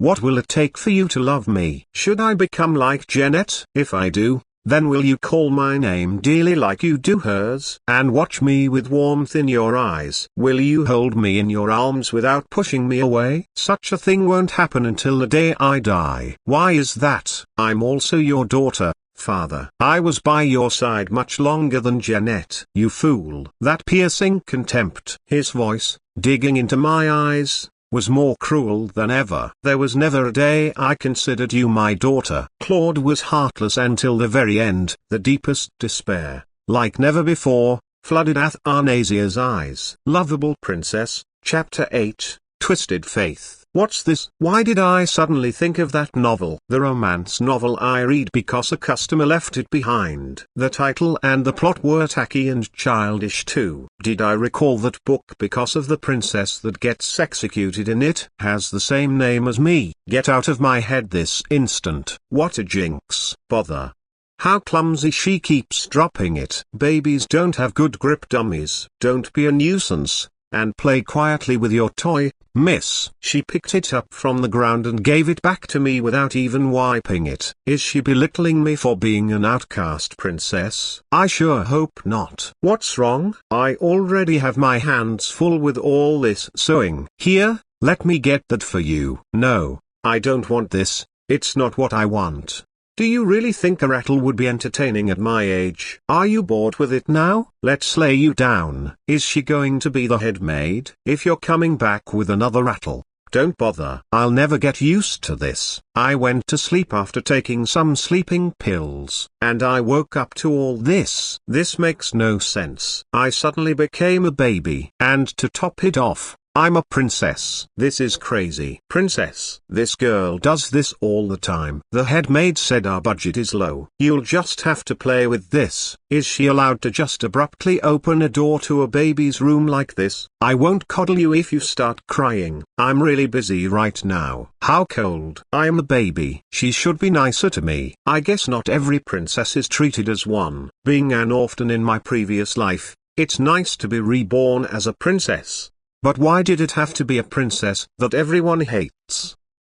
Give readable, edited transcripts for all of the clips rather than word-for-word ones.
What will it take for you to love me? Should I become like Janet? If I do, then will you call my name dearly like you do hers? And watch me with warmth in your eyes? Will you hold me in your arms without pushing me away? Such a thing won't happen until the day I die. Why is that? I'm also your daughter, father. I was by your side much longer than Janet. You fool. That piercing contempt. His voice, digging into my eyes, was more cruel than ever. There was never a day I considered you my daughter. Claude was heartless until the very end. The deepest despair, like never before, flooded Athanasia's eyes. Lovable Princess, Chapter 8, Twisted Faith. What's this? Why did I suddenly think of that novel? The romance novel I read because a customer left it behind. The title and the plot were tacky and childish too. Did I recall that book because of the princess that gets executed in it? Has the same name as me. Get out of my head this instant. What a jinx. Bother. How clumsy she keeps dropping it. Babies don't have good grip, dummies. Don't be a nuisance, and play quietly with your toy, miss. She picked it up from the ground and gave it back to me without even wiping it. Is she belittling me for being an outcast princess? I sure hope not. What's wrong? I already have my hands full with all this sewing. Here, let me get that for you. No, I don't want this, it's not what I want. Do you really think a rattle would be entertaining at my age? Are you bored with it now? Let's lay you down. Is she going to be the head maid? If you're coming back with another rattle, don't bother. I'll never get used to this. I went to sleep after taking some sleeping pills, and I woke up to all this. This makes no sense. I suddenly became a baby. And to top it off, I'm a princess. This is crazy. Princess. This girl does this all the time. The head maid said our budget is low. You'll just have to play with this. Is she allowed to just abruptly open a door to a baby's room like this? I won't coddle you if you start crying. I'm really busy right now. How cold. I'm a baby. She should be nicer to me. I guess not every princess is treated as one. Being an orphan in my previous life, it's nice to be reborn as a princess. But why did it have to be a princess that everyone hates?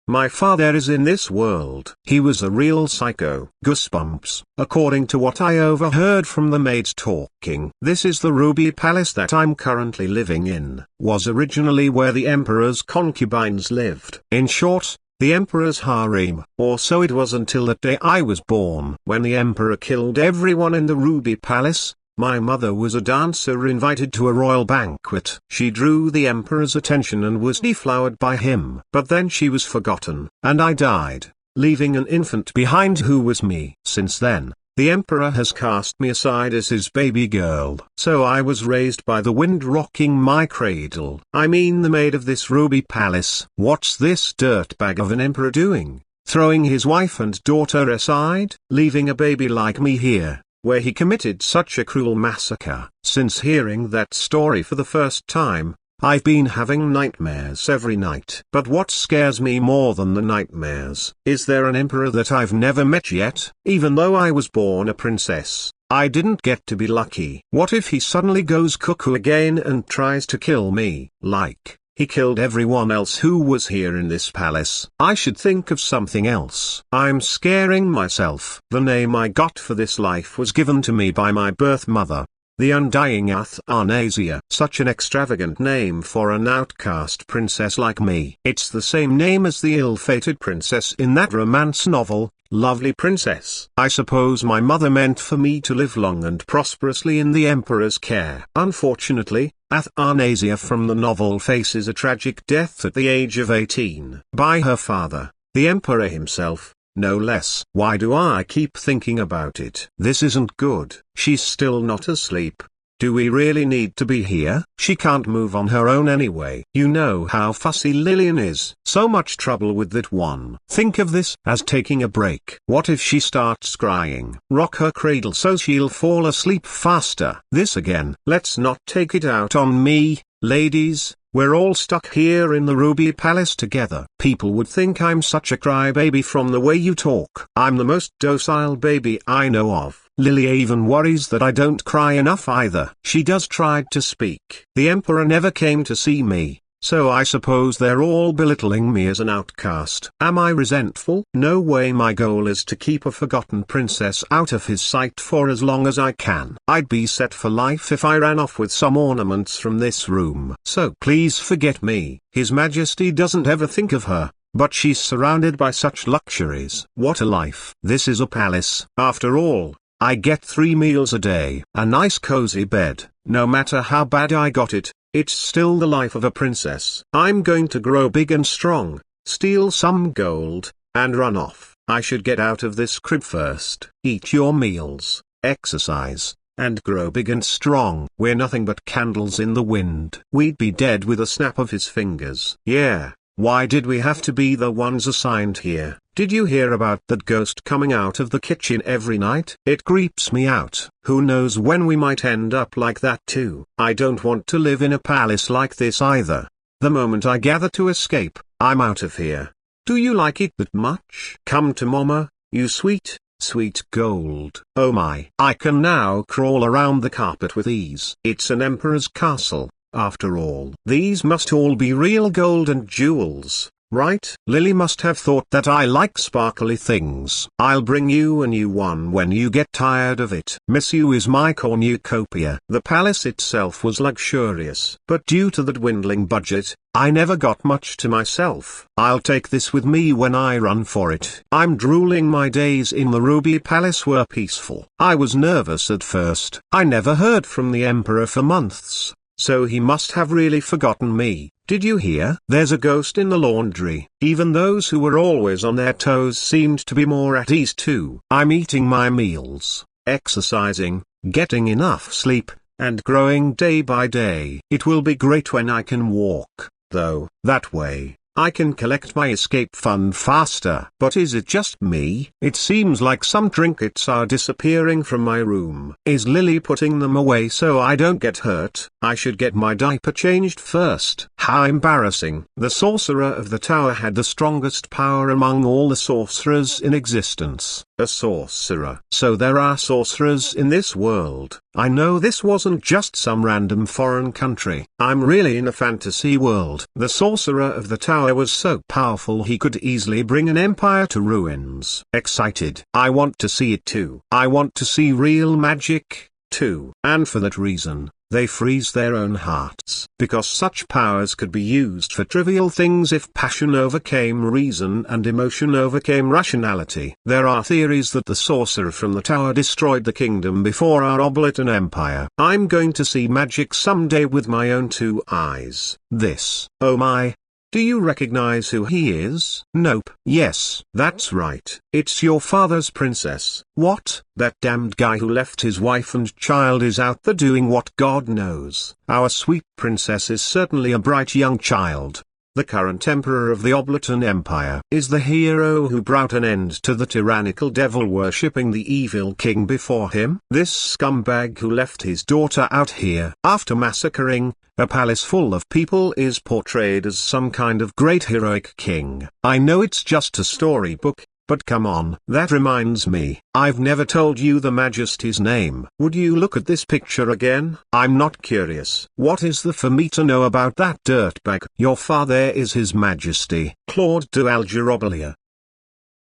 My father is in this world. He was a real psycho. Goosebumps. According to what I overheard from the maids talking, this is the Ruby Palace that I'm currently living in. Was originally where the emperor's concubines lived. In short, the emperor's harem. Or so it was until that day I was born. When the emperor killed everyone in the Ruby Palace, my mother was a dancer invited to a royal banquet. She drew the emperor's attention and was deflowered by him. But then she was forgotten, and I died, leaving an infant behind who was me. Since then, the emperor has cast me aside as his baby girl. So I was raised by the wind rocking my cradle. I mean the maid of this Ruby Palace. What's this dirtbag of an emperor doing? Throwing his wife and daughter aside, leaving a baby like me here, where he committed such a cruel massacre. Since hearing that story for the first time, I've been having nightmares every night. But what scares me more than the nightmares? Is there an emperor that I've never met yet? Even though I was born a princess, I didn't get to be lucky. What if he suddenly goes cuckoo again and tries to kill me, like he killed everyone else who was here in this palace? I should think of something else. I'm scaring myself. The name I got for this life was given to me by my birth mother, the undying Athanasia. Such an extravagant name for an outcast princess like me. It's the same name as the ill-fated princess in that romance novel, Lovely Princess. I suppose my mother meant for me to live long and prosperously in the emperor's care. Unfortunately, Athanasia from the novel faces a tragic death at the age of 18. By her father, the emperor himself, no less. Why do I keep thinking about it? This isn't good. She's still not asleep. Do we really need to be here? She can't move on her own anyway. You know how fussy Lillian is. So much trouble with that one. Think of this as taking a break. What if she starts crying? Rock her cradle so she'll fall asleep faster. This again. Let's not take it out on me, ladies. We're all stuck here in the Ruby Palace together. People would think I'm such a crybaby from the way you talk. I'm the most docile baby I know of. Lilia even worries that I don't cry enough either. She does try to speak. The emperor never came to see me, So I suppose they're all belittling me as an outcast. Am I resentful? No way. My goal is to keep a forgotten princess out of his sight for as long as I can. I'd be set for life if I ran off with some ornaments from this room. So please forget me. His Majesty doesn't ever think of her, but she's surrounded by such luxuries. What a life. This is a palace. After all, I get 3 meals a day, a nice cozy bed. No matter how bad I got it, it's still the life of a princess. I'm going to grow big and strong, steal some gold, and run off. I should get out of this crib first. Eat your meals, exercise, and grow big and strong. We're nothing but candles in the wind. We'd be dead with a snap of his fingers. Yeah, why did we have to be the ones assigned here? Did you hear about that ghost coming out of the kitchen every night? It creeps me out. Who knows when we might end up like that too. I don't want to live in a palace like this either. The moment I gather to escape, I'm out of here. Do you like it that much? Come to mama, you sweet, sweet gold. Oh my. I can now crawl around the carpet with ease. It's an emperor's castle, after all. These must all be real gold and jewels, right? Lily must have thought that I like sparkly things. I'll bring you a new one when you get tired of it. Miss You is my cornucopia. The palace itself was luxurious, but due to the dwindling budget, I never got much to myself. I'll take this with me when I run for it. I'm drooling. My days in the Ruby Palace were peaceful. I was nervous at first. I never heard from the Emperor for months, so he must have really forgotten me. Did you hear? There's a ghost in the laundry. Even those who were always on their toes seemed to be more at ease too. I'm eating my meals, exercising, getting enough sleep, and growing day by day. It will be great when I can walk, though. That way, I can collect my escape fund faster. But is it just me? It seems like some trinkets are disappearing from my room. Is Lily putting them away so I don't get hurt? I should get my diaper changed first. How embarrassing. The sorcerer of the tower had the strongest power among all the sorcerers in existence. A sorcerer. So there are sorcerers in this world. I know this wasn't just some random foreign country. I'm really in a fantasy world. The sorcerer of the tower was so powerful he could easily bring an empire to ruins. Excited. I want to see it too. I want to see real magic, too. And for that reason, they freeze their own hearts. Because such powers could be used for trivial things if passion overcame reason and emotion overcame rationality. There are theories that the sorcerer from the tower destroyed the kingdom before our Oblaton Empire. I'm going to see magic someday with my own 2 eyes. This. Oh my. Do you recognize who he is? Nope. Yes, that's right. It's your father's princess. What? That damned guy who left his wife and child is out there doing what God knows. Our sweet princess is certainly a bright young child. The current emperor of the Oblaton Empire is the hero who brought an end to the tyrannical devil worshipping the evil king before him. This scumbag who left his daughter out here after massacring a palace full of people is portrayed as some kind of great heroic king. I know it's just a storybook, but come on. That reminds me, I've never told you the Majesty's name. Would you look at this picture again? I'm not curious. What is there for me to know about that dirtbag? Your father is His Majesty, Claude de Alger Obelia.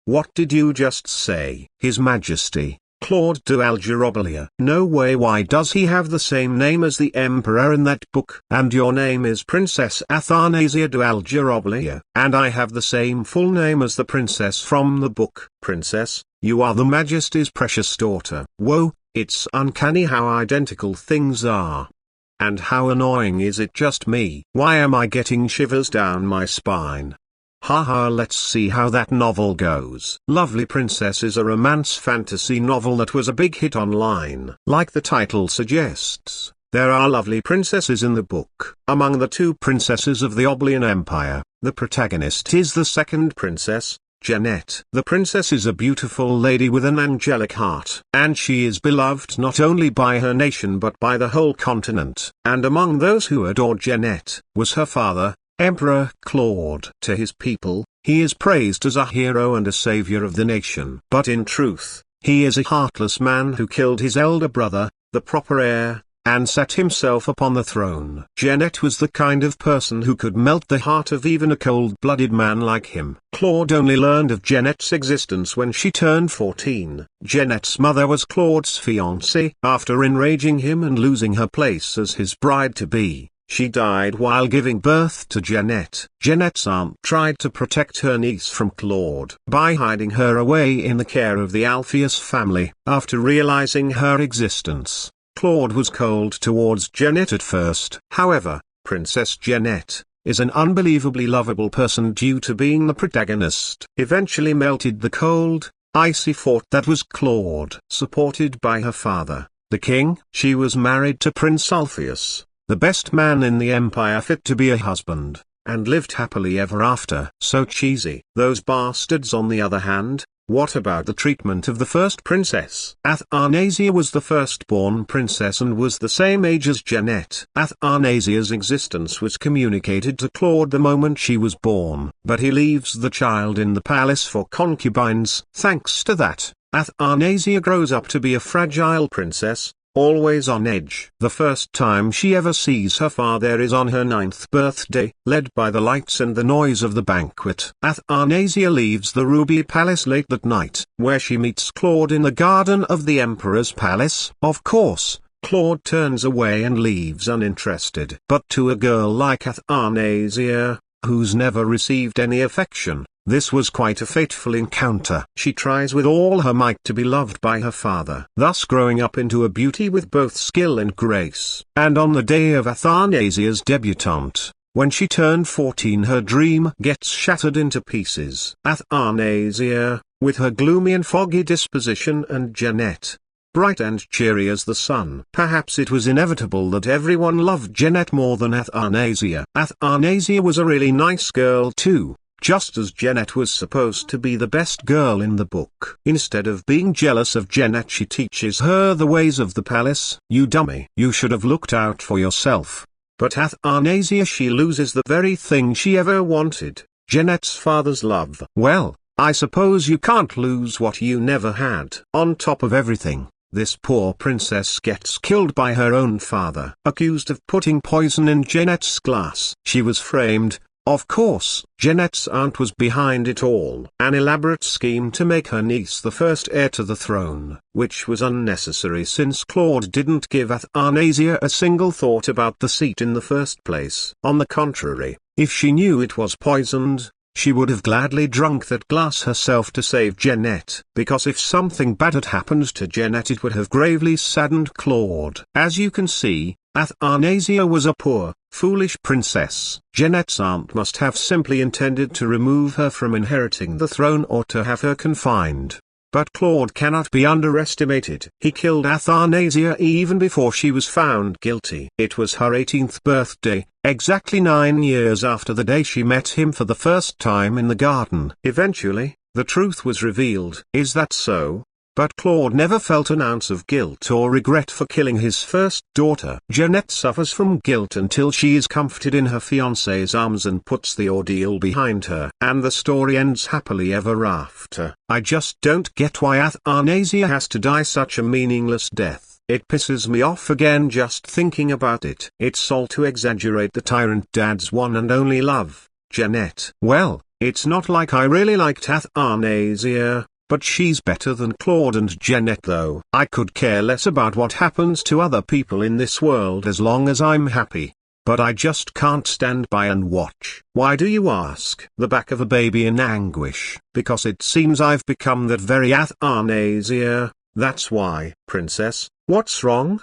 What did you just say? His Majesty, Claude de Alger Obelia. No way. Why does he have the same name as the emperor in that book? And your name is Princess Athanasia de Alger Obelia. And I have the same full name as the princess from the book. Princess, you are the Majesty's precious daughter. Whoa, it's uncanny how identical things are. And how annoying is it just me? Why am I getting shivers down my spine? Haha, let's see how that novel goes. Lovely Princess is a romance fantasy novel that was a big hit online. Like the title suggests, there are lovely princesses in the book. Among the 2 princesses of the Oblaton Empire, the protagonist is the second princess, Jeanette. The princess is a beautiful lady with an angelic heart, and she is beloved not only by her nation but by the whole continent. And among those who adored Jeanette was her father, Emperor Claude. To his people, he is praised as a hero and a savior of the nation. But in truth, he is a heartless man who killed his elder brother, the proper heir, and sat himself upon the throne. Jeanette was the kind of person who could melt the heart of even a cold-blooded man like him. Claude only learned of Jeanette's existence when she turned 14. Jeanette's mother was Claude's fiancée. After enraging him and losing her place as his bride-to-be, she died while giving birth to Jeanette. Jeanette's aunt tried to protect her niece from Claude by hiding her away in the care of the Alpheus family. After realizing her existence, Claude was cold towards Jeanette at first. However, Princess Jeanette is an unbelievably lovable person due to being the protagonist. Eventually melted the cold, icy fort that was Claude. Supported by her father, the king, she was married to Prince Alpheus, the best man in the empire fit to be a husband, and lived happily ever after. So cheesy. Those bastards on the other hand, what about the treatment of the first princess? Athanasia was the firstborn princess and was the same age as Jeanette. Athanasia's existence was communicated to Claude the moment she was born, but he leaves the child in the palace for concubines. Thanks to that, Athanasia grows up to be a fragile princess, always on edge. The first time she ever sees her father is on her 9th birthday. Led by the lights and the noise of the banquet, Athanasia leaves the Ruby Palace late that night, where she meets Claude in the garden of the Emperor's palace. Of course, Claude turns away and leaves uninterested. But to a girl like Athanasia, who's never received any affection, this was quite a fateful encounter. She tries with all her might to be loved by her father, thus growing up into a beauty with both skill and grace. And on the day of Athanasia's debutante, when she turned 14, her dream gets shattered into pieces. Athanasia, with her gloomy and foggy disposition, and Jeanette, bright and cheery as the sun. Perhaps it was inevitable that everyone loved Jeanette more than Athanasia. Athanasia was a really nice girl too, just as Jeanette was supposed to be the best girl in the book. Instead of being jealous of Jeanette, she teaches her the ways of the palace. You dummy, you should have looked out for yourself. But Athanasia, she loses the very thing she ever wanted, Jeanette's father's love. Well, I suppose you can't lose what you never had. On top of everything, this poor princess gets killed by her own father, accused of putting poison in Jeanette's glass. She was framed. Of course, Jeanette's aunt was behind it all. An elaborate scheme to make her niece the first heir to the throne, which was unnecessary since Claude didn't give Athanasia a single thought about the seat in the first place. On the contrary, if she knew it was poisoned, she would have gladly drunk that glass herself to save Jeanette. Because if something bad had happened to Jeanette, it would have gravely saddened Claude. As you can see, Athanasia was a poor, foolish princess. Jeanette's aunt must have simply intended to remove her from inheriting the throne or to have her confined. But Claude cannot be underestimated. He killed Athanasia even before she was found guilty. It was her 18th birthday, exactly 9 years after the day she met him for the first time in the garden. Eventually, the truth was revealed. Is that so? But Claude never felt an ounce of guilt or regret for killing his first daughter. Jeanette suffers from guilt until she is comforted in her fiancé's arms and puts the ordeal behind her. And the story ends happily ever after. I just don't get why Athanasia has to die such a meaningless death. It pisses me off again just thinking about it. It's all to exaggerate the tyrant dad's one and only love, Jeanette. Well, it's not like I really liked Athanasia, but she's better than Claude and Jeanette though. I could care less about what happens to other people in this world as long as I'm happy. But I just can't stand by and watch. Why do you ask? The back of a baby in anguish. Because it seems I've become that very Athanasia, that's why. Princess, what's wrong?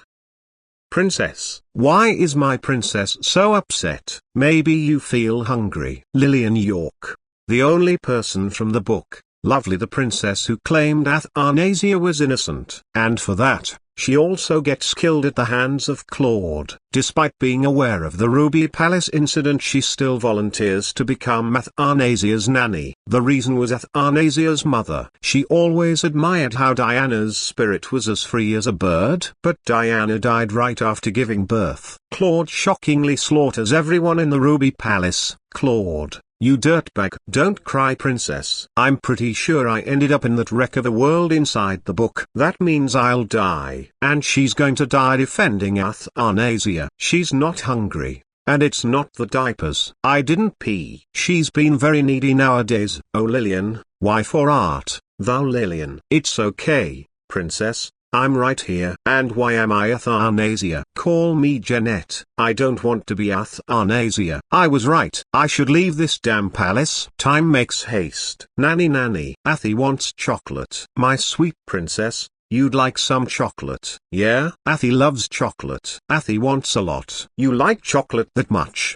Princess, why is my princess so upset? Maybe you feel hungry. Lillian York, the only person from the book, Lovely the princess who claimed Athanasia was innocent. And for that, she also gets killed at the hands of Claude. Despite being aware of the Ruby Palace incident, she still volunteers to become Athanasia's nanny. The reason was Athanasia's mother. She always admired how Diana's spirit was as free as a bird. But Diana died right after giving birth. Claude shockingly slaughters everyone in the Ruby Palace. Claude, you dirtbag. Don't cry, princess. I'm pretty sure I ended up in that wreck of a world inside the book. That means I'll die. And she's going to die defending Athanasia. She's not hungry. And it's not the diapers. I didn't pee. She's been very needy nowadays. Oh Lillian, why for art, thou Lillian? It's okay, princess. I'm right here. And why am I Athanasia? Call me Jeanette. I don't want to be Athanasia. I was right. I should leave this damn palace. Time makes haste. Nanny nanny. Athie wants chocolate. My sweet princess, you'd like some chocolate? Yeah? Athie loves chocolate. Athie wants a lot. You like chocolate that much?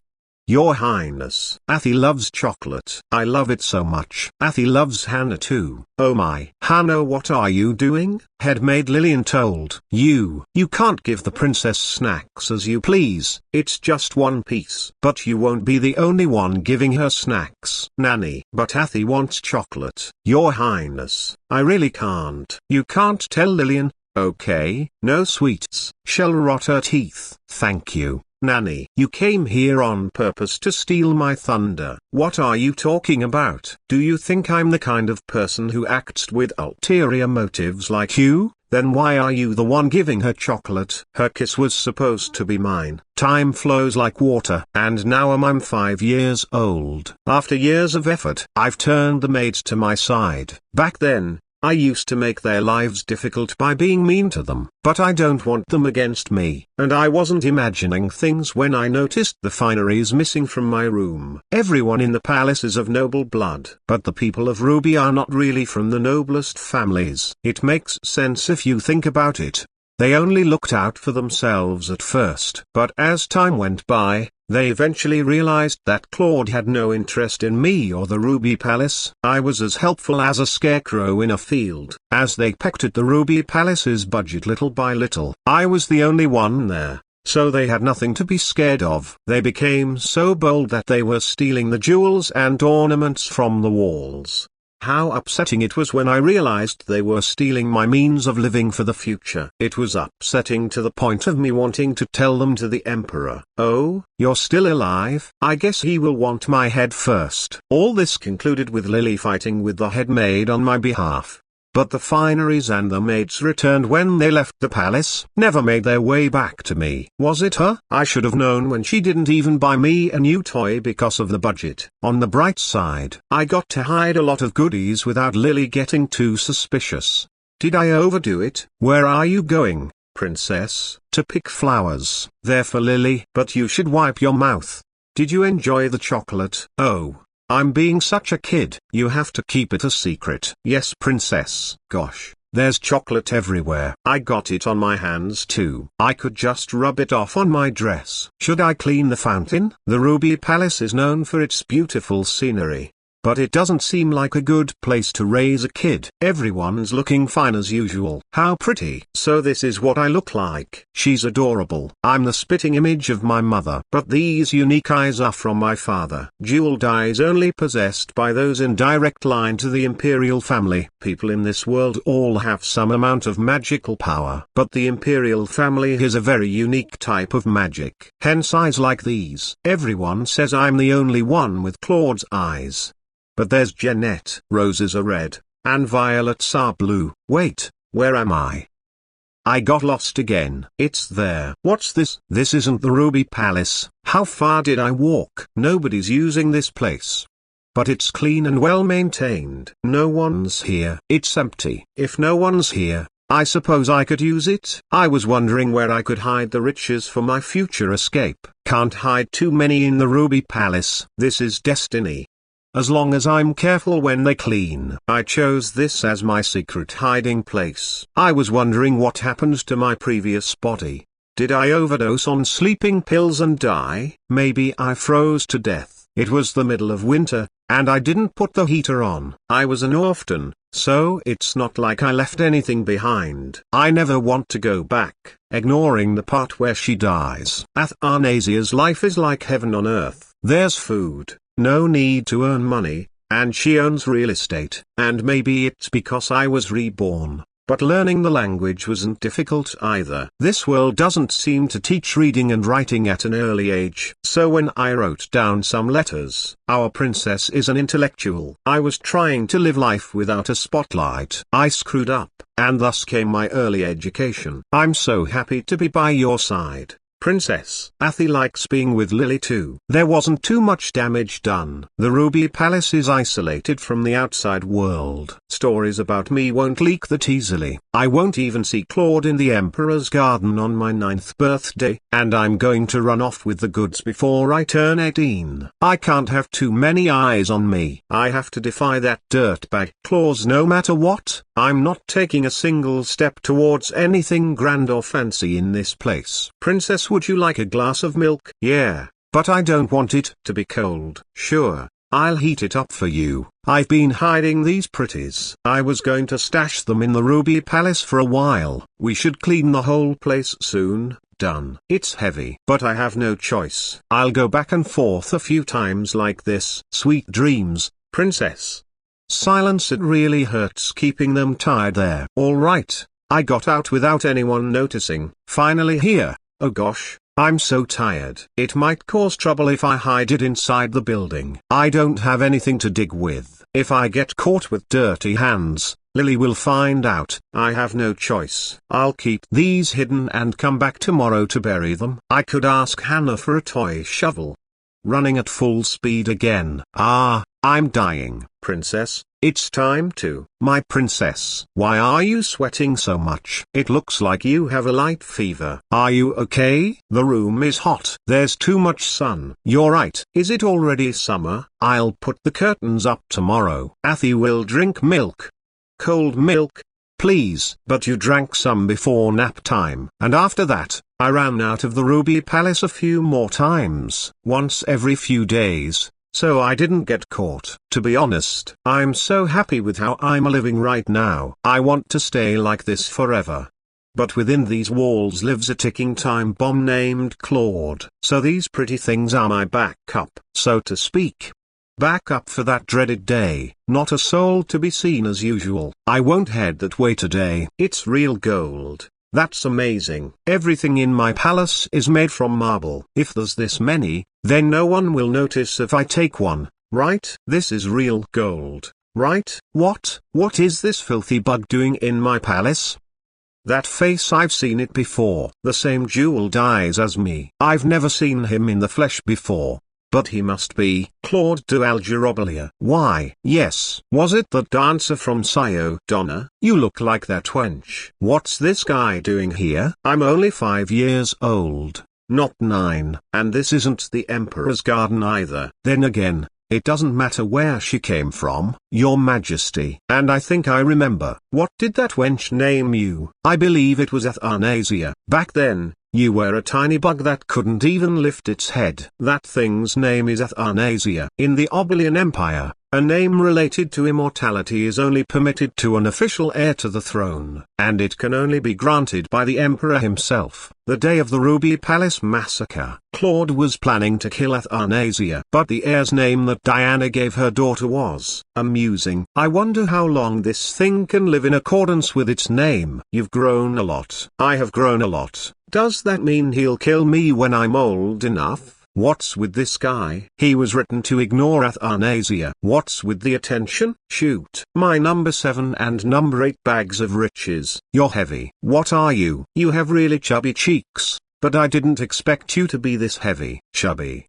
Your Highness. Athie loves chocolate. I love it so much. Athie loves Hannah too. Oh my. Hannah, what are you doing? Headmaid Lillian told you. You can't give the princess snacks as you please. It's just one piece. But you won't be the only one giving her snacks. Nanny. But Athie wants chocolate. Your Highness, I really can't. You can't tell Lillian. Okay, no sweets. She'll rot her teeth. Thank you. Nanny, you came here on purpose to steal my thunder. What are you talking about? Do you think I'm the kind of person who acts with ulterior motives like you? Then why are you the one giving her chocolate? Her kiss was supposed to be mine. Time flows like water. And now I'm 5 years old. After years of effort, I've turned the maids to my side. Back then, I used to make their lives difficult by being mean to them, but I don't want them against me. And I wasn't imagining things when I noticed the fineries missing from my room. Everyone in the palace is of noble blood, but the people of Ruby are not really from the noblest families. It makes sense if you think about it. They only looked out for themselves at first. But as time went by, they eventually realized that Claude had no interest in me or the Ruby Palace. I was as helpful as a scarecrow in a field. As they pecked at the Ruby Palace's budget little by little, I was the only one there. So they had nothing to be scared of. They became so bold that they were stealing the jewels and ornaments from the walls. How upsetting it was when I realized they were stealing my means of living for the future. It was upsetting to the point of me wanting to tell them to the emperor. Oh, you're still alive? I guess he will want my head first. All this concluded with Lily fighting with the head maid on my behalf. But the fineries and the maids returned when they left the palace, never made their way back to me. Was it her? I should have known when she didn't even buy me a new toy because of the budget. On the bright side, I got to hide a lot of goodies without Lily getting too suspicious. Did I overdo it? Where are you going, princess? To pick flowers. They're for Lily. But you should wipe your mouth. Did you enjoy the chocolate? Oh, I'm being such a kid. You have to keep it a secret. Yes, princess. Gosh, there's chocolate everywhere. I got it on my hands too. I could just rub it off on my dress. Should I clean the fountain? The Ruby Palace is known for its beautiful scenery. But it doesn't seem like a good place to raise a kid. Everyone's looking fine as usual. How pretty. So this is what I look like. She's adorable. I'm the spitting image of my mother. But these unique eyes are from my father. Jeweled eyes only possessed by those in direct line to the imperial family. People in this world all have some amount of magical power. But the imperial family is a very unique type of magic. Hence eyes like these. Everyone says I'm the only one with Claude's eyes. But there's Jeanette. Roses are red, and violets are blue. Wait, where am I? I got lost again. It's there. What's this? This isn't the Ruby Palace. How far did I walk? Nobody's using this place. But it's clean and well maintained. No one's here. It's empty. If no one's here, I suppose I could use it. I was wondering where I could hide the riches for my future escape. Can't hide too many in the Ruby Palace. This is destiny. As long as I'm careful when they clean. I chose this as my secret hiding place. I was wondering what happened to my previous body. Did I overdose on sleeping pills and die? Maybe I froze to death. It was the middle of winter, and I didn't put the heater on. I was an orphan, so it's not like I left anything behind. I never want to go back, ignoring the part where she dies. Athanasia's life is like heaven on earth. There's food, no need to earn money, and she owns real estate. And maybe it's because I was reborn. But learning the language wasn't difficult either. This world doesn't seem to teach reading and writing at an early age. So when I wrote down some letters, our princess is an intellectual. I was trying to live life without a spotlight. I screwed up, and thus came my early education. I'm so happy to be by your side, Princess. Athi likes being with Lily too. There wasn't too much damage done. The Ruby Palace is isolated from the outside world. Stories about me won't leak that easily. I won't even see Claude in the Emperor's garden on my 9th birthday, and I'm going to run off with the goods before I turn 18. I can't have too many eyes on me. I have to defy that dirtbag clause no matter what. I'm not taking a single step towards anything grand or fancy in this place. Princess, would you like a glass of milk? Yeah, but I don't want it to be cold. Sure, I'll heat it up for you. I've been hiding these pretties. I was going to stash them in the Ruby Palace for a while. We should clean the whole place soon. Done. It's heavy, but I have no choice. I'll go back and forth a few times like this. Sweet dreams, Princess. Silence. It really hurts keeping them tied there. All right, I got out without anyone noticing. Finally here. Oh gosh, I'm so tired. It might cause trouble if I hide it inside the building. I don't have anything to dig with. If I get caught with dirty hands, Lily will find out. I have no choice. I'll keep these hidden and come back tomorrow to bury them. I could ask Hannah for a toy shovel. Running at full speed again. I'm dying. Princess, it's time to. My princess. Why are you sweating so much? It looks like you have a light fever. Are you okay? The room is hot. There's too much sun. You're right. Is it already summer? I'll put the curtains up tomorrow. Athi will drink milk. Cold milk? Please. But you drank some before nap time. And after that, I ran out of the Ruby Palace a few more times. Once every few days. So I didn't get caught. To be honest, I'm so happy with how I'm living right now. I want to stay like this forever. But within these walls lives a ticking time bomb named Claude. So these pretty things are my backup, so to speak. Backup for that dreaded day. Not a soul to be seen as usual. I won't head that way today. It's real gold. That's amazing. Everything in my palace is made from marble. If there's this many, then no one will notice if I take one, right? This is real gold, right? What is this filthy bug doing in my palace? That face, I've seen it before. The same jeweled eyes as me. I've never seen him in the flesh before. But he must be Claude de Alger Obelia. Why? Yes. Was it that dancer from Sio Donna? You look like that wench. What's this guy doing here? I'm only 5 years old, not 9. And this isn't the Emperor's garden either. Then again, it doesn't matter where she came from, Your Majesty. And I think I remember. What did that wench name you? I believe it was Athanasia. Back then, you were a tiny bug that couldn't even lift its head. That thing's name is Athanasia. In the Obelian Empire, a name related to immortality is only permitted to an official heir to the throne, and it can only be granted by the Emperor himself. The day of the Ruby Palace massacre, Claude was planning to kill Athanasia, but the heir's name that Diana gave her daughter was amusing. I wonder how long this thing can live in accordance with its name. You've grown a lot. I have grown a lot. Does that mean he'll kill me when I'm old enough? What's with this guy? He was written to ignore Athanasia. What's with the attention? Shoot. My number 7 and number 8 bags of riches. You're heavy. What are you? You have really chubby cheeks, but I didn't expect you to be this heavy. Chubby.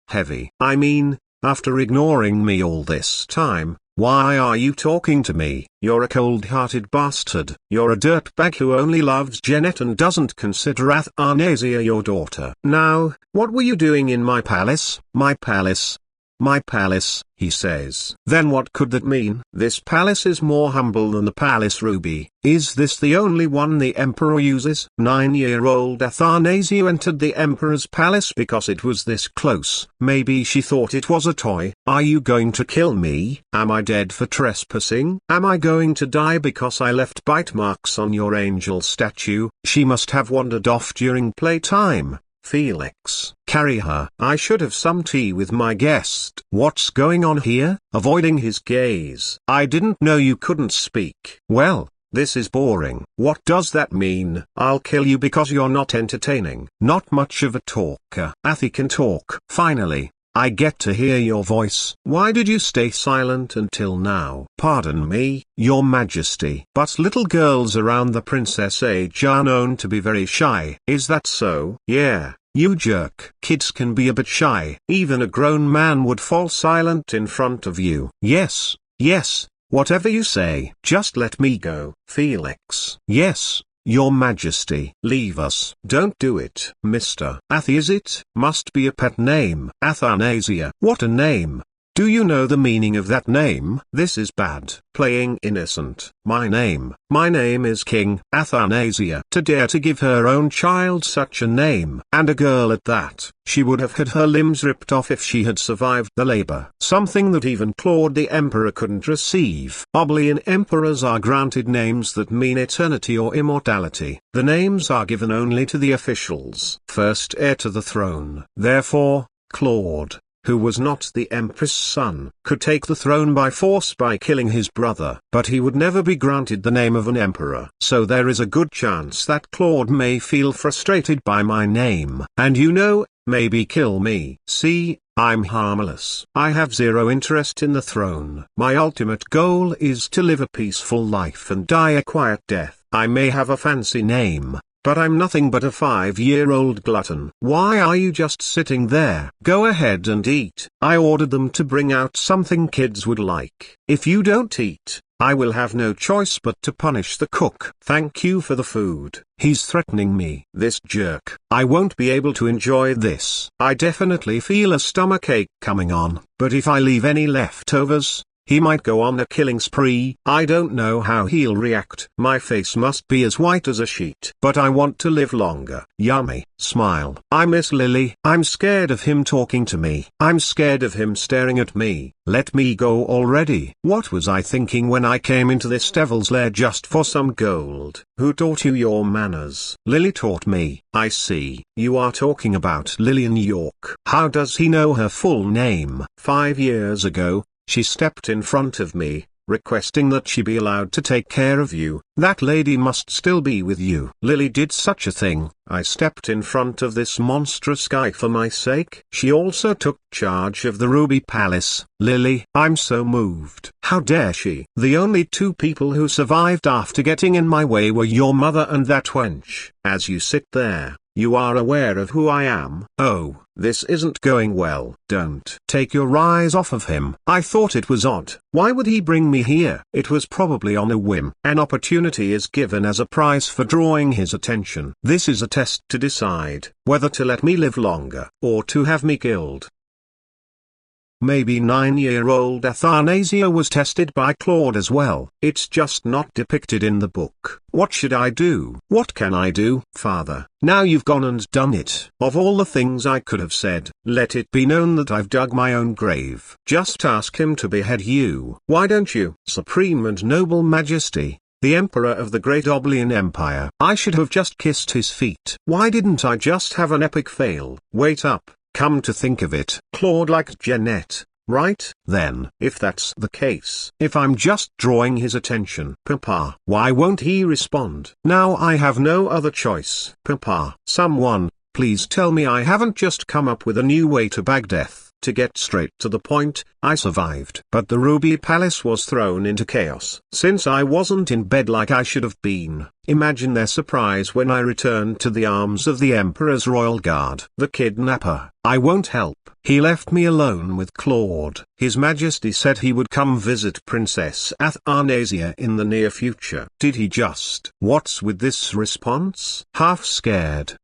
Heavy. I mean, after ignoring me all this time, why are you talking to me? You're a cold-hearted bastard. You're a dirtbag who only loves Jeanette and doesn't consider Athanasia your daughter. Now, what were you doing in my palace? My palace? My palace, he says. Then what could that mean? This palace is more humble than the palace Ruby. Is this the only one the Emperor uses? 9-year-old Athanasia entered the Emperor's palace because it was this close. Maybe she thought it was a toy. Are you going to kill me? Am I dead for trespassing? Am I going to die because I left bite marks on your angel statue? She must have wandered off during playtime. Felix, carry her. I should have some tea with my guest. What's going on here? Avoiding his gaze. I didn't know you couldn't speak. Well, this is boring. What does that mean? I'll kill you because you're not entertaining. Not much of a talker. Athi can talk. Finally, I get to hear your voice. Why did you stay silent until now? Pardon me, your majesty. But little girls around the princess age are known to be very shy. Is that so? Yeah, you jerk. Kids can be a bit shy. Even a grown man would fall silent in front of you. Yes, yes, whatever you say. Just let me go. Felix. Yes, your majesty. Leave us. Don't do it. Mr. Athi, is it? Must be a pet name. Athanasia. What a name. Do you know the meaning of that name? This is bad. Playing innocent. My name is King Athanasia. To dare to give her own child such a name, and a girl at that. She would have had her limbs ripped off if she had survived the labor. Something that even Claude the Emperor couldn't receive. Obeliscan emperors are granted names that mean eternity or immortality. The names are given only to the officials. First heir to the throne. Therefore, Claude, who was not the Empress' son, could take the throne by force by killing his brother. But he would never be granted the name of an emperor. So there is a good chance that Claude may feel frustrated by my name. And you know, maybe kill me. See, I'm harmless. I have zero interest in the throne. My ultimate goal is to live a peaceful life and die a quiet death. I may have a fancy name, but I'm nothing but a 5-year-old glutton. Why are you just sitting there? Go ahead and eat. I ordered them to bring out something kids would like. If you don't eat, I will have no choice but to punish the cook. Thank you for the food. He's threatening me. This jerk. I won't be able to enjoy this. I definitely feel a stomachache coming on. But if I leave any leftovers, he might go on a killing spree. I don't know how he'll react. My face must be as white as a sheet. But I want to live longer. Yummy. Smile. I miss Lily. I'm scared of him talking to me. I'm scared of him staring at me. Let me go already. What was I thinking when I came into this devil's lair just for some gold? Who taught you your manners? Lily taught me. I see. You are talking about Lillian York. How does he know her full name? 5 years ago, she stepped in front of me, requesting that she be allowed to take care of you. That lady must still be with you. Lily did such a thing. I stepped in front of this monstrous guy for my sake. She also took charge of the Ruby Palace. Lily, I'm so moved. How dare she? The only two people who survived after getting in my way were your mother and that wench. As you sit there, you are aware of who I am. Oh, this isn't going well. Don't take your eyes off of him. I thought it was odd. Why would he bring me here? It was probably on a whim. An opportunity is given as a prize for drawing his attention. This is a test to decide whether to let me live longer or to have me killed. Maybe 9-year-old Athanasia was tested by Claude as well. It's just not depicted in the book. What should I do? What can I do? Father, now you've gone and done it. Of all the things I could have said, let it be known that I've dug my own grave. Just ask him to behead you. Why don't you? Supreme and noble majesty, the emperor of the great Obeliscan Empire. I should have just kissed his feet. Why didn't I just have an epic fail? Wait up. Come to think of it, Claude liked Jeanette, right? Then, if that's the case, if I'm just drawing his attention, Papa, why won't he respond? Now I have no other choice. Papa, someone, please tell me I haven't just come up with a new way to bag death. To get straight to the point, I survived. But the Ruby Palace was thrown into chaos. Since I wasn't in bed like I should have been, imagine their surprise when I returned to the arms of the Emperor's royal guard. The kidnapper. I won't help. He left me alone with Claude. His Majesty said he would come visit Princess Athanasia in the near future. Did he just? What's with this response? Half scared,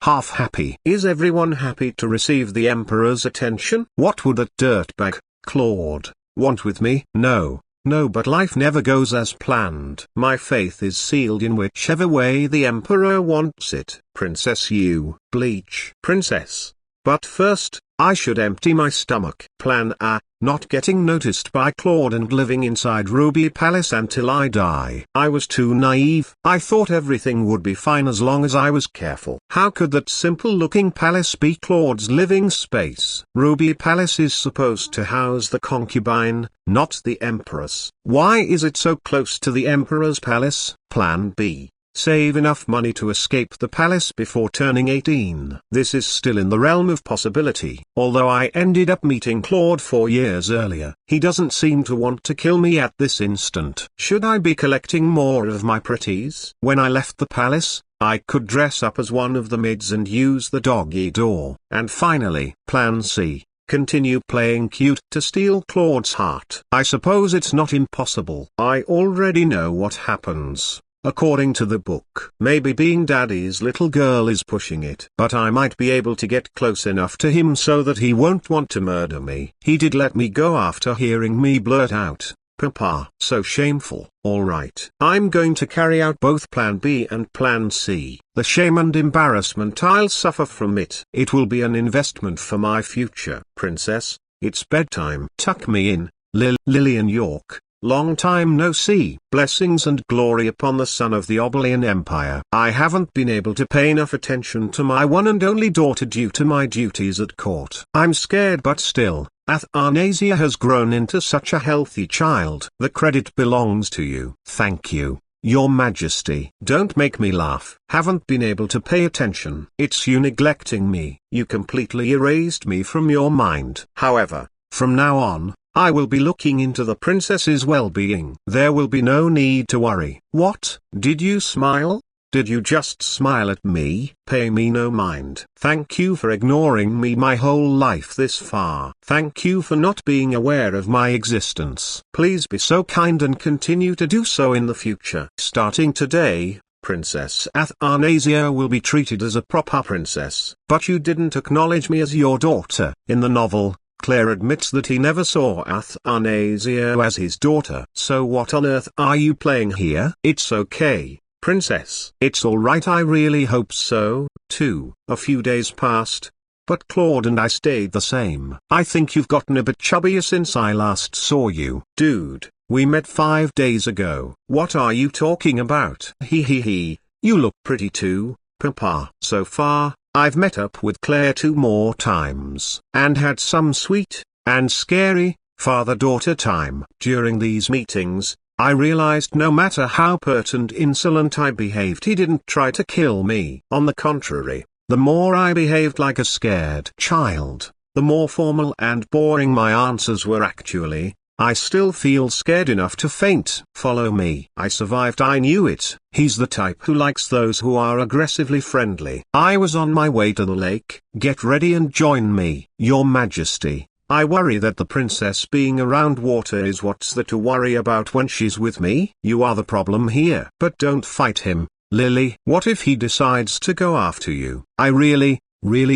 half happy. Is everyone happy to receive the Emperor's attention? What would that dirtbag, Claude, want with me? No, but life never goes as planned. My faith is sealed in whichever way the Emperor wants it. Princess, you bleach. Princess. But first, I should empty my stomach. Plan A, not getting noticed by Claude and living inside Ruby Palace until I die. I was too naive. I thought everything would be fine as long as I was careful. How could that simple-looking palace be Claude's living space? Ruby Palace is supposed to house the concubine, not the empress. Why is it so close to the emperor's palace? Plan B. Save enough money to escape the palace before turning 18. This is still in the realm of possibility. Although I ended up meeting Claude 4 years earlier, he doesn't seem to want to kill me at this instant. Should I be collecting more of my pretties? When I left the palace, I could dress up as one of the maids and use the doggy door. And finally, Plan C. Continue playing cute to steal Claude's heart. I suppose it's not impossible. I already know what happens. According to the book, maybe being daddy's little girl is pushing it. But I might be able to get close enough to him so that he won't want to murder me. He did let me go after hearing me blurt out, "Papa." So shameful. Alright. I'm going to carry out both Plan B and Plan C. The shame and embarrassment I'll suffer from it. It will be an investment for my future. Princess, it's bedtime. Tuck me in, Lillian York. Long time no see. Blessings and glory upon the son of the Obelian Empire. I haven't been able to pay enough attention to my one and only daughter due to my duties at court. I'm scared, but still, Athanasia has grown into such a healthy child. The credit belongs to you. Thank you, Your Majesty. Don't make me laugh. Haven't been able to pay attention. It's you neglecting me. You completely erased me from your mind. However, from now on, I will be looking into the princess's well-being. There will be no need to worry. What? Did you smile? Did you just smile at me? Pay me no mind. Thank you for ignoring me my whole life this far. Thank you for not being aware of my existence. Please be so kind and continue to do so in the future. Starting today, Princess Athanasia will be treated as a proper princess. But you didn't acknowledge me as your daughter. In the novel, Claire admits that he never saw Athanasia as his daughter. So what on earth are you playing here? It's okay, Princess. It's alright, I really hope so, too. A few days passed, but Claude and I stayed the same. I think you've gotten a bit chubbier since I last saw you. Dude, we met 5 days ago. What are you talking about? He. You look pretty too, Papa. So far, I've met up with Claire 2 more times, and had some sweet, and scary, father-daughter time. During these meetings, I realized no matter how pert and insolent I behaved, he didn't try to kill me. On the contrary, the more I behaved like a scared child, the more formal and boring my answers were. Actually, I still feel scared enough to faint. Follow me. I survived, I knew it. He's the type who likes those who are aggressively friendly. I was on my way to the lake. Get ready and join me. Your Majesty, I worry that the princess being around water is what's there to worry about when she's with me. You are the problem here. But don't fight him, Lily. What if he decides to go after you? I really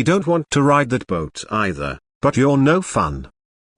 don't want to ride that boat either, but you're no fun.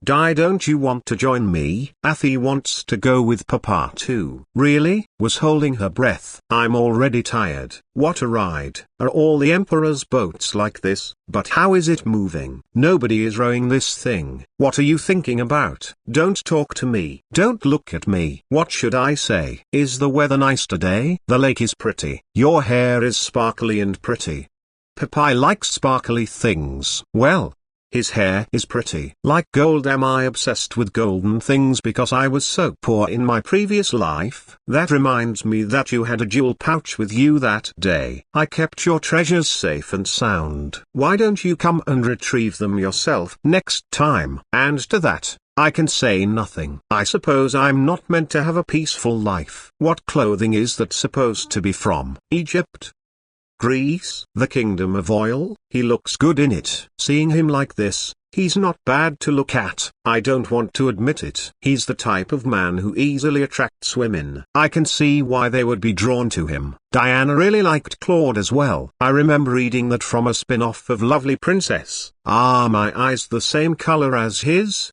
Don't you want to join me? Athie wants to go with Papa too. Really? Was holding her breath. I'm already tired. What a ride. Are all the Emperor's boats like this? But how is it moving? Nobody is rowing this thing. What are you thinking about? Don't talk to me. Don't look at me. What should I say? Is the weather nice today? The lake is pretty. Your hair is sparkly and pretty. Papa likes sparkly things. Well, his hair is pretty. Like gold. Am I obsessed with golden things because I was so poor in my previous life? That reminds me that you had a jewel pouch with you that day. I kept your treasures safe and sound. Why don't you come and retrieve them yourself next time? And to that, I can say nothing. I suppose I'm not meant to have a peaceful life. What clothing is that supposed to be from? Egypt? Greece? The kingdom of oil? He looks good in it. Seeing him like this, he's not bad to look at. I don't want to admit it. He's the type of man who easily attracts women. I can see why they would be drawn to him. Diana really liked Claude as well. I remember reading that from a spin-off of Lovely Princess. Are my eyes the same color as his?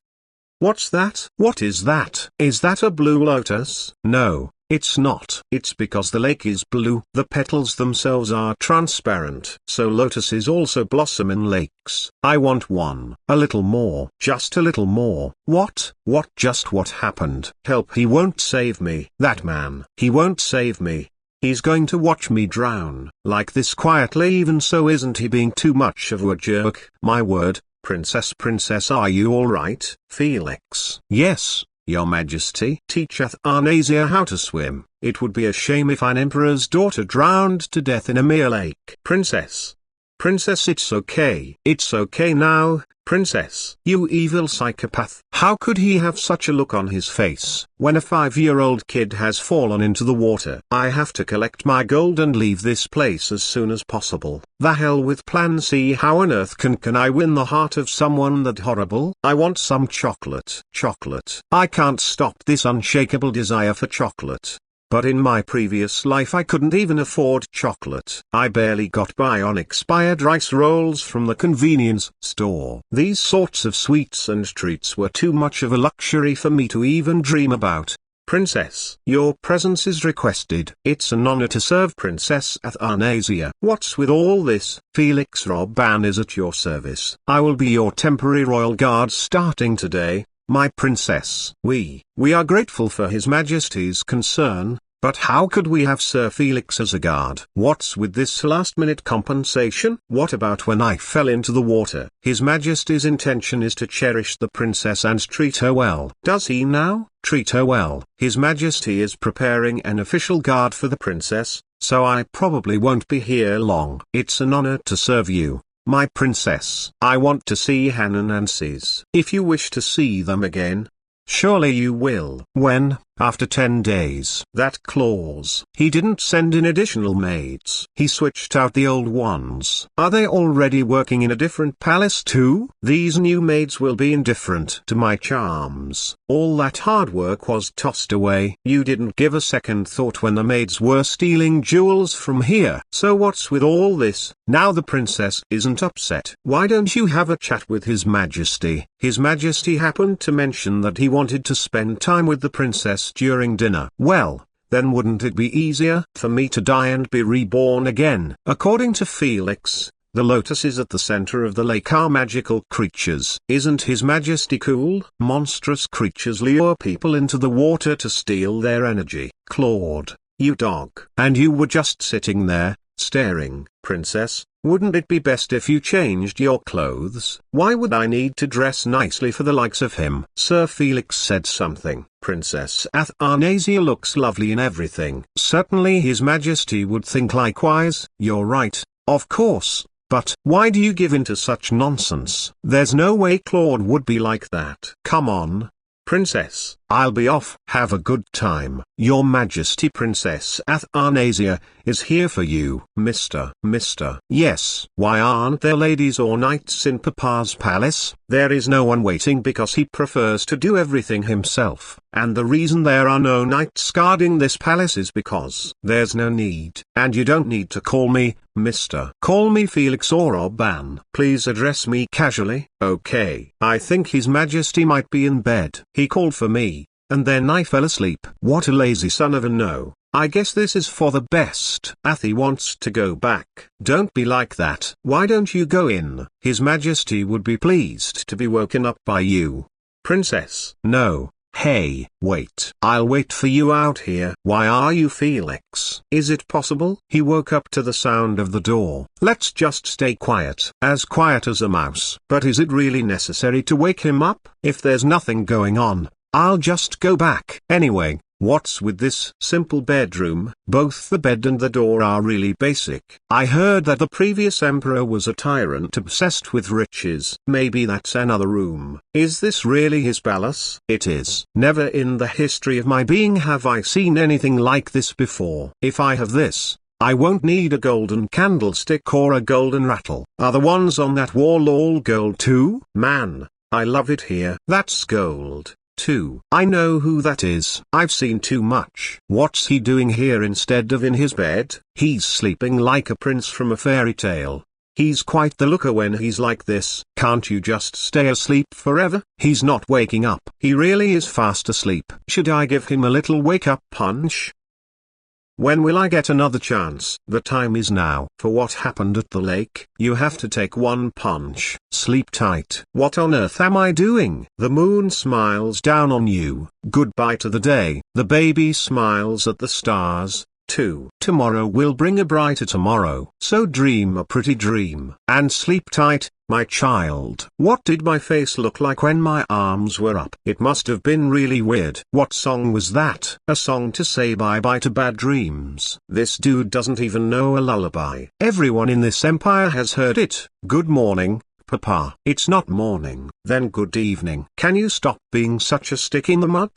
What's that? What is that? Is that a blue lotus? No, It's not. It's because the lake is blue. The petals themselves are transparent. So lotuses also blossom in lakes. I want one. A little more. Just a little more. What? What? Just what happened? Help, he won't save me. That man. He won't save me. He's going to watch me drown, like this quietly. Even so, isn't he being too much of a jerk? My word, princess, are you alright? Felix. Yes, your majesty. Teach Athanasia how to swim. It would be a shame if an emperor's daughter drowned to death in a mere lake. Princess, it's okay. It's okay now, princess. You evil psychopath. How could he have such a look on his face when a 5-year-old kid has fallen into the water? I have to collect my gold and leave this place as soon as possible. The hell with plan C. How on earth can I win the heart of someone that horrible? I want some chocolate. Chocolate. I can't stop this unshakable desire for chocolate. But in my previous life I couldn't even afford chocolate. I barely got by on expired rice rolls from the convenience store. These sorts of sweets and treats were too much of a luxury for me to even dream about. Princess, your presence is requested. It's an honor to serve Princess Athanasia. What's with all this? Felix Robban is at your service. I will be your temporary royal guard starting today. My princess. We are grateful for His Majesty's concern, but how could we have Sir Felix as a guard? What's with this last-minute compensation? What about when I fell into the water? His Majesty's intention is to cherish the princess and treat her well. Does he now? Treat her well. His Majesty is preparing an official guard for the princess, so I probably won't be here long. It's an honor to serve you, my princess. I want to see Hanan and Sis. If you wish to see them again, surely you will. When? After 10 days. That clause. He didn't send in additional maids. He switched out the old ones. Are they already working in a different palace too? These new maids will be indifferent to my charms. All that hard work was tossed away. You didn't give a second thought when the maids were stealing jewels from here. So what's with all this? Now the princess isn't upset. Why don't you have a chat with His Majesty? His Majesty happened to mention that he wanted to spend time with the princess during dinner. Well, then wouldn't it be easier for me to die and be reborn again? According to Felix, the lotuses at the center of the lake are magical creatures. Isn't His Majesty cool? Monstrous creatures lure people into the water to steal their energy. Claude, you dog. And you were just sitting there, staring. Princess, wouldn't it be best if you changed your clothes? Why would I need to dress nicely for the likes of him? Sir Felix said something. Princess Athanasia looks lovely in everything. Certainly His Majesty would think likewise. You're right, of course. But why do you give in to such nonsense? There's no way Claude would be like that. Come on, princess. I'll be off. Have a good time. Your Majesty, Princess Athanasia is here for you. Mister. Yes. Why aren't there ladies or knights in Papa's palace? There is no one waiting because he prefers to do everything himself. And the reason there are no knights guarding this palace is because there's no need. And you don't need to call me Mister. Call me Felix or Robban. Please address me casually. Okay. I think His Majesty might be in bed. He called for me, and then I fell asleep. What a lazy son of a no. I guess this is for the best. Athi wants to go back. Don't be like that. Why don't you go in? His Majesty would be pleased to be woken up by you. Princess. No. Hey, wait. I'll wait for you out here. Why are you Felix? Is it possible? He woke up to the sound of the door. Let's just stay quiet. As quiet as a mouse. But is it really necessary to wake him up? If there's nothing going on, I'll just go back. Anyway, what's with this simple bedroom? Both the bed and the door are really basic. I heard that the previous emperor was a tyrant obsessed with riches. Maybe that's another room. Is this really his palace? It is. Never in the history of my being have I seen anything like this before. If I have this, I won't need a golden candlestick or a golden rattle. Are the ones on that wall all gold too? Man, I love it here. That's gold too. I know who that is. I've seen too much. What's he doing here instead of in his bed? He's sleeping like a prince from a fairy tale. He's quite the looker when he's like this. Can't you just stay asleep forever? He's not waking up. He really is fast asleep. Should I give him a little wake-up punch? When will I get another chance? The time is now. For what happened at the lake, you have to take one punch. Sleep tight. What on earth am I doing? The moon smiles down on you. Goodbye to the day. The baby smiles at the stars. 2. Tomorrow will bring a brighter tomorrow. So dream a pretty dream. And sleep tight, my child. What did my face look like when my arms were up? It must have been really weird. What song was that? A song to say bye-bye to bad dreams. This dude doesn't even know a lullaby. Everyone in this empire has heard it. Good morning, Papa. It's not morning. Then good evening. Can you stop being such a stick in the mud?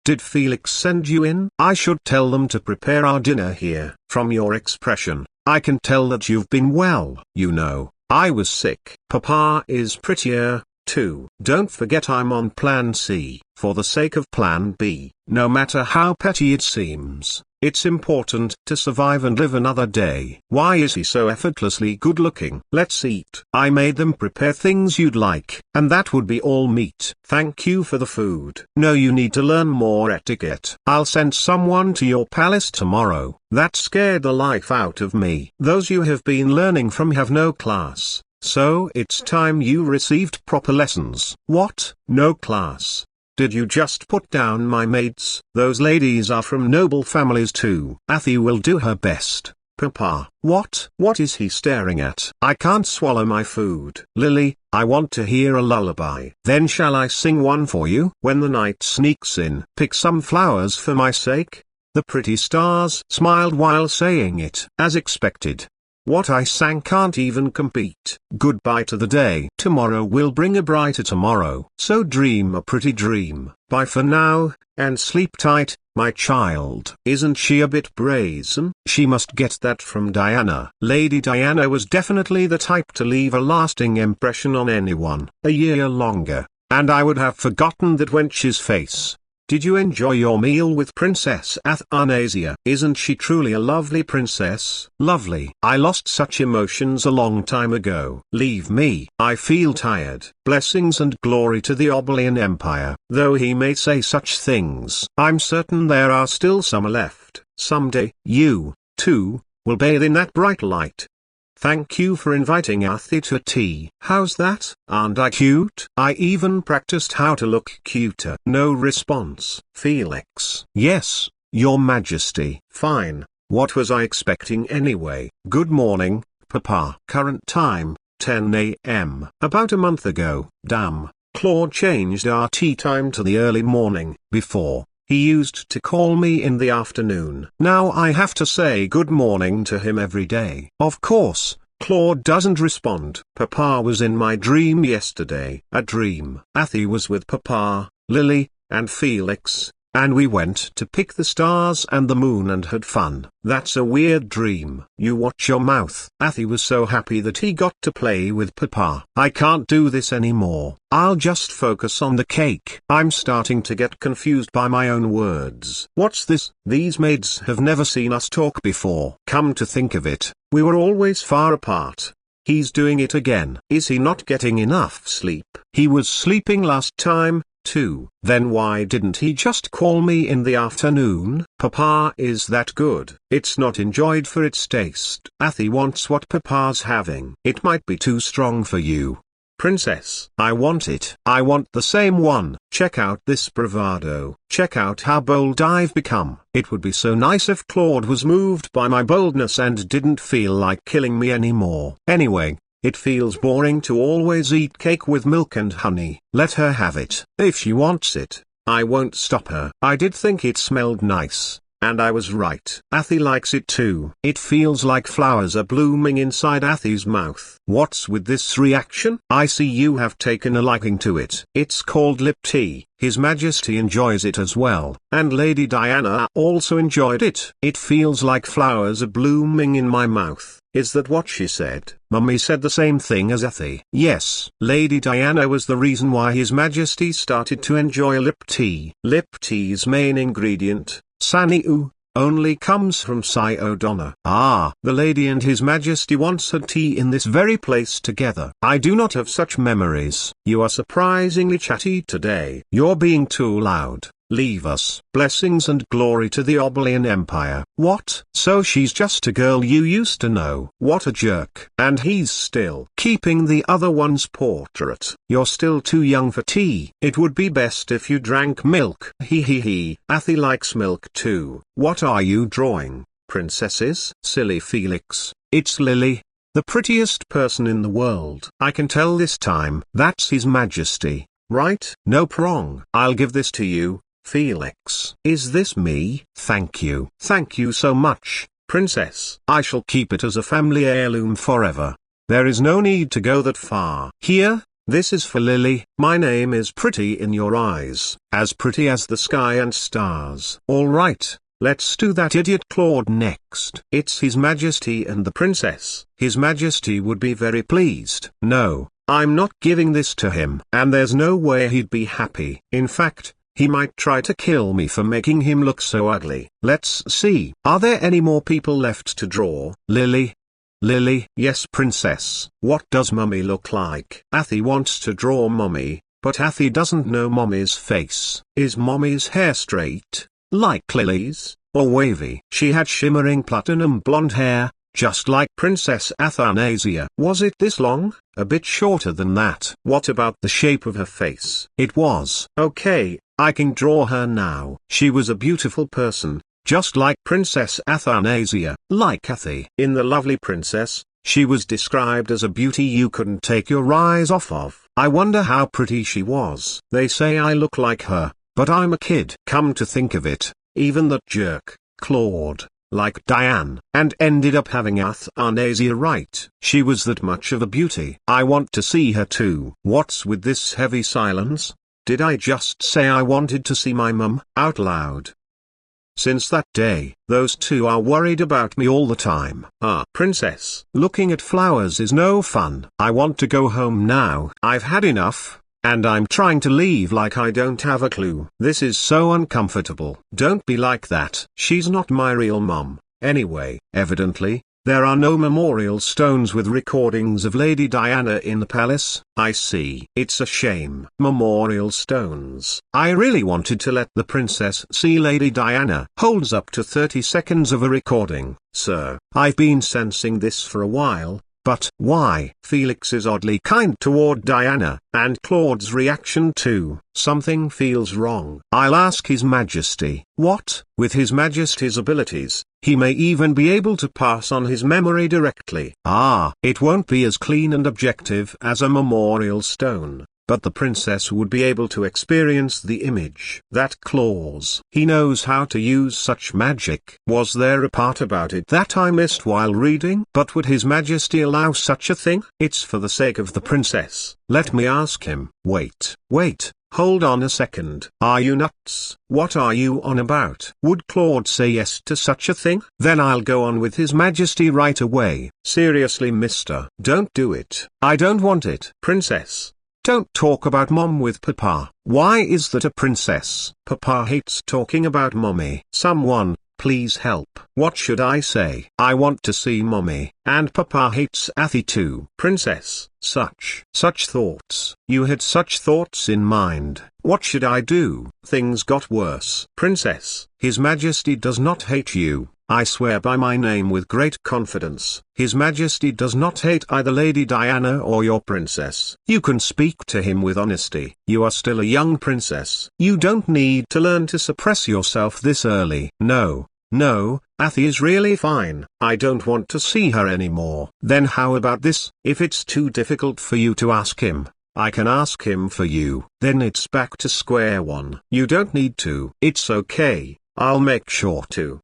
Did Felix send you in? I should tell them to prepare our dinner here. From your expression, I can tell that you've been well. You know, I was sick. Papa is prettier, too. Don't forget I'm on plan C. For the sake of plan B, no matter how petty it seems, it's important to survive and live another day. Why is he so effortlessly good looking? Let's eat. I made them prepare things you'd like, and that would be all meat. Thank you for the food. No, you need to learn more etiquette. I'll send someone to your palace tomorrow. That scared the life out of me. Those you have been learning from have no class. So it's time you received proper lessons. What? No class? Did you just put down my maids? Those ladies are from noble families too. Athie will do her best. Papa. What? What is he staring at? I can't swallow my food. Lily, I want to hear a lullaby. Then shall I sing one for you? When the night sneaks in, pick some flowers for my sake. The pretty stars smiled while saying it. As expected. What I sang can't even compete. Goodbye to the day. Tomorrow will bring a brighter tomorrow. So dream a pretty dream. Bye for now, and sleep tight, my child. Isn't she a bit brazen? She must get that from Diana. Lady Diana was definitely the type to leave a lasting impression on anyone. A year longer, and I would have forgotten that wench's face. Did you enjoy your meal with Princess Athanasia? Isn't she truly a lovely princess? Lovely. I lost such emotions a long time ago. Leave me. I feel tired. Blessings and glory to the Obelian Empire. Though he may say such things, I'm certain there are still some left. Someday, you, too, will bathe in that bright light. Thank you for inviting Athie to tea. How's that? Aren't I cute? I even practiced how to look cuter. No response. Felix. Yes, Your Majesty. Fine. What was I expecting anyway? Good morning, Papa. Current time, 10 a.m. About a month ago. Damn, Claude changed our tea time to the early morning. Before, he used to call me in the afternoon. Now I have to say good morning to him every day. Of course, Claude doesn't respond. Papa was in my dream yesterday. A dream. Athie was with Papa, Lily, and Felix, and we went to pick the stars and the moon and had fun. That's a weird dream. You watch your mouth. Athie was so happy that he got to play with Papa. I can't do this anymore. I'll just focus on the cake. I'm starting to get confused by my own words. What's this? These maids have never seen us talk before. Come to think of it, we were always far apart. He's doing it again. Is he not getting enough sleep? He was sleeping last time, too. Then why didn't he just call me in the afternoon? Papa is that good. It's not enjoyed for its taste. Athie wants what Papa's having. It might be too strong for you, Princess. I want it. I want the same one. Check out this bravado. Check out how bold I've become. It would be so nice if Claude was moved by my boldness and didn't feel like killing me anymore. Anyway, it feels boring to always eat cake with milk and honey. Let her have it. If she wants it, I won't stop her. I did think it smelled nice, and I was right. Athie likes it too. It feels like flowers are blooming inside Athie's mouth. What's with this reaction? I see you have taken a liking to it. It's called lip tea. His Majesty enjoys it as well, and Lady Diana also enjoyed it. It feels like flowers are blooming in my mouth. Is that what she said? Mummy said the same thing as Athie. Yes, Lady Diana was the reason why His Majesty started to enjoy lip tea. Lip tea's main ingredient, Saniu, only comes from Cyodonna. Ah, the lady and His Majesty once had tea in this very place together. I do not have such memories. You are surprisingly chatty today. You're being too loud. leave us. Blessings and glory to the Obelian Empire. What? So she's just a girl you used to know. What a jerk. And he's still keeping the other one's portrait. You're still too young for tea. It would be best if you drank milk. He. Athy likes milk too. What are you drawing? Princesses? Silly Felix, it's Lily. The prettiest person in the world. I can tell this time. That's His Majesty, right? Nope, wrong. I'll give this to you, Felix. Is this me? Thank you. Thank you so much, Princess. I shall keep it as a family heirloom forever. There is no need to go that far. Here, this is for Lily. My name is pretty in your eyes, as pretty as the sky and stars. All right. Let's do that idiot Claude next. It's His Majesty and the Princess. His Majesty would be very pleased. No, I'm not giving this to him. And there's no way he'd be happy. In fact, he might try to kill me for making him look so ugly. Let's see. Are there any more people left to draw? Lily? Lily? Yes, Princess. What does Mummy look like? Athy wants to draw Mummy, but Athy doesn't know Mummy's face. Is Mummy's hair straight, like Lily's, or wavy? She had shimmering platinum blonde hair, just like Princess Athanasia. Was it this long? A bit shorter than that. What about the shape of her face? It was. Okay, I can draw her now. She was a beautiful person, just like Princess Athanasia. Like Athy. In The Lovely Princess, she was described as a beauty you couldn't take your eyes off of. I wonder how pretty she was. They say I look like her, but I'm a kid. Come to think of it, even that jerk, Claude, like Diane, and ended up having Athanasia right. She was that much of a beauty. I want to see her too. What's with this heavy silence? Did I just say I wanted to see my mum out loud? Since that day, those two are worried about me all the time. Princess, looking at flowers is no fun. I want to go home now. I've had enough. And I'm trying to leave like I don't have a clue. This is so uncomfortable. Don't be like that. She's not my real mum, anyway. Evidently, there are no memorial stones with recordings of Lady Diana in the palace. I see. It's a shame. Memorial stones. I really wanted to let the princess see Lady Diana. Holds up to 30 seconds of a recording, sir. I've been sensing this for a while. But why? Felix is oddly kind toward Diana, and Claude's reaction too. Something feels wrong. I'll ask His Majesty. What? With His Majesty's abilities, he may even be able to pass on his memory directly. It won't be as clean and objective as a memorial stone, but the princess would be able to experience the image. That clause. He knows how to use such magic. Was there a part about it that I missed while reading? But would His Majesty allow such a thing? It's for the sake of the princess. Let me ask him. Wait, hold on a second. Are you nuts? What are you on about? Would Claude say yes to such a thing? Then I'll go on with His Majesty right away. Seriously, mister. Don't do it. I don't want it. Princess, don't talk about Mom with Papa. Why is that a princess? Papa hates talking about Mommy. Someone, please help. What should I say? I want to see Mommy, and Papa hates Athy too. Princess, such thoughts. You had such thoughts in mind. What should I do? Things got worse. Princess, His Majesty does not hate you. I swear by my name with great confidence. His Majesty does not hate either Lady Diana or your princess. You can speak to him with honesty. You are still a young princess. You don't need to learn to suppress yourself this early. No, Athy is really fine. I don't want to see her anymore. Then how about this? If it's too difficult for you to ask him, I can ask him for you. Then it's back to square one. You don't need to. It's okay. I'll make sure to.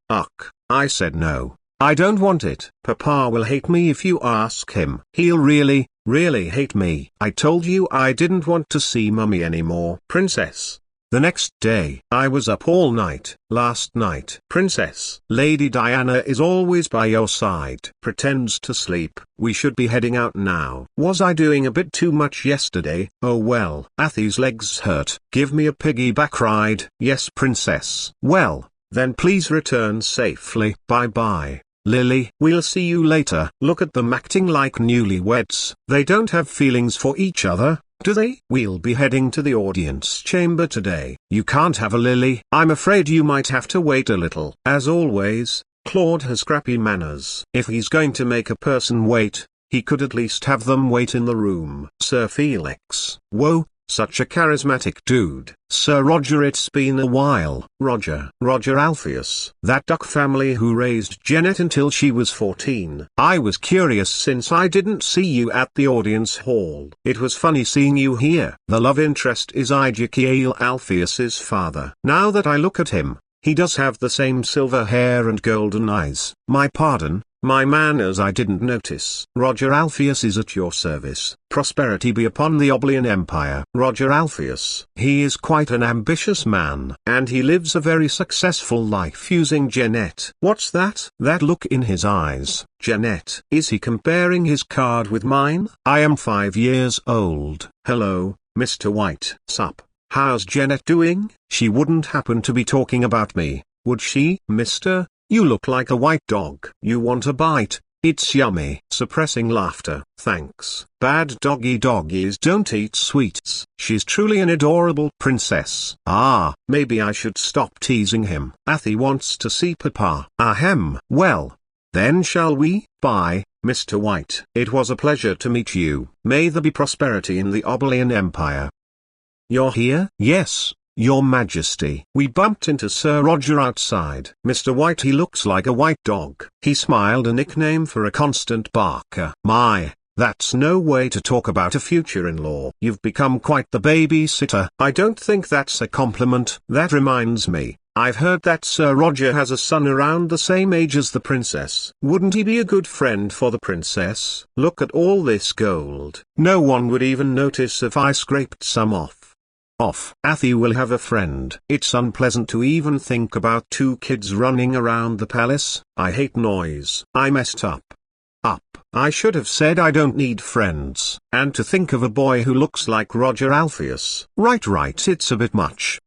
I said no. I don't want it. Papa will hate me if you ask him. He'll really hate me. I told you I didn't want to see Mummy anymore. Princess. The next day, I was up all night, last night. Princess. Lady Diana is always by your side. Pretends to sleep. We should be heading out now. Was I doing a bit too much yesterday? Oh well. Athy's legs hurt. Give me a piggyback ride. Yes, Princess. Well, then please return safely. Bye-bye. Lily. We'll see you later. Look at them acting like newlyweds. They don't have feelings for each other. Do they? We'll be heading to the audience chamber today. You can't have a lily. I'm afraid you might have to wait a little. As always, Claude has crappy manners. If he's going to make a person wait, he could at least have them wait in the room. Sir Felix. Whoa, such a charismatic dude. Sir Roger, it's been a while. Roger Alpheus. That duck family who raised Jeanette until she was 14. I was curious since I didn't see you at the audience hall. It was funny seeing you here. The love interest is Ezekiel Alpheus's father. Now that I look at him, he does have the same silver hair and golden eyes. My pardon, my manners, I didn't notice. Roger Alpheus is at your service. Prosperity be upon the Obelia Empire. Roger Alpheus. He is quite an ambitious man. And he lives a very successful life using Jeanette. What's that? That look in his eyes. Jeanette. Is he comparing his card with mine? I am 5 years old. Hello, Mr. White. Sup? How's Jeanette doing? She wouldn't happen to be talking about me, would she? Mister, you look like a white dog. You want a bite? It's yummy. Suppressing laughter. Thanks. Bad doggies don't eat sweets. She's truly an adorable princess. Ah, maybe I should stop teasing him. Athy wants to see Papa. Ahem. Well, then shall we? Bye, Mr. White. It was a pleasure to meet you. May there be prosperity in the Obelian Empire. You're here? Yes, Your Majesty. We bumped into Sir Roger outside. Mr. White, he looks like a white dog. He smiled, a nickname for a constant barker. My, that's no way to talk about a future-in-law. You've become quite the babysitter. I don't think that's a compliment. That reminds me, I've heard that Sir Roger has a son around the same age as the princess. Wouldn't he be a good friend for the princess? Look at all this gold. No one would even notice if I scraped some off. Athy will have a friend. It's unpleasant to even think about 2 kids running around the palace. I hate noise. I messed up. I should have said I don't need friends. And to think of a boy who looks like Roger Alpheus. Right, it's a bit much.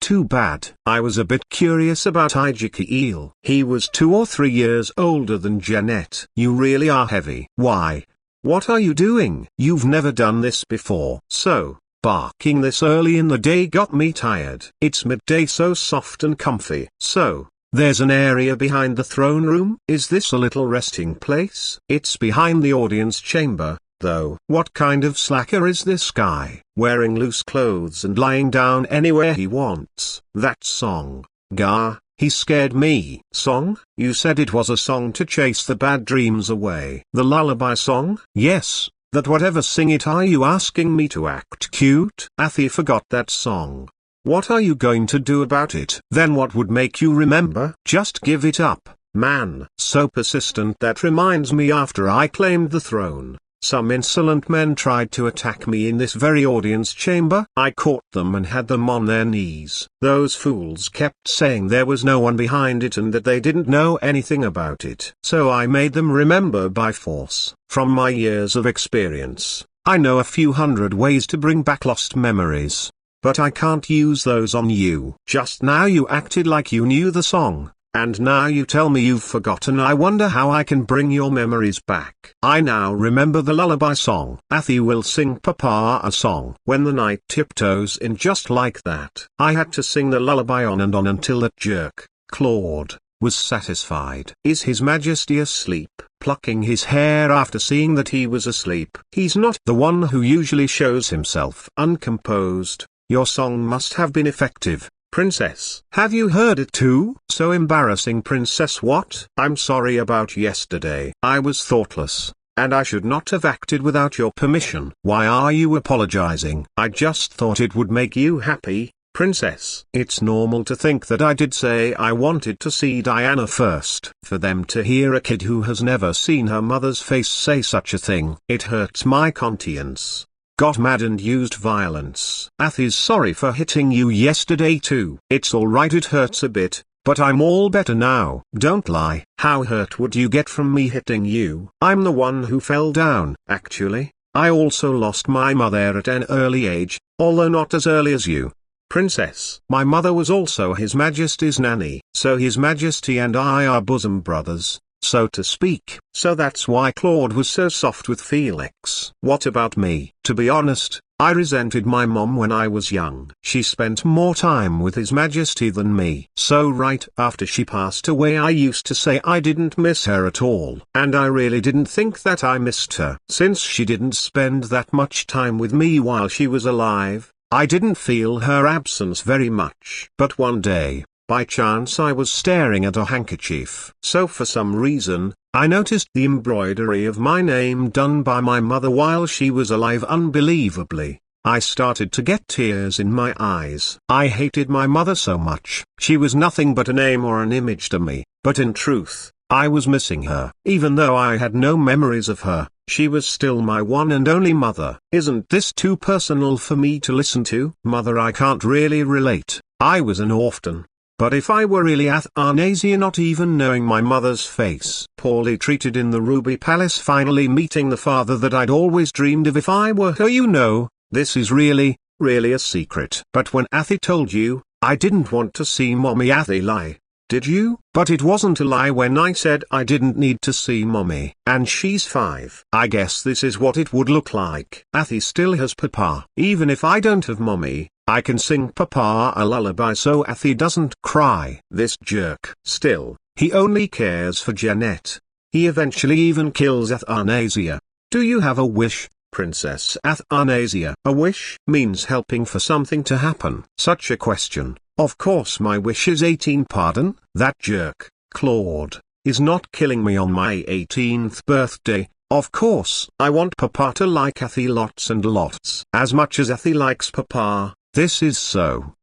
Too bad. I was a bit curious about Ezekiel. He was 2 or 3 years older than Jeanette. You really are heavy. Why? What are you doing? You've never done this before. So, barking this early in the day got me tired. It's midday, so soft and comfy. So, there's an area behind the throne room. Is this a little resting place? It's behind the audience chamber, though. What kind of slacker is this guy? Wearing loose clothes and lying down anywhere he wants. That song. Gah, he scared me. Song? You said it was a song to chase the bad dreams away. The lullaby song? Yes. That whatever, sing it. Are you asking me to act cute? Athy forgot that song. What are you going to do about it? Then what would make you remember? Just give it up, man. So persistent. That reminds me, after I claimed the throne, some insolent men tried to attack me in this very audience chamber. I caught them and had them on their knees. Those fools kept saying there was no one behind it and that they didn't know anything about it. So I made them remember by force. From my years of experience, I know a few hundred ways to bring back lost memories. But I can't use those on you. Just now you acted like you knew the song. And now you tell me you've forgotten. I wonder how I can bring your memories back. I now remember the lullaby song. Athy will sing Papa a song. When the night tiptoes in just like that. I had to sing the lullaby on and on until that jerk, Claude, was satisfied. Is His Majesty asleep? Plucking his hair after seeing that he was asleep. He's not the one who usually shows himself uncomposed. Your song must have been effective. Princess. Have you heard it too? So embarrassing, Princess. What? I'm sorry about yesterday. I was thoughtless, and I should not have acted without your permission. Why are you apologizing? I just thought it would make you happy, Princess. It's normal to think that I did say I wanted to see Diana first. For them to hear a kid who has never seen her mother's face say such a thing, it hurts my conscience. Got mad and used violence. Athy's sorry for hitting you yesterday too. It's alright, it hurts a bit, but I'm all better now. Don't lie. How hurt would you get from me hitting you? I'm the one who fell down. Actually, I also lost my mother at an early age, although not as early as you, Princess. My mother was also His Majesty's nanny. So His Majesty and I are bosom brothers. so to speak. So that's why Claude was so soft with Felix. What about me? To be honest, I resented my mom when I was young. She spent more time with His Majesty than me. So right after she passed away I used to say I didn't miss her at all. And I really didn't think that I missed her. Since she didn't spend that much time with me while she was alive, I didn't feel her absence very much. But one day, by chance I was staring at a handkerchief. So for some reason, I noticed the embroidery of my name done by my mother while she was alive. Unbelievably, I started to get tears in my eyes. I hated my mother so much. She was nothing but a name or an image to me, but in truth, I was missing her. Even though I had no memories of her, she was still my one and only mother. Isn't this too personal for me to listen to? Mother, I can't really relate. I was an orphan. But if I were really Athanasia, not even knowing my mother's face, poorly treated in the Ruby Palace, finally meeting the father that I'd always dreamed of, if I were her, you know, this is really a secret. But when Athi told you, I didn't want to see mommy. Athi, lie. Did you? But it wasn't a lie when I said I didn't need to see mommy. And she's 5. I guess this is what it would look like. Athi still has papa. Even if I don't have mommy, I can sing papa a lullaby so Athi doesn't cry. This jerk. Still, he only cares for Janet. He eventually even kills Athanasia. Do you have a wish, Princess Athanasia? A wish means helping for something to happen. Such a question. Of course my wish is 18. Pardon? That jerk, Claude, is not killing me on my 18th birthday. Of course I want papa to like Athi lots and lots. As much as Athi likes papa. This is so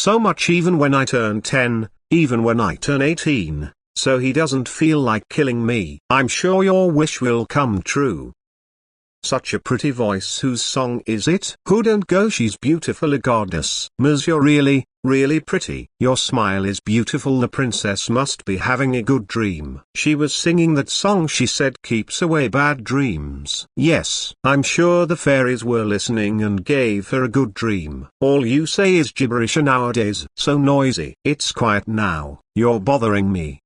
much even when I turn 10, even when I turn 18, so he doesn't feel like killing me. I'm sure your wish will come true. Such a pretty voice. Whose song is it? Who don't go? She's beautiful, a goddess. Ms, you're really pretty. Your smile is beautiful. The princess must be having a good dream. She was singing that song she said keeps away bad dreams. Yes, I'm sure the fairies were listening and gave her a good dream. All you say is gibberish nowadays. So noisy. It's quiet now. You're bothering me.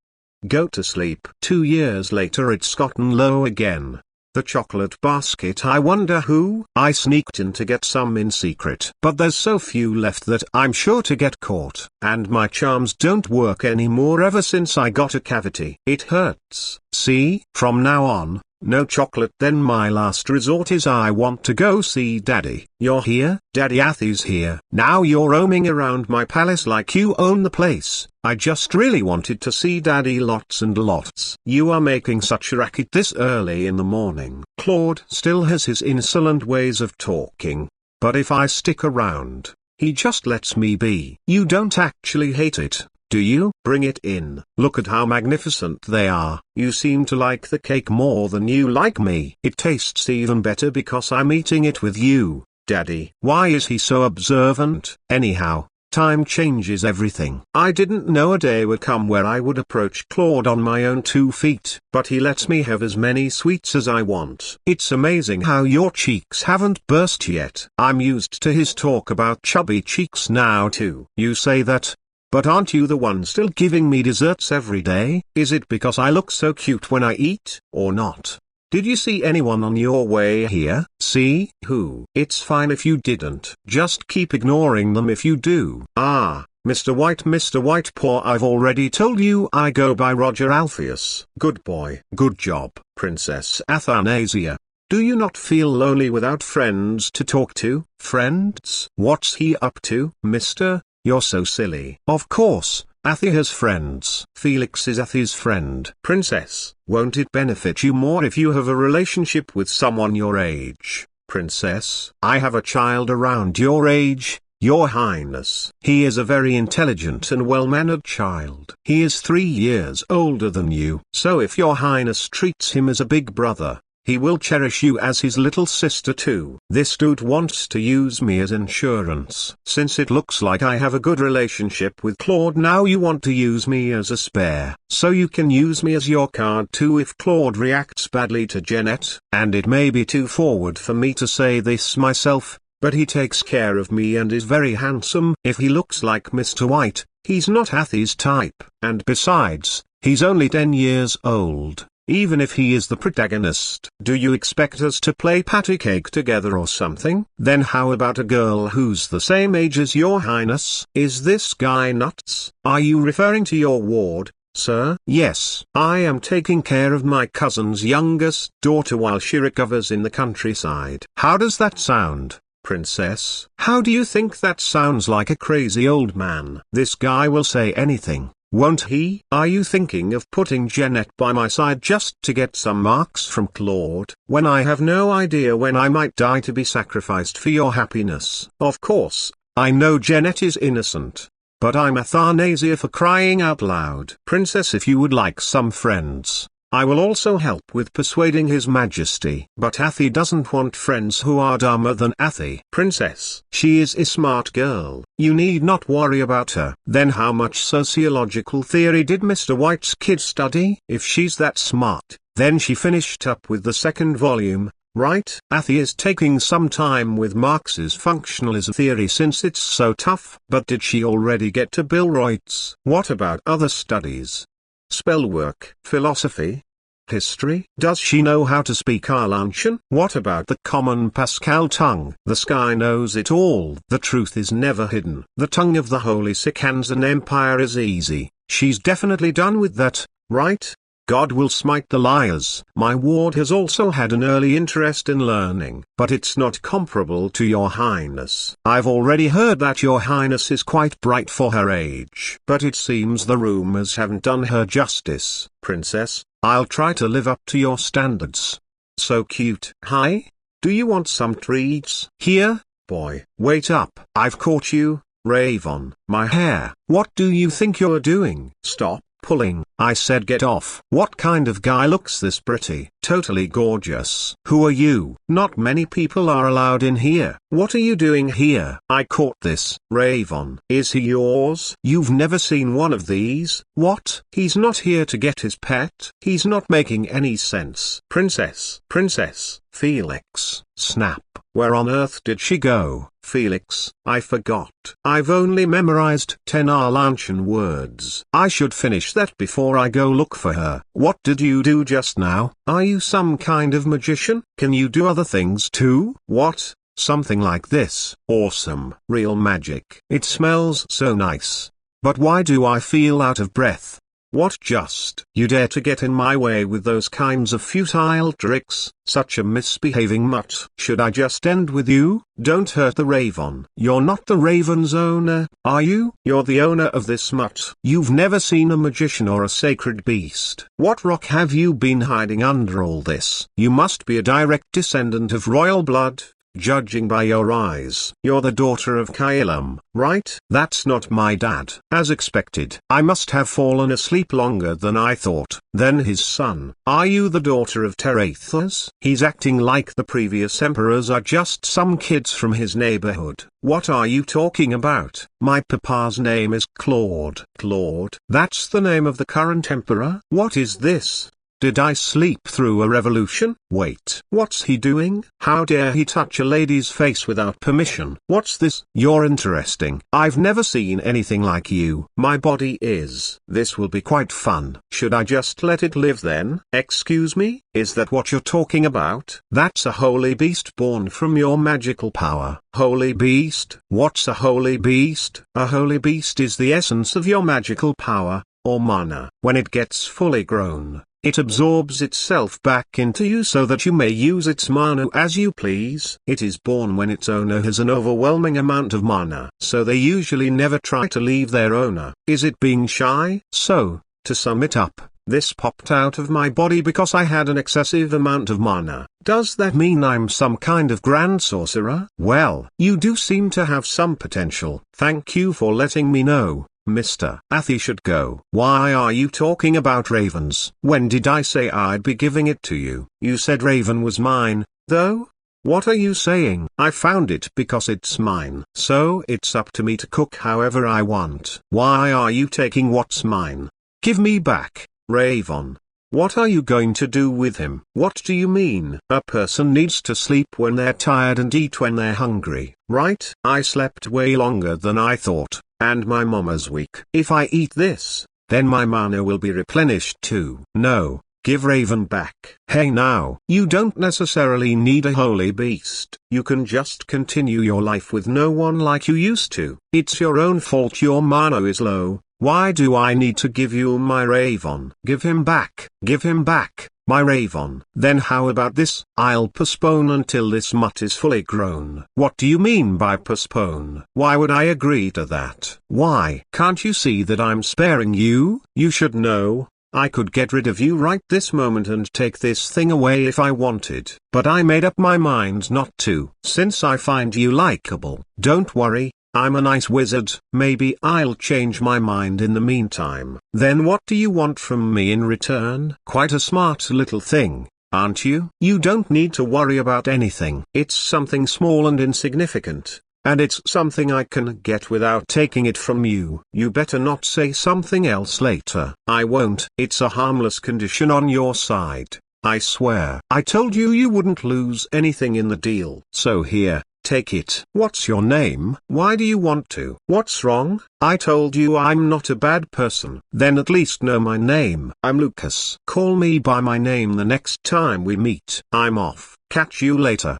Go to sleep. 2 years later it's gotten low again. The chocolate basket. I wonder who? I sneaked in to get some in secret. But there's so few left that I'm sure to get caught. And my charms don't work anymore ever since I got a cavity. It hurts. See? From now on, no chocolate. Then my last resort is I want to go see Daddy. You're here? Daddy Athi's here. Now you're roaming around my palace like you own the place. I just really wanted to see Daddy lots and lots. You are making such a racket this early in the morning. Claude still has his insolent ways of talking. But if I stick around, he just lets me be. You don't actually hate it, do you? Bring it in. Look at how magnificent they are. You seem to like the cake more than you like me. It tastes even better because I'm eating it with you, Daddy. Why is he so observant? Anyhow, time changes everything. I didn't know a day would come where I would approach Claude on my own 2 feet. But he lets me have as many sweets as I want. It's amazing how your cheeks haven't burst yet. I'm used to his talk about chubby cheeks now too. You say that? But aren't you the one still giving me desserts every day? Is it because I look so cute when I eat, or not? Did you see anyone on your way here? See? Who? It's fine if you didn't. Just keep ignoring them if you do. Ah, Mr. White Paw, I've already told you I go by Roger Alpheus. Good boy. Good job, Princess Athanasia. Do you not feel lonely without friends to talk to? Friends? What's he up to? Mister? You're so silly. Of course, Athi has friends. Felix is Athi's friend. Princess, won't it benefit you more if you have a relationship with someone your age? Princess, I have a child around your age, Your Highness. He is a very intelligent and well-mannered child. He is 3 years older than you. So if your Highness treats him as a big brother, he will cherish you as his little sister too. This dude wants to use me as insurance. Since it looks like I have a good relationship with Claude, now you want to use me as a spare. So you can use me as your card too if Claude reacts badly to Janet. And it may be too forward for me to say this myself, but he takes care of me and is very handsome. If he looks like Mr. White, he's not Athi's type. And besides, He's only 10 years old. Even if he is the protagonist. Do you expect us to play patty cake together or something? Then how about a girl who's the same age as your highness? Is this guy nuts? Are you referring to your ward, sir? Yes. I am taking care of my cousin's youngest daughter while she recovers in the countryside. How does that sound, princess? How do you think that sounds? Like a crazy old man. This guy will say anything, won't he? Are you thinking of putting Jeanette by my side just to get some marks from Claude, when I have no idea when I might die to be sacrificed for your happiness? Of course, I know Jeanette is innocent. But I'm Athanasia, for crying out loud. Princess, if you would like some friends, I will also help with persuading His Majesty. But Athi doesn't want friends who are dumber than Athi. Princess, she is a smart girl. You need not worry about her. Then how much sociological theory did Mr. White's kid study? If she's that smart, then she finished up with the second volume, right? Athi is taking some time with Marx's functionalism theory since it's so tough. But did she already get to Billroyd's? What about other studies? Spellwork, philosophy, history? Does she know how to speak Arlantian? What about the common Pascal tongue? The sky knows it all. The truth is never hidden. The tongue of the Holy Sikansan Empire is easy. She's definitely done with that, right? God will smite the liars. My ward has also had an early interest in learning, but it's not comparable to your highness. I've already heard that your highness is quite bright for her age. But it seems the rumors haven't done her justice. Princess, I'll try to live up to your standards. So cute. Hi? Do you want some treats? Here, boy. Wait up. I've caught you, Raven. My hair. What do you think you're doing? Stop pulling. I said get off. What kind of guy looks this pretty? Totally gorgeous. Who are you? Not many people are allowed in here. What are you doing here? I caught this. Raven. Is he yours? You've never seen one of these? What? He's not here to get his pet. He's not making any sense. Princess. Princess. Felix. Snap. Where on earth did she go? Felix, I forgot. I've only memorized 10 Arlantian words. I should finish that before I go look for her. What did you do just now? Are you some kind of magician? Can you do other things too? What? Something like this. Awesome. Real magic. It smells so nice. But why do I feel out of breath? What just? You dare to get in my way with those kinds of futile tricks, such a misbehaving mutt. Should I just end with you? Don't hurt the raven. You're not the raven's owner, are you? You're the owner of this mutt. You've never seen a magician or a sacred beast. What rock have you been hiding under all this? You must be a direct descendant of royal blood. Judging by your eyes. You're the daughter of Kailam, right? That's not my dad. As expected. I must have fallen asleep longer than I thought. Then his son. Are you the daughter of Terathas? He's acting like the previous emperors are just some kids from his neighborhood. What are you talking about? My papa's name is Claude. Claude? That's the name of the current emperor? What is this? Did I sleep through a revolution? Wait. What's he doing? How dare he touch a lady's face without permission? What's this? You're interesting. I've never seen anything like you. My body is. This will be quite fun. Should I just let it live then? Excuse me? Is that what you're talking about? That's a holy beast born from your magical power. Holy beast? What's a holy beast? A holy beast is the essence of your magical power, or mana. When it gets fully grown, it absorbs itself back into you so that you may use its mana as you please. It is born when its owner has an overwhelming amount of mana. So they usually never try to leave their owner. Is it being shy? So, to sum it up, this popped out of my body because I had an excessive amount of mana. Does that mean I'm some kind of grand sorcerer? Well, you do seem to have some potential. Thank you for letting me know. Mr. Athi should go. Why are you talking about ravens? When did I say I'd be giving it to you? You said raven was mine, though? What are you saying? I found it because it's mine. So it's up to me to cook however I want. Why are you taking what's mine? Give me back, Raven. What are you going to do with him? What do you mean? A person needs to sleep when they're tired and eat when they're hungry, right? I slept way longer than I thought. And my mama's weak. If I eat this, then my mana will be replenished too. No, give Raven back. Hey now, you don't necessarily need a holy beast. You can just continue your life with no one like you used to. It's your own fault your mana is low. Why do I need to give you my Raven? Give him back. Give him back, my Raven. Then how about this? I'll postpone until this mutt is fully grown. What do you mean by postpone? Why would I agree to that? Why? Can't you see that I'm sparing you? You should know. I could get rid of you right this moment and take this thing away if I wanted. But I made up my mind not to. Since I find you likable. Don't worry. I'm a nice wizard. Maybe I'll change my mind in the meantime. Then what do you want from me in return? Quite a smart little thing, aren't you? You don't need to worry about anything. It's something small and insignificant, and it's something I can get without taking it from you. You better not say something else later. I won't. It's a harmless condition on your side. I swear. I told you you wouldn't lose anything in the deal. So here. Take it. What's your name? Why do you want to? What's wrong? I told you I'm not a bad person. Then at least know my name. I'm Lucas. Call me by my name the next time we meet. I'm off. Catch you later.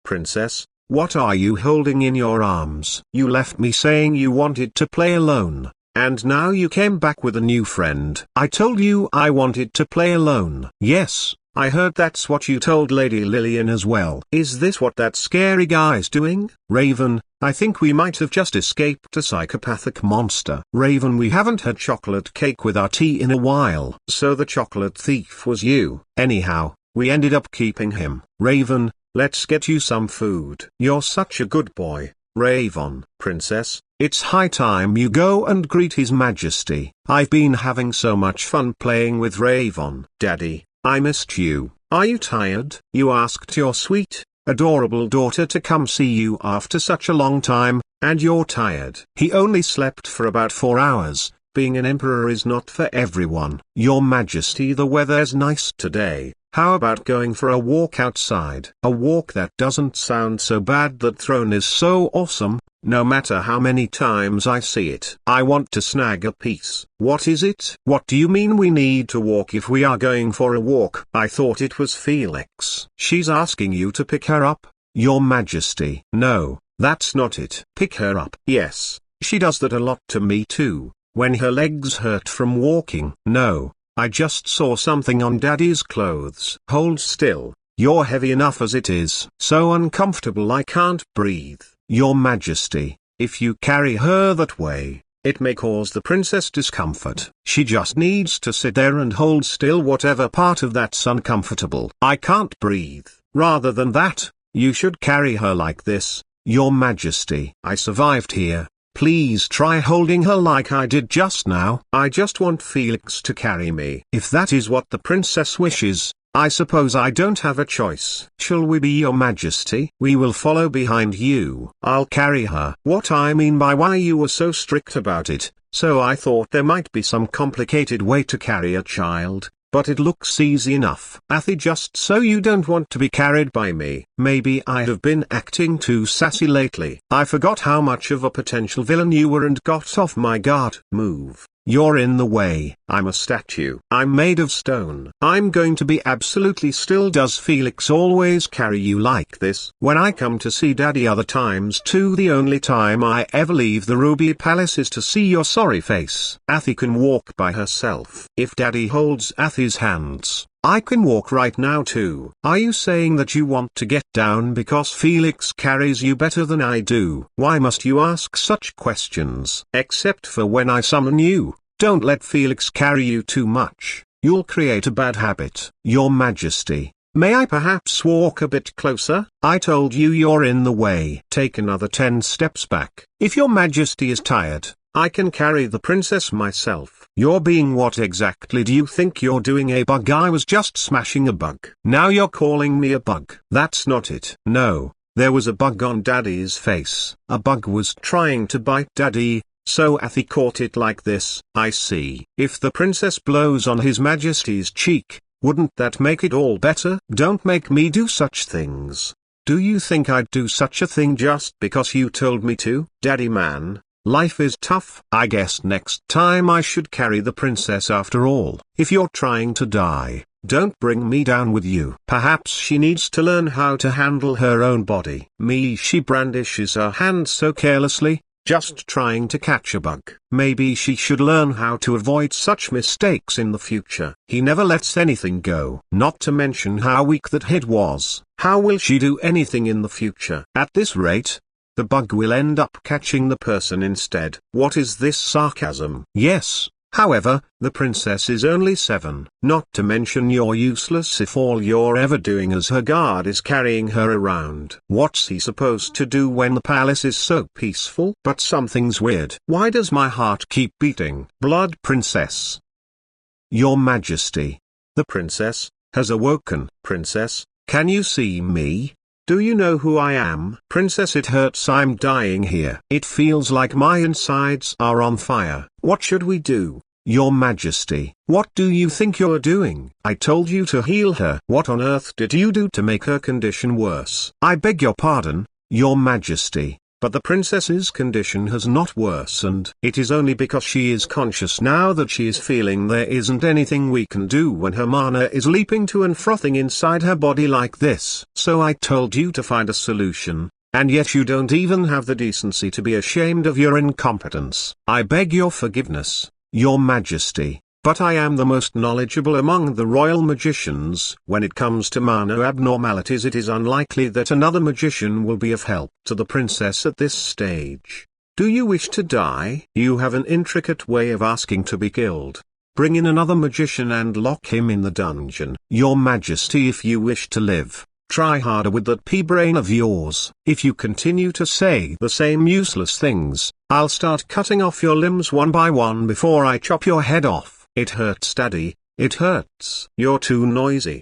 Princess, what are you holding in your arms? You left me saying you wanted to play alone, and now you came back with a new friend. I told you I wanted to play alone. Yes. I heard that's what you told Lady Lillian as well. Is this what that scary guy's doing? Raven, I think we might have just escaped a psychopathic monster. Raven, we haven't had chocolate cake with our tea in a while. So the chocolate thief was you. Anyhow, we ended up keeping him. Raven, let's get you some food. You're such a good boy, Raven. Princess, it's high time you go and greet His Majesty. I've been having so much fun playing with Raven. Daddy, I missed you. Are you tired? You asked your sweet, adorable daughter to come see you after such a long time, and you're tired. He only slept for about 4 hours. Being an emperor is not for everyone. Your Majesty, the weather's nice today. How about going for a walk outside? A walk that doesn't sound so bad. That throne is so awesome. No matter how many times I see it, I want to snag a piece. What is it? What do you mean we need to walk if we are going for a walk? I thought it was Felix. She's asking you to pick her up, Your Majesty. No, that's not it. Pick her up. Yes, she does that a lot to me too, when her legs hurt from walking. No, I just saw something on Daddy's clothes. Hold still, you're heavy enough as it is. So uncomfortable I can't breathe. Your Majesty, if you carry her that way, it may cause the princess discomfort. She just needs to sit there and hold still. Whatever part of that's uncomfortable. I can't breathe. Rather than that, you should carry her like this, Your Majesty. I survived here. Please try holding her like I did just now. I just want Felix to carry me. If that is what the princess wishes, I suppose I don't have a choice. Shall we be, Your Majesty? We will follow behind you. I'll carry her. What I mean by why you were so strict about it, so I thought there might be some complicated way to carry a child, but it looks easy enough. Athy, just so you don't want to be carried by me. Maybe I have been acting too sassy lately. I forgot how much of a potential villain you were and got off my guard. Move. You're in the way. I'm a statue. I'm made of stone. I'm going to be absolutely still. Does Felix always carry you like this? When I come to see Daddy other times too. The only time I ever leave the Ruby Palace is to see your sorry face. Athy can walk by herself. If Daddy holds Athy's hands, I can walk right now too. Are you saying that you want to get down because Felix carries you better than I do? Why must you ask such questions? Except for when I summon you. Don't let Felix carry you too much. You'll create a bad habit. Your Majesty, may I perhaps walk a bit closer? I told you you're in the way. Take another 10 steps back. If Your Majesty is tired, I can carry the princess myself. You're being what exactly do you think you're doing? A bug? I was just smashing a bug. Now you're calling me a bug. That's not it. No, there was a bug on Daddy's face. A bug was trying to bite Daddy, so Athy caught it like this. I see. If the princess blows on His Majesty's cheek, wouldn't that make it all better? Don't make me do such things. Do you think I'd do such a thing just because you told me to? Daddy man, Life is tough. I guess next time I should carry the princess after all. If you're trying to die, don't bring me down with you. Perhaps she needs to learn how to handle her own body. She brandishes her hand so carelessly, just trying to catch a bug. Maybe she should learn how to avoid such mistakes in the future. He never lets anything go. Not to mention how weak that head was. How will she do anything in the future? At this rate, the bug will end up catching the person instead. What is this sarcasm? Yes. However, the princess is only 7. Not to mention you're useless if all you're ever doing as her guard is carrying her around. What's he supposed to do when the palace is so peaceful? But something's weird. Why does my heart keep beating? Blood princess. Your Majesty. The princess has awoken. Princess, can you see me? Do you know who I am? Princess, it hurts. I'm dying here. It feels like my insides are on fire. What should we do? Your Majesty, what do you think you're doing? I told you to heal her. What on earth did you do to make her condition worse? I beg your pardon, Your Majesty, but the princess's condition has not worsened. It is only because she is conscious now that she is feeling there isn't anything we can do when her mana is leaping to and frothing inside her body like this. So I told you to find a solution, and yet you don't even have the decency to be ashamed of your incompetence. I beg your forgiveness, Your Majesty, but I am the most knowledgeable among the royal magicians. When it comes to mana abnormalities, it is unlikely that another magician will be of help to the princess at this stage. Do you wish to die? You have an intricate way of asking to be killed. Bring in another magician and lock him in the dungeon. Your Majesty, if you wish to live, try harder with that pea-brain of yours. If you continue to say the same useless things, I'll start cutting off your limbs one by one before I chop your head off. It hurts, Daddy, it hurts. You're too noisy.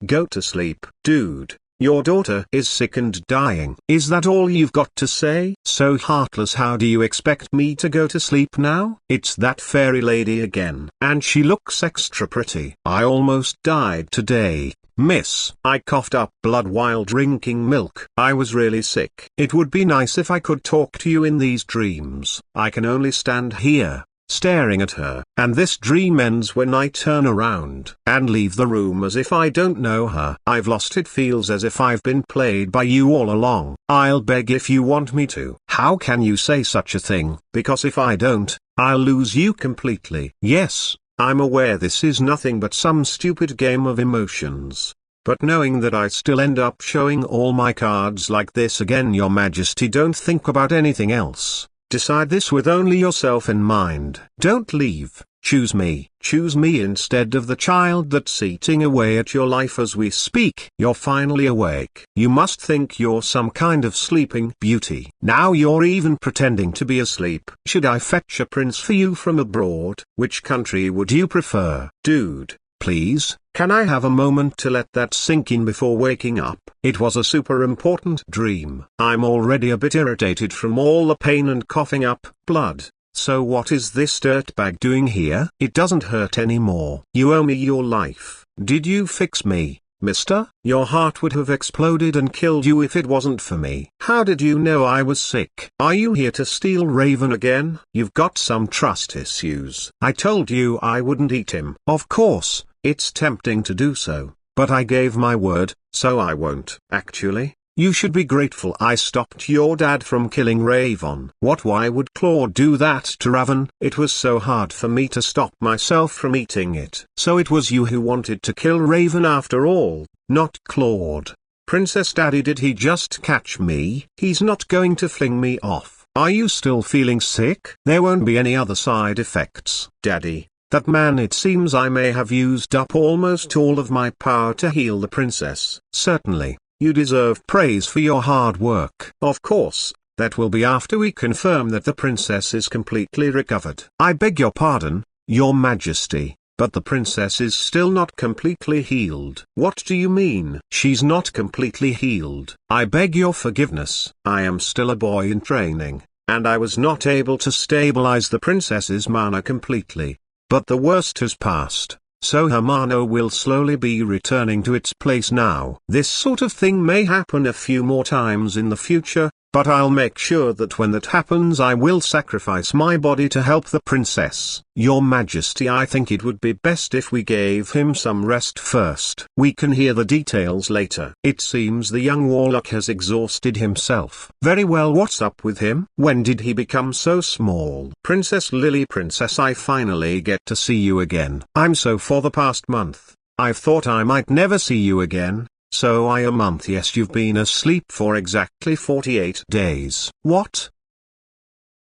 Go to sleep. Dude, your daughter is sick and dying. Is that all you've got to say? So heartless. How do you expect me to go to sleep now? It's that fairy lady again. And she looks extra pretty. I almost died today, miss. I coughed up blood while drinking milk. I was really sick. It would be nice if I could talk to you in these dreams. I can only stand here, staring at her. And this dream ends when I turn around and leave the room as if I don't know her. I've lost it. Feels as if I've been played by you all along. I'll beg if you want me to. How can you say such a thing? Because if I don't, I'll lose you completely. Yes, I'm aware this is nothing but some stupid game of emotions. But knowing that I still end up showing all my cards like this again, Your Majesty, don't think about anything else. Decide this with only yourself in mind. Don't leave. Choose me. Choose me instead of the child that's eating away at your life as we speak. You're finally awake. You must think you're some kind of sleeping beauty. Now you're even pretending to be asleep. Should I fetch a prince for you from abroad? Which country would you prefer? Dude, please, can I have a moment to let that sink in before waking up? It was a super important dream. I'm already a bit irritated from all the pain and coughing up blood. So what is this dirtbag doing here? It doesn't hurt anymore. You owe me your life. Did you fix me, mister? Your heart would have exploded and killed you if it wasn't for me. How did you know I was sick? Are you here to steal Raven again? You've got some trust issues. I told you I wouldn't eat him. Of course, it's tempting to do so, but I gave my word, so I won't. Actually, you should be grateful I stopped your dad from killing Raven. What? Why would Claude do that to Raven? It was so hard for me to stop myself from eating it. So it was you who wanted to kill Raven after all, not Claude. Princess Daddy, did he just catch me? He's not going to fling me off. Are you still feeling sick? There won't be any other side effects. Daddy, that man, it seems I may have used up almost all of my power to heal the princess. Certainly. You deserve praise for your hard work. Of course, that will be after we confirm that the princess is completely recovered. I beg your pardon, Your Majesty, but the princess is still not completely healed. What do you mean? She's not completely healed. I beg your forgiveness. I am still a boy in training, and I was not able to stabilize the princess's mana completely. But the worst has passed. So her mana will slowly be returning to its place now. This sort of thing may happen a few more times in the future, but I'll make sure that when that happens I will sacrifice my body to help the princess. Your Majesty, I think it would be best if we gave him some rest first. We can hear the details later. It seems the young warlock has exhausted himself. Very well, what's up with him? When did he become so small? Princess Lily, Princess, I finally get to see you again. I'm so for the past month. I've thought I might never see you again. So a month, yes, you've been asleep for exactly 48 days. What?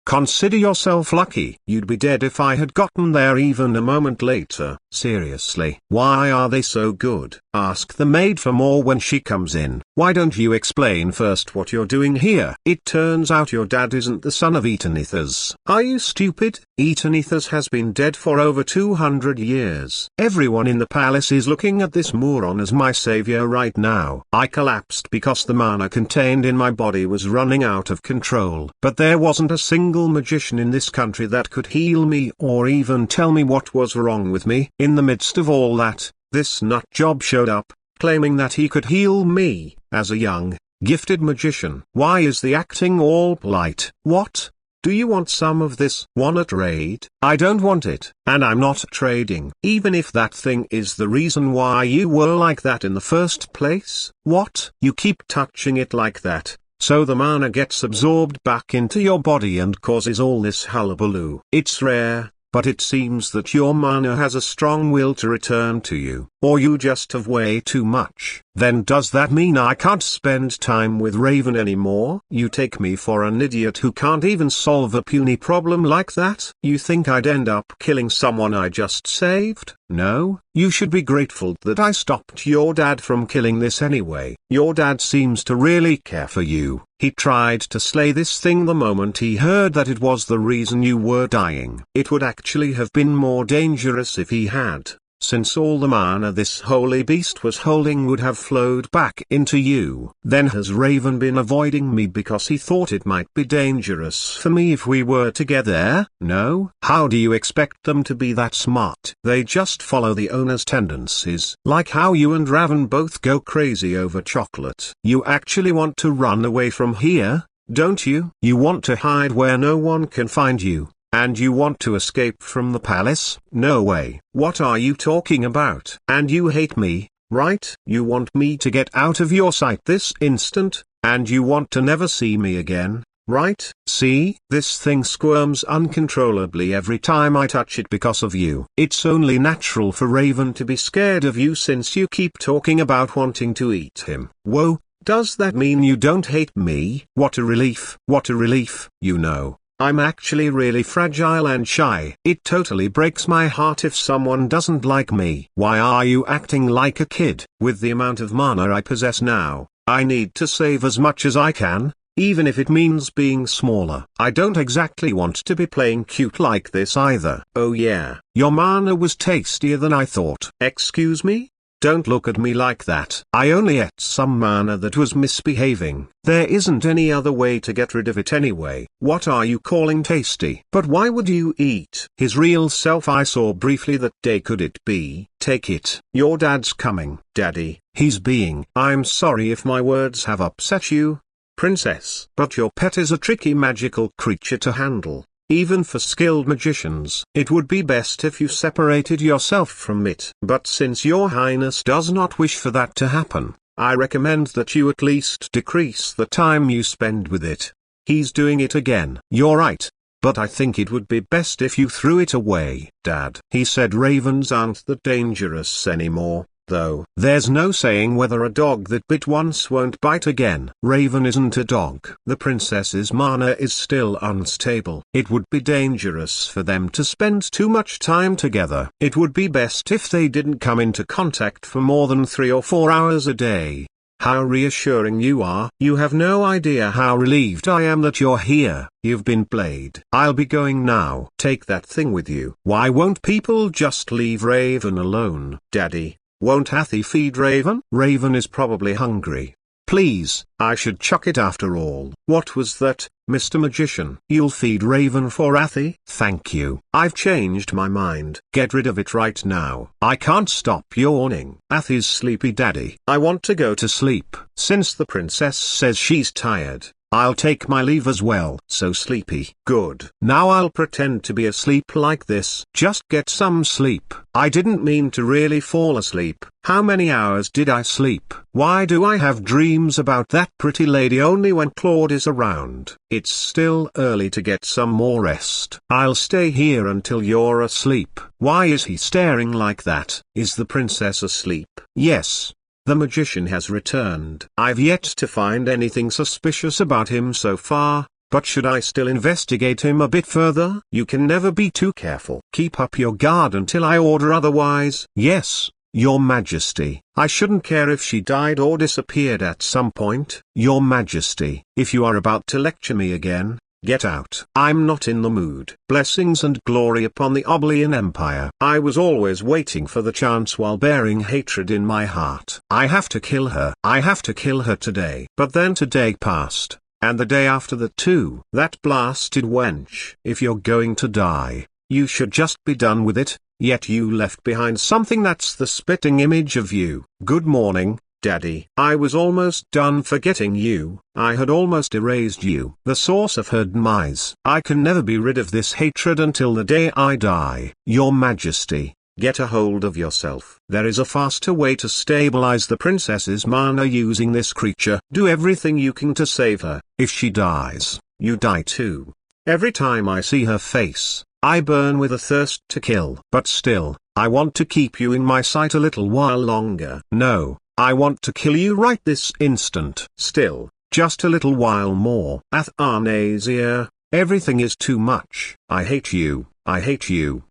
Consider yourself lucky. You'd be dead if I had gotten there even a moment later. Seriously. Why are they so good? Ask the maid for more when she comes in. Why don't you explain first what you're doing here? It turns out your dad isn't the son of Athanasia. Are you stupid? Athanasia has been dead for over 200 years. Everyone in the palace is looking at this moron as my savior right now. I collapsed because the mana contained in my body was running out of control. But there wasn't a single magician in this country that could heal me or even tell me what was wrong with me. In the midst of all that, this nutjob showed up, claiming that he could heal me, as a young, gifted magician. Why is the acting all polite? What? Do you want some of this? Wanna trade? I don't want it, and I'm not trading. Even if that thing is the reason why you were like that in the first place. What? You keep touching it like that, so the mana gets absorbed back into your body and causes all this hullabaloo. It's rare, but it seems that your mana has a strong will to return to you, or you just have way too much. Then does that mean I can't spend time with Raven anymore? You take me for an idiot who can't even solve a puny problem like that? You think I'd end up killing someone I just saved? No, you should be grateful that I stopped your dad from killing this anyway. Your dad seems to really care for you. He tried to slay this thing the moment he heard that it was the reason you were dying. It would actually have been more dangerous if he had, since all the mana this holy beast was holding would have flowed back into you. Then has Raven been avoiding me because he thought it might be dangerous for me if we were together? No? How do you expect them to be that smart? They just follow the owner's tendencies. Like how you and Raven both go crazy over chocolate. You actually want to run away from here, don't you? You want to hide where no one can find you. And you want to escape from the palace? No way. What are you talking about? And you hate me, right? You want me to get out of your sight this instant, and you want to never see me again, right? See? This thing squirms uncontrollably every time I touch it because of you. It's only natural for Raven to be scared of you since you keep talking about wanting to eat him. Whoa, does that mean you don't hate me? What a relief. What a relief. You know, I'm actually really fragile and shy. It totally breaks my heart if someone doesn't like me. Why are you acting like a kid? With the amount of mana I possess now, I need to save as much as I can, even if it means being smaller. I don't exactly want to be playing cute like this either. Oh yeah, your mana was tastier than I thought. Excuse me? Don't look at me like that. I only ate some mana that was misbehaving. There isn't any other way to get rid of it anyway. What are you calling tasty? But why would you eat his real self I saw briefly that day? Could it be? Take it. Your dad's coming. Daddy, he's being. I'm sorry if my words have upset you, princess. But your pet is a tricky magical creature to handle. Even for skilled magicians, it would be best if you separated yourself from it. But since your highness does not wish for that to happen, I recommend that you at least decrease the time you spend with it. He's doing it again. You're right, but I think it would be best if you threw it away. Dad, he said ravens aren't that dangerous anymore. Though. There's no saying whether a dog that bit once won't bite again. Raven isn't a dog. The princess's mana is still unstable. It would be dangerous for them to spend too much time together. It would be best if they didn't come into contact for more than 3 or 4 hours a day. How reassuring you are. You have no idea how relieved I am that you're here. You've been played. I'll be going now. Take that thing with you. Why won't people just leave Raven alone? Daddy, won't Athi feed Raven? Raven is probably hungry. Please, I should chuck it after all. What was that, Mr. Magician? You'll feed Raven for Athi? Thank you. I've changed my mind. Get rid of it right now. I can't stop yawning. Athi's sleepy daddy. I want to go to sleep. Since the princess says she's tired, I'll take my leave as well. So sleepy. Good. Now I'll pretend to be asleep like this. Just get some sleep. I didn't mean to really fall asleep. How many hours did I sleep? Why do I have dreams about that pretty lady only when Claude is around? It's still early to get some more rest. I'll stay here until you're asleep. Why is he staring like that? Is the princess asleep? Yes. The magician has returned. I've yet to find anything suspicious about him so far, but should I still investigate him a bit further? You can never be too careful. Keep up your guard until I order otherwise. Yes, Your Majesty. I shouldn't care if she died or disappeared at some point. Your Majesty. If you are about to lecture me again, get out. I'm not in the mood. Blessings and glory upon the Obelian Empire. I was always waiting for the chance while bearing hatred in my heart. I have to kill her. I have to kill her today. But then today passed, and the day after that too. That blasted wench. If you're going to die, you should just be done with it, yet you left behind something that's the spitting image of you. Good morning, Daddy. I was almost done forgetting you. I had almost erased you. The source of her demise. I can never be rid of this hatred until the day I die. Your Majesty, get a hold of yourself. There is a faster way to stabilize the princess's mana using this creature. Do everything you can to save her. If she dies, you die too. Every time I see her face, I burn with a thirst to kill. But still, I want to keep you in my sight a little while longer. No. I want to kill you right this instant. Still, just a little while more. Athanasia, everything is too much. I hate you. I hate you.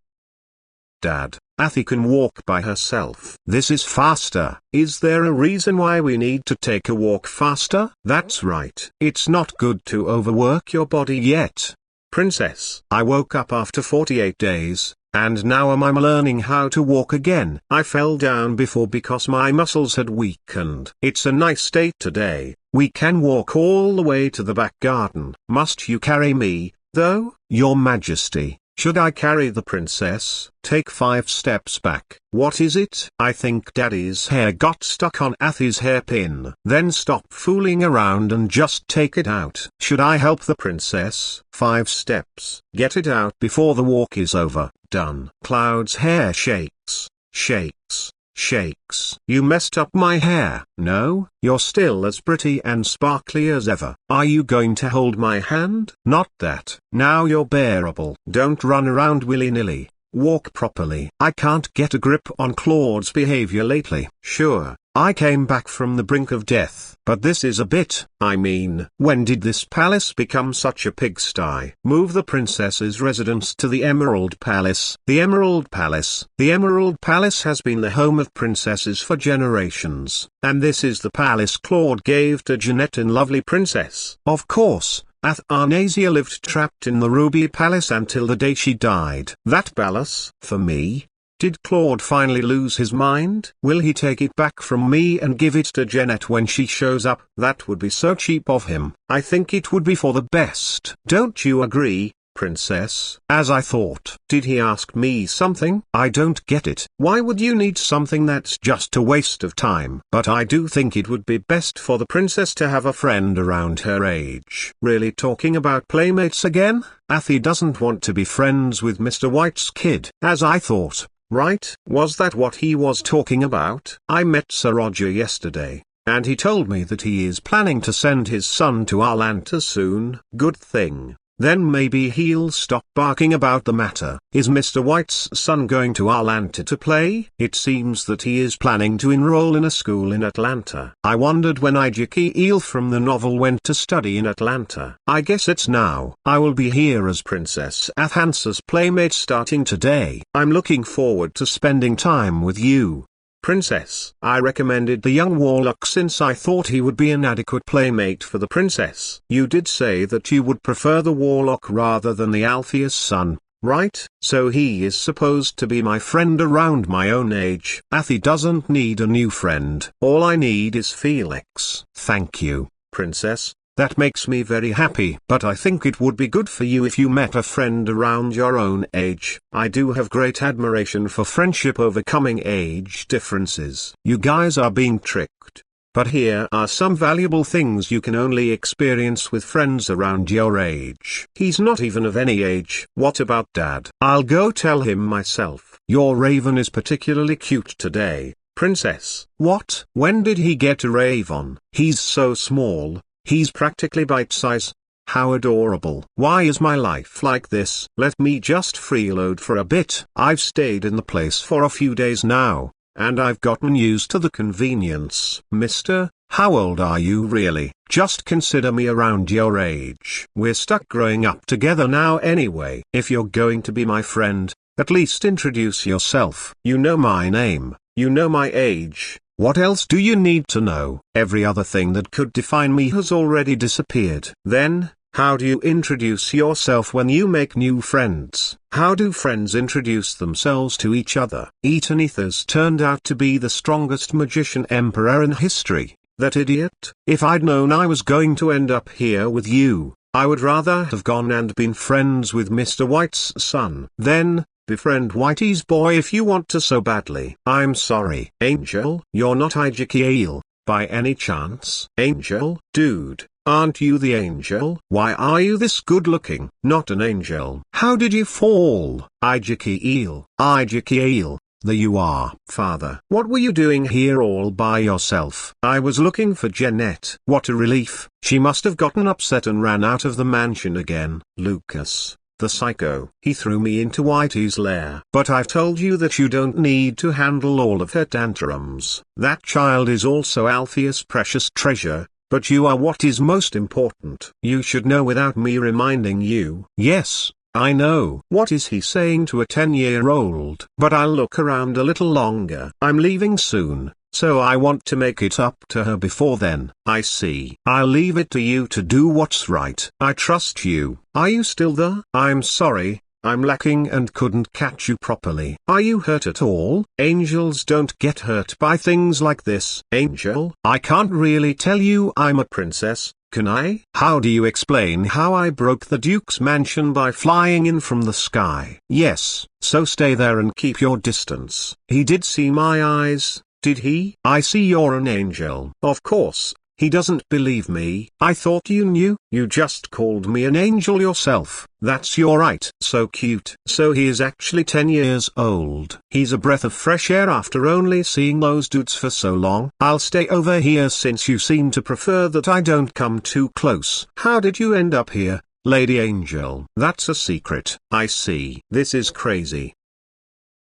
Dad, Athi can walk by herself. This is faster. Is there a reason why we need to take a walk faster? That's right. It's not good to overwork your body yet. Princess, I woke up after 48 days. And now I'm learning how to walk again. I fell down before because my muscles had weakened. It's a nice day today. We can walk all the way to the back garden. Must you carry me, though? Your Majesty, should I carry the princess? Take 5 steps back. What is it? I think Daddy's hair got stuck on Athi's hairpin. Then stop fooling around and just take it out. Should I help the princess? 5 steps. Get it out before the walk is over. Done. Claude's hair shakes, shakes, shakes. You messed up my hair. No, you're still as pretty and sparkly as ever. Are you going to hold my hand? Not that. Now you're bearable. Don't run around willy-nilly. Walk properly. I can't get a grip on Claude's behavior lately. Sure, I came back from the brink of death. But this is a bit, I mean, when did this palace become such a pigsty? Move the princess's residence to the Emerald Palace. The Emerald Palace. The Emerald Palace has been the home of princesses for generations. And this is the palace Claude gave to Jeanette in Lovely Princess. Of course, Athanasia lived trapped in the Ruby Palace until the day she died. That palace, for me. Did Claude finally lose his mind? Will he take it back from me and give it to Jeanette when she shows up? That would be so cheap of him. I think it would be for the best. Don't you agree, Princess? As I thought. Did he ask me something? I don't get it. Why would you need something that's just a waste of time? But I do think it would be best for the princess to have a friend around her age. Really talking about playmates again? Athi doesn't want to be friends with Mr. White's kid. As I thought. Right? Was that what he was talking about? I met Sir Roger yesterday, and he told me that he is planning to send his son to Atlanta soon. Good thing. Then maybe he'll stop barking about the matter. Is Mr. White's son going to Atlanta to play? It seems that he is planning to enroll in a school in Atlanta. I wondered when Ijiki Eel from the novel went to study in Atlanta. I guess it's now. I will be here as Princess Athansa's playmate starting today. I'm looking forward to spending time with you, Princess. I recommended the young warlock since I thought he would be an adequate playmate for the princess. You did say that you would prefer the warlock rather than the Alpheus son, right? So he is supposed to be my friend around my own age. Athi doesn't need a new friend. All I need is Felix. Thank you, Princess. That makes me very happy. But I think it would be good for you if you met a friend around your own age. I do have great admiration for friendship overcoming age differences. You guys are being tricked. But here are some valuable things you can only experience with friends around your age. He's not even of any age. What about Dad? I'll go tell him myself. Your raven is particularly cute today, Princess. What? When did he get a raven? He's so small, he's practically bite-size. How adorable. Why is my life like this? Let me just freeload for a bit. I've stayed in the place for a few days now, and I've gotten used to the convenience. Mister, how old are you really? Just consider me around your age. We're stuck growing up together now anyway. If you're going to be my friend, at least introduce yourself. You know my name, you know my age. What else do you need to know? Every other thing that could define me has already disappeared. Then, how do you introduce yourself when you make new friends? How do friends introduce themselves to each other? Athanasis turned out to be the strongest magician emperor in history. That idiot. If I'd known I was going to end up here with you, I would rather have gone and been friends with Mr. White's son. Then, befriend Whitey's boy if you want to so badly. I'm sorry. Angel, you're not Ezekiel, by any chance? Angel? Dude, aren't you the angel? Why are you this good looking? Not an angel. How did you fall? Ezekiel. Ezekiel, there you are. Father. What were you doing here all by yourself? I was looking for Jeanette. What a relief. She must have gotten upset and ran out of the mansion again. Lucas, the psycho. He threw me into Whitey's lair. But I've told you that you don't need to handle all of her tantrums. That child is also Alpheus' precious treasure, but you are what is most important. You should know without me reminding you. Yes, I know. What is he saying to a 10-year-old? But I'll look around a little longer. I'm leaving soon, so I want to make it up to her before then. I see. I'll leave it to you to do what's right. I trust you. Are you still there? I'm sorry, I'm lacking and couldn't catch you properly. Are you hurt at all? Angels don't get hurt by things like this. Angel? I can't really tell you I'm a princess, can I? How do you explain how I broke the Duke's mansion by flying in from the sky? Yes, so stay there and keep your distance. He did see my eyes, did he? I see you're an angel. Of course. He doesn't believe me. I thought you knew. You just called me an angel yourself. That's your right. So cute. So he is actually 10 years old. He's a breath of fresh air after only seeing those dudes for so long. I'll stay over here since you seem to prefer that I don't come too close. How did you end up here, Lady Angel? That's a secret. I see. This is crazy.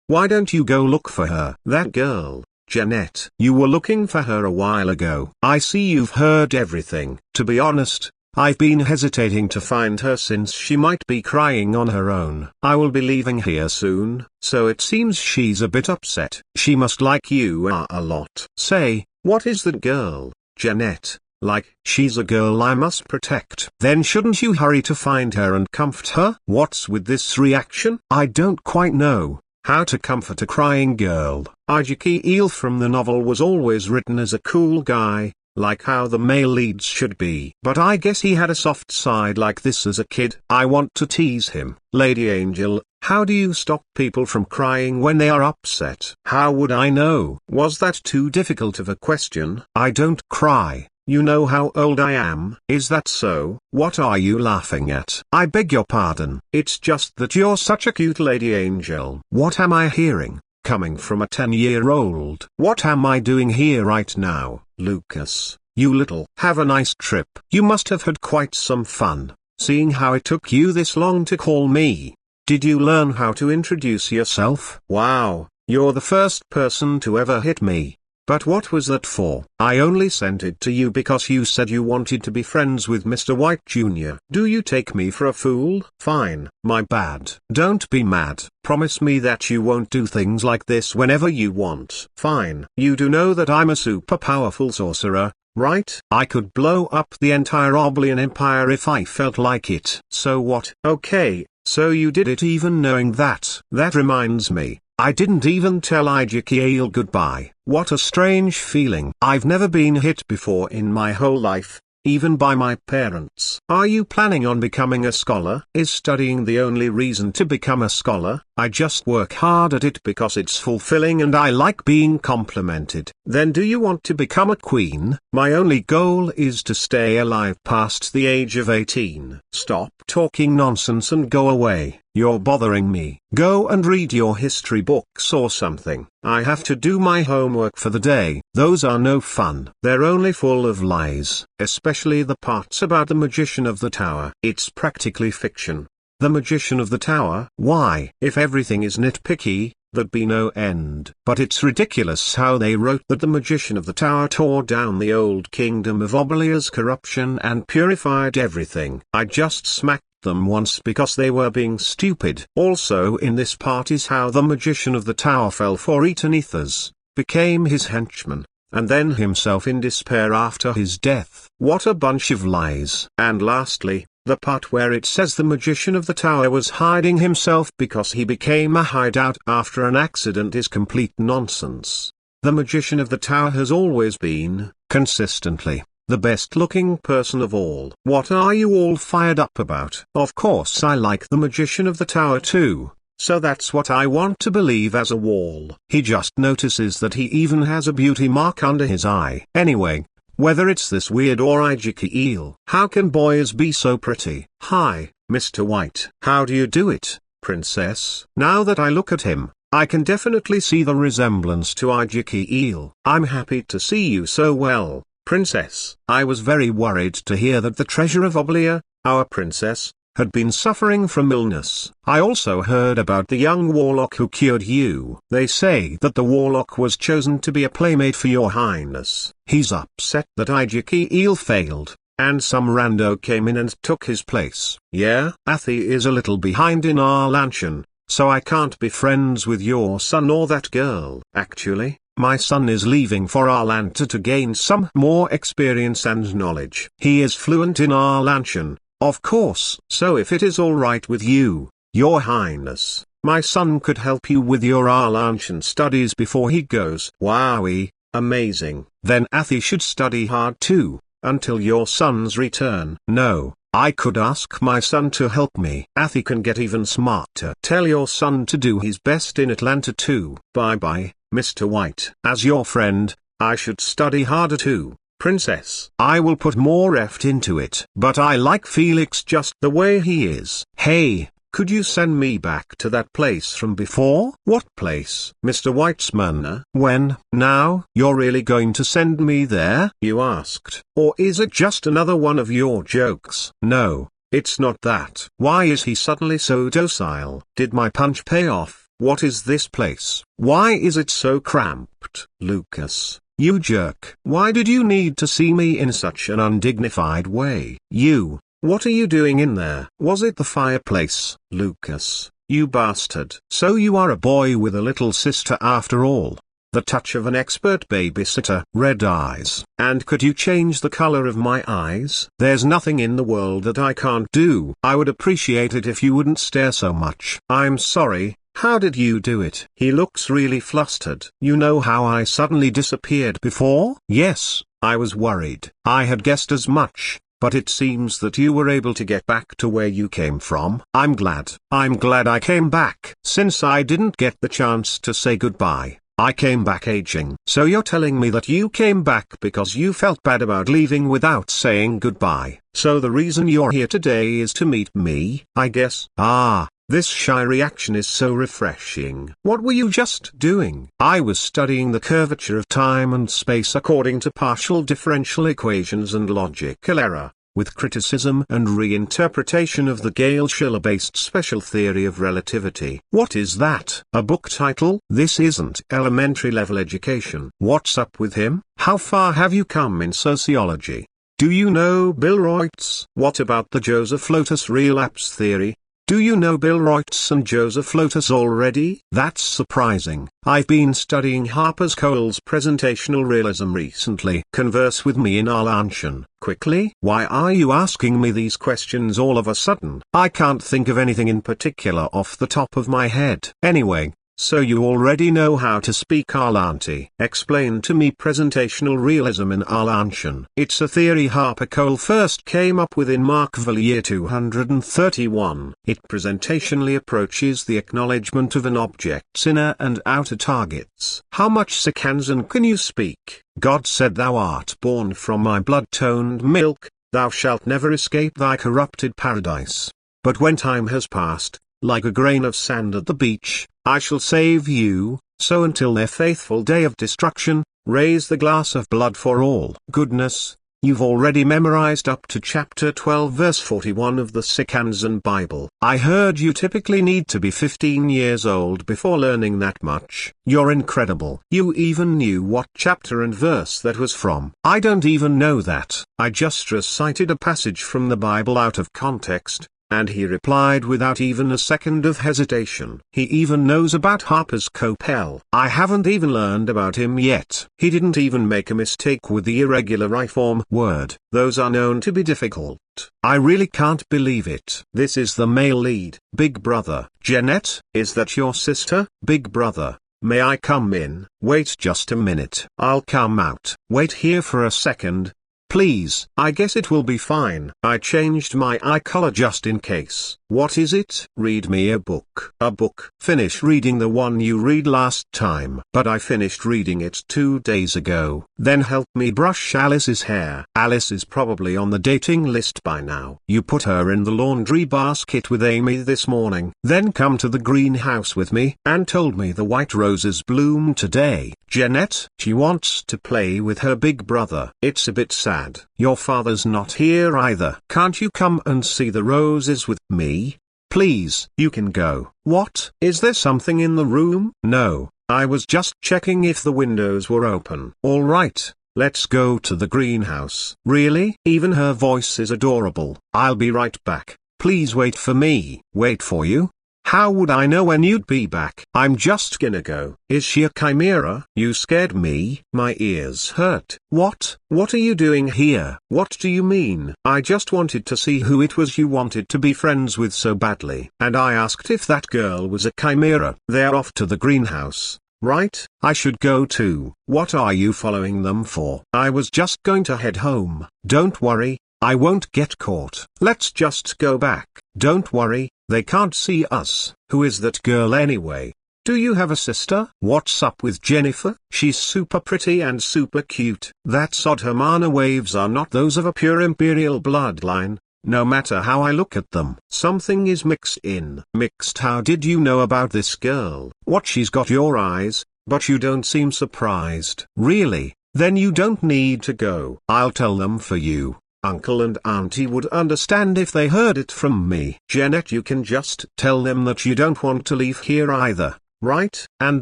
Why don't you go look for her? That girl, Jeanette. You were looking for her a while ago. I see you've heard everything. To be honest, I've been hesitating to find her since she might be crying on her own. I will be leaving here soon, so it seems she's a bit upset. She must like you a lot. Say, what is that girl, Jeanette, like? She's a girl I must protect. Then shouldn't you hurry to find her and comfort her? What's with this reaction? I don't quite know how to comfort a crying girl. Ezekiel from the novel was always written as a cool guy, like how the male leads should be. But I guess he had a soft side like this as a kid. I want to tease him. Lady Angel, how do you stop people from crying when they are upset? How would I know? Was that too difficult of a question? I don't cry. You know how old I am. Is that so? What are you laughing at? I beg your pardon. It's just that you're such a cute Lady Angel. What am I hearing, coming from a 10-year-old? What am I doing here right now? Lucas, you little. Have a nice trip. You must have had quite some fun, seeing how it took you this long to call me. Did you learn how to introduce yourself? Wow, you're the first person to ever hit me. But what was that for? I only sent it to you because you said you wanted to be friends with Mr. White Jr. Do you take me for a fool? Fine, my bad. Don't be mad. Promise me that you won't do things like this whenever you want. Fine. You do know that I'm a super powerful sorcerer, right? I could blow up the entire Obelian Empire if I felt like it. So what? Okay, so you did it even knowing that. That reminds me. I didn't even tell Ezekiel goodbye. What a strange feeling. I've never been hit before in my whole life, even by my parents. Are you planning on becoming a scholar? Is studying the only reason to become a scholar? I just work hard at it because it's fulfilling and I like being complimented. Then do you want to become a queen? My only goal is to stay alive past the age of 18. Stop talking nonsense and go away. You're bothering me. Go and read your history books or something. I have to do my homework for the day. Those are no fun. They're only full of lies, especially the parts about the magician of the tower. It's practically fiction. The magician of the tower? Why? If everything is nitpicky, there'd be no end. But it's ridiculous how they wrote that the magician of the tower tore down the old kingdom of Obelia's corruption and purified everything. I just smacked them once because they were being stupid. Also in this part is how the magician of the tower fell for Athanasis, became his henchman, and then himself in despair after his death. What a bunch of lies. And lastly, the part where it says the magician of the tower was hiding himself because he became a hideout after an accident is complete nonsense. The magician of the tower has always been, consistently, the best-looking person of all. What are you all fired up about? Of course I like the magician of the tower too, so that's what I want to believe as a wall. He just notices that he even has a beauty mark under his eye. Anyway, whether it's this weird or Ijiki eel, how can boys be so pretty? Hi, Mr. White. How do you do it, princess? Now that I look at him, I can definitely see the resemblance to Ijiki eel. I'm happy to see you so well, princess. I was very worried to hear that the treasure of Obelia, our princess, had been suffering from illness. I also heard about the young warlock who cured you. They say that the warlock was chosen to be a playmate for your highness. He's upset that Ijiki eel failed, and some rando came in and took his place. Yeah, Athi is a little behind in our Lanshan, so I can't be friends with your son or that girl. Actually, my son is leaving for Arlanta to gain some more experience and knowledge. He is fluent in Arlantian, of course. So if it is all right with you, your highness, my son could help you with your Arlantian studies before he goes. Wowie, amazing. Then Athi should study hard too, until your son's return. No, I could ask my son to help me. Athi can get even smarter. Tell your son to do his best in Atlanta too. Bye-bye, Mr. White. As your friend, I should study harder too, princess. I will put more effort into it. But I like Felix just the way he is. Hey, could you send me back to that place from before? What place? Mr. White's Manhwa. When? Now? You're really going to send me there? You asked. Or is it just another one of your jokes? No, it's not that. Why is he suddenly so docile? Did my punch pay off? What is this place? Why is it so cramped? Lucas, you jerk. Why did you need to see me in such an undignified way? You, what are you doing in there? Was it the fireplace? Lucas, you bastard. So you are a boy with a little sister after all. The touch of an expert babysitter. Red eyes. And could you change the color of my eyes? There's nothing in the world that I can't do. I would appreciate it if you wouldn't stare so much. I'm sorry. How did you do it? He looks really flustered. You know how I suddenly disappeared before? Yes, I was worried. I had guessed as much, but it seems that you were able to get back to where you came from. I'm glad. I'm glad I came back. Since I didn't get the chance to say goodbye, I came back aging. So you're telling me that you came back because you felt bad about leaving without saying goodbye. So the reason you're here today is to meet me, I guess? Ah. This shy reaction is so refreshing. What were you just doing? I was studying the curvature of time and space according to partial differential equations and logical error, with criticism and reinterpretation of the Gale-Schiller-based special theory of relativity. What is that? A book title? This isn't elementary level education. What's up with him? How far have you come in sociology? Do you know Bill Reutz? What about the Joseph Lotus relapse theory? Do you know Bill Reutz and Joseph Lotus already? That's surprising. I've been studying Harper's Cole's presentational realism recently. Converse with me in Arlantian, quickly. Why are you asking me these questions all of a sudden? I can't think of anything in particular off the top of my head. Anyway, So you already know how to speak Arlanti. Explain to me presentational realism in Arlantian. It's a theory Harper Cole first came up with in Markville year 231. It presentationally approaches the acknowledgement of an object's inner and outer targets. How much Sikansan can you speak? God said, thou art born from my blood-toned milk, thou shalt never escape thy corrupted paradise. But when time has passed, like a grain of sand at the beach, I shall save you. So until their faithful day of destruction, raise the glass of blood for all. Goodness, you've already memorized up to chapter 12 verse 41 of the Sikansan Bible. I heard you typically need to be 15 years old before learning that much. You're incredible. You even knew what chapter and verse that was from. I don't even know that. I just recited a passage from the Bible out of context. And he replied without even a second of hesitation. He even knows about Harper's Copel. I haven't even learned about him yet. He didn't even make a mistake with the irregular I form word. Those are known to be difficult. I really can't believe it. This is the male lead. Big brother. Jeanette, is that your sister? Big brother. May I come in? Wait just a minute. I'll come out. Wait here for a second. Please. I guess it will be fine. I changed my eye color just in case. What is it? Read me a book. A book? Finish reading the one you read last time. But I finished reading it 2 days ago. Then help me brush Alice's hair. Alice is probably on the dating list by now. You put her in the laundry basket with Amy this morning. Then come to the greenhouse with me and told me the white roses bloom today. Jeanette, she wants to play with her big brother. It's a bit sad. Your father's not here either. Can't you come and see the roses with me? Please. You can go. What? Is there something in the room? No, I was just checking if the windows were open. All right, let's go to the greenhouse. Really? Even her voice is adorable. I'll be right back. Please wait for me. Wait for you? How would I know when you'd be back? I'm just gonna go. Is she a chimera? You scared me. My ears hurt. What? What are you doing here? What do you mean? I just wanted to see who it was you wanted to be friends with so badly. And I asked if that girl was a chimera. They're off to the greenhouse, right? I should go too. What are you following them for? I was just going to head home. Don't worry, I won't get caught. Let's just go back. Don't worry. They can't see us. Who is that girl anyway? Do you have a sister? What's up with Jennifer? She's super pretty and super cute. That's odd. Her mana waves are not those of a pure imperial bloodline, no matter how I look at them. Something is mixed in. Mixed? How did you know about this girl? What? She's got your eyes, but you don't seem surprised. Really? Then you don't need to go. I'll tell them for you. Uncle and Auntie would understand if they heard it from me. Jeanette, you can just tell them that you don't want to leave here either, right? And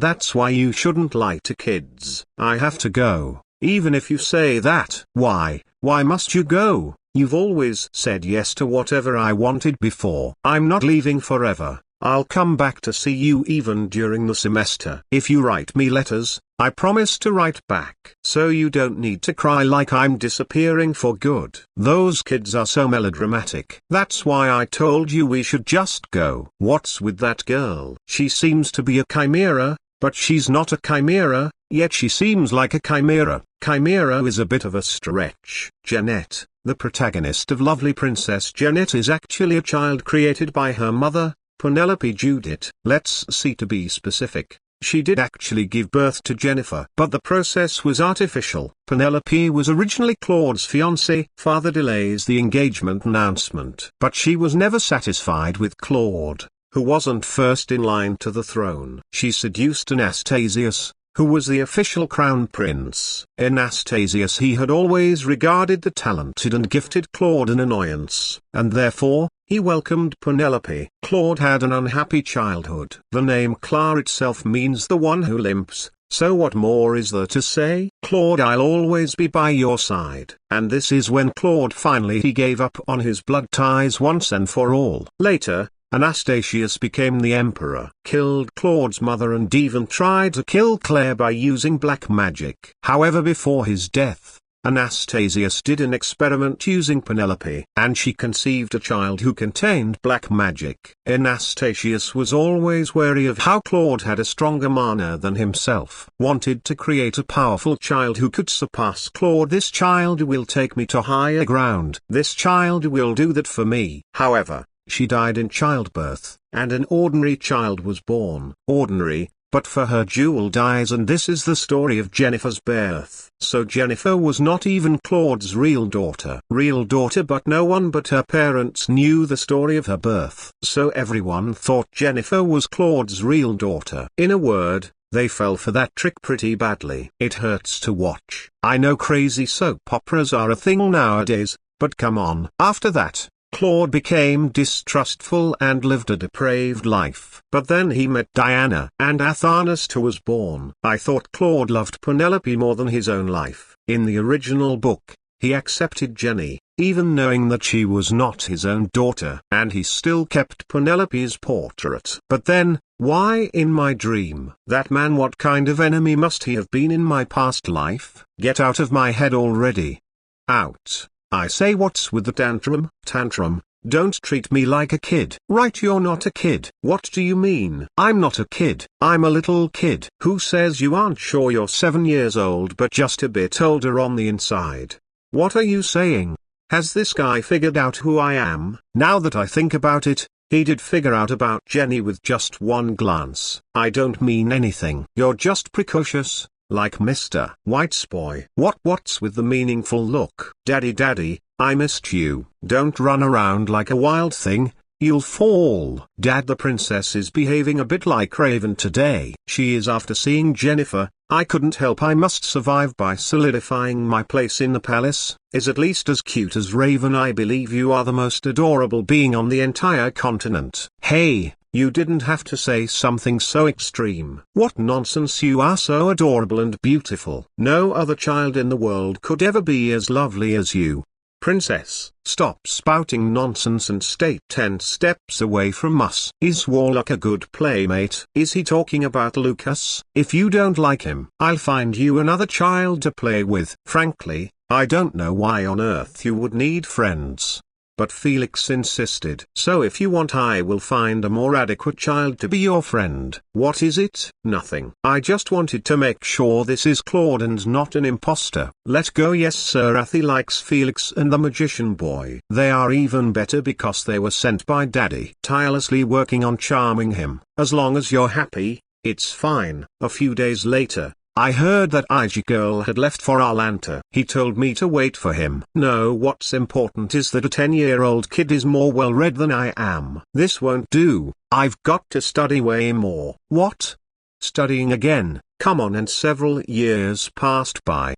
that's why you shouldn't lie to kids. I have to go, even if you say that. Why? Why must you go? You've always said yes to whatever I wanted before. I'm not leaving forever. I'll come back to see you even during the semester. If you write me letters, I promise to write back. So you don't need to cry like I'm disappearing for good. Those kids are so melodramatic. That's why I told you we should just go. What's with that girl? She seems to be a chimera, but she's not a chimera, yet she seems like a chimera. Chimera is a bit of a stretch. Jeanette, the protagonist of Lovely Princess Jeanette, is actually a child created by her mother, Penelope Judith. Let's see, to be specific, she did actually give birth to Jennifer, but the process was artificial. Penelope was originally Claude's fiancée. Father delays the engagement announcement. But she was never satisfied with Claude, who wasn't first in line to the throne. She seduced Anastasius, who was the official crown prince. Anastasius he had always regarded the talented and gifted Claude an annoyance, and therefore, he welcomed Penelope. Claude had an unhappy childhood. The name Clara itself means the one who limps, so what more is there to say? Claude, I'll always be by your side. And this is when Claude finally he gave up on his blood ties once and for all. Later, Anastasius became the emperor, killed Claude's mother and even tried to kill Claire by using black magic. However, before his death, Anastasia did an experiment using Penelope, and she conceived a child who contained black magic. Anastasia was always wary of how Claude had a stronger mana than himself. Wanted to create a powerful child who could surpass Claude. This child will take me to higher ground. This child will do that for me. However, she died in childbirth, and an ordinary child was born. Ordinary, but for her Jewel dies, and this is the story of Jennifer's birth. So Jennifer was not even Claude's real daughter. But no one but her parents knew the story of her birth. So everyone thought Jennifer was Claude's real daughter. In a word, they fell for that trick pretty badly. It hurts to watch. I know crazy soap operas are a thing nowadays, but come on. After that, Claude became distrustful and lived a depraved life. But then he met Diana, and Athanasia was born. I thought Claude loved Penelope more than his own life. In the original book, he accepted Jenny, even knowing that she was not his own daughter, and he still kept Penelope's portrait. But then, why in my dream? That man, what kind of enemy must he have been in my past life? Get out of my head already. Out. I say, what's with the tantrum? Tantrum, don't treat me like a kid. Right, you're not a kid. What do you mean? I'm not a kid. I'm a little kid. Who says you aren't sure you're 7 years old but just a bit older on the inside? What are you saying? Has this guy figured out who I am? Now that I think about it, he did figure out about Jenny with just one glance. I don't mean anything. You're just precocious. Like Mr. White's boy. What's with the meaningful look? Daddy, I missed you. Don't run around like a wild thing, you'll fall. Dad, the princess is behaving a bit like Raven today. She is. After seeing Jennifer, I couldn't help. I must survive by solidifying my place in the palace. Is at least as cute as Raven. I believe you are the most adorable being on the entire continent. Hey, you didn't have to say something so extreme. What nonsense, you are so adorable and beautiful. No other child in the world could ever be as lovely as you. Princess, stop spouting nonsense and stay 10 steps away from us. Is Warlock a good playmate? Is he talking about Lucas? If you don't like him, I'll find you another child to play with. Frankly, I don't know why on earth you would need friends. But Felix insisted. So if you want, I will find a more adequate child to be your friend. What is it? Nothing. I just wanted to make sure this is Claude and not an imposter. Let go. Yes sir. Athi likes Felix and the magician boy. They are even better because they were sent by Daddy. Tirelessly working on charming him. As long as you're happy, it's fine. A few days later, I heard that IG girl had left for Atlanta. He told me to wait for him. No, what's important is that a 10-year-old kid is more well-read than I am. This won't do. I've got to study way more. What? Studying again? Come on. And several years passed by.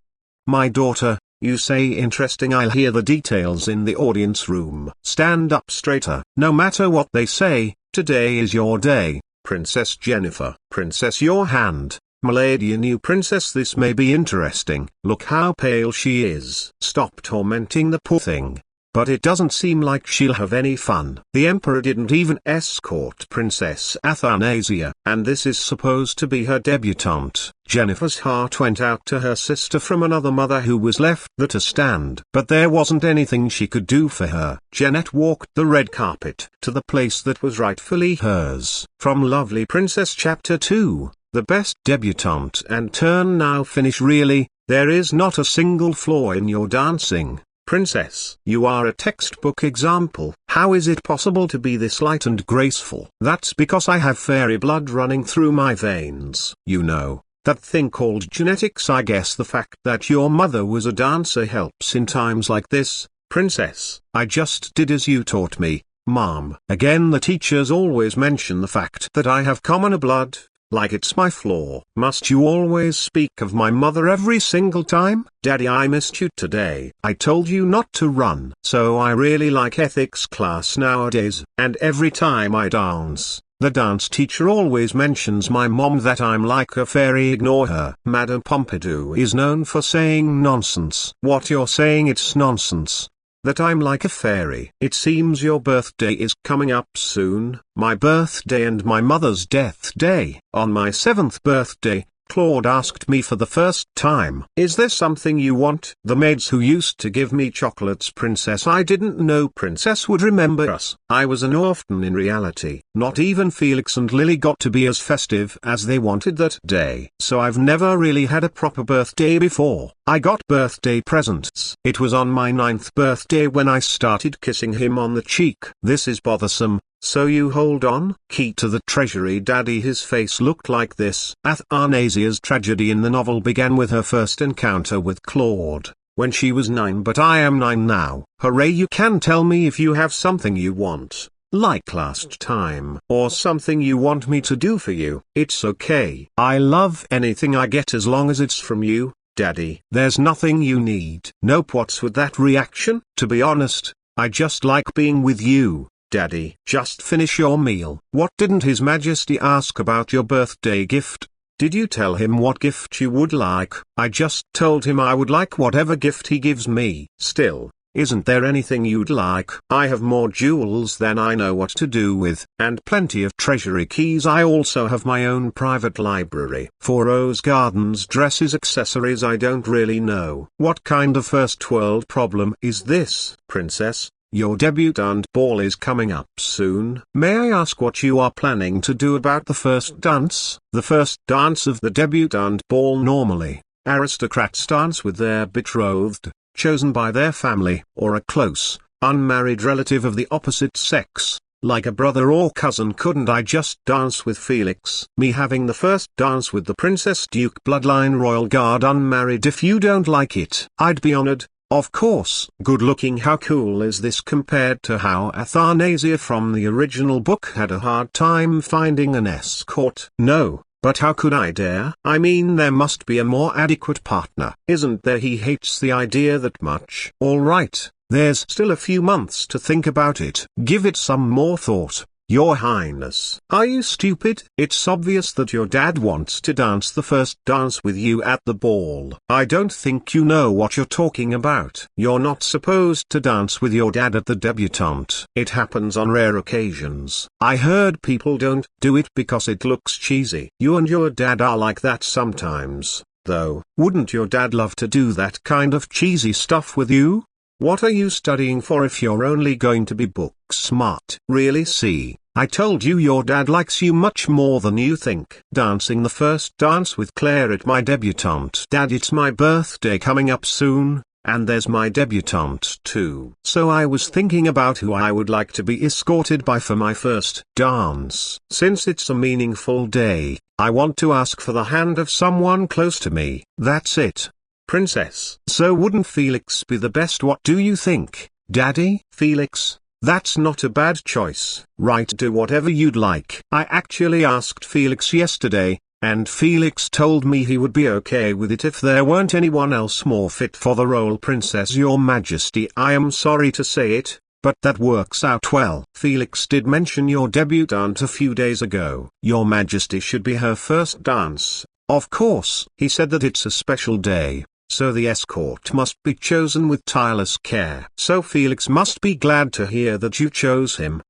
My daughter, you say interesting. I'll hear the details in the audience room. Stand up straighter. No matter what they say, today is your day, Princess Jennifer. Princess, your hand. Milady, a new princess. This may be interesting. Look how pale she is. Stop tormenting the poor thing. But it doesn't seem like she'll have any fun. The emperor didn't even escort Princess Athanasia, and this is supposed to be her debutante. Jennifer's heart went out to her sister from another mother who was left there to stand. But there wasn't anything she could do for her. Jeanette walked the red carpet to the place that was rightfully hers. From Lovely Princess Chapter 2. The best debutante and turn now finish. Really, there is not a single flaw in your dancing, Princess. You are a textbook example. How is it possible to be this light and graceful? That's because I have fairy blood running through my veins. You know, that thing called genetics. I guess the fact that your mother was a dancer helps in times like this, Princess. I just did as you taught me, Mom. Again, the teachers always mention the fact that I have commoner blood. Like it's my flaw. Must you always speak of my mother every single time? Daddy, I missed you today. I told you not to run. So I really like ethics class nowadays. And every time I dance, the dance teacher always mentions my mom, that I'm like a fairy. Ignore her. Madame Pompadour is known for saying nonsense. What you're saying, it's nonsense. That I'm like a fairy. It seems your birthday is coming up soon. My birthday and my mother's death day. On my 7th birthday, Claude asked me for the first time. Is there something you want? The maids who used to give me chocolates, Princess. I didn't know Princess would remember us. I was an orphan in reality. Not even Felix and Lily got to be as festive as they wanted that day. So I've never really had a proper birthday before. I got birthday presents. It was on my 9th birthday when I started kissing him on the cheek. This is bothersome. So you hold on. Key to the treasury, Daddy. His face looked like this. Athanasia's tragedy in the novel began with her first encounter with Claude, when she was 9, but I am 9 now. Hooray, you can tell me if you have something you want, like last time, or something you want me to do for you. It's okay. I love anything I get as long as it's from you, Daddy. There's nothing you need. Nope. What's with that reaction? To be honest, I just like being with you, Daddy. Just finish your meal. What didn't His Majesty ask about your birthday gift? Did you tell him what gift you would like? I just told him I would like whatever gift he gives me. Still, isn't there anything you'd like? I have more jewels than I know what to do with, and plenty of treasury keys. I also have my own private library. For rose gardens, dresses, accessories. I don't really know. What kind of first world problem is this, Princess? Your debutante ball is coming up soon. May I ask what you are planning to do about the first dance? The first dance of the debutante ball. Normally, aristocrats dance with their betrothed, chosen by their family, or a close, unmarried relative of the opposite sex, like a brother or cousin. Couldn't I just dance with Felix? Me having the first dance with the Princess Duke bloodline royal guard unmarried. If you don't like it, I'd be honored. Of course. Good looking. How cool is this compared to how Athanasia from the original book had a hard time finding an escort? No, but how could I dare? I mean, there must be a more adequate partner, isn't there? He hates the idea that much. Alright, there's still a few months to think about it. Give it some more thought. Your Highness. Are you stupid? It's obvious that your dad wants to dance the first dance with you at the ball. I don't think you know what you're talking about. You're not supposed to dance with your dad at the debutante. It happens on rare occasions. I heard people don't do it because it looks cheesy. You and your dad are like that sometimes, though. Wouldn't your dad love to do that kind of cheesy stuff with you? What are you studying for if you're only going to be book smart? Really? See, I told you your dad likes you much more than you think. Dancing the first dance with Claire at my debutante. Dad, it's my birthday coming up soon, and there's my debutante too. So I was thinking about who I would like to be escorted by for my first dance. Since it's a meaningful day, I want to ask for the hand of someone close to me. That's it, Princess. So wouldn't Felix be the best? What do you think, Daddy? Felix? That's not a bad choice. Right, do whatever you'd like. I actually asked Felix yesterday, and Felix told me he would be okay with it if there weren't anyone else more fit for the role. Princess, Your Majesty, I am sorry to say it, but that works out well. Felix did mention your debutante a few days ago. Your Majesty should be her first dance. Of course. He said that it's a special day, so the escort must be chosen with tireless care. So Felix must be glad to hear that you chose him.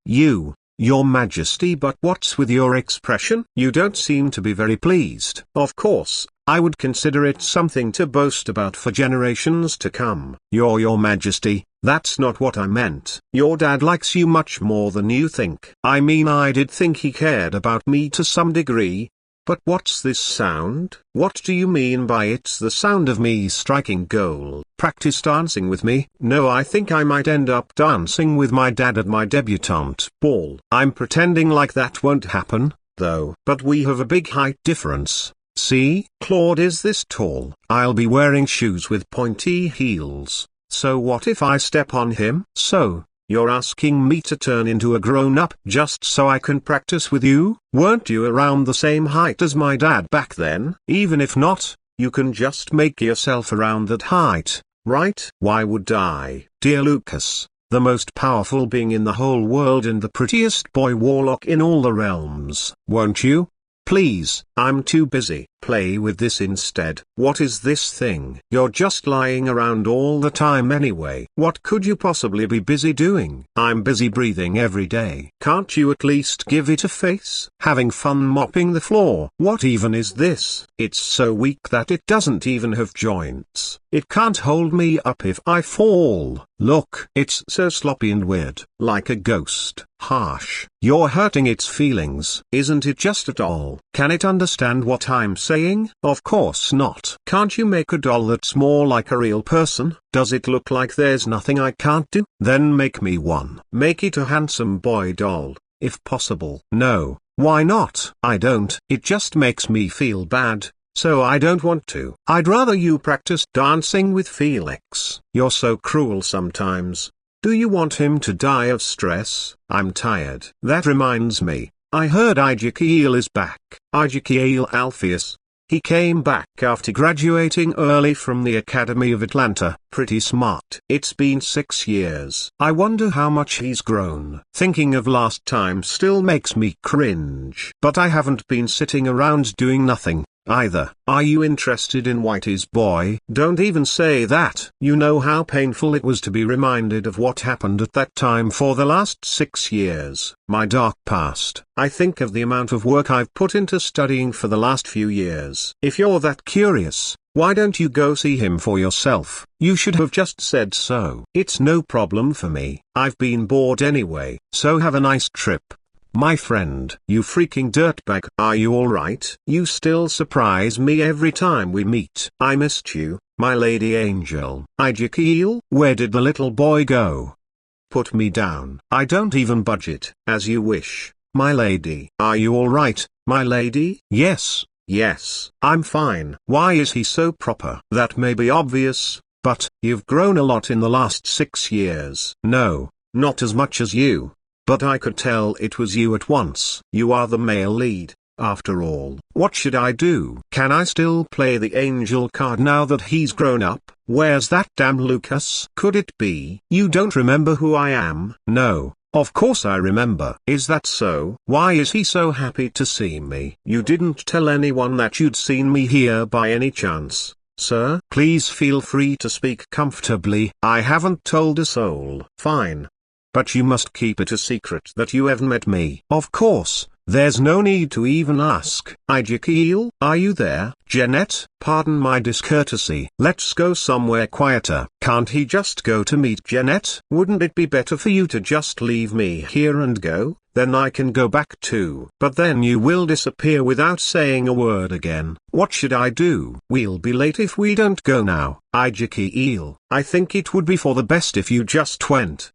Your Majesty, but what's with your expression? You don't seem to be very pleased. Of course, I would consider it something to boast about for generations to come. Your Majesty, that's not what I meant. Your dad likes you much more than you think. I mean, I did think he cared about me to some degree. But what's this sound? What do you mean by it's the sound of me striking gold? Practice dancing with me? No, I think I might end up dancing with my dad at my debutante ball. I'm pretending like that won't happen, though. But we have a big height difference. See, Claude is this tall. I'll be wearing shoes with pointy heels. So what if I step on him? So, you're asking me to turn into a grown-up just so I can practice with you? Weren't you around the same height as my dad back then? Even if not, you can just make yourself around that height, right? Why would I? Dear Lucas, the most powerful being in the whole world and the prettiest boy warlock in all the realms. Won't you? Please, I'm too busy. Play with this instead. What is this thing? You're just lying around all the time anyway. What could you possibly be busy doing? I'm busy breathing every day. Can't you at least give it a face? Having fun mopping the floor. What even is this? It's so weak that it doesn't even have joints. It can't hold me up if I fall. Look, it's so sloppy and weird, like a ghost. Harsh. You're hurting its feelings. Isn't it just a doll? Can it understand what I'm saying? Of course not. Can't you make a doll that's more like a real person? Does it look like there's nothing I can't do? Then make me one. Make it a handsome boy doll, if possible. No, why not? I don't. It just makes me feel bad. So I don't want to. I'd rather you practice dancing with Felix. You're so cruel sometimes. Do you want him to die of stress? I'm tired. That reminds me, I heard Ezekiel is back. Ezekiel Alpheus. He came back after graduating early from the Academy of Atlanta. Pretty smart. It's been 6 years. I wonder how much he's grown. Thinking of last time still makes me cringe. But I haven't been sitting around doing nothing either. Are you interested in Whitey's boy? Don't even say that. You know how painful it was to be reminded of what happened at that time for the last 6 years. My dark past. I think of the amount of work I've put into studying for the last few years. If you're that curious, why don't you go see him for yourself? You should have just said so. It's no problem for me. I've been bored anyway, so have a nice trip. My friend. You freaking dirtbag. Are you alright? You still surprise me every time we meet. I missed you, my lady angel. Ezekiel, where did the little boy go? Put me down. I don't even budget. As you wish, my lady. Are you alright, my lady? Yes, yes, I'm fine. Why is he so proper? That may be obvious, but you've grown a lot in the last 6 years. No, not as much as you. But I could tell it was you at once. You are the male lead, after all. What should I do? Can I still play the angel card now that he's grown up? Where's that damn Lucas? Could it be you don't remember who I am? No, of course I remember. Is that so? Why is he so happy to see me? You didn't tell anyone that you'd seen me here by any chance, sir? Please feel free to speak comfortably. I haven't told a soul. Fine. But you must keep it a secret that you have met me. Of course, there's no need to even ask. Ezekiel, are you there? Jeanette, pardon my discourtesy. Let's go somewhere quieter. Can't he just go to meet Jeanette? Wouldn't it be better for you to just leave me here and go? Then I can go back too. But then you will disappear without saying a word again. What should I do? We'll be late if we don't go now. Ezekiel, I think it would be for the best if you just went.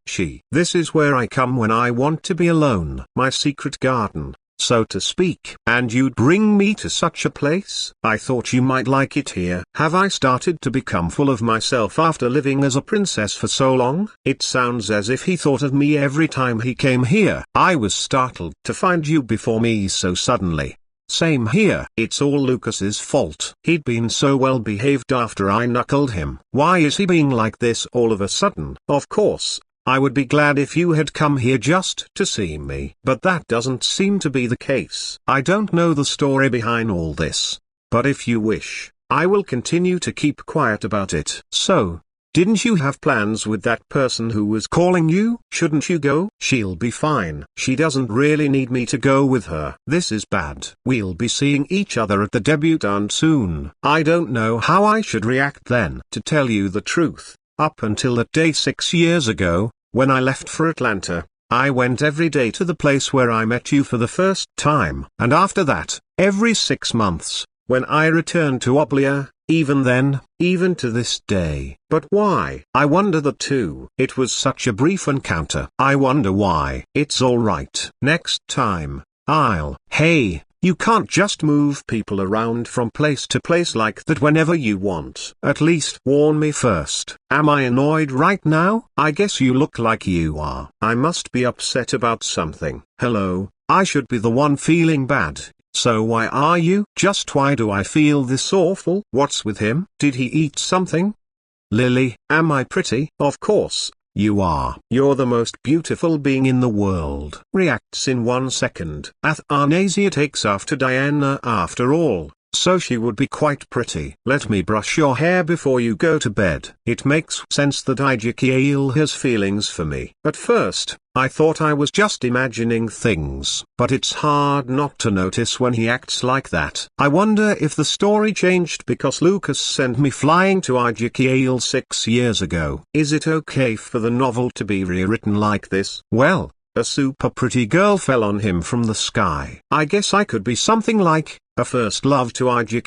This is where I come when I want to be alone. My secret garden, so to speak. And you'd bring me to such a place? I thought you might like it here. Have I started to become full of myself after living as a princess for so long? It sounds as if he thought of me every time he came here. I was startled to find you before me so suddenly. Same here. It's all Lucas's fault. He'd been so well behaved after I knuckled him. Why is he being like this all of a sudden? Of course, I would be glad if you had come here just to see me. But that doesn't seem to be the case. I don't know the story behind all this. But if you wish, I will continue to keep quiet about it. So, didn't you have plans with that person who was calling you? Shouldn't you go? She'll be fine. She doesn't really need me to go with her. This is bad. We'll be seeing each other at the debutant soon. I don't know how I should react then. To tell you the truth, up until that day 6 years ago, when I left for Atlanta, I went every day to the place where I met you for the first time. And after that, every 6 months, when I returned to Obelia, even then, even to this day. But why? I wonder that too. It was such a brief encounter. I wonder why. It's alright. Next time, Hey, you can't just move people around from place to place like that whenever you want. At least warn me first. Am I annoyed right now? I guess you look like you are. I must be upset about something. Hello, I should be the one feeling bad. So why are you? Just why do I feel this awful? What's with him? Did he eat something? Lily, am I pretty? Of course, you are. You're the most beautiful being in the world. Reacts in 1 second. Athanasia takes after Diana after all, so she would be quite pretty. Let me brush your hair before you go to bed. It makes sense that Alger has feelings for me. At first, I thought I was just imagining things. But it's hard not to notice when he acts like that. I wonder if the story changed because Lucas sent me flying to Alger 6 years ago. Is it okay for the novel to be rewritten like this? Well, a super pretty girl fell on him from the sky. I guess I could be something like, a first love to Alger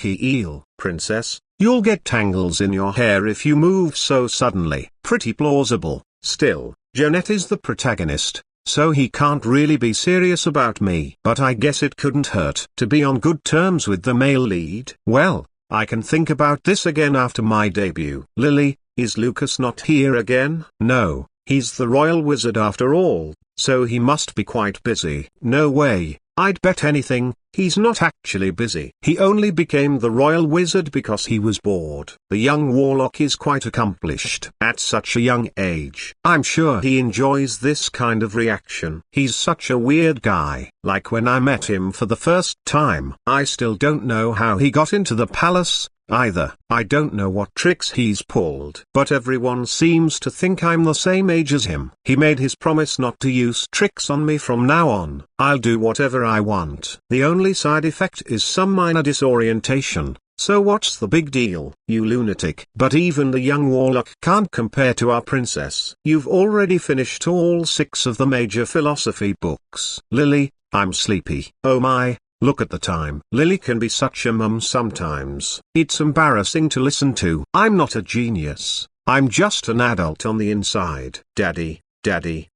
Princess, you'll get tangles in your hair if you move so suddenly. Pretty plausible. Still, Jeanette is the protagonist, so he can't really be serious about me. But I guess it couldn't hurt to be on good terms with the male lead. Well, I can think about this again after my debut. Lily, is Lucas not here again? No, he's the royal wizard after all, so he must be quite busy. No way, I'd bet anything, he's not actually busy. He only became the royal wizard because he was bored. The young warlock is quite accomplished at such a young age. I'm sure he enjoys this kind of reaction. He's such a weird guy. Like when I met him for the first time. I still don't know how he got into the palace, either. I don't know what tricks he's pulled. But everyone seems to think I'm the same age as him. He made his promise not to use tricks on me from now on. I'll do whatever I want. The only side effect is some minor disorientation. So what's the big deal, you lunatic? But even the young warlock can't compare to our princess. You've already finished all 6 of the major philosophy books. Lily, I'm sleepy. Oh my. Look at the time. Lily can be such a mum sometimes. It's embarrassing to listen to. I'm not a genius. I'm just an adult on the inside. Daddy,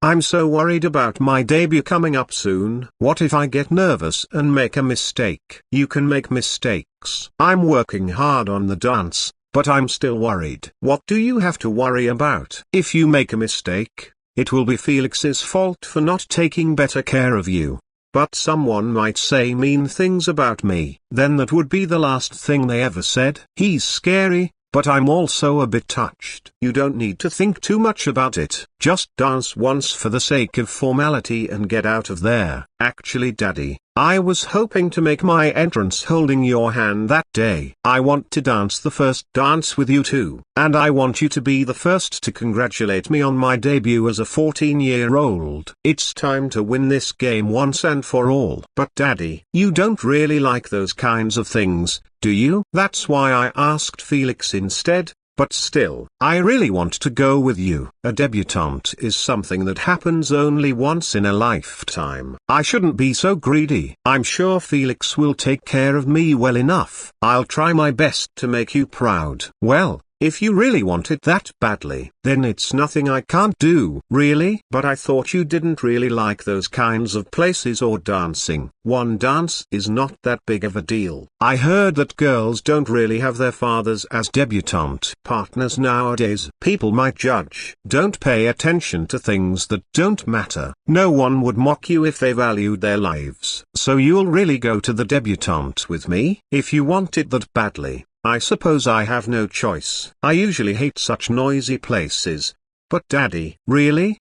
I'm so worried about my debut coming up soon. What if I get nervous and make a mistake? You can make mistakes. I'm working hard on the dance, but I'm still worried. What do you have to worry about? If you make a mistake, it will be Felix's fault for not taking better care of you. But someone might say mean things about me. Then that would be the last thing they ever said. He's scary, but I'm also a bit touched. You don't need to think too much about it. Just dance once for the sake of formality and get out of there. Actually, Daddy, I was hoping to make my entrance holding your hand that day. I want to dance the first dance with you too. And I want you to be the first to congratulate me on my debut as a 14-year-old. It's time to win this game once and for all. But Daddy, you don't really like those kinds of things, do you? That's why I asked Felix instead. But still, I really want to go with you. A debutante is something that happens only once in a lifetime. I shouldn't be so greedy. I'm sure Felix will take care of me well enough. I'll try my best to make you proud. Well, if you really want it that badly, then it's nothing I can't do. Really? But I thought you didn't really like those kinds of places or dancing. One dance is not that big of a deal. I heard that girls don't really have their fathers as debutante partners nowadays. People might judge. Don't pay attention to things that don't matter. No one would mock you if they valued their lives. So you'll really go to the debutante with me? If you want it that badly, I suppose I have no choice. I usually hate such noisy places. But Daddy, really?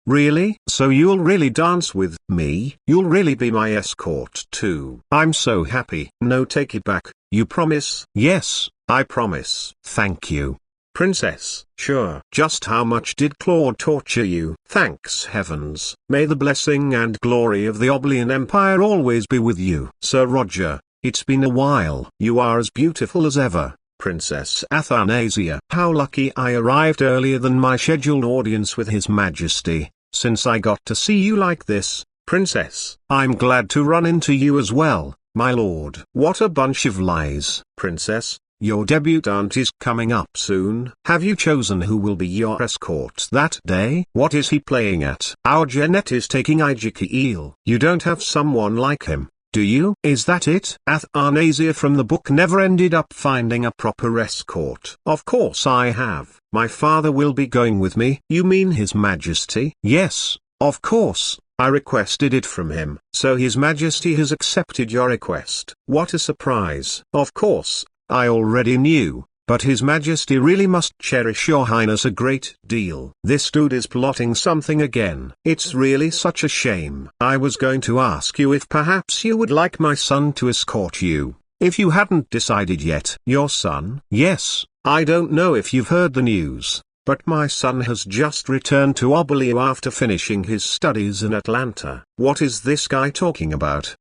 So you'll really dance with me? You'll really be my escort too? I'm so happy. No, take it back. You promise? Yes, I promise. Thank you, Princess. Sure. Just how much did Claude torture you? Thanks heavens. May the blessing and glory of the Obelian Empire always be with you. Sir Roger, it's been a while. You are as beautiful as ever, Princess Athanasia. How lucky I arrived earlier than my scheduled audience with His Majesty, since I got to see you like this, Princess. I'm glad to run into you as well, my lord. What a bunch of lies. Princess, your debutante is coming up soon. Have you chosen who will be your escort that day? What is he playing at? Our Jeanette is taking Ijiki. You don't have someone like him, do you? Is that it? Athanasia from the book never ended up finding a proper escort. Of course I have. My father will be going with me. You mean His Majesty? Yes, of course. I requested it from him. So His Majesty has accepted your request. What a surprise. Of course, I already knew. but His Majesty really must cherish your highness a great deal. This dude is plotting something again. It's really such a shame. I was going to ask you if perhaps you would like my son to escort you, if you hadn't decided yet. Your son? Yes, I don't know if you've heard the news, but my son has just returned to Obelia after finishing his studies in Atlanta. What is this guy talking about?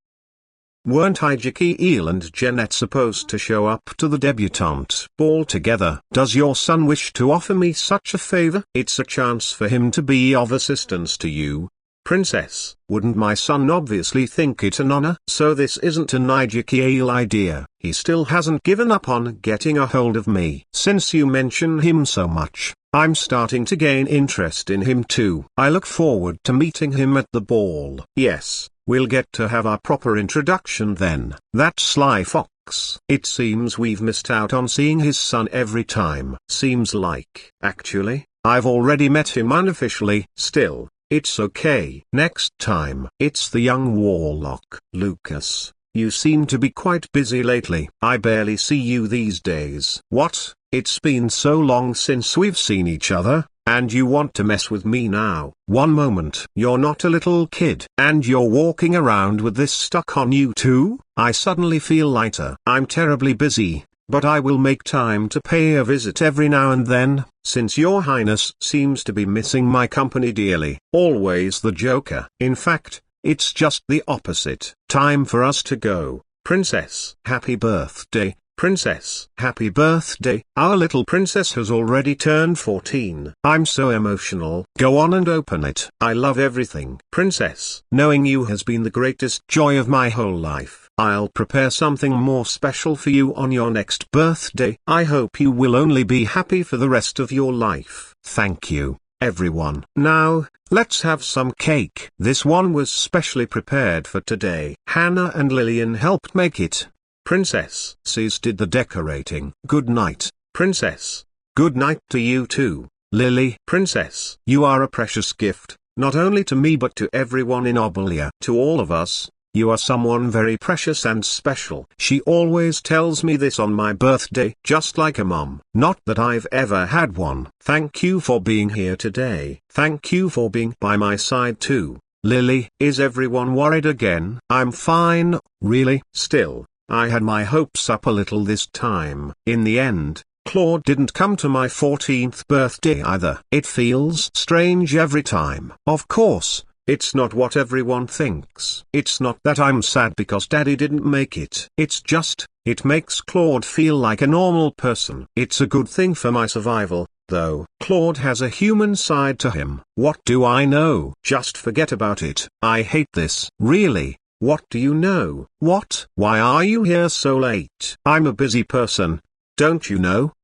Weren't Eel and Jeanette supposed to show up to the debutante ball together? Does your son wish to offer me such a favor? It's a chance for him to be of assistance to you, Princess. Wouldn't my son obviously think it an honor? So this isn't an Eel idea. He still hasn't given up on getting a hold of me. Since you mention him so much, I'm starting to gain interest in him too. I look forward to meeting him at the ball. Yes, we'll get to have our proper introduction then. That sly fox. It seems we've missed out on seeing his son every time. Seems like. Actually, I've already met him unofficially. Still, it's okay. Next time. It's the young warlock. Lucas, you seem to be quite busy lately. I barely see you these days. What? It's been so long since we've seen each other, and you want to mess with me now? One moment. You're not a little kid, and you're walking around with this stuck on you too? I suddenly feel lighter. I'm terribly busy, but I will make time to pay a visit every now and then, since your highness seems to be missing my company dearly. Always the joker. In fact, it's just the opposite. Time for us to go, Princess. Happy birthday, Princess. Happy birthday. Our little princess has already turned 14. I'm so emotional. Go on and open it. I love everything. Princess, knowing you has been the greatest joy of my whole life. I'll prepare something more special for you on your next birthday. I hope you will only be happy for the rest of your life. Thank you, everyone. Now, let's have some cake. This one was specially prepared for today. Hannah and Lillian helped make it. Princess. Sis did the decorating. Good night, Princess. Good night to you too, Lily. Princess. You are a precious gift, not only to me but to everyone in Obelia. To all of us, you are someone very precious and special. She always tells me this on my birthday, just like a mom. Not that I've ever had one. Thank you for being here today. Thank you for being by my side too, Lily. Is everyone worried again? I'm fine, really. Still, I had my hopes up a little this time. In the end, Claude didn't come to my 14th birthday either. It feels strange every time. Of course, it's not what everyone thinks. It's not that I'm sad because Daddy didn't make it. It's just, it makes Claude feel like a normal person. It's a good thing for my survival, though. Claude has a human side to him. What do I know? Just forget about it. I hate this. Really? What do you know? What? Why are you here so late? I'm a busy person, don't you know?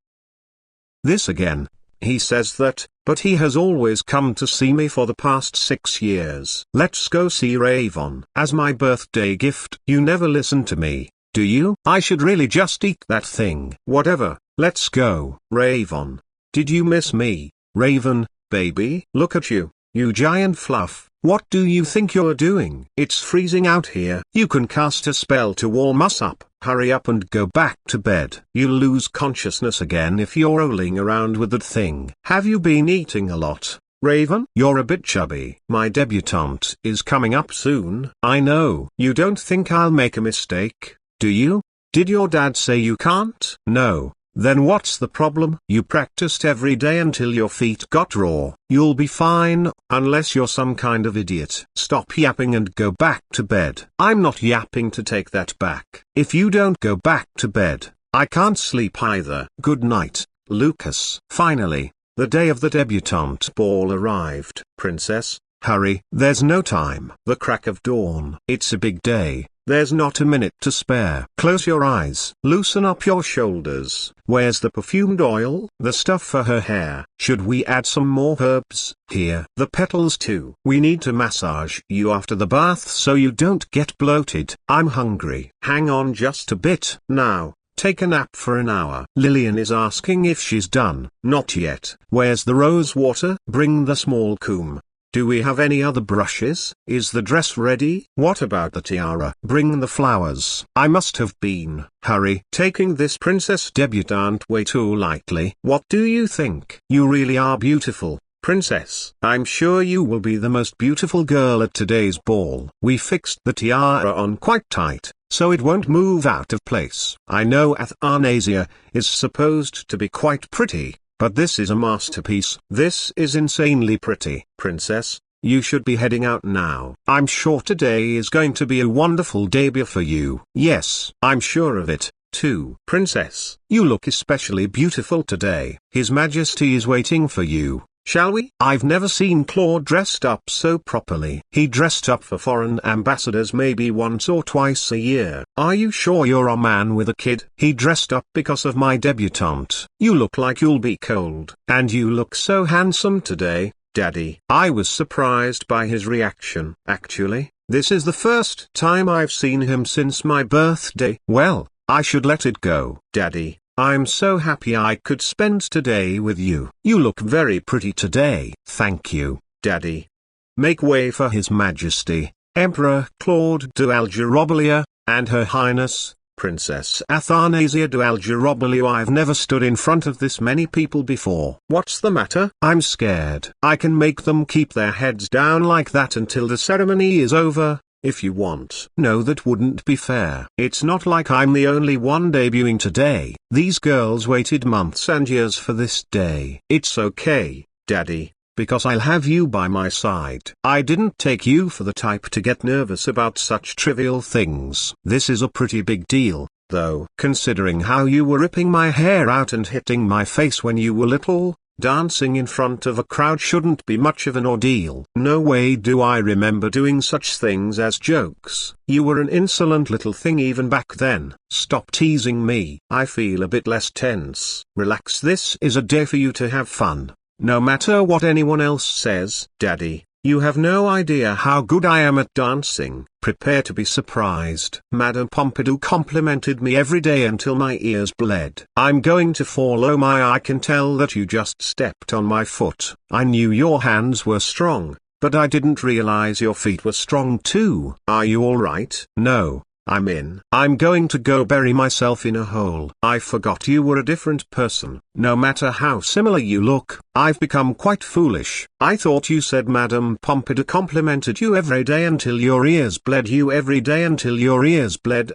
This again. He says that, but he has always come to see me for the past 6 years. Let's go see Ravon. As my birthday gift. You never listen to me, do you? I should really just eat that thing. Whatever, let's go. Ravon. Did you miss me, Raven, baby? Look at you, you giant fluff. What do you think you're doing? It's freezing out here. You can cast a spell to warm us up. Hurry up and go back to bed. You'll lose consciousness again if you're rolling around with that thing. Have you been eating a lot, Raven? You're a bit chubby. My debutante is coming up soon. I know. You don't think I'll make a mistake, do you? Did your dad say you can't? No. Then what's the problem? You practiced every day until your feet got raw. You'll be fine, unless you're some kind of idiot. Stop yapping and go back to bed. I'm not yapping to take that back. If you don't go back to bed, I can't sleep either. Good night, Lucas. Finally, the day of the debutante ball arrived. Princess, hurry. There's no time. The crack of dawn. It's a big day. There's not a minute to spare. Close your eyes. Loosen up your shoulders. Where's the perfumed oil? The stuff for her hair. Should we add some more herbs? Here. The petals too. We need to massage you after the bath so you don't get bloated. I'm hungry. Hang on just a bit. Now, take a nap for an hour. Lillian is asking if she's done. Not yet. Where's the rose water? Bring the small comb. Do we have any other brushes? Is the dress ready? What about the tiara? Bring the flowers. I must have been, hurry, taking this princess debutante way too lightly. What do you think? You really are beautiful, princess. I'm sure you will be the most beautiful girl at today's ball. We fixed the tiara on quite tight, so it won't move out of place. I know Athanasia is supposed to be quite pretty, but this is a masterpiece. This is insanely pretty. Princess, you should be heading out now. I'm sure today is going to be a wonderful debut for you. Yes, I'm sure of it, too. Princess, you look especially beautiful today. His Majesty is waiting for you. Shall we? I've never seen Claude dressed up so properly. He dressed up for foreign ambassadors maybe once or twice a year. Are you sure you're a man with a kid? He dressed up because of my debutante. You look like you'll be cold. And you look so handsome today, Daddy. I was surprised by his reaction. Actually, this is the first time I've seen him since my birthday. Well, I should let it go. Daddy, I'm so happy I could spend today with you. You look very pretty today. Thank you, Daddy. Make way for His Majesty, Emperor Claude de Alger Obelia, and Her Highness, Princess Athanasia de Alger Obelia. I've never stood in front of this many people before. What's the matter? I'm scared. I can make them keep their heads down like that until the ceremony is over, if you want. No, that wouldn't be fair. It's not like I'm the only one debuting today. These girls waited months and years for this day. It's okay, Daddy, because I'll have you by my side. I didn't take you for the type to get nervous about such trivial things. This is a pretty big deal, though. Considering how you were ripping my hair out and hitting my face when you were little, dancing in front of a crowd shouldn't be much of an ordeal. No way do I remember doing such things as jokes. You were an insolent little thing even back then. Stop teasing me. I feel a bit less tense. Relax, this is a day for you to have fun, no matter what anyone else says. Daddy, you have no idea how good I am at dancing. Prepare to be surprised. Madame Pompadour complimented me every day until my ears bled. I'm going to fall. Oh my, I can tell that you just stepped on my foot. I knew your hands were strong, but I didn't realize your feet were strong too. Are you alright? No, I'm going to go bury myself in a hole. I forgot you were a different person. No matter how similar you look, I've become quite foolish. I thought you said Madame Pompadour complimented you every day until your ears bled.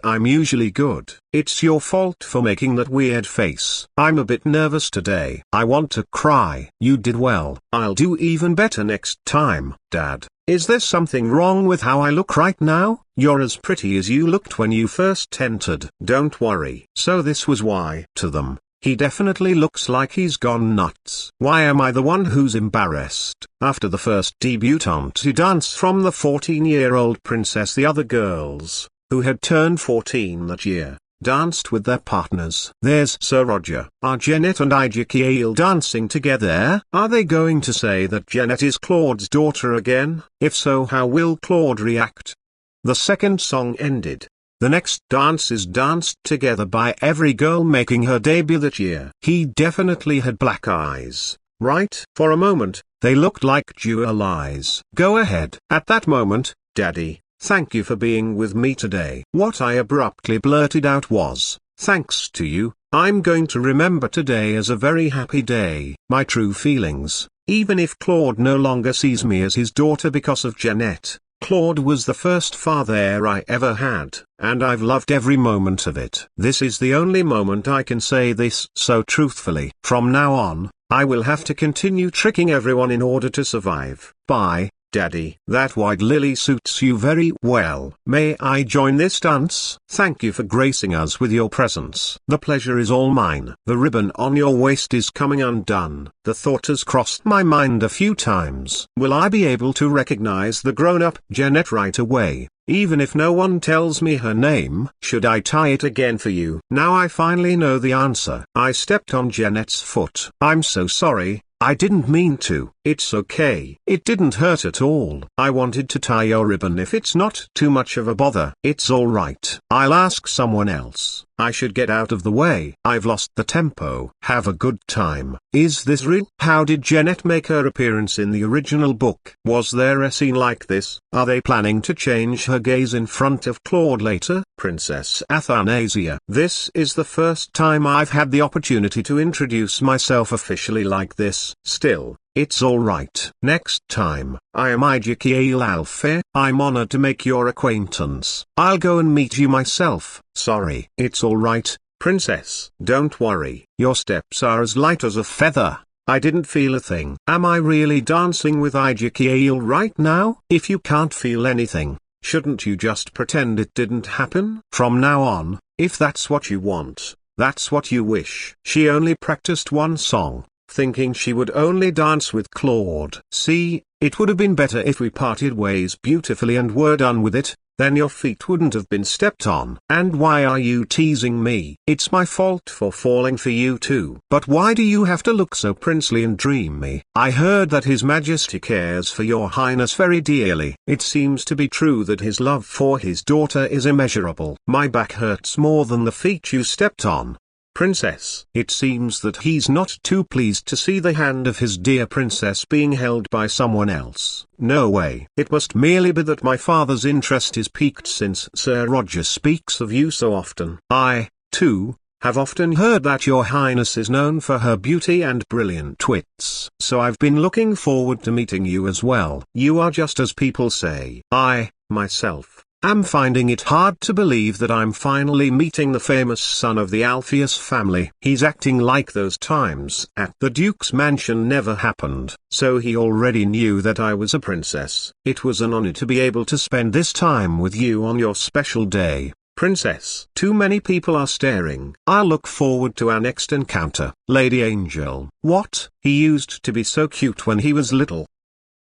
I'm usually good. It's your fault for making that weird face. I'm a bit nervous today. I want to cry. You did well. I'll do even better next time, Dad. Is there something wrong with how I look right now? You're as pretty as you looked when you first entered. Don't worry. So this was why. To them, he definitely looks like he's gone nuts. Why am I the one who's embarrassed? After the first debutante to dance from the 14-year-old princess, the other girls, who had turned 14 that year, danced with their partners. There's Sir Roger. Are Jeanette and Ijakiel dancing together? Are they going to say that Jeanette is Claude's daughter again? If so, how will Claude react? The second song ended. The next dance is danced together by every girl making her debut that year. He definitely had black eyes, right? For a moment, they looked like jewel eyes. Go ahead. At that moment, Daddy, thank you for being with me today. What I abruptly blurted out was, thanks to you, I'm going to remember today as a very happy day. My true feelings, even if Claude no longer sees me as his daughter because of Jeanette. Claude was the first father I ever had, and I've loved every moment of it. This is the only moment I can say this so truthfully. From now on, I will have to continue tricking everyone in order to survive. Bye, Daddy. That white lily suits you very well. May I join this dance? Thank you for gracing us with your presence. The pleasure is all mine. The ribbon on your waist is coming undone. The thought has crossed my mind a few times. Will I be able to recognize the grown-up Jeanette right away, even if no one tells me her name? Should I tie it again for you? Now I finally know the answer. I stepped on Jeanette's foot. I'm so sorry, I didn't mean to. It's okay. It didn't hurt at all. I wanted to tie your ribbon if it's not too much of a bother. It's alright. I'll ask someone else. I should get out of the way. I've lost the tempo. Have a good time. Is this real? How did Jeanette make her appearance in the original book? Was there a scene like this? Are they planning to change her gaze in front of Claude later? Princess Athanasia. This is the first time I've had the opportunity to introduce myself officially like this. Still, it's alright. Next time, I am Alger Alger. I'm honored to make your acquaintance. I'll go and meet you myself. Sorry. It's alright, princess. Don't worry. Your steps are as light as a feather. I didn't feel a thing. Am I really dancing with Alger right now? If you can't feel anything, shouldn't you just pretend it didn't happen? From now on, if that's what you want, that's what you wish. She only practiced one song, thinking she would only dance with Claude. See, it would have been better if we parted ways beautifully and were done with it, then your feet wouldn't have been stepped on. And why are you teasing me? It's my fault for falling for you too. But why do you have to look so princely and dreamy? I heard that His Majesty cares for your highness very dearly. It seems to be true that his love for his daughter is immeasurable. My back hurts more than the feet you stepped on. Princess. It seems that he's not too pleased to see the hand of his dear princess being held by someone else. No way. It must merely be that my father's interest is piqued since Sir Roger speaks of you so often. I, too, have often heard that your highness is known for her beauty and brilliant wits. So I've been looking forward to meeting you as well. You are just as people say. I, myself, I'm finding it hard to believe that I'm finally meeting the famous son of the Alpheus family. He's acting like those times at the Duke's mansion never happened. So he already knew that I was a princess. It was an honor to be able to spend this time with you on your special day, princess. Too many people are staring. I'll look forward to our next encounter. Lady Angel. What? He used to be so cute when he was little.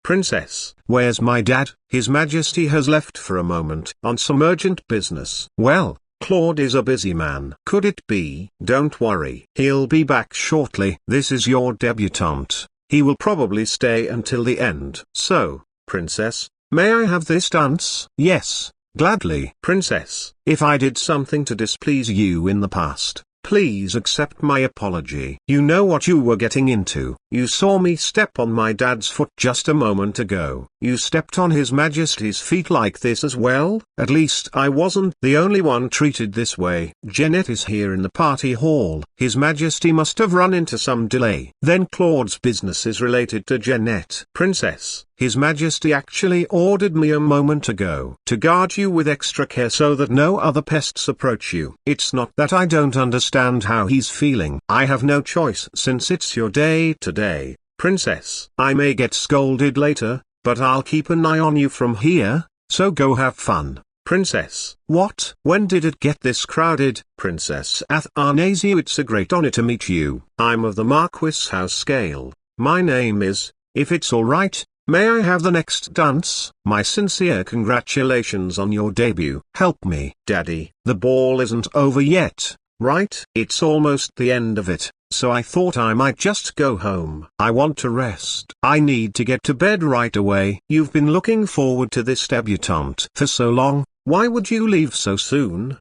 Princess. Where's my dad? His Majesty has left for a moment on some urgent business. Well, Claude is a busy man. Could it be? Don't worry. He'll be back shortly. This is your debutant. He will probably stay until the end. So, princess, may I have this dance? Yes, gladly. Princess, if I did something to displease you in the past, please accept my apology. You know what you were getting into. You saw me step on my dad's foot just a moment ago. You stepped on His Majesty's feet like this as well? At least I wasn't the only one treated this way. Jeanette is here in the party hall. His Majesty must have run into some delay. Then Claude's business is related to Jeanette. Princess, His Majesty actually ordered me a moment ago to guard you with extra care so that no other pests approach you. It's not that I don't understand how he's feeling. I have no choice since it's your day today. Princess, I may get scolded later, but I'll keep an eye on you from here, so go have fun. Princess. What? When did it get this crowded? Princess Athanasia, it's a great honor to meet you. I'm of the Marquis house scale. My name is, if it's alright, may I have the next dance? My sincere congratulations on your debut. Help me, Daddy. The ball isn't over yet, right? It's almost the end of it, so I thought I might just go home. I want to rest. I need to get to bed right away. You've been looking forward to this debutante for so long. Why would you leave so soon?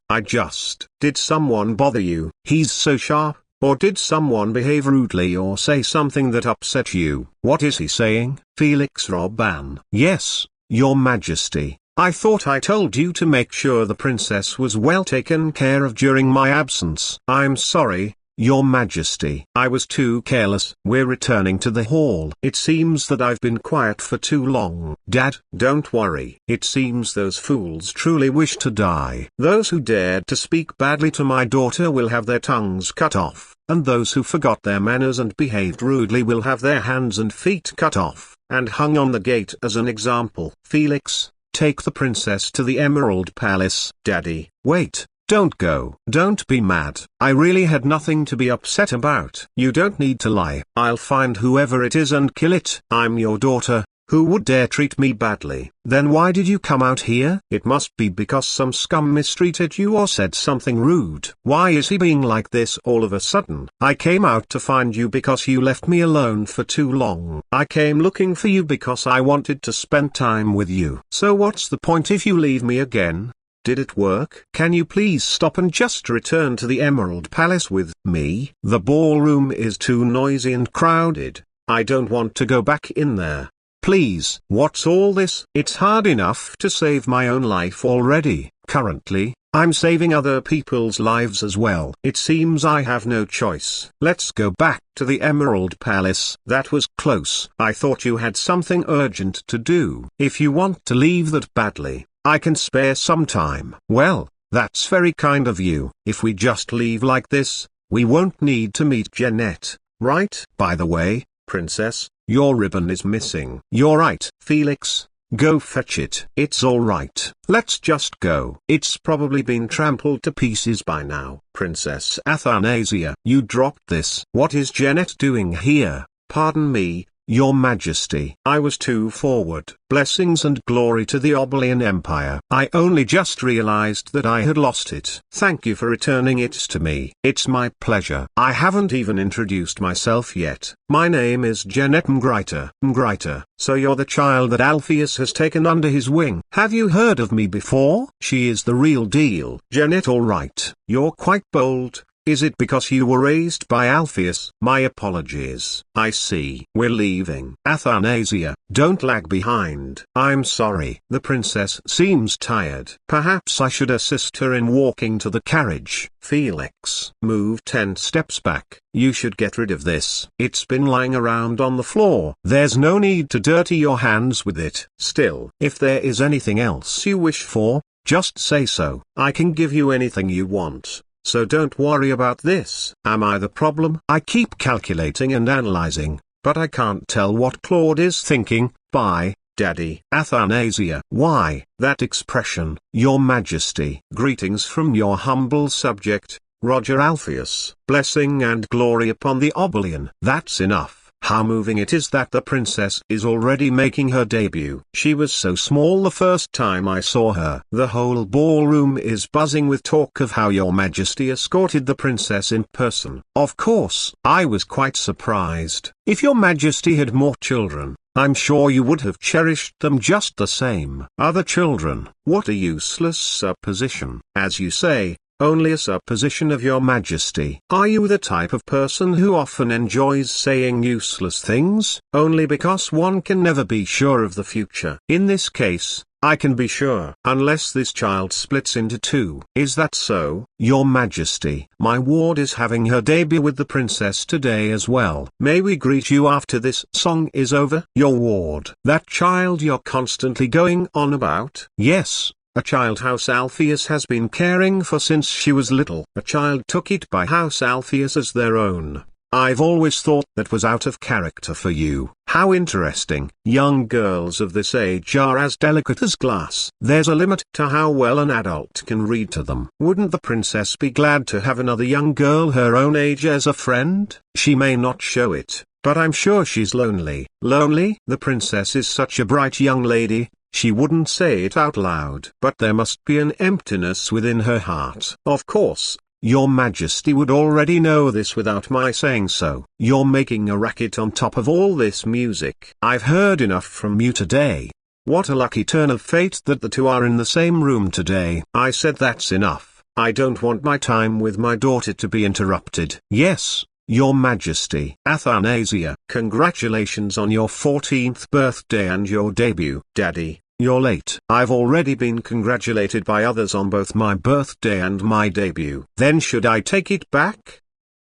Did someone bother you? He's so sharp. Or did someone behave rudely or say something that upset you? What is he saying? Felix Robin. Yes, Your Majesty. I thought I told you to make sure the princess was well taken care of during my absence. I'm sorry, Your Majesty. I was too careless. We're returning to the hall. It seems that I've been quiet for too long. Dad, don't worry. It seems those fools truly wish to die. Those who dared to speak badly to my daughter will have their tongues cut off, and those who forgot their manners and behaved rudely will have their hands and feet cut off, and hung on the gate as an example. Felix, take the princess to the Emerald Palace. Daddy, wait. Don't go. Don't be mad. I really had nothing to be upset about. You don't need to lie. I'll find whoever it is and kill it. I'm your daughter, Who would dare treat me badly? Then why did you come out here? It must be because some scum mistreated you or said something rude. Why is he being like this all of a sudden? I came out to find you because you left me alone for too long. I came looking for you because I wanted to spend time with you. So what's the point if you leave me again? Did it work? Can you please stop and just return to the Emerald Palace with me? The ballroom is too noisy and crowded. I don't want to go back in there. Please. What's all this? It's hard enough to save my own life already. Currently, I'm saving other people's lives as well. It seems I have no choice. Let's go back to the Emerald Palace. That was close. I thought you had something urgent to do. If you want to leave that badly, I can spare some time. Well, that's very kind of you. If we just leave like this, we won't need to meet Jeanette, right? By the way, Princess, your ribbon is missing. You're right. Felix, go fetch it. It's all right. Let's just go. It's probably been trampled to pieces by now. Princess Athanasia, you dropped this. What is Jeanette doing here? Pardon me, Your Majesty. I was too forward. Blessings and glory to the Obelian Empire. I only just realized that I had lost it. Thank you for returning it to me. It's my pleasure. I haven't even introduced myself yet. My name is Jeanette Mgriter. Mgriter. So you're the child that Alpheus has taken under his wing. Have you heard of me before? She is the real deal. Jeanette, all right. You're quite bold. Is it because you were raised by Alpheus? My apologies. I see. We're leaving. Athanasia, don't lag behind. I'm sorry. The princess seems tired. Perhaps I should assist her in walking to the carriage. Felix, move 10 steps back. You should get rid of this. It's been lying around on the floor. There's no need to dirty your hands with it. Still, if there is anything else you wish for, just say so. I can give you anything you want. So don't worry about this. Am I the problem? I keep calculating and analyzing, but I can't tell what Claude is thinking. Bye, Daddy. Athanasia. Why, that expression, Your Majesty. Greetings from your humble subject, Roger Alpheus. Blessing and glory upon the Obelian. That's enough. How moving it is that the princess is already making her debut. She was so small the first time I saw her. The whole ballroom is buzzing with talk of how Your Majesty escorted the princess in person. Of course, I was quite surprised. If Your Majesty had more children, I'm sure you would have cherished them just the same. Other children, what a useless supposition. As you say, only a supposition of Your Majesty. Are you the type of person who often enjoys saying useless things? Only because one can never be sure of the future. In this case, I can be sure. Unless this child splits into two. Is that so? Your Majesty. My ward is having her debut with the princess today as well. May we greet you after this song is over? Your ward. That child you're constantly going on about? Yes. A child House Alpheus has been caring for since she was little. A child took it by House Alpheus as their own. I've always thought that was out of character for you. How interesting. Young girls of this age are as delicate as glass. There's a limit to how well an adult can read to them. Wouldn't the princess be glad to have another young girl her own age as a friend? She may not show it, but I'm sure she's lonely. Lonely? The princess is such a bright young lady. She wouldn't say it out loud. But there must be an emptiness within her heart. Of course, Your Majesty would already know this without my saying so. You're making a racket on top of all this music. I've heard enough from you today. What a lucky turn of fate that the two are in the same room today. I said that's enough. I don't want my time with my daughter to be interrupted. Yes, Your Majesty. Athanasia, congratulations on your 14th birthday and your debut. Daddy, you're late. I've already been congratulated by others on both my birthday and my debut. Then should I take it back?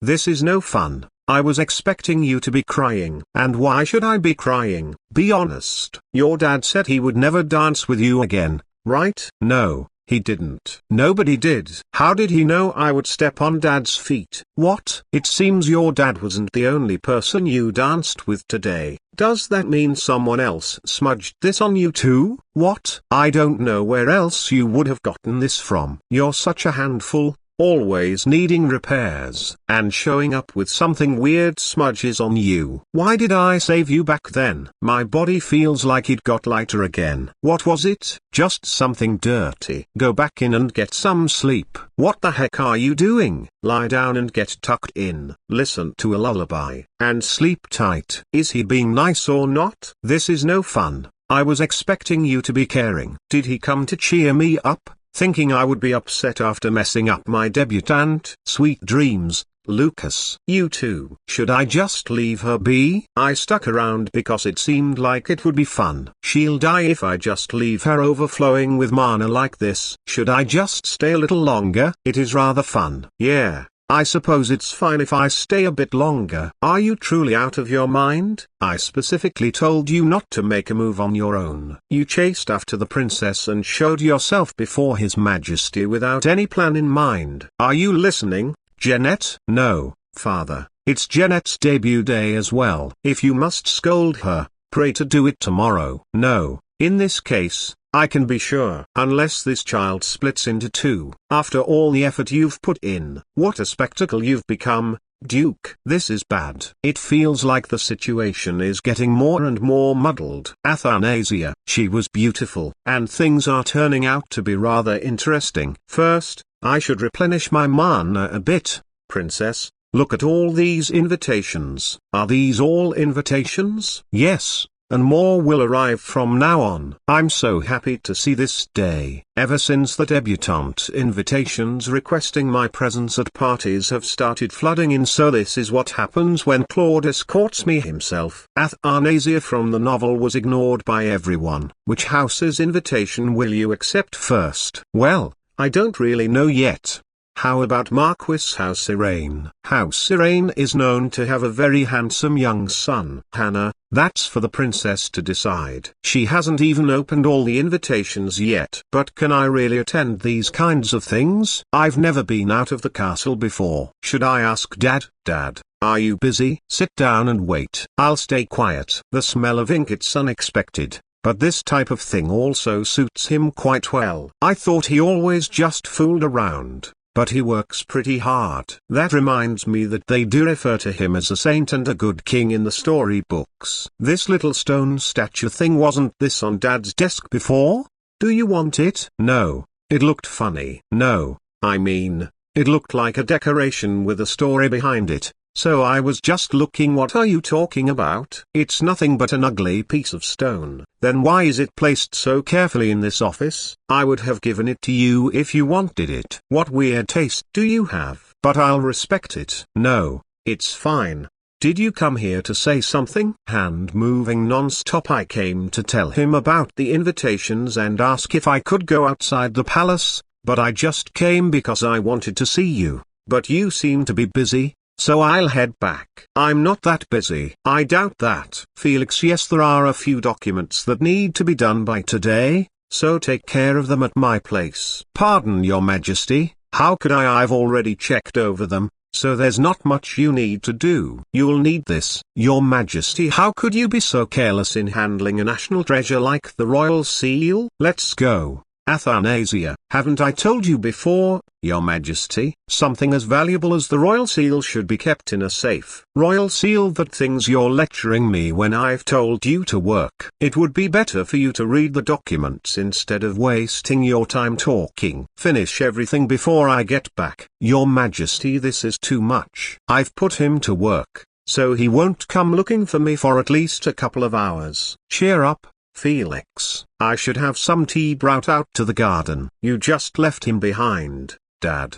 This is no fun. I was expecting you to be crying. And why should I be crying? Be honest. Your dad said he would never dance with you again, right? No, he didn't. Nobody did. How did he know I would step on Dad's feet? What? It seems your dad wasn't the only person you danced with today. Does that mean someone else smudged this on you too? What? I don't know where else you would have gotten this from. You're such a handful. always needing repairs, and showing up with something weird smudges on you. Why did I save you back then? My body feels like it got lighter again. What was it? Just something dirty. Go back in and get some sleep. What the heck are you doing? Lie down and get tucked in. Listen to a lullaby, and sleep tight. Is he being nice or not? This is no fun. I was expecting you to be caring. Did he come to cheer me up, thinking I would be upset after messing up my debutant? Sweet dreams, Lucas. You too. Should I just leave her be? I stuck around because it seemed like it would be fun. She'll die if I just leave her overflowing with mana like this. Should I just stay a little longer? It is rather fun. Yeah. I suppose it's fine if I stay a bit longer. Are you truly out of your mind? I specifically told you not to make a move on your own. You chased after the princess and showed yourself before His Majesty without any plan in mind. Are you listening, Jeanette? No, father. It's Jeanette's debut day as well. If you must scold her, pray to do it tomorrow. No, in this case, I can be sure. Unless this child splits into two. After all the effort you've put in. What a spectacle you've become, Duke. This is bad. It feels like the situation is getting more and more muddled. Athanasia. She was beautiful. And things are turning out to be rather interesting. First, I should replenish my mana a bit, princess. Look at all these invitations. Are these all invitations? Yes. And more will arrive from now on. I'm so happy to see this day. Ever since the debutante invitations requesting my presence at parties have started flooding in, so this is what happens when Claude escorts me himself. Athanasia from the novel was ignored by everyone. Which house's invitation will you accept first? Well, I don't really know yet. How about Marquis House Irene? House Irene is known to have a very handsome young son. Hannah, that's for the princess to decide. She hasn't even opened all the invitations yet. But can I really attend these kinds of things? I've never been out of the castle before. Should I ask Dad? Dad, are you busy? Sit down and wait. I'll stay quiet. The smell of ink, it's unexpected. But this type of thing also suits him quite well. I thought he always just fooled around. But he works pretty hard. That reminds me that they do refer to him as a saint and a good king in the storybooks. This little stone statue thing, wasn't this on Dad's desk before? Do you want it? No. It looked funny. No, I mean, it looked like a decoration with a story behind it. So I was just looking. What are you talking about? It's nothing but an ugly piece of stone. Then why is it placed so carefully in this office? I would have given it to you if you wanted it. What weird taste do you have? But I'll respect it. No, it's fine. Did you come here to say something? Hand moving non-stop. I came to tell him about the invitations and ask if I could go outside the palace, but I just came because I wanted to see you. But you seem to be busy. So I'll head back. I'm not that busy. I doubt that. Felix, yes, there are a few documents that need to be done by today, so take care of them at my place. Pardon, Your Majesty, how could I? I've already checked over them, so there's not much you need to do. You'll need this. Your Majesty, how could you be so careless in handling a national treasure like the royal seal? Let's go. Athanasia, haven't I told you before, Your Majesty? Something as valuable as the royal seal should be kept in a safe. Royal seal? That things you're lecturing me when I've told you to work. It would be better for you to read the documents instead of wasting your time talking. Finish everything before I get back. Your Majesty, this is too much. I've put him to work, so he won't come looking for me for at least a couple of hours. Cheer up, Felix. I should have some tea brought out to the garden. You just left him behind. Dad,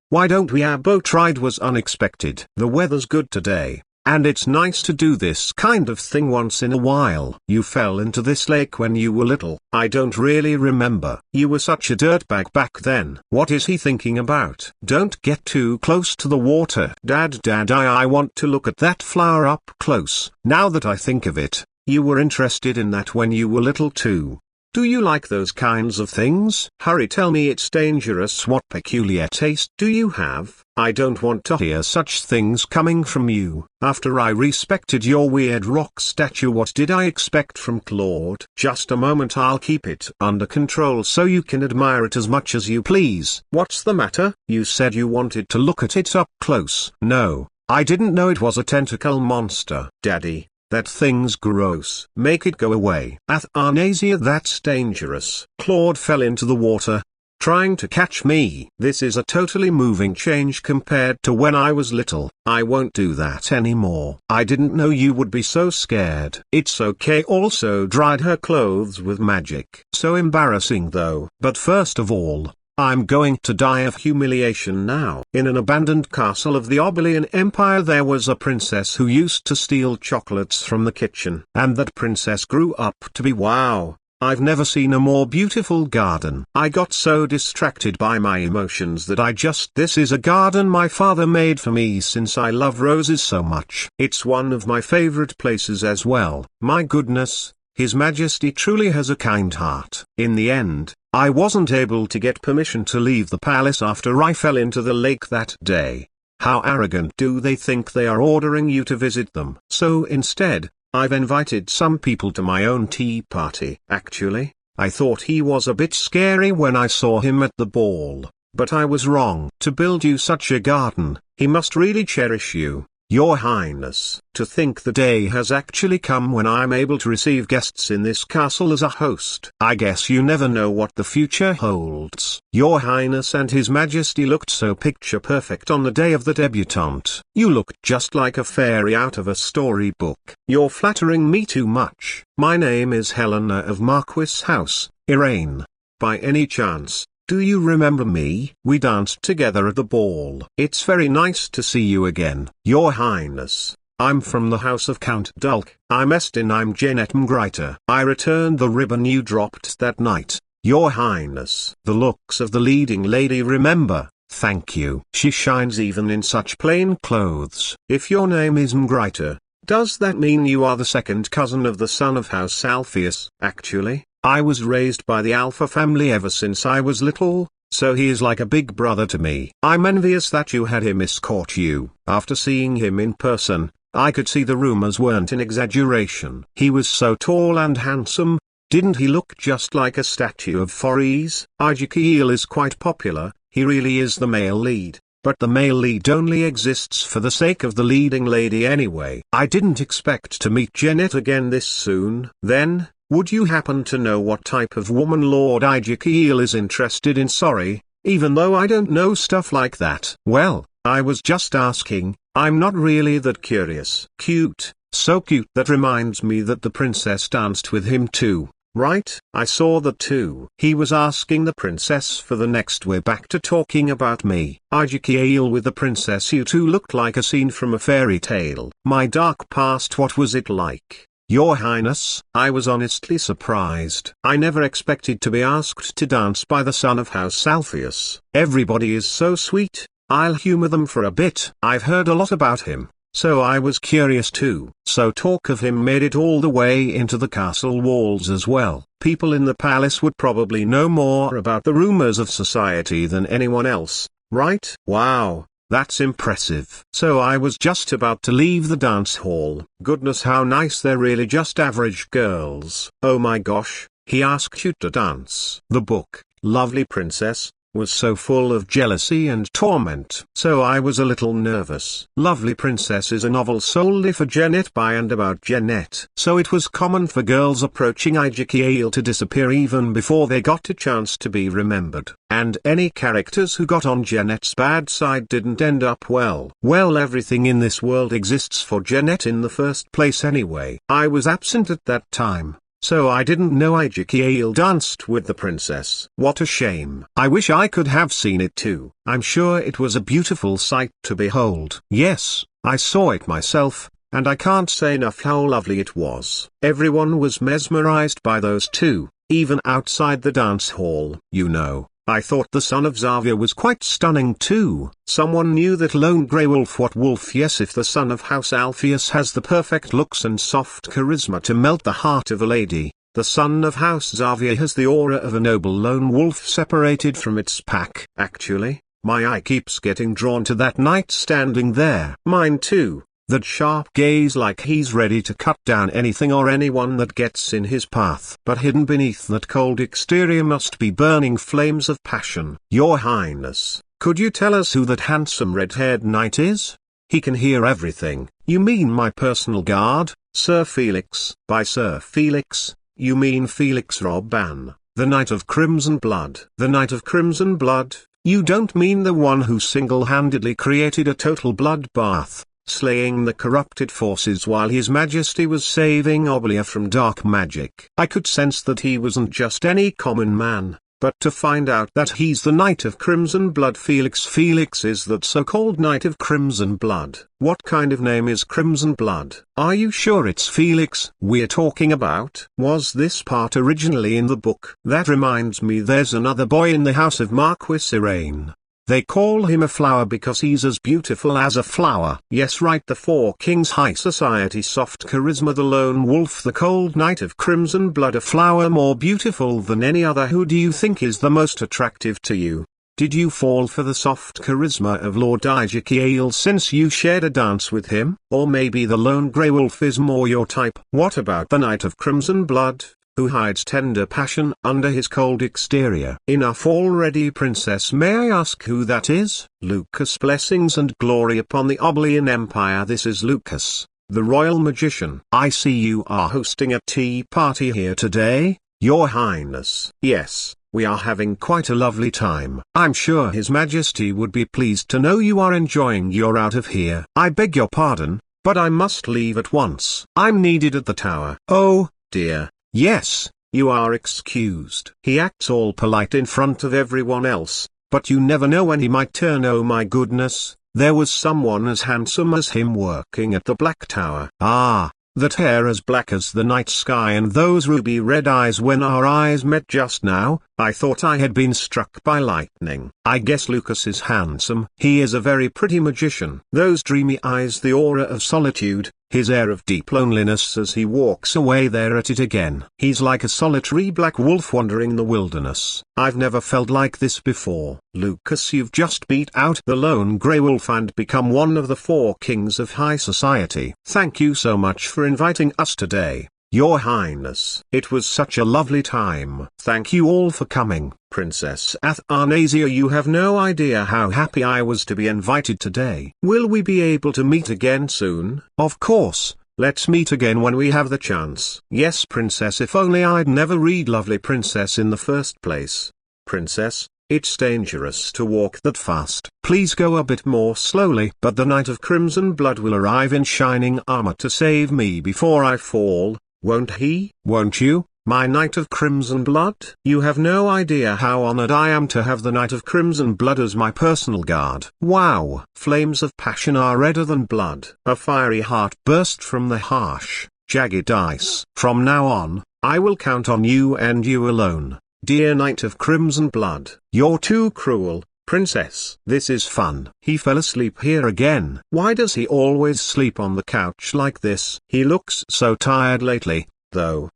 why don't we? Our boat ride was unexpected. The weather's good today, and it's nice to do this kind of thing once in a while. You fell into this lake when you were little. I don't really remember. You were such a dirtbag back then. What is he thinking about? Don't get too close to the water. Dad, I want to look at that flower up close. Now that I think of it, you were interested in that when you were little too. Do you like those kinds of things? Hurry, tell me it's dangerous. What peculiar taste do you have? I don't want to hear such things coming from you. After I respected your weird rock statue, what did I expect from Claude? Just a moment, I'll keep it under control so you can admire it as much as you please. What's the matter? You said you wanted to look at it up close. No, I didn't know it was a tentacle monster. Daddy, that thing's gross. Make it go away. Athanasia, that's dangerous. Claude fell into the water, trying to catch me. This is a totally moving change compared to when I was little. I won't do that anymore. I didn't know you would be so scared. It's okay. Also dried her clothes with magic. So embarrassing though. But first of all, I'm going to die of humiliation now. In an abandoned castle of the Obelian Empire there was a princess who used to steal chocolates from the kitchen. And that princess grew up to be, wow, I've never seen a more beautiful garden. I got so distracted by my emotions that this is a garden my father made for me since I love roses so much. It's one of my favorite places as well. My goodness, His Majesty truly has a kind heart. In the end, I wasn't able to get permission to leave the palace after I fell into the lake that day. How arrogant do they think they are, ordering you to visit them? So instead, I've invited some people to my own tea party. Actually, I thought he was a bit scary when I saw him at the ball, but I was wrong. To build you such a garden, he must really cherish you, Your Highness. To think the day has actually come when I'm able to receive guests in this castle as a host. I guess you never know what the future holds. Your Highness and His Majesty looked so picture perfect on the day of the debutante. You looked just like a fairy out of a storybook. You're flattering me too much. My name is Helena of Marquis House, Iran. By any chance, do you remember me? We danced together at the ball. It's very nice to see you again. Your Highness, I'm from the house of Count Dulk. I'm Estin. I'm Jeanette Mgriter. I returned the ribbon you dropped that night, Your Highness. The looks of the leading lady, remember. Thank you. She shines even in such plain clothes. If your name is Mgriter, does that mean you are the second cousin of the son of House Alpheus? Actually, I was raised by the Alpha family ever since I was little, so he is like a big brother to me. I'm envious that you had him escort you. After seeing him in person, I could see the rumors weren't an exaggeration. He was so tall and handsome. Didn't he look just like a statue of Forres? Ezekiel is quite popular. He really is the male lead. But the male lead only exists for the sake of the leading lady anyway. I didn't expect to meet Jeanette again this soon. Then, would you happen to know what type of woman Lord Ezekiel is interested in? Sorry, even though I don't know stuff like that. Well, I was just asking. I'm not really that curious. Cute, so cute. That reminds me that the princess danced with him too, right? I saw that too. He was asking the princess for the next. We're back to talking about me. Ezekiel with the princess. You two looked like a scene from a fairy tale. My dark past, what was it like? Your Highness, I was honestly surprised. I never expected to be asked to dance by the son of House Alpheus. Everybody is so sweet. I'll humor them for a bit. I've heard a lot about him, so I was curious too. So talk of him made it all the way into the castle walls as well. People in the palace would probably know more about the rumors of society than anyone else, right? Wow. That's impressive. So I was just about to leave the dance hall. Goodness, how nice. They're really just average girls. Oh my gosh, he asked you to dance. The book, Lovely Princess, was so full of jealousy and torment. So I was a little nervous. Lovely Princess is a novel solely for Jeanette, by and about Jeanette. So it was common for girls approaching Ezekiel to disappear even before they got a chance to be remembered. And any characters who got on Jeanette's bad side didn't end up well. Well, everything in this world exists for Jeanette in the first place anyway. I was absent at that time, so I didn't know Ezekiel danced with the princess. What a shame. I wish I could have seen it too. I'm sure it was a beautiful sight to behold. Yes, I saw it myself, and I can't say enough how lovely it was. Everyone was mesmerized by those two, even outside the dance hall. You know, I thought the son of Xavier was quite stunning too. Someone knew that lone grey wolf. What wolf? Yes, if the son of House Alpheus has the perfect looks and soft charisma to melt the heart of a lady, The son of House Xavier has the aura of a noble lone wolf separated from its pack. Actually, my eye keeps getting drawn to that knight standing there. Mine too. That sharp gaze, like he's ready to cut down anything or anyone that gets in his path. But hidden beneath that cold exterior must be burning flames of passion. Your Highness, could you tell us who that handsome red-haired knight is? He can hear everything. You mean my personal guard, Sir Felix? By Sir Felix, you mean Felix Robin, the Knight of Crimson Blood. The Knight of Crimson Blood? You don't mean the one who single-handedly created a total bloodbath, slaying the corrupted forces while His Majesty was saving Obelia from dark magic. I could sense that he wasn't just any common man, but to find out that he's the Knight of Crimson Blood. Felix is that so-called Knight of Crimson Blood. What kind of name is Crimson Blood? Are you sure it's Felix we're talking about? Was this part originally in the book? That reminds me, there's another boy in the house of Marquis Irene. They call him a flower because he's as beautiful as a flower. Yes, right, the four kings, high society, soft charisma, the lone wolf, the cold Knight of Crimson Blood, a flower more beautiful than any other. Who do you think is the most attractive to you? Did you fall for the soft charisma of Lord Ezekiel since you shared a dance with him? Or maybe the lone grey wolf is more your type? What about the Knight of Crimson Blood, who hides tender passion under his cold exterior? Enough already, princess. May I ask who that is? Lucas. Blessings and glory upon the Obelian Empire. This is Lucas, the royal magician. I see you are hosting a tea party here today, Your Highness. Yes, we are having quite a lovely time. I'm sure His Majesty would be pleased to know you are enjoying your out of here. I beg your pardon, but I must leave at once. I'm needed at the tower. Oh, dear. Yes, you are excused. He acts all polite in front of everyone else, but you never know when he might turn. Oh my goodness, there was someone as handsome as him working at the Black Tower. Ah, that hair as black as the night sky and those ruby red eyes. When our eyes met just now, I thought I had been struck by lightning. I guess Lucas is handsome. He is a very pretty magician. Those dreamy eyes, the aura of solitude, his air of deep loneliness as he walks away there at it again. He's like a solitary black wolf wandering the wilderness. I've never felt like this before. Lucas, you've just beat out the lone grey wolf and become one of the four kings of high society. Thank you so much for inviting us today, Your Highness. It was such a lovely time. Thank you all for coming. Princess Athanasia, you have no idea how happy I was to be invited today. Will we be able to meet again soon? Of course, let's meet again when we have the chance. Yes, princess, if only I'd never read Lovely Princess in the first place. Princess, it's dangerous to walk that fast. Please go a bit more slowly. But the Knight of Crimson Blood will arrive in shining armor to save me before I fall, won't he? Won't you, my Knight of Crimson Blood? You have no idea how honored I am to have the Knight of Crimson Blood as my personal guard. Wow! Flames of passion are redder than blood. A fiery heart burst from the harsh, jagged ice. From now on, I will count on you and you alone, dear Knight of Crimson Blood. You're too cruel, princess. This is fun. He fell asleep here again. Why does he always sleep on the couch like this? He looks so tired lately, though.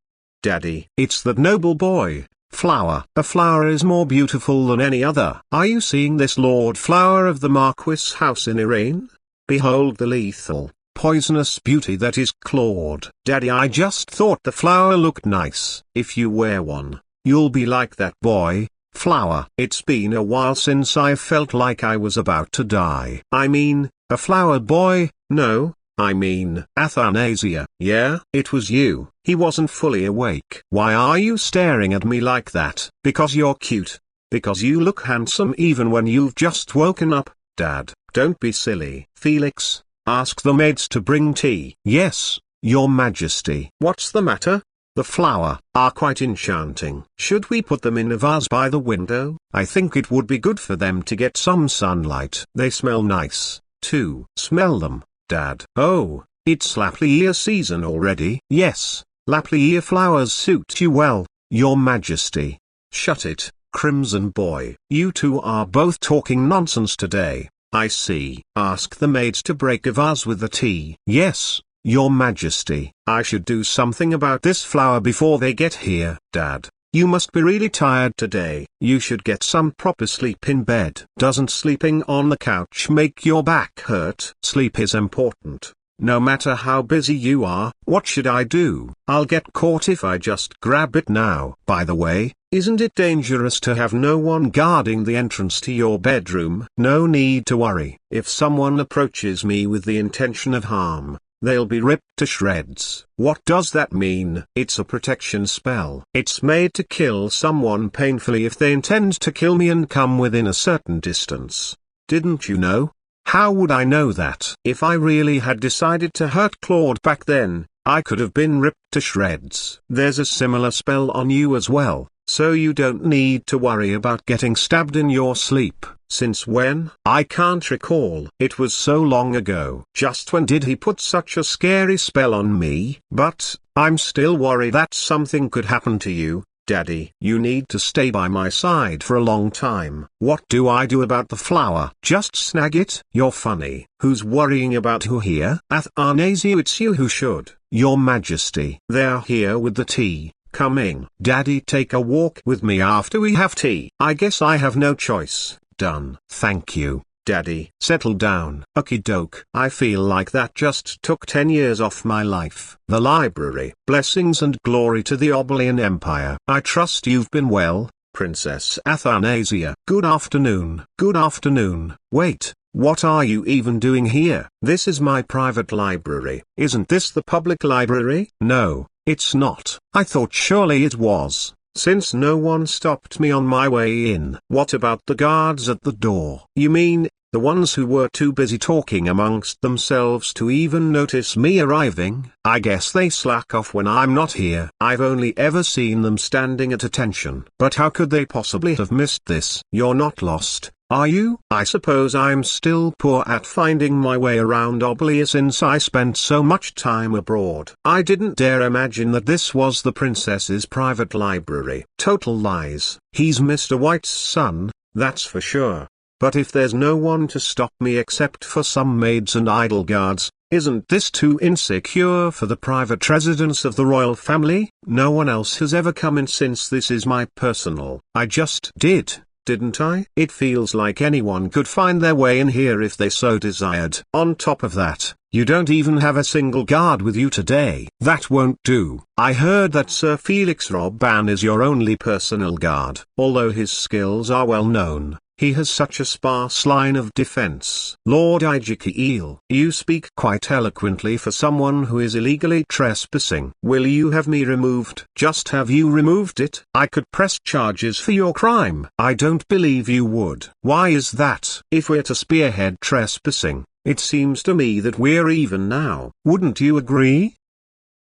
Daddy, it's that noble boy, Flower. A flower is more beautiful than any other. Are you seeing this, Lord Flower of the Marquis house in Irene? Behold the lethal, poisonous beauty that is Claude. Daddy, I just thought the flower looked nice. If you wear one, you'll be like that boy, Flower. It's been a while since I felt like I was about to die. I mean, a flower boy, no. I mean, Athanasia. Yeah, it was you. He wasn't fully awake. Why are you staring at me like that? Because you're cute. Because you look handsome even when you've just woken up. Dad, don't be silly. Felix, ask the maids to bring tea. Yes, Your Majesty. What's the matter? The flower are quite enchanting. Should we put them in a vase by the window? I think it would be good for them to get some sunlight. They smell nice, too. Smell them, Dad. Oh, it's Laplia season already. Yes, Laplia flowers suit you well, Your Majesty. Shut it, Crimson Boy. You two are both talking nonsense today. I see. Ask the maids to break a vase with the tea. Yes, Your Majesty, I should do something about this flower before they get here. Dad, you must be really tired today. You should get some proper sleep in bed. Doesn't sleeping on the couch make your back hurt? Sleep is important. No matter how busy you are. What should I do? I'll get caught if I just grab it now. By the way, isn't it dangerous to have no one guarding the entrance to your bedroom? No need to worry. If someone approaches me with the intention of harm, they'll be ripped to shreds. What does that mean? It's a protection spell. It's made to kill someone painfully if they intend to kill me and come within a certain distance. Didn't you know? How would I know that? If I really had decided to hurt Claude back then, I could have been ripped to shreds. There's a similar spell on you as well, so you don't need to worry about getting stabbed in your sleep. Since when? I can't recall. It was so long ago. Just when did he put such a scary spell on me? But, I'm still worried that something could happen to you. Daddy, you need to stay by my side for a long time. What do I do about the flower? Just snag it? You're funny. Who's worrying about who here? Athanasia, it's you who should. Your Majesty. They're here with the tea. Coming. Daddy, take a walk with me after we have tea. I guess I have no choice. Done. Thank you. Daddy, settle down. Okie doke. I feel like that just took 10 years off my life. The library. Blessings and glory to the Obelian Empire. I trust you've been well, Princess Athanasia. Good afternoon. Good afternoon. Wait, what are you even doing here? This is my private library. Isn't this the public library? No, it's not. I thought surely it was, since no one stopped me on my way in. What about the guards at the door? You mean, the ones who were too busy talking amongst themselves to even notice me arriving? I guess they slack off when I'm not here. I've only ever seen them standing at attention. But how could they possibly have missed this? You're not lost, are you? I suppose I'm still poor at finding my way around Obelia since I spent so much time abroad. I didn't dare imagine that this was the princess's private library. Total lies. He's Mr. White's son, that's for sure. But if there's no one to stop me except for some maids and idle guards, isn't this too insecure for the private residence of the royal family? No one else has ever come in since this is my personal. I just did, didn't I? It feels like anyone could find their way in here if they so desired. On top of that, you don't even have a single guard with you today. That won't do. I heard that Sir Felix Robban is your only personal guard. Although his skills are well known, he has such a sparse line of defense. Lord Ijiki, you speak quite eloquently for someone who is illegally trespassing. Will you have me removed? Just have you removed it? I could press charges for your crime. I don't believe you would. Why is that? If we're to spearhead trespassing, it seems to me that we're even now. Wouldn't you agree?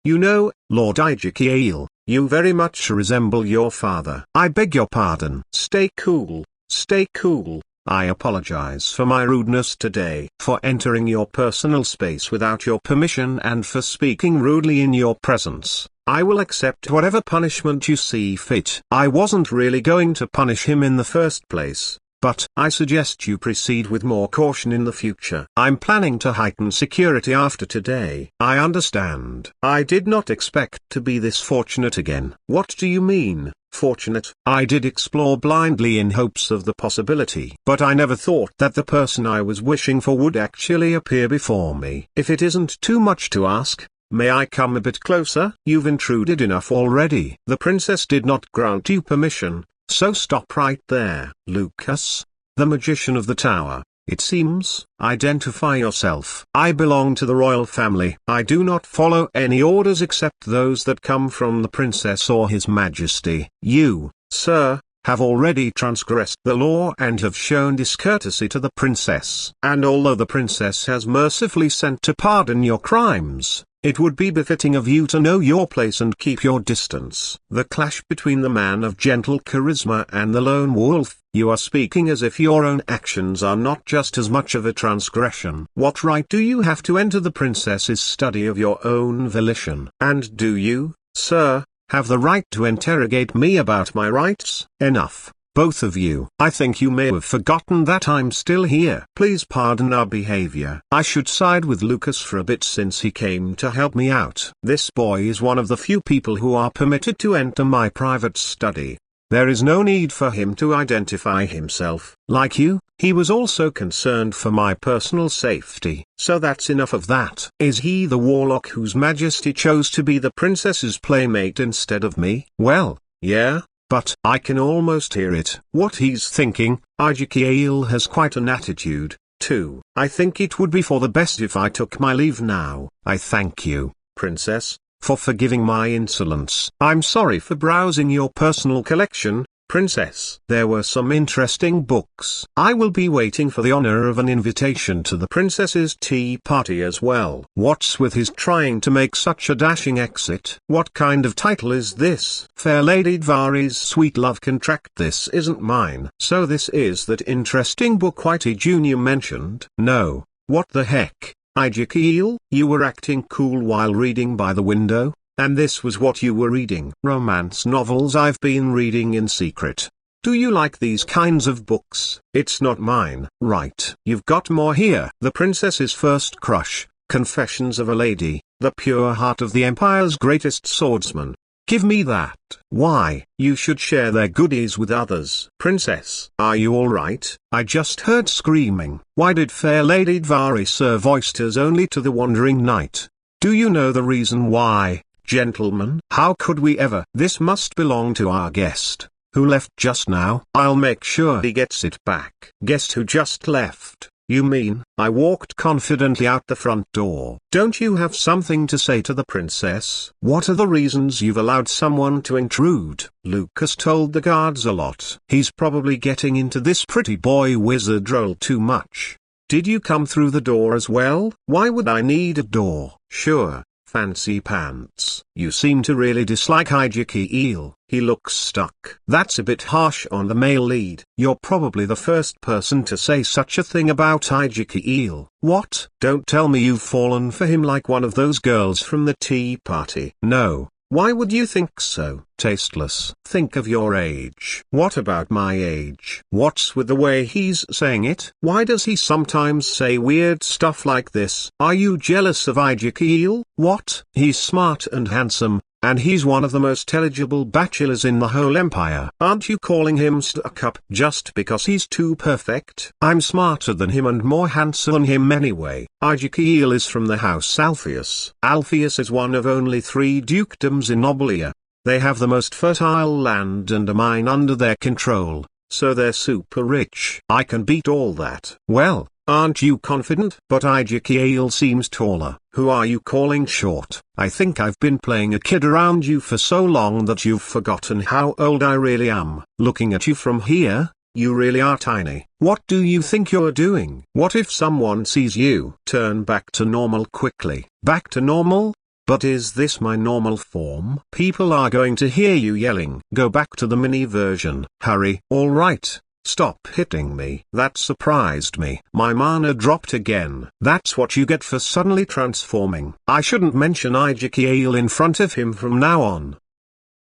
You know, Lord Ijiki, you very much resemble your father. I beg your pardon. Stay cool. Stay cool. I apologize for my rudeness today, for entering your personal space without your permission and for speaking rudely in your presence. I will accept whatever punishment you see fit. I wasn't really going to punish him in the first place, but I suggest you proceed with more caution in the future. I'm planning to heighten security after today. I understand. I did not expect to be this fortunate again. What do you mean? Fortunate? I did explore blindly in hopes of the possibility. But I never thought that the person I was wishing for would actually appear before me. If it isn't too much to ask, may I come a bit closer? You've intruded enough already. The princess did not grant you permission, so stop right there. Lucas, the magician of the tower, it seems. Identify yourself. I belong to the royal family. I do not follow any orders except those that come from the princess or his majesty. You, sir, have already transgressed the law and have shown discourtesy to the princess. And although the princess has mercifully sent to pardon your crimes, it would be befitting of you to know your place and keep your distance. The clash between the man of gentle charisma and the lone wolf. You are speaking as if your own actions are not just as much of a transgression. What right do you have to enter the princess's study of your own volition? And do you, sir, have the right to interrogate me about my rights? Enough. both of you. I think you may have forgotten that I'm still here. Please pardon our behavior. I should side with Lucas for a bit since he came to help me out. This boy is one of the few people who are permitted to enter my private study. There is no need for him to identify himself. Like you, he was also concerned for my personal safety. So that's enough of that. Is he the warlock whose majesty chose to be the princess's playmate instead of me? Well, yeah, but I can almost hear it. What he's thinking. Ezekiel has quite an attitude, too. I think it would be for the best if I took my leave now. I thank you, princess, for forgiving my insolence. I'm sorry for browsing your personal collection, princess. There were some interesting books. I will be waiting for the honor of an invitation to the princess's tea party as well. What's with his trying to make such a dashing exit? What kind of title is this? Fair Lady Dvari's Sweet Love Contract. This isn't mine. So this is that interesting book Whitey Jr. mentioned? No. What the heck? Ezekiel, you were acting cool while reading by the window, and this was what you were reading. Romance novels I've been reading in secret. Do you like these kinds of books? It's not mine. Right. You've got more here. The Princess's First Crush, Confessions of a Lady, The Pure Heart of the Empire's Greatest Swordsman. Give me that. Why? You should share their goodies with others. Princess, are you alright? I just heard screaming. Why did Fair Lady Dvari serve oysters only to the wandering knight? Do you know the reason why, gentlemen? How could we ever? This must belong to our guest, who left just now. I'll make sure he gets it back. Guest who just left? You mean? I walked confidently out the front door. Don't you have something to say to the princess? What are the reasons you've allowed someone to intrude? Lucas told the guards a lot. He's probably getting into this pretty boy wizard role too much. Did you come through the door as well? Why would I need a door? Sure. Fancy pants. You seem to really dislike Ezekiel. He looks stuck. That's a bit harsh on the male lead. You're probably the first person to say such a thing about Ezekiel. What? Don't tell me you've fallen for him like one of those girls from the tea party. No. Why would you think so? Tasteless. Think of your age. What about my age? What's with the way he's saying it? Why does he sometimes say weird stuff like this? Are you jealous of Ezekiel? What? He's smart and handsome, and he's one of the most eligible bachelors in the whole empire. Aren't you calling him stuck up just because he's too perfect? I'm smarter than him and more handsome than him anyway. Ezekiel is from the house Alpheus. Alpheus is one of only 3 dukedoms in Obelia. They have the most fertile land and a mine under their control, so they're super rich. I can beat all that. Well, aren't you confident? But Ezekiel seems taller. Who are you calling short? I think I've been playing a kid around you for so long that you've forgotten how old I really am. Looking at you from here, you really are tiny. What do you think you're doing? What if someone sees you? Turn back to normal quickly. Back to normal? But is this my normal form? People are going to hear you yelling. Go back to the mini version. Hurry. Alright. Stop hitting me. That surprised me. My mana dropped again. That's what you get for suddenly transforming. I shouldn't mention Ezekiel in front of him from now on.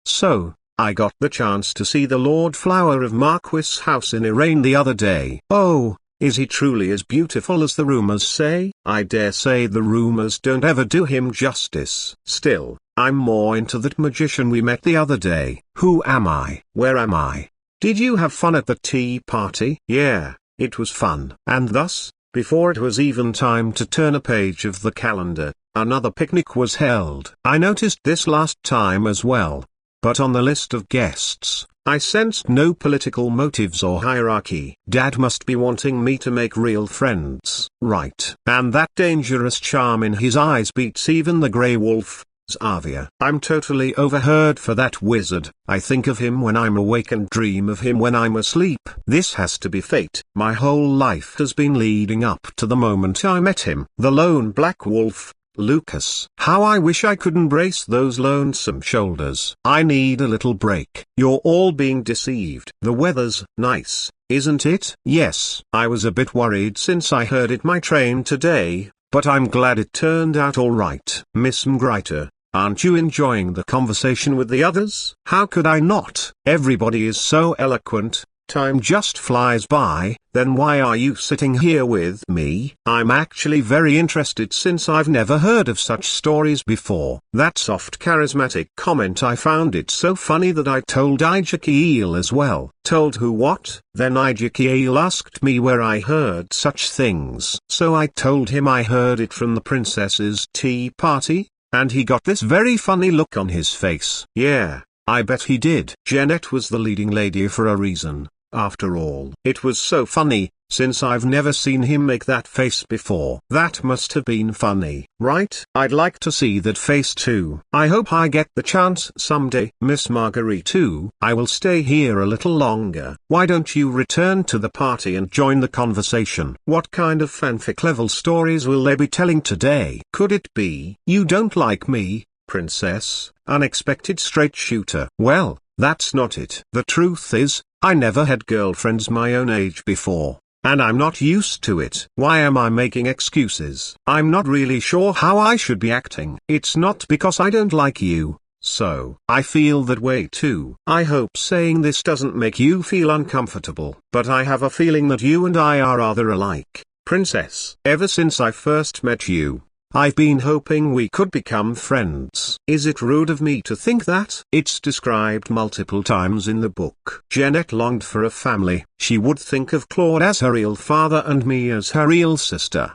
So, I got the chance to see the Lord Flower of Marquis' house in Iran the other day. Oh, is he truly as beautiful as the rumors say? I dare say the rumors don't ever do him justice. Still, I'm more into that magician we met the other day. Who am I? Where am I? Did you have fun at the tea party? Yeah, it was fun. And thus, before it was even time to turn a page of the calendar, another picnic was held. I noticed this last time as well. But on the list of guests, I sensed no political motives or hierarchy. Dad must be wanting me to make real friends, right? And that dangerous charm in his eyes beats even the grey wolf. Zavia. I'm totally overheard for that wizard. I think of him when I'm awake and dream of him when I'm asleep. This has to be fate. My whole life has been leading up to the moment I met him. The lone black wolf, Lucas. How I wish I could embrace those lonesome shoulders. I need a little break. You're all being deceived. The weather's nice, isn't it? Yes. I was a bit worried since I heard it my train today, but I'm glad it turned out all right. Miss Mgriter, aren't you enjoying the conversation with the others? How could I not? Everybody is so eloquent, time just flies by. Then why are you sitting here with me? I'm actually very interested since I've never heard of such stories before. That soft charismatic comment, I found it so funny that I told Ezekiel as well. Told who what? Then Ezekiel asked me where I heard such things. So I told him I heard it from the princess's tea party, and he got this very funny look on his face. Yeah, I bet he did. Jeanette was the leading lady for a reason. After all, it was so funny, since I've never seen him make that face before. That must have been funny, right? I'd like to see that face too. I hope I get the chance someday. Miss Marguerite too. I will stay here a little longer. Why don't you return to the party and join the conversation? What kind of fanfic level stories will they be telling today? Could it be you don't like me, princess? Unexpected straight shooter. Well, that's not it. The truth is, I never had girlfriends my own age before, and I'm not used to it. Why am I making excuses? I'm not really sure how I should be acting. It's not because I don't like you, so I feel that way too. I hope saying this doesn't make you feel uncomfortable, but I have a feeling that you and I are rather alike, princess. Ever since I first met you, I've been hoping we could become friends. Is it rude of me to think that? It's described multiple times in the book. Jeanette longed for a family. She would think of Claude as her real father and me as her real sister.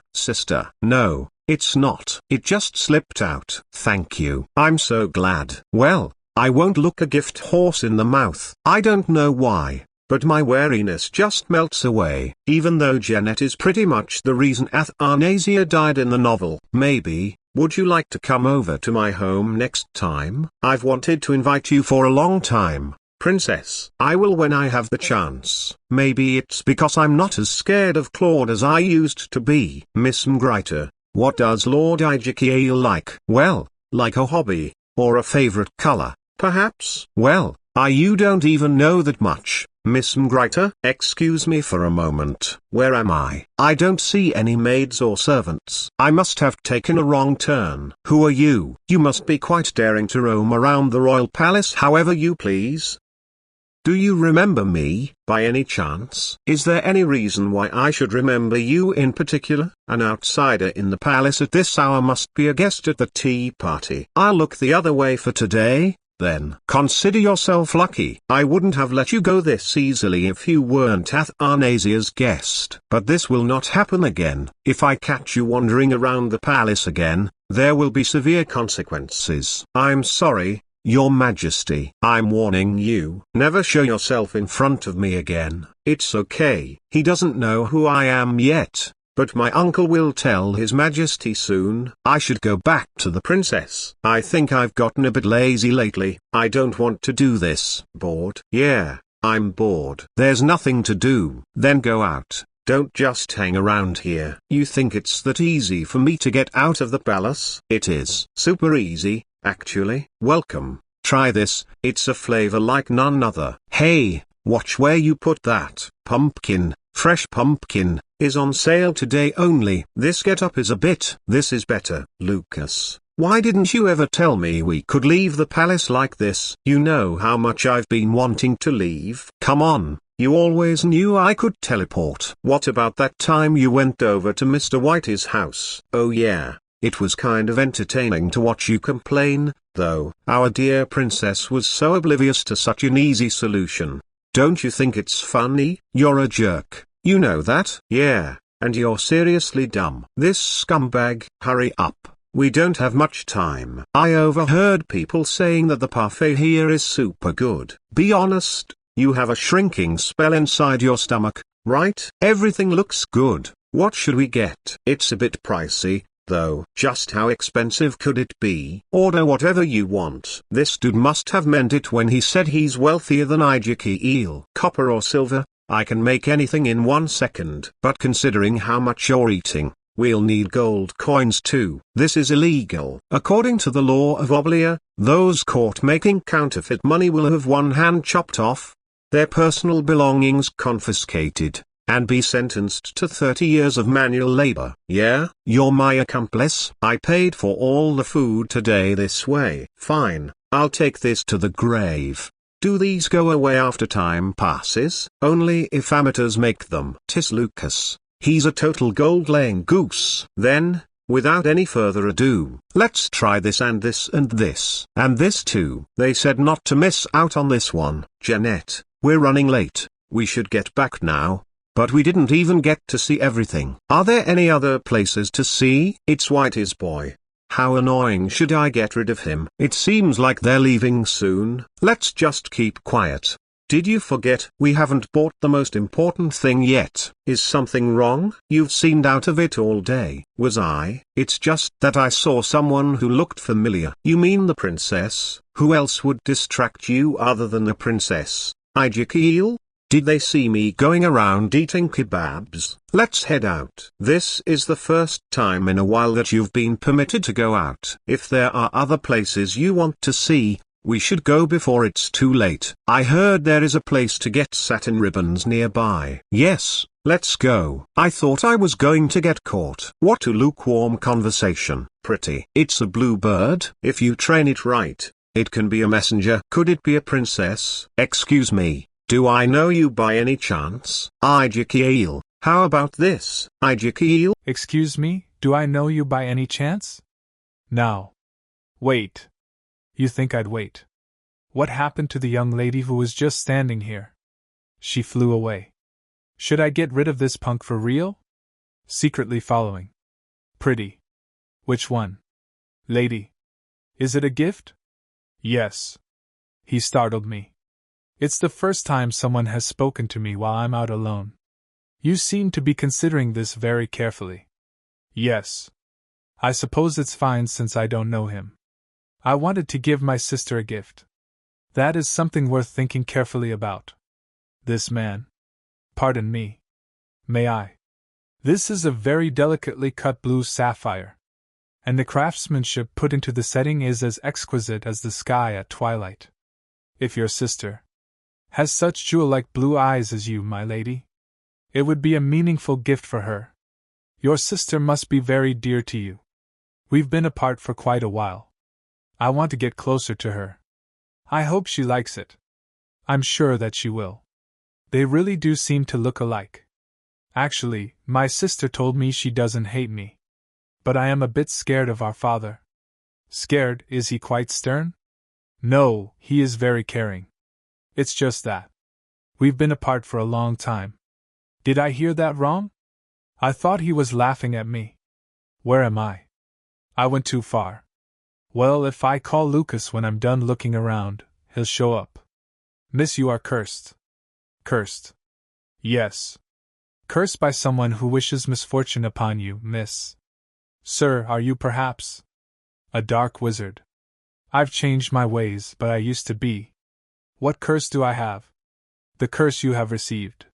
No, it's not. It just slipped out. Thank you. I'm so glad. Well, I won't look a gift horse in the mouth. I don't know why, but my wariness just melts away. Even though Jeanette is pretty much the reason Athanasia died in the novel. Maybe, would you like to come over to my home next time? I've wanted to invite you for a long time, princess. I will when I have the chance. Maybe it's because I'm not as scared of Claude as I used to be. Miss Marguerite, what does Lord Ezekiel like? Well, like a hobby, or a favorite color, perhaps? Well, you don't even know that much. Miss Marguerite, excuse me for a moment. Where am I? I don't see any maids or servants. I must have taken a wrong turn. Who are you? You must be quite daring to roam around the royal palace however you please. Do you remember me, by any chance? Is there any reason why I should remember you in particular? An outsider in the palace at this hour must be a guest at the tea party. I'll look the other way for today. Then consider yourself lucky. I wouldn't have let you go this easily if you weren't Athanasia's guest. But this will not happen again. If I catch you wandering around the palace again, there will be severe consequences. I'm sorry, Your Majesty. I'm warning you. Never show yourself in front of me again. It's okay. He doesn't know who I am yet, but my uncle will tell His Majesty soon. I should go back to the princess. I think I've gotten a bit lazy lately. I don't want to do this. Bored? Yeah, I'm bored. There's nothing to do. Then go out. Don't just hang around here. You think it's that easy for me to get out of the palace? It is super easy, actually. Welcome. Try this. It's a flavor like none other. Hey, watch where you put that. Pumpkin, fresh pumpkin, is on sale today only. This getup is a bit. This is better. Lucas, why didn't you ever tell me we could leave the palace like this? You know how much I've been wanting to leave. Come on, you always knew I could teleport. What about that time you went over to Mr. White's house? Oh yeah, it was kind of entertaining to watch you complain, though. Our dear princess was so oblivious to such an easy solution. Don't you think it's funny? You're a jerk. You know that? Yeah, and you're seriously dumb. This scumbag. Hurry up, we don't have much time. I overheard people saying that the parfait here is super good. Be honest, you have a shrinking spell inside your stomach, right? Everything looks good. What should we get? It's a bit pricey, though. Just how expensive could it be? Order whatever you want. This dude must have meant it when he said he's wealthier than Ezekiel. Copper or silver? I can make anything in 1 second. But considering how much you're eating, we'll need gold coins too. This is illegal. According to the law of Obelia, those caught making counterfeit money will have one hand chopped off, their personal belongings confiscated, and be sentenced to 30 years of manual labor. Yeah, you're my accomplice. I paid for all the food today this way. Fine, I'll take this to the grave. Do these go away after time passes? Only if amateurs make them. Tis Lucas. He's a total gold-laying goose. Then, without any further ado, let's try this and this and this. And this too. They said not to miss out on this one. Jeanette, we're running late. We should get back now. But we didn't even get to see everything. Are there any other places to see? It's Whitey's boy. How annoying. Should I get rid of him? It seems like they're leaving soon. Let's just keep quiet. Did you forget? We haven't bought the most important thing yet. Is something wrong? You've seemed out of it all day. Was I? It's just that I saw someone who looked familiar. You mean the princess? Who else would distract you other than the princess? Ijikeel? Did they see me going around eating kebabs? Let's head out. This is the first time in a while that you've been permitted to go out. If there are other places you want to see, we should go before it's too late. I heard there is a place to get satin ribbons nearby. Yes, let's go. I thought I was going to get caught. What a lukewarm conversation. Pretty. It's a bluebird. If you train it right, it can be a messenger. Could it be a princess? Excuse me. Do I know you by any chance? Ijikeel, how about this? Ijikeel? Excuse me, do I know you by any chance? Now. Wait. You think I'd wait? What happened to the young lady who was just standing here? She flew away. Should I get rid of this punk for real? Secretly following. Pretty. Which one? Lady. Is it a gift? Yes. He startled me. It's the first time someone has spoken to me while I'm out alone. You seem to be considering this very carefully. Yes. I suppose it's fine since I don't know him. I wanted to give my sister a gift. That is something worth thinking carefully about. This man. Pardon me. May I? This is a very delicately cut blue sapphire. And the craftsmanship put into the setting is as exquisite as the sky at twilight. If your sister has such jewel-like blue eyes as you, my lady, it would be a meaningful gift for her. Your sister must be very dear to you. We've been apart for quite a while. I want to get closer to her. I hope she likes it. I'm sure that she will. They really do seem to look alike. Actually, my sister told me she doesn't hate me. But I am a bit scared of our father. Scared? Is he quite stern? No, he is very caring. It's just that we've been apart for a long time. Did I hear that wrong? I thought he was laughing at me. Where am I? I went too far. Well, if I call Lucas when I'm done looking around, he'll show up. Miss, you are cursed. Cursed. Yes. Cursed by someone who wishes misfortune upon you, miss. Sir, are you perhaps a dark wizard? I've changed my ways, but I used to be. What curse do I have? The curse you have received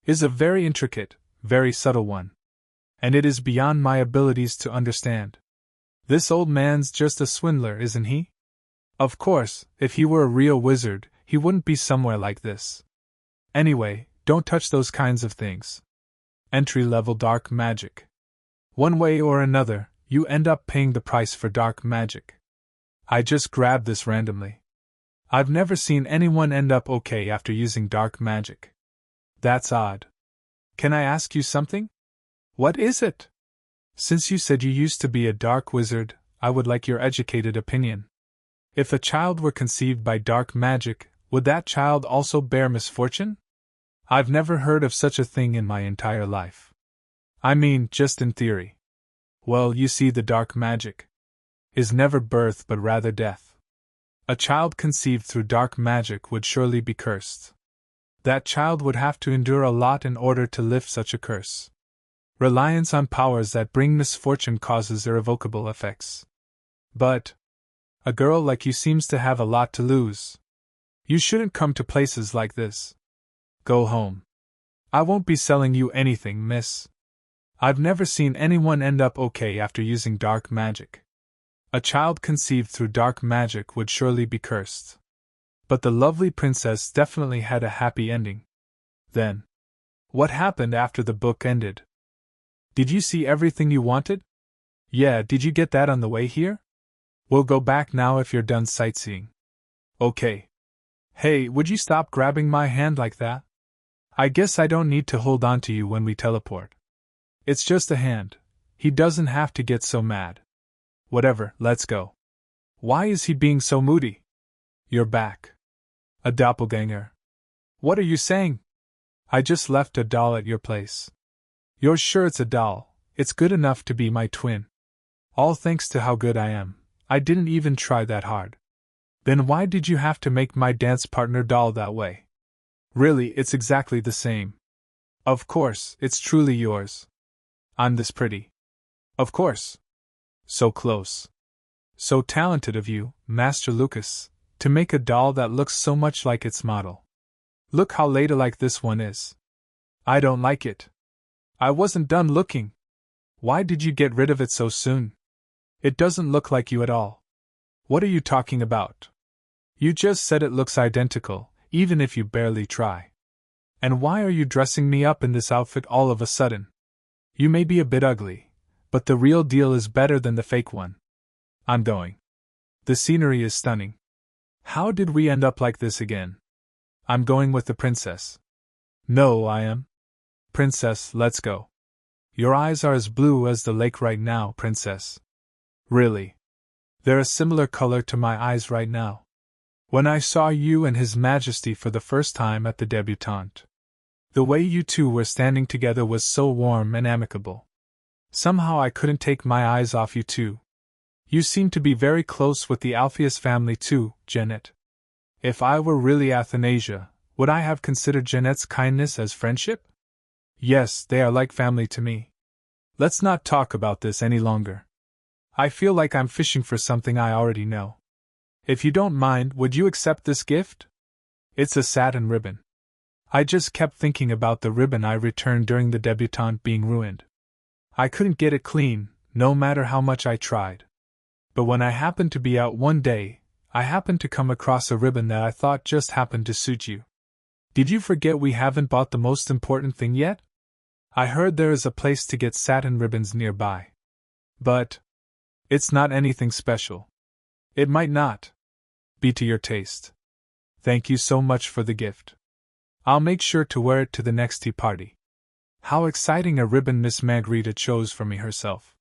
is a very intricate, very subtle one. And it is beyond my abilities to understand. This old man's just a swindler, isn't he? Of course, if he were a real wizard, he wouldn't be somewhere like this. Anyway, don't touch those kinds of things. Entry-level dark magic. One way or another, you end up paying the price for dark magic. I just grabbed this randomly. I've never seen anyone end up okay after using dark magic. That's odd. Can I ask you something? What is it? Since you said you used to be a dark wizard, I would like your educated opinion. If a child were conceived by dark magic, would that child also bear misfortune? I've never heard of such a thing in my entire life. I mean, just in theory. Well, you see, the dark magic is never birth but rather death. A child conceived through dark magic would surely be cursed. That child would have to endure a lot in order to lift such a curse. Reliance on powers that bring misfortune causes irrevocable effects. But a girl like you seems to have a lot to lose. You shouldn't come to places like this. Go home. I won't be selling you anything, miss. I've never seen anyone end up okay after using dark magic. A child conceived through dark magic would surely be cursed. But the lovely princess definitely had a happy ending. Then, what happened after the book ended? Did you see everything you wanted? Yeah, did you get that on the way here? We'll go back now if you're done sightseeing. Okay. Hey, would you stop grabbing my hand like that? I guess I don't need to hold on to you when we teleport. It's just a hand. He doesn't have to get so mad. Whatever, let's go. Why is he being so moody? You're back. A doppelganger. What are you saying? I just left a doll at your place. You're sure it's a doll? It's good enough to be my twin. All thanks to how good I am. I didn't even try that hard. Then why did you have to make my dance partner doll that way? Really, it's exactly the same. Of course, it's truly yours. I'm this pretty. Of course. So close. So talented of you, Master Lucas, to make a doll that looks so much like its model. Look how ladylike this one is. I don't like it. I wasn't done looking. Why did you get rid of it so soon? It doesn't look like you at all. What are you talking about? You just said it looks identical, even if you barely try. And why are you dressing me up in this outfit all of a sudden? You may be a bit ugly, but the real deal is better than the fake one. I'm going. The scenery is stunning. How did we end up like this again? I'm going with the princess. No, I am. Princess, let's go. Your eyes are as blue as the lake right now, princess. Really? They're a similar color to my eyes right now. When I saw you and His Majesty for the first time at the debutant. The way you two were standing together was so warm and amicable. Somehow I couldn't take my eyes off you two. You seem to be very close with the Alpheus family too, Jeanette. If I were really Athanasia, would I have considered Jeanette's kindness as friendship? Yes, they are like family to me. Let's not talk about this any longer. I feel like I'm fishing for something I already know. If you don't mind, would you accept this gift? It's a satin ribbon. I just kept thinking about the ribbon I returned during the debutante being ruined. I couldn't get it clean, no matter how much I tried. But when I happened to be out one day, I happened to come across a ribbon that I thought just happened to suit you. Did you forget we haven't bought the most important thing yet? I heard there is a place to get satin ribbons nearby. But it's not anything special. It might not be to your taste. Thank you so much for the gift. I'll make sure to wear it to the next tea party. How exciting a ribbon Miss Margarita chose for me herself.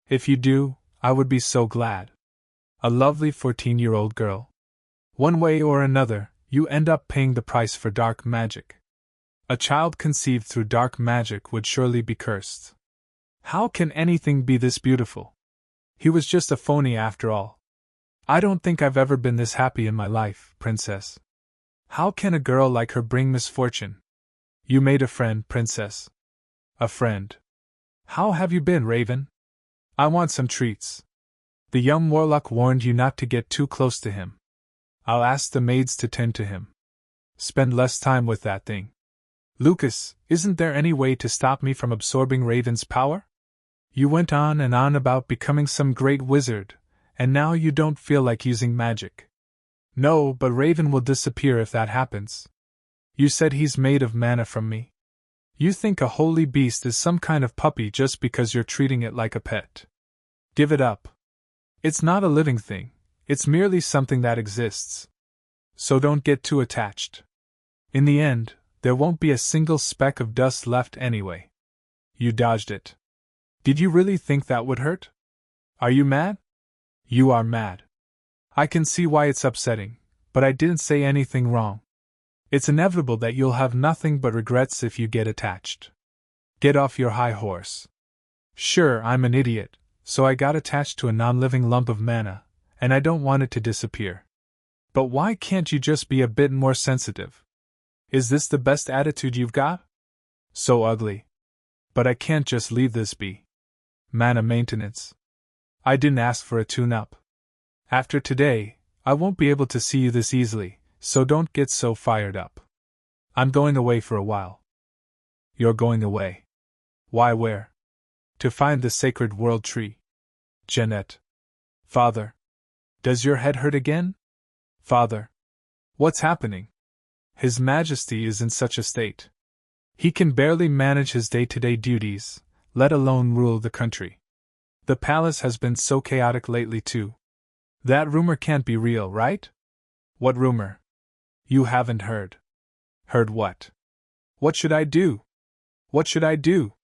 If you do, I would be so glad. A lovely 14-year-old girl. One way or another, you end up paying the price for dark magic. A child conceived through dark magic would surely be cursed. How can anything be this beautiful? He was just a phony after all. I don't think I've ever been this happy in my life, princess. How can a girl like her bring misfortune? You made a friend, princess. A friend. How have you been, Raven? I want some treats. The young warlock warned you not to get too close to him. I'll ask the maids to tend to him. Spend less time with that thing. Lucas, isn't there any way to stop me from absorbing Raven's power? You went on and on about becoming some great wizard, and now you don't feel like using magic. No, but Raven will disappear if that happens. You said he's made of mana from me. You think a holy beast is some kind of puppy just because you're treating it like a pet. Give it up. It's not a living thing, it's merely something that exists. So don't get too attached. In the end, there won't be a single speck of dust left anyway. You dodged it. Did you really think that would hurt? Are you mad? You are mad. I can see why it's upsetting, but I didn't say anything wrong. It's inevitable that you'll have nothing but regrets if you get attached. Get off your high horse. Sure, I'm an idiot, so I got attached to a non-living lump of mana, and I don't want it to disappear. But why can't you just be a bit more sensitive? Is this the best attitude you've got? So ugly. But I can't just leave this be. Mana maintenance. I didn't ask for a tune-up. After today, I won't be able to see you this easily, so don't get so fired up. I'm going away for a while. You're going away. Why, where? To find the sacred world tree. Jeanette. Father. Does your head hurt again? Father. What's happening? His Majesty is in such a state. He can barely manage his day-to-day duties, let alone rule the country. The palace has been so chaotic lately too. That rumor can't be real, right? What rumor? You haven't heard. Heard what? What should I do? What should I do?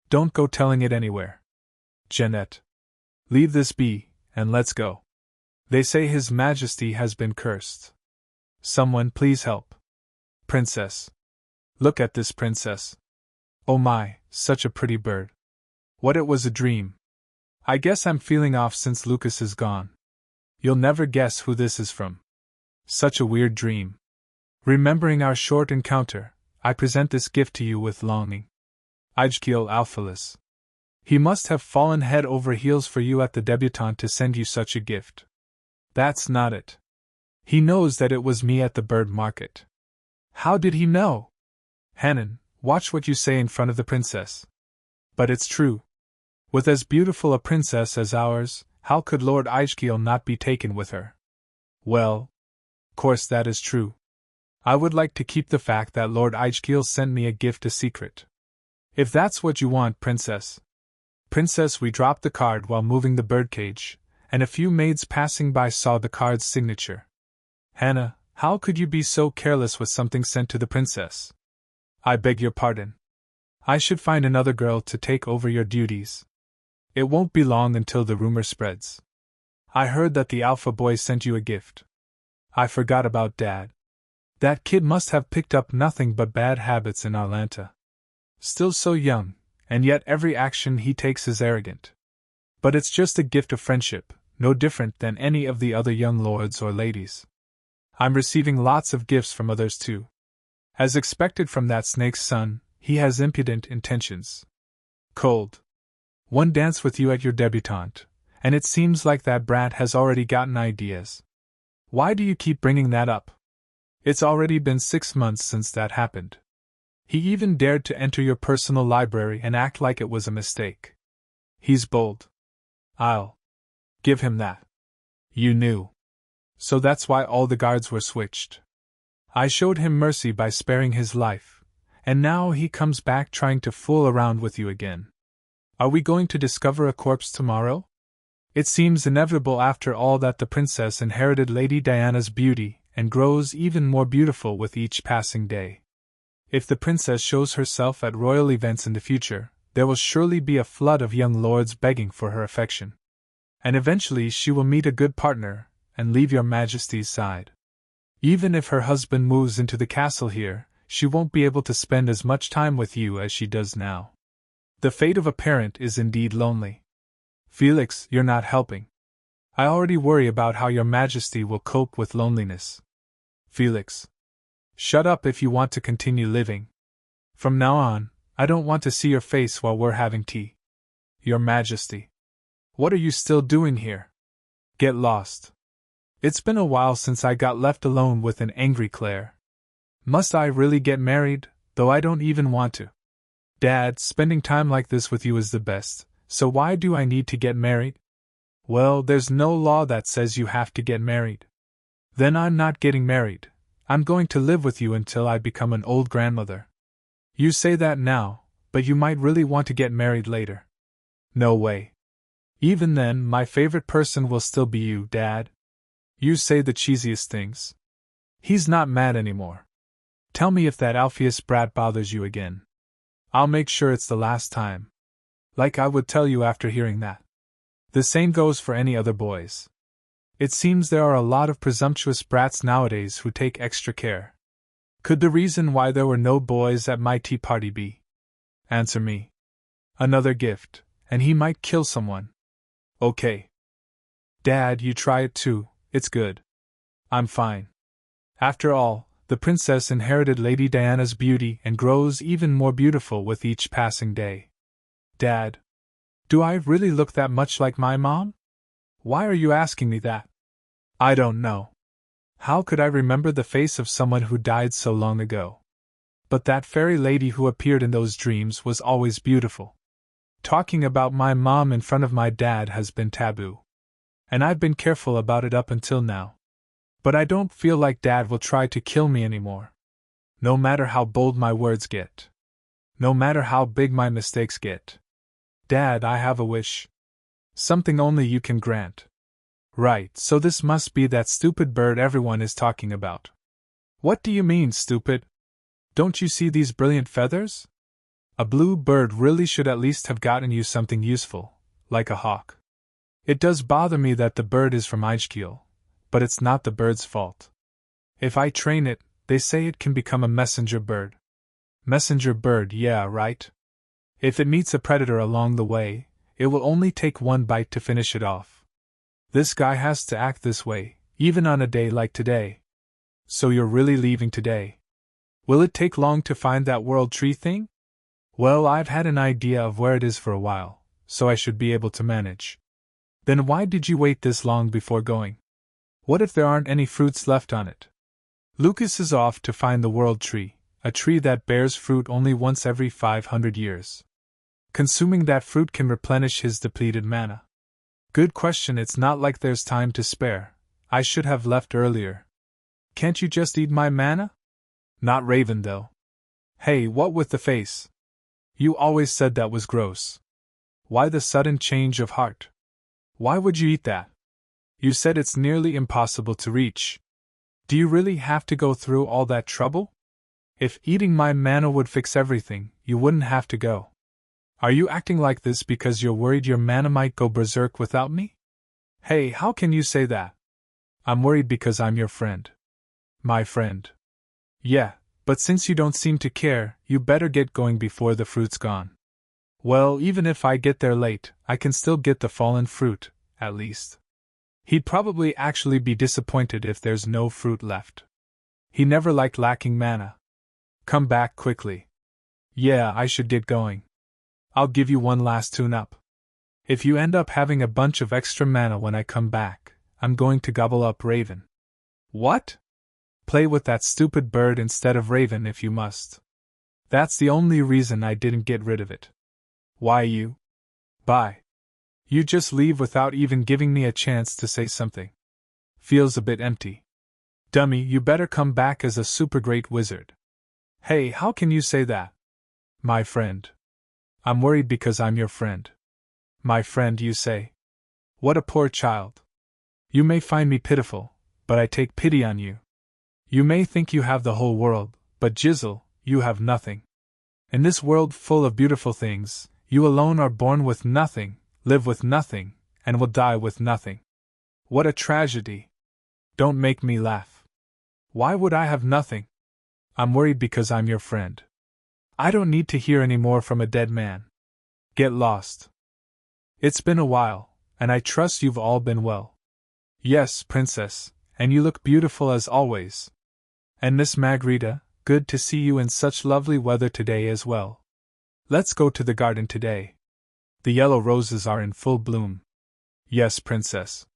Don't go telling it anywhere. Jeanette. Leave this be, and let's go. They say His Majesty has been cursed. Someone please help. Princess. Look at this princess. Oh my, such a pretty bird. What, it was a dream. I guess I'm feeling off since Lucas is gone. You'll never guess who this is from. Such a weird dream. Remembering our short encounter, I present this gift to you with longing. Alger Obelia. He must have fallen head over heels for you at the debutant to send you such a gift. That's not it. He knows that it was me at the bird market. How did he know? Hannon, watch what you say in front of the princess. But it's true. With as beautiful a princess as ours, how could Lord Alger not be taken with her? Well, course that is true. I would like to keep the fact that Lord Alger sent me a gift a secret. If that's what you want, princess. Princess, we dropped the card while moving the birdcage, and a few maids passing by saw the card's signature. Hannah, how could you be so careless with something sent to the princess? I beg your pardon. I should find another girl to take over your duties. It won't be long until the rumor spreads. I heard that the Alpha boy sent you a gift. I forgot about Dad. That kid must have picked up nothing but bad habits in Atlanta. Still so young, and yet every action he takes is arrogant. But it's just a gift of friendship, no different than any of the other young lords or ladies. I'm receiving lots of gifts from others too. As expected from that snake's son, he has impudent intentions. Cold. One dance with you at your debutante, and it seems like that brat has already gotten ideas. Why do you keep bringing that up? It's already been 6 months since that happened. He even dared to enter your personal library and act like it was a mistake. He's bold. I'll give him that. You knew. So that's why all the guards were switched. I showed him mercy by sparing his life, and now he comes back trying to fool around with you again. Are we going to discover a corpse tomorrow? It seems inevitable after all that the princess inherited Lady Diana's beauty and grows even more beautiful with each passing day. If the princess shows herself at royal events in the future, there will surely be a flood of young lords begging for her affection. And eventually she will meet a good partner and leave your majesty's side. Even if her husband moves into the castle here, she won't be able to spend as much time with you as she does now. The fate of a parent is indeed lonely. Felix, you're not helping. I already worry about how your majesty will cope with loneliness. Felix. Shut up if you want to continue living. From now on, I don't want to see your face while we're having tea. Your Majesty. What are you still doing here? Get lost. It's been a while since I got left alone with an angry Claire. Must I really get married, though I don't even want to? Dad, spending time like this with you is the best, so why do I need to get married? Well, there's no law that says you have to get married. Then I'm not getting married. I'm going to live with you until I become an old grandmother. You say that now, but you might really want to get married later. No way. Even then, my favorite person will still be you, Dad. You say the cheesiest things. He's not mad anymore. Tell me if that Alpheus brat bothers you again. I'll make sure it's the last time. Like I would tell you after hearing that. The same goes for any other boys. It seems there are a lot of presumptuous brats nowadays who take extra care. Could the reason why there were no boys at my tea party be? Answer me. Another gift, and he might kill someone. Okay. Dad, you try it too, it's good. I'm fine. After all, the princess inherited Lady Diana's beauty and grows even more beautiful with each passing day. Dad. Do I really look that much like my mom? Why are you asking me that? I don't know. How could I remember the face of someone who died so long ago? But that fairy lady who appeared in those dreams was always beautiful. Talking about my mom in front of my dad has been taboo. And I've been careful about it up until now. But I don't feel like Dad will try to kill me anymore. No matter how bold my words get. No matter how big my mistakes get. Dad, I have a wish. Something only you can grant. Right, so this must be that stupid bird everyone is talking about. What do you mean, stupid? Don't you see these brilliant feathers? A blue bird really should at least have gotten you something useful, like a hawk. It does bother me that the bird is from Ijkiel, but it's not the bird's fault. If I train it, they say it can become a messenger bird. Messenger bird, yeah, right. If it meets a predator along the way, it will only take one bite to finish it off. This guy has to act this way, even on a day like today. So you're really leaving today? Will it take long to find that world tree thing? Well, I've had an idea of where it is for a while, so I should be able to manage. Then why did you wait this long before going? What if there aren't any fruits left on it? Lucas is off to find the world tree, a tree that bears fruit only once every 500 years. Consuming that fruit can replenish his depleted mana. Good question, it's not like there's time to spare. I should have left earlier. Can't you just eat my mana? Not Raven, though. Hey, what with the face? You always said that was gross. Why the sudden change of heart? Why would you eat that? You said it's nearly impossible to reach. Do you really have to go through all that trouble? If eating my mana would fix everything, you wouldn't have to go. Are you acting like this because you're worried your mana might go berserk without me? Hey, how can you say that? I'm worried because I'm your friend. My friend. Yeah, but since you don't seem to care, you better get going before the fruit's gone. Well, even if I get there late, I can still get the fallen fruit, at least. He'd probably actually be disappointed if there's no fruit left. He never liked lacking mana. Come back quickly. Yeah, I should get going. I'll give you one last tune-up. If you end up having a bunch of extra mana when I come back, I'm going to gobble up Raven. What? Play with that stupid bird instead of Raven if you must. That's the only reason I didn't get rid of it. Why you? Bye. You just leave without even giving me a chance to say something. Feels a bit empty. Dummy, you better come back as a super great wizard. Hey, how can you say that? My friend. I'm worried because I'm your friend. My friend, you say? What a poor child. You may find me pitiful, but I take pity on you. You may think you have the whole world, but Jizzle, you have nothing. In this world full of beautiful things, you alone are born with nothing, live with nothing, and will die with nothing. What a tragedy. Don't make me laugh. Why would I have nothing? I'm worried because I'm your friend. I don't need to hear any more from a dead man. Get lost. It's been a while, and I trust you've all been well. Yes, princess, and you look beautiful as always. And Miss Margarita, good to see you in such lovely weather today as well. Let's go to the garden today. The yellow roses are in full bloom. Yes, princess.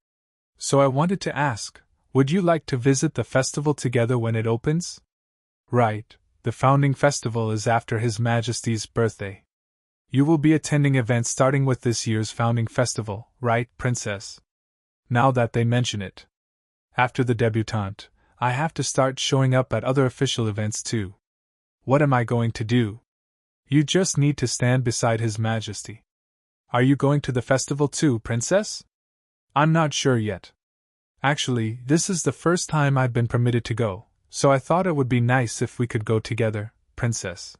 So I wanted to ask, would you like to visit the festival together when it opens? Right, the founding festival is after His Majesty's birthday. You will be attending events starting with this year's founding festival, right, princess? Now that they mention it. After the debutant, I have to start showing up at other official events too. What am I going to do? You just need to stand beside His Majesty. Are you going to the festival too, princess? I'm not sure yet. Actually, this is the first time I've been permitted to go, so I thought it would be nice if we could go together, princess.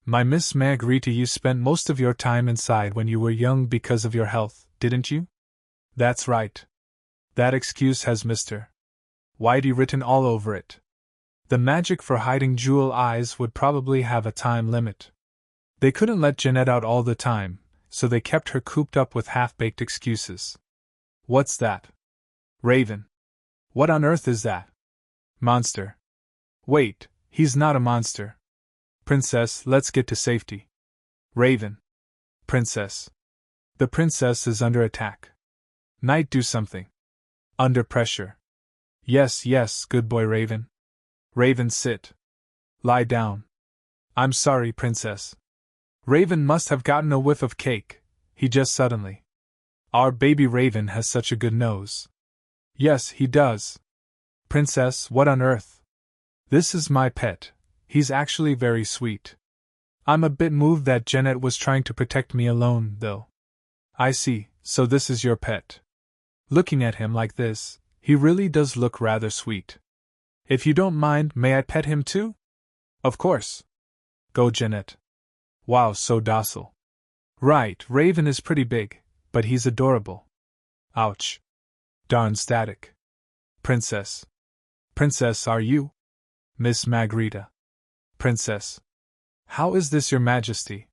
My Miss Margarita, you spent most of your time inside when you were young because of your health, didn't you? That's right. That excuse has Mr. Whitey written all over it. The magic for hiding jewel eyes would probably have a time limit. They couldn't let Jeanette out all the time, so they kept her cooped up with half-baked excuses. What's that? Raven. What on earth is that? Monster. Wait, he's not a monster. Princess, let's get to safety. Raven. Princess. The princess is under attack. Knight, do something. Under pressure. Yes, yes, good boy, Raven. Raven, sit. Lie down. I'm sorry, princess. Raven must have gotten a whiff of cake, he just suddenly. Our baby Raven has such a good nose. Yes, he does. Princess, what on earth? This is my pet, he's actually very sweet. I'm a bit moved that Jeanette was trying to protect me alone, though. I see, so this is your pet. Looking at him like this, he really does look rather sweet. If you don't mind, may I pet him too? Of course. Go, Jeanette. Wow, so docile. Right, Raven is pretty big, but he's adorable. Ouch. Darn static. Princess. Princess, are you? Miss Margarita. Princess. How is this, Your Majesty?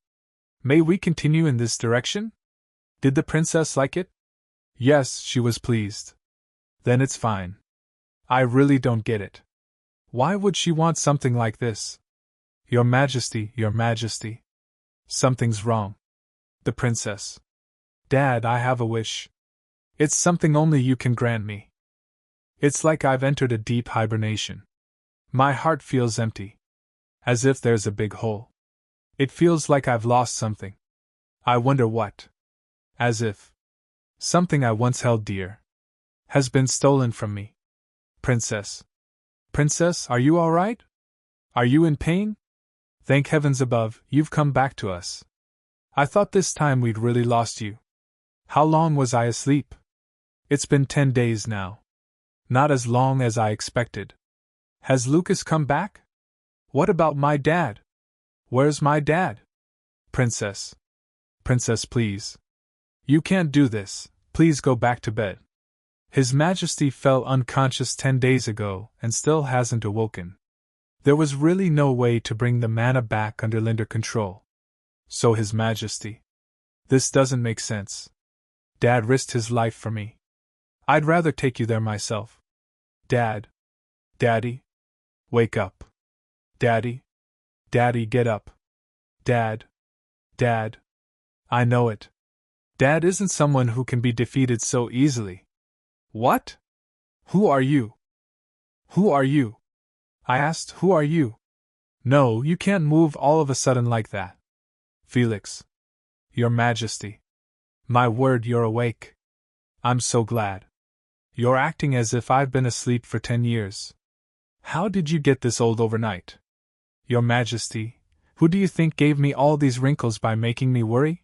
May we continue in this direction? Did the princess like it? Yes, she was pleased. Then it's fine. I really don't get it. Why would she want something like this? Your Majesty, Your Majesty. Something's wrong. The princess. Dad, I have a wish. It's something only you can grant me. It's like I've entered a deep hibernation. My heart feels empty. As if there's a big hole. It feels like I've lost something. I wonder what. As if something I once held dear has been stolen from me. Princess. Princess, are you all right? Are you in pain? Thank heavens above, you've come back to us. I thought this time we'd really lost you. How long was I asleep? It's been 10 days now. Not as long as I expected. Has Lucas come back? What about my dad? Where's my dad? Princess. Princess, please. You can't do this. Please go back to bed. His Majesty fell unconscious 10 days ago and still hasn't awoken. There was really no way to bring the mana back under Linder control. So His Majesty. This doesn't make sense. Dad risked his life for me. I'd rather take you there myself. Dad. Daddy. Wake up. Daddy. Daddy, get up. Dad. Dad. I know it. Dad isn't someone who can be defeated so easily. What? Who are you? Who are you? I asked, who are you? No, you can't move all of a sudden like that. Felix. Your Majesty. My word, you're awake. I'm so glad. You're acting as if I've been asleep for 10 years. How did you get this old overnight? Your Majesty, who do you think gave me all these wrinkles by making me worry?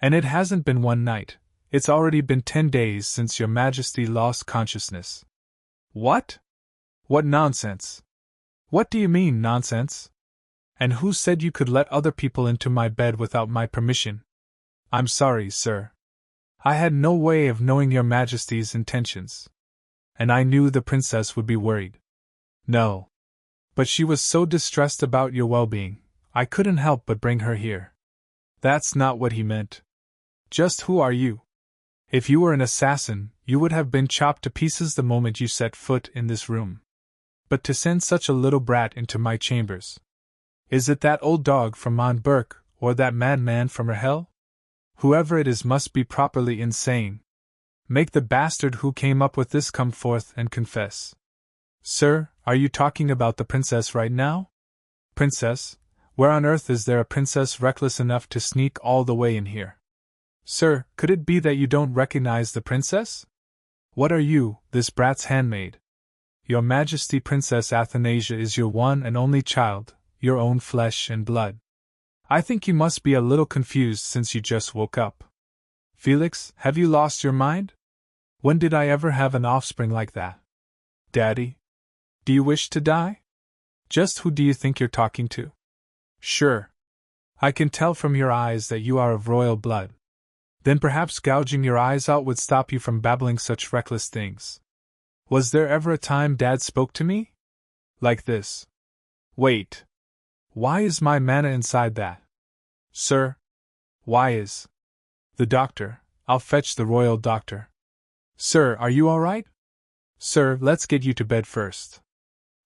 And it hasn't been one night, it's already been 10 days since Your Majesty lost consciousness. What? What nonsense? What do you mean, nonsense? And who said you could let other people into my bed without my permission? I'm sorry, sir. I had no way of knowing Your Majesty's intentions. And I knew the princess would be worried. No. But she was so distressed about your well-being, I couldn't help but bring her here. That's not what he meant. Just who are you? If you were an assassin, you would have been chopped to pieces the moment you set foot in this room. But to send such a little brat into my chambers. Is it that old dog from Monburg, or that madman from Rahel? Whoever it is must be properly insane. Make the bastard who came up with this come forth and confess. Sir, are you talking about the princess right now? Princess? Where on earth is there a princess reckless enough to sneak all the way in here? Sir, could it be that you don't recognize the princess? What are you, this brat's handmaid? Your Majesty Princess Athanasia is your one and only child, your own flesh and blood. I think you must be a little confused since you just woke up. Felix, have you lost your mind? When did I ever have an offspring like that? Daddy? Do you wish to die? Just who do you think you're talking to? Sure. I can tell from your eyes that you are of royal blood. Then perhaps gouging your eyes out would stop you from babbling such reckless things. Was there ever a time Dad spoke to me? Like this. Wait. Why is my mana inside that? Sir? Why is? The doctor. I'll fetch the royal doctor. Sir, are you all right? Sir, let's get you to bed first.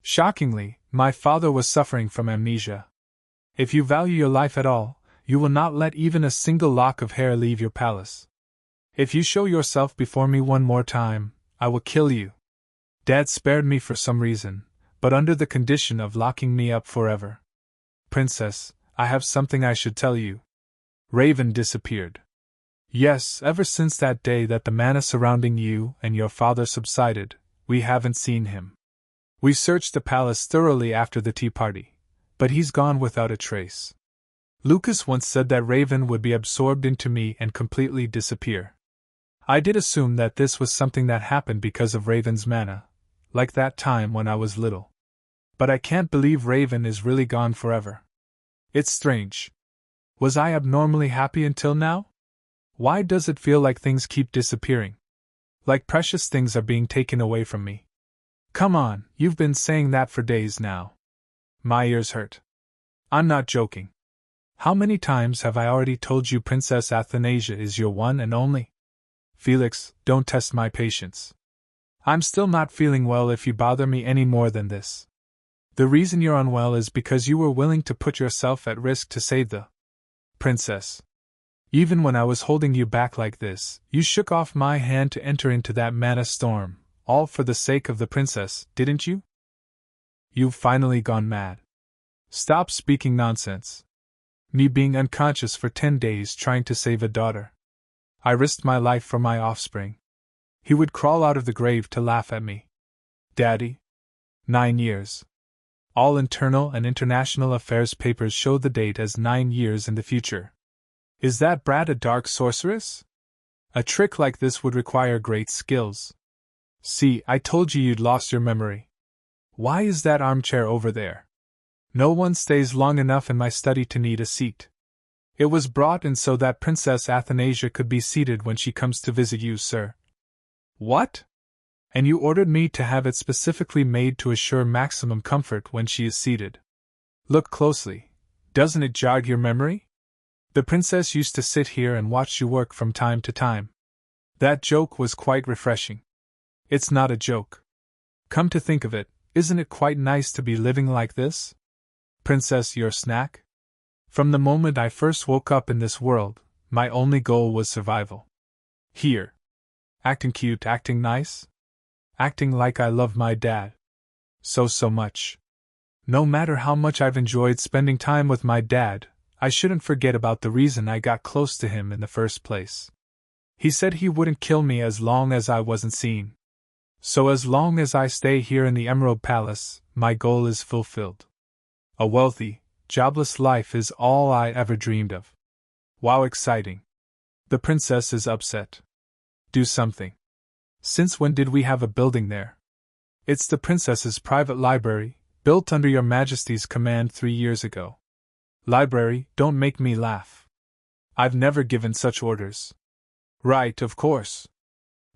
Shockingly, my father was suffering from amnesia. If you value your life at all, you will not let even a single lock of hair leave your palace. If you show yourself before me one more time, I will kill you. Dad spared me for some reason, but under the condition of locking me up forever. Princess, I have something I should tell you. Raven disappeared. Yes, ever since that day that the mana surrounding you and your father subsided, we haven't seen him. We searched the palace thoroughly after the tea party, but he's gone without a trace. Lucas once said that Raven would be absorbed into me and completely disappear. I did assume that this was something that happened because of Raven's mana, like that time when I was little. But I can't believe Raven is really gone forever. It's strange. Was I abnormally happy until now? Why does it feel like things keep disappearing? Like precious things are being taken away from me. Come on, you've been saying that for days now. My ears hurt. I'm not joking. How many times have I already told you Princess Athanasia is your one and only? Felix, don't test my patience. I'm still not feeling well if you bother me any more than this. The reason you're unwell is because you were willing to put yourself at risk to save the princess. Even when I was holding you back like this, you shook off my hand to enter into that mana storm, all for the sake of the princess, didn't you? You've finally gone mad. Stop speaking nonsense. Me being unconscious for 10 days trying to save a daughter. I risked my life for my offspring. He would crawl out of the grave to laugh at me. Daddy? 9 years. All internal and international affairs papers show the date as 9 years in the future. Is that brat a dark sorceress? A trick like this would require great skills. See, I told you you'd lost your memory. Why is that armchair over there? No one stays long enough in my study to need a seat. It was brought in so that Princess Athanasia could be seated when she comes to visit you, sir. What? And you ordered me to have it specifically made to assure maximum comfort when she is seated. Look closely. Doesn't it jog your memory? The princess used to sit here and watch you work from time to time. That joke was quite refreshing. It's not a joke. Come to think of it, isn't it quite nice to be living like this? Princess, your snack? From the moment I first woke up in this world, my only goal was survival. Here. Acting cute, acting nice? Acting like I love my dad. So much. No matter how much I've enjoyed spending time with my dad, I shouldn't forget about the reason I got close to him in the first place. He said he wouldn't kill me as long as I wasn't seen. So as long as I stay here in the Emerald Palace, my goal is fulfilled. A wealthy, jobless life is all I ever dreamed of. Wow, exciting. The princess is upset. Do something. Since when did we have a building there? It's the princess's private library, built under your majesty's command 3 years ago. Library, don't make me laugh. I've never given such orders. Right, of course.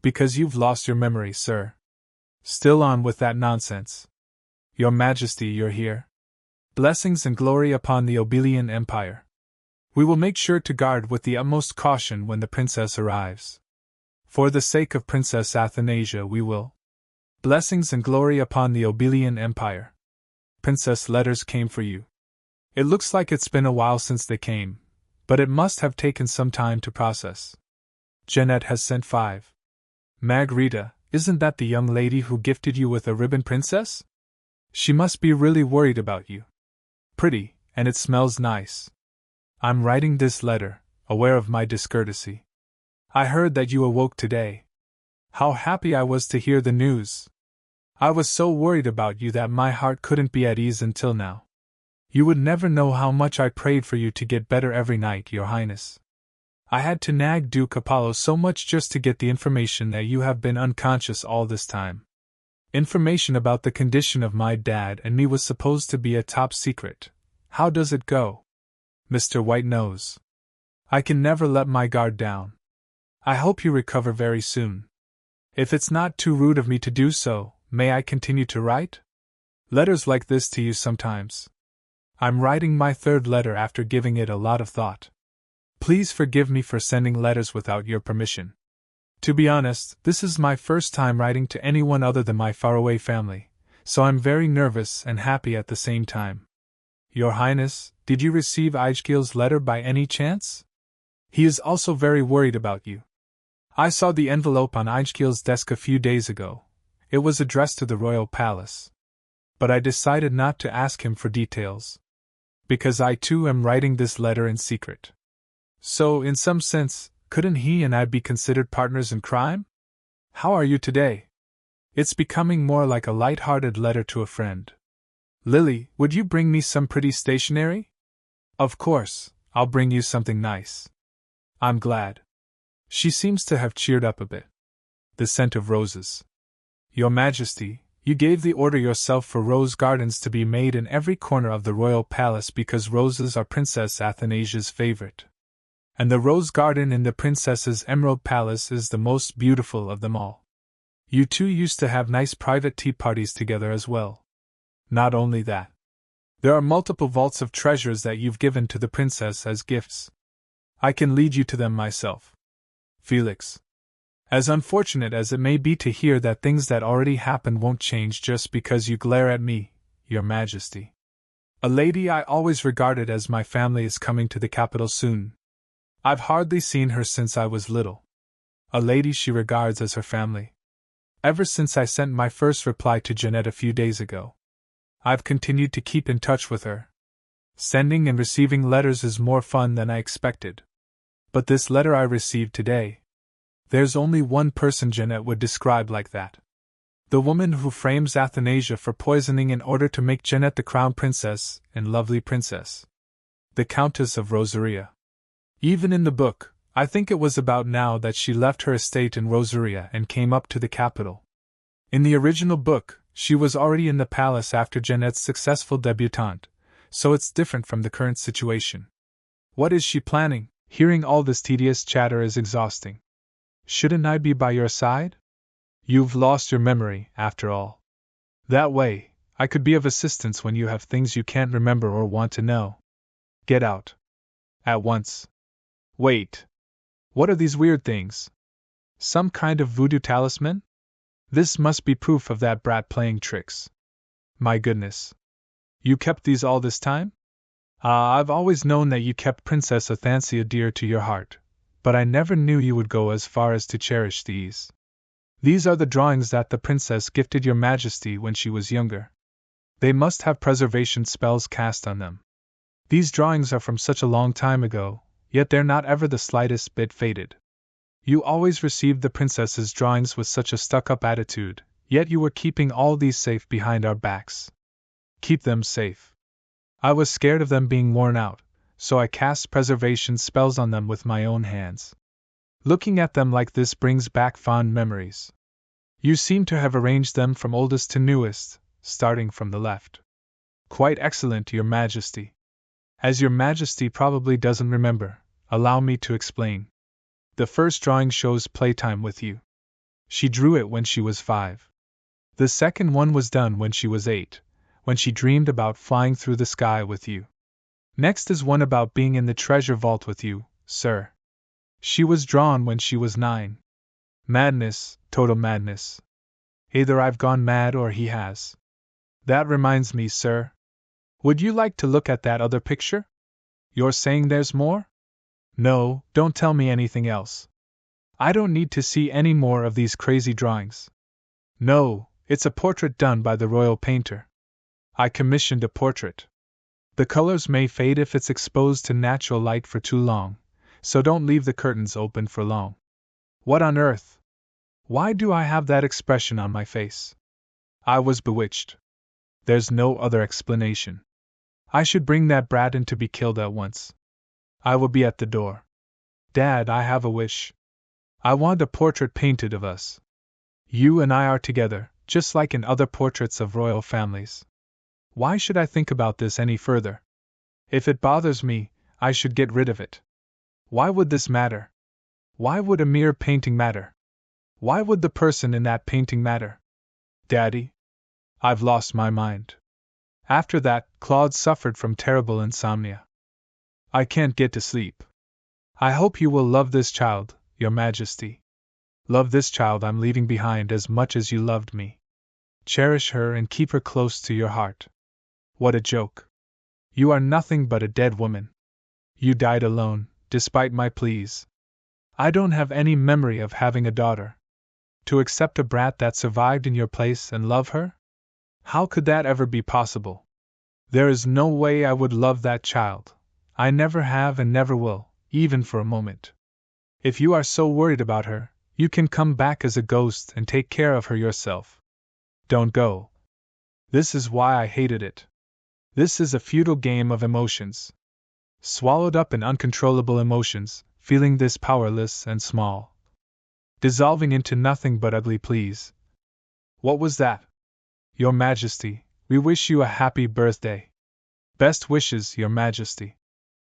Because you've lost your memory, sir. Still on with that nonsense. Your Majesty, you're here. Blessings and glory upon the Obelian Empire. We will make sure to guard with the utmost caution when the princess arrives. For the sake of Princess Athanasia, we will. Blessings and glory upon the Obelian Empire. Princess, letters came for you. It looks like it's been a while since they came, but it must have taken some time to process. Jeanette has sent 5. Margarita, isn't that the young lady who gifted you with a ribbon, princess? She must be really worried about you. Pretty, and it smells nice. I'm writing this letter, aware of my discourtesy. I heard that you awoke today. How happy I was to hear the news. I was so worried about you that my heart couldn't be at ease until now. You would never know how much I prayed for you to get better every night, Your Highness. I had to nag Duke Apollo so much just to get the information that you have been unconscious all this time. Information about the condition of my dad and me was supposed to be a top secret. How does it go? Mr. White knows. I can never let my guard down. I hope you recover very soon. If it's not too rude of me to do so, may I continue to write? Letters like this to you sometimes. I'm writing my 3rd letter after giving it a lot of thought. Please forgive me for sending letters without your permission. To be honest, this is my first time writing to anyone other than my faraway family, so I'm very nervous and happy at the same time. Your Highness, did you receive Aijgil's letter by any chance? He is also very worried about you. I saw the envelope on Aijgil's desk a few days ago. It was addressed to the royal palace. But I decided not to ask him for details. Because I too am writing this letter in secret. So, in some sense, couldn't he and I be considered partners in crime? How are you today? It's becoming more like a light-hearted letter to a friend. Lily, would you bring me some pretty stationery? Of course, I'll bring you something nice. I'm glad. She seems to have cheered up a bit. The scent of roses. Your Majesty, You gave the order yourself for rose gardens to be made in every corner of the royal palace because roses are Princess Athanasia's favorite. And the rose garden in the princess's emerald palace is the most beautiful of them all. You two used to have nice private tea parties together as well. Not only that, there are multiple vaults of treasures that you've given to the princess as gifts. I can lead you to them myself. Felix. As unfortunate as it may be to hear that things that already happened won't change just because you glare at me, Your Majesty. A lady I always regarded as my family is coming to the capital soon. I've hardly seen her since I was little. A lady she regards as her family. Ever since I sent my first reply to Jeanette a few days ago, I've continued to keep in touch with her. Sending and receiving letters is more fun than I expected. But this letter I received today, there's only one person Jeanette would describe like that. The woman who frames Athanasia for poisoning in order to make Jeanette the crown princess and lovely princess. The Countess of Rosaria. Even in the book, I think it was about now that she left her estate in Rosaria and came up to the capital. In the original book, she was already in the palace after Jeanette's successful debutante, so it's different from the current situation. What is she planning? Hearing all this tedious chatter is exhausting. Shouldn't I be by your side? You've lost your memory, after all. That way, I could be of assistance when you have things you can't remember or want to know. Get out. At once. Wait. What are these weird things? Some kind of voodoo talisman? This must be proof of that brat playing tricks. My goodness. You kept these all this time? I've always known that you kept Princess Athanasia dear to your heart, but I never knew you would go as far as to cherish these. These are the drawings that the princess gifted Your Majesty when she was younger. They must have preservation spells cast on them. These drawings are from such a long time ago, yet they're not ever the slightest bit faded. You always received the princess's drawings with such a stuck-up attitude, yet you were keeping all these safe behind our backs. Keep them safe. I was scared of them being worn out, so I cast preservation spells on them with my own hands. Looking at them like this brings back fond memories. You seem to have arranged them from oldest to newest, starting from the left. Quite excellent, Your Majesty. As Your Majesty probably doesn't remember, allow me to explain. The first drawing shows playtime with you. She drew it when she was 5. The second one was done when she was 8, when she dreamed about flying through the sky with you. Next is one about being in the treasure vault with you, sir. She was drawn when she was 9. Madness, total madness. Either I've gone mad or he has. That reminds me, sir. Would you like to look at that other picture? You're saying there's more? No, don't tell me anything else. I don't need to see any more of these crazy drawings. No, it's a portrait done by the royal painter. I commissioned a portrait. The colors may fade if it's exposed to natural light for too long, so don't leave the curtains open for long. What on earth? Why do I have that expression on my face? I was bewitched. There's no other explanation. I should bring that brat in to be killed at once. I will be at the door. Dad, I have a wish. I want a portrait painted of us. You and I are together, just like in other portraits of royal families. Why should I think about this any further? If it bothers me, I should get rid of it. Why would this matter? Why would a mere painting matter? Why would the person in that painting matter? Daddy? I've lost my mind. After that, Claude suffered from terrible insomnia. I can't get to sleep. I hope you will love this child, Your Majesty. Love this child I'm leaving behind as much as you loved me. Cherish her and keep her close to your heart. What a joke. You are nothing but a dead woman. You died alone, despite my pleas. I don't have any memory of having a daughter. To accept a brat that survived in your place and love her? How could that ever be possible? There is no way I would love that child. I never have and never will, even for a moment. If you are so worried about her, you can come back as a ghost and take care of her yourself. Don't go. This is why I hated it. This is a futile game of emotions. Swallowed up in uncontrollable emotions, feeling this powerless and small. Dissolving into nothing but ugly pleas. What was that? Your Majesty, we wish you a happy birthday. Best wishes, Your Majesty.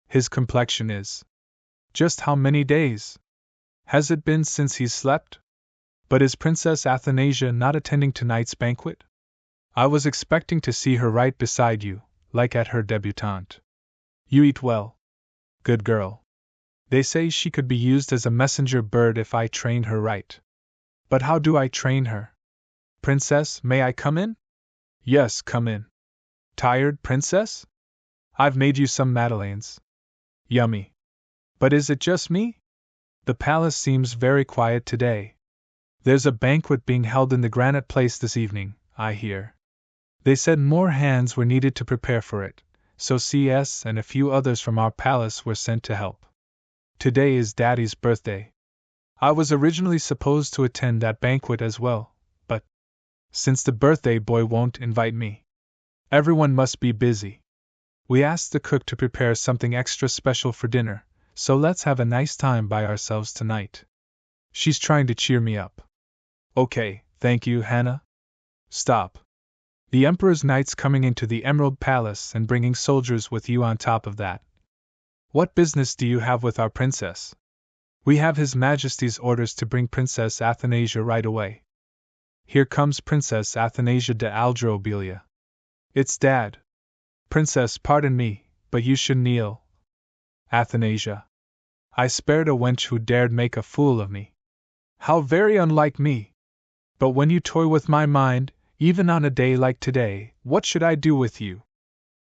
His complexion is. Just how many days has it been since he's slept? But is Princess Athanasia not attending tonight's banquet? I was expecting to see her right beside you, like at her debutante. You eat well. Good girl. They say she could be used as a messenger bird if I trained her right. But how do I train her? Princess, may I come in? Yes, come in. Tired, Princess? I've made you some madeleines. Yummy. But is it just me? The palace seems very quiet today. There's a banquet being held in the Granite Place this evening, I hear. They said more hands were needed to prepare for it, so CS and a few others from our palace were sent to help. Today is Daddy's birthday. I was originally supposed to attend that banquet as well, but since the birthday boy won't invite me, everyone must be busy. We asked the cook to prepare something extra special for dinner, so let's have a nice time by ourselves tonight. She's trying to cheer me up. Okay, thank you, Hannah. Stop. The Emperor's knights coming into the Emerald Palace and bringing soldiers with you on top of that. What business do you have with our princess? We have His Majesty's orders to bring Princess Athanasia right away. Here comes Princess Athanasia de Alger Obelia. It's Dad. Princess, pardon me, but you should kneel. Athanasia. I spared a wench who dared make a fool of me. How very unlike me! But when you toy with my mind, even on a day like today, what should I do with you?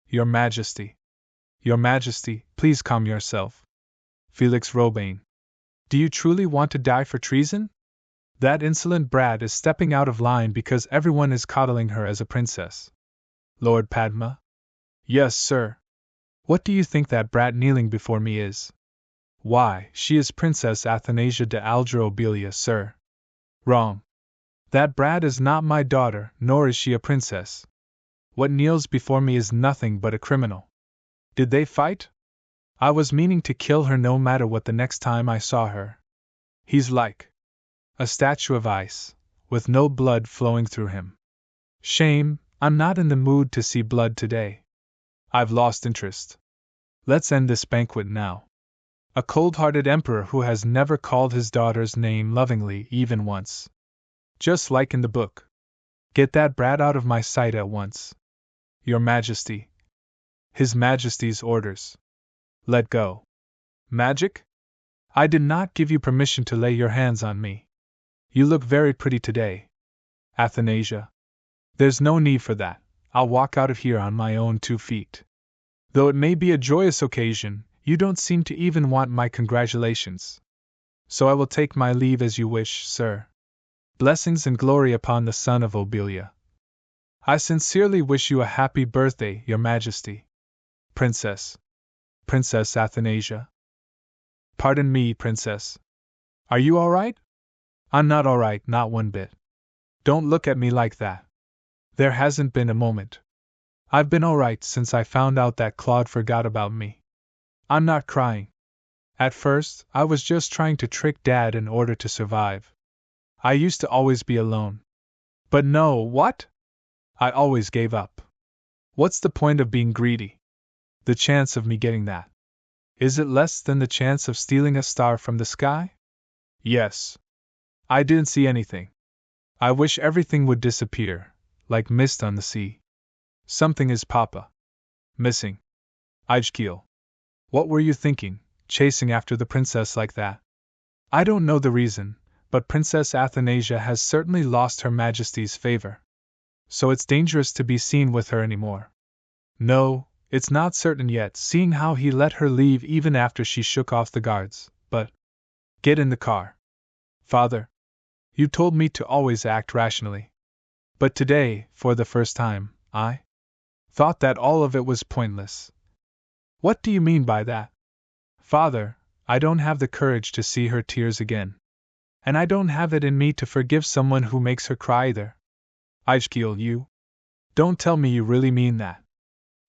Your Majesty. Your Majesty, please calm yourself. Felix Robane. Do you truly want to die for treason? That insolent brat is stepping out of line because everyone is coddling her as a princess. Lord Padma? Yes, sir. What do you think that brat kneeling before me is? Why, she is Princess Athanasia de Alger Obelia, sir. Wrong. That brat is not my daughter, nor is she a princess. What kneels before me is nothing but a criminal. Did they fight? I was meaning to kill her no matter what the next time I saw her. He's like a statue of ice, with no blood flowing through him. Shame, I'm not in the mood to see blood today. I've lost interest. Let's end this banquet now. A cold-hearted emperor who has never called his daughter's name lovingly even once. Just like in the book. Get that brat out of my sight at once. Your Majesty. His Majesty's orders. Let go. Magic? I did not give you permission to lay your hands on me. You look very pretty today. Athanasia. There's no need for that. I'll walk out of here on my own 2 feet. Though it may be a joyous occasion, you don't seem to even want my congratulations. So I will take my leave as you wish, sir. Blessings and glory upon the son of Obelia. I sincerely wish you a happy birthday, Your Majesty. Princess. Princess Athanasia. Pardon me, Princess. Are you all right? I'm not all right, not one bit. Don't look at me like that. There hasn't been a moment. I've been all right since I found out that Claude forgot about me. I'm not crying. At first, I was just trying to trick Dad in order to survive. I used to always be alone. But no, what? I always gave up. What's the point of being greedy? The chance of me getting that. Is it less than the chance of stealing a star from the sky? Yes. I didn't see anything. I wish everything would disappear, like mist on the sea. Something is Papa. Missing. Ijkiel. What were you thinking, chasing after the princess like that? I don't know the reason, but Princess Athanasia has certainly lost Her Majesty's favor. So it's dangerous to be seen with her anymore. No, it's not certain yet, seeing how he let her leave even after she shook off the guards, but... Get in the car. Father. You told me to always act rationally. But today, for the first time, I thought that all of it was pointless. What do you mean by that? Father, I don't have the courage to see her tears again. And I don't have it in me to forgive someone who makes her cry either. Ijkiel, you? Don't tell me you really mean that.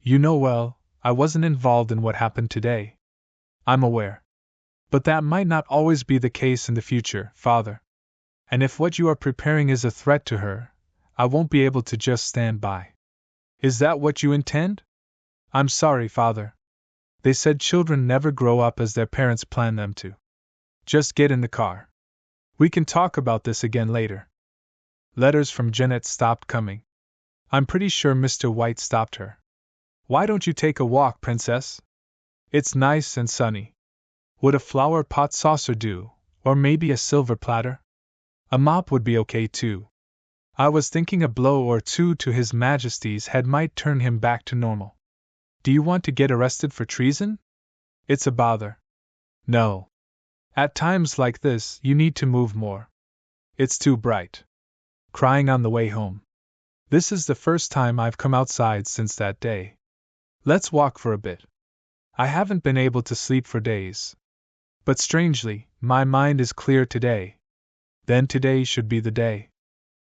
You know well, I wasn't involved in what happened today. I'm aware. But that might not always be the case in the future, Father. And if what you are preparing is a threat to her, I won't be able to just stand by. Is that what you intend? I'm sorry, Father. They said children never grow up as their parents plan them to. Just get in the car. We can talk about this again later. Letters from Jeanette stopped coming. I'm pretty sure Mr. White stopped her. Why don't you take a walk, Princess? It's nice and sunny. Would a flower pot saucer do, or maybe a silver platter? A mop would be okay too. I was thinking a blow or two to His Majesty's head might turn him back to normal. Do you want to get arrested for treason? It's a bother. No. At times like this, you need to move more. It's too bright. Crying on the way home. This is the first time I've come outside since that day. Let's walk for a bit. I haven't been able to sleep for days. But strangely, my mind is clear today. Then today should be the day.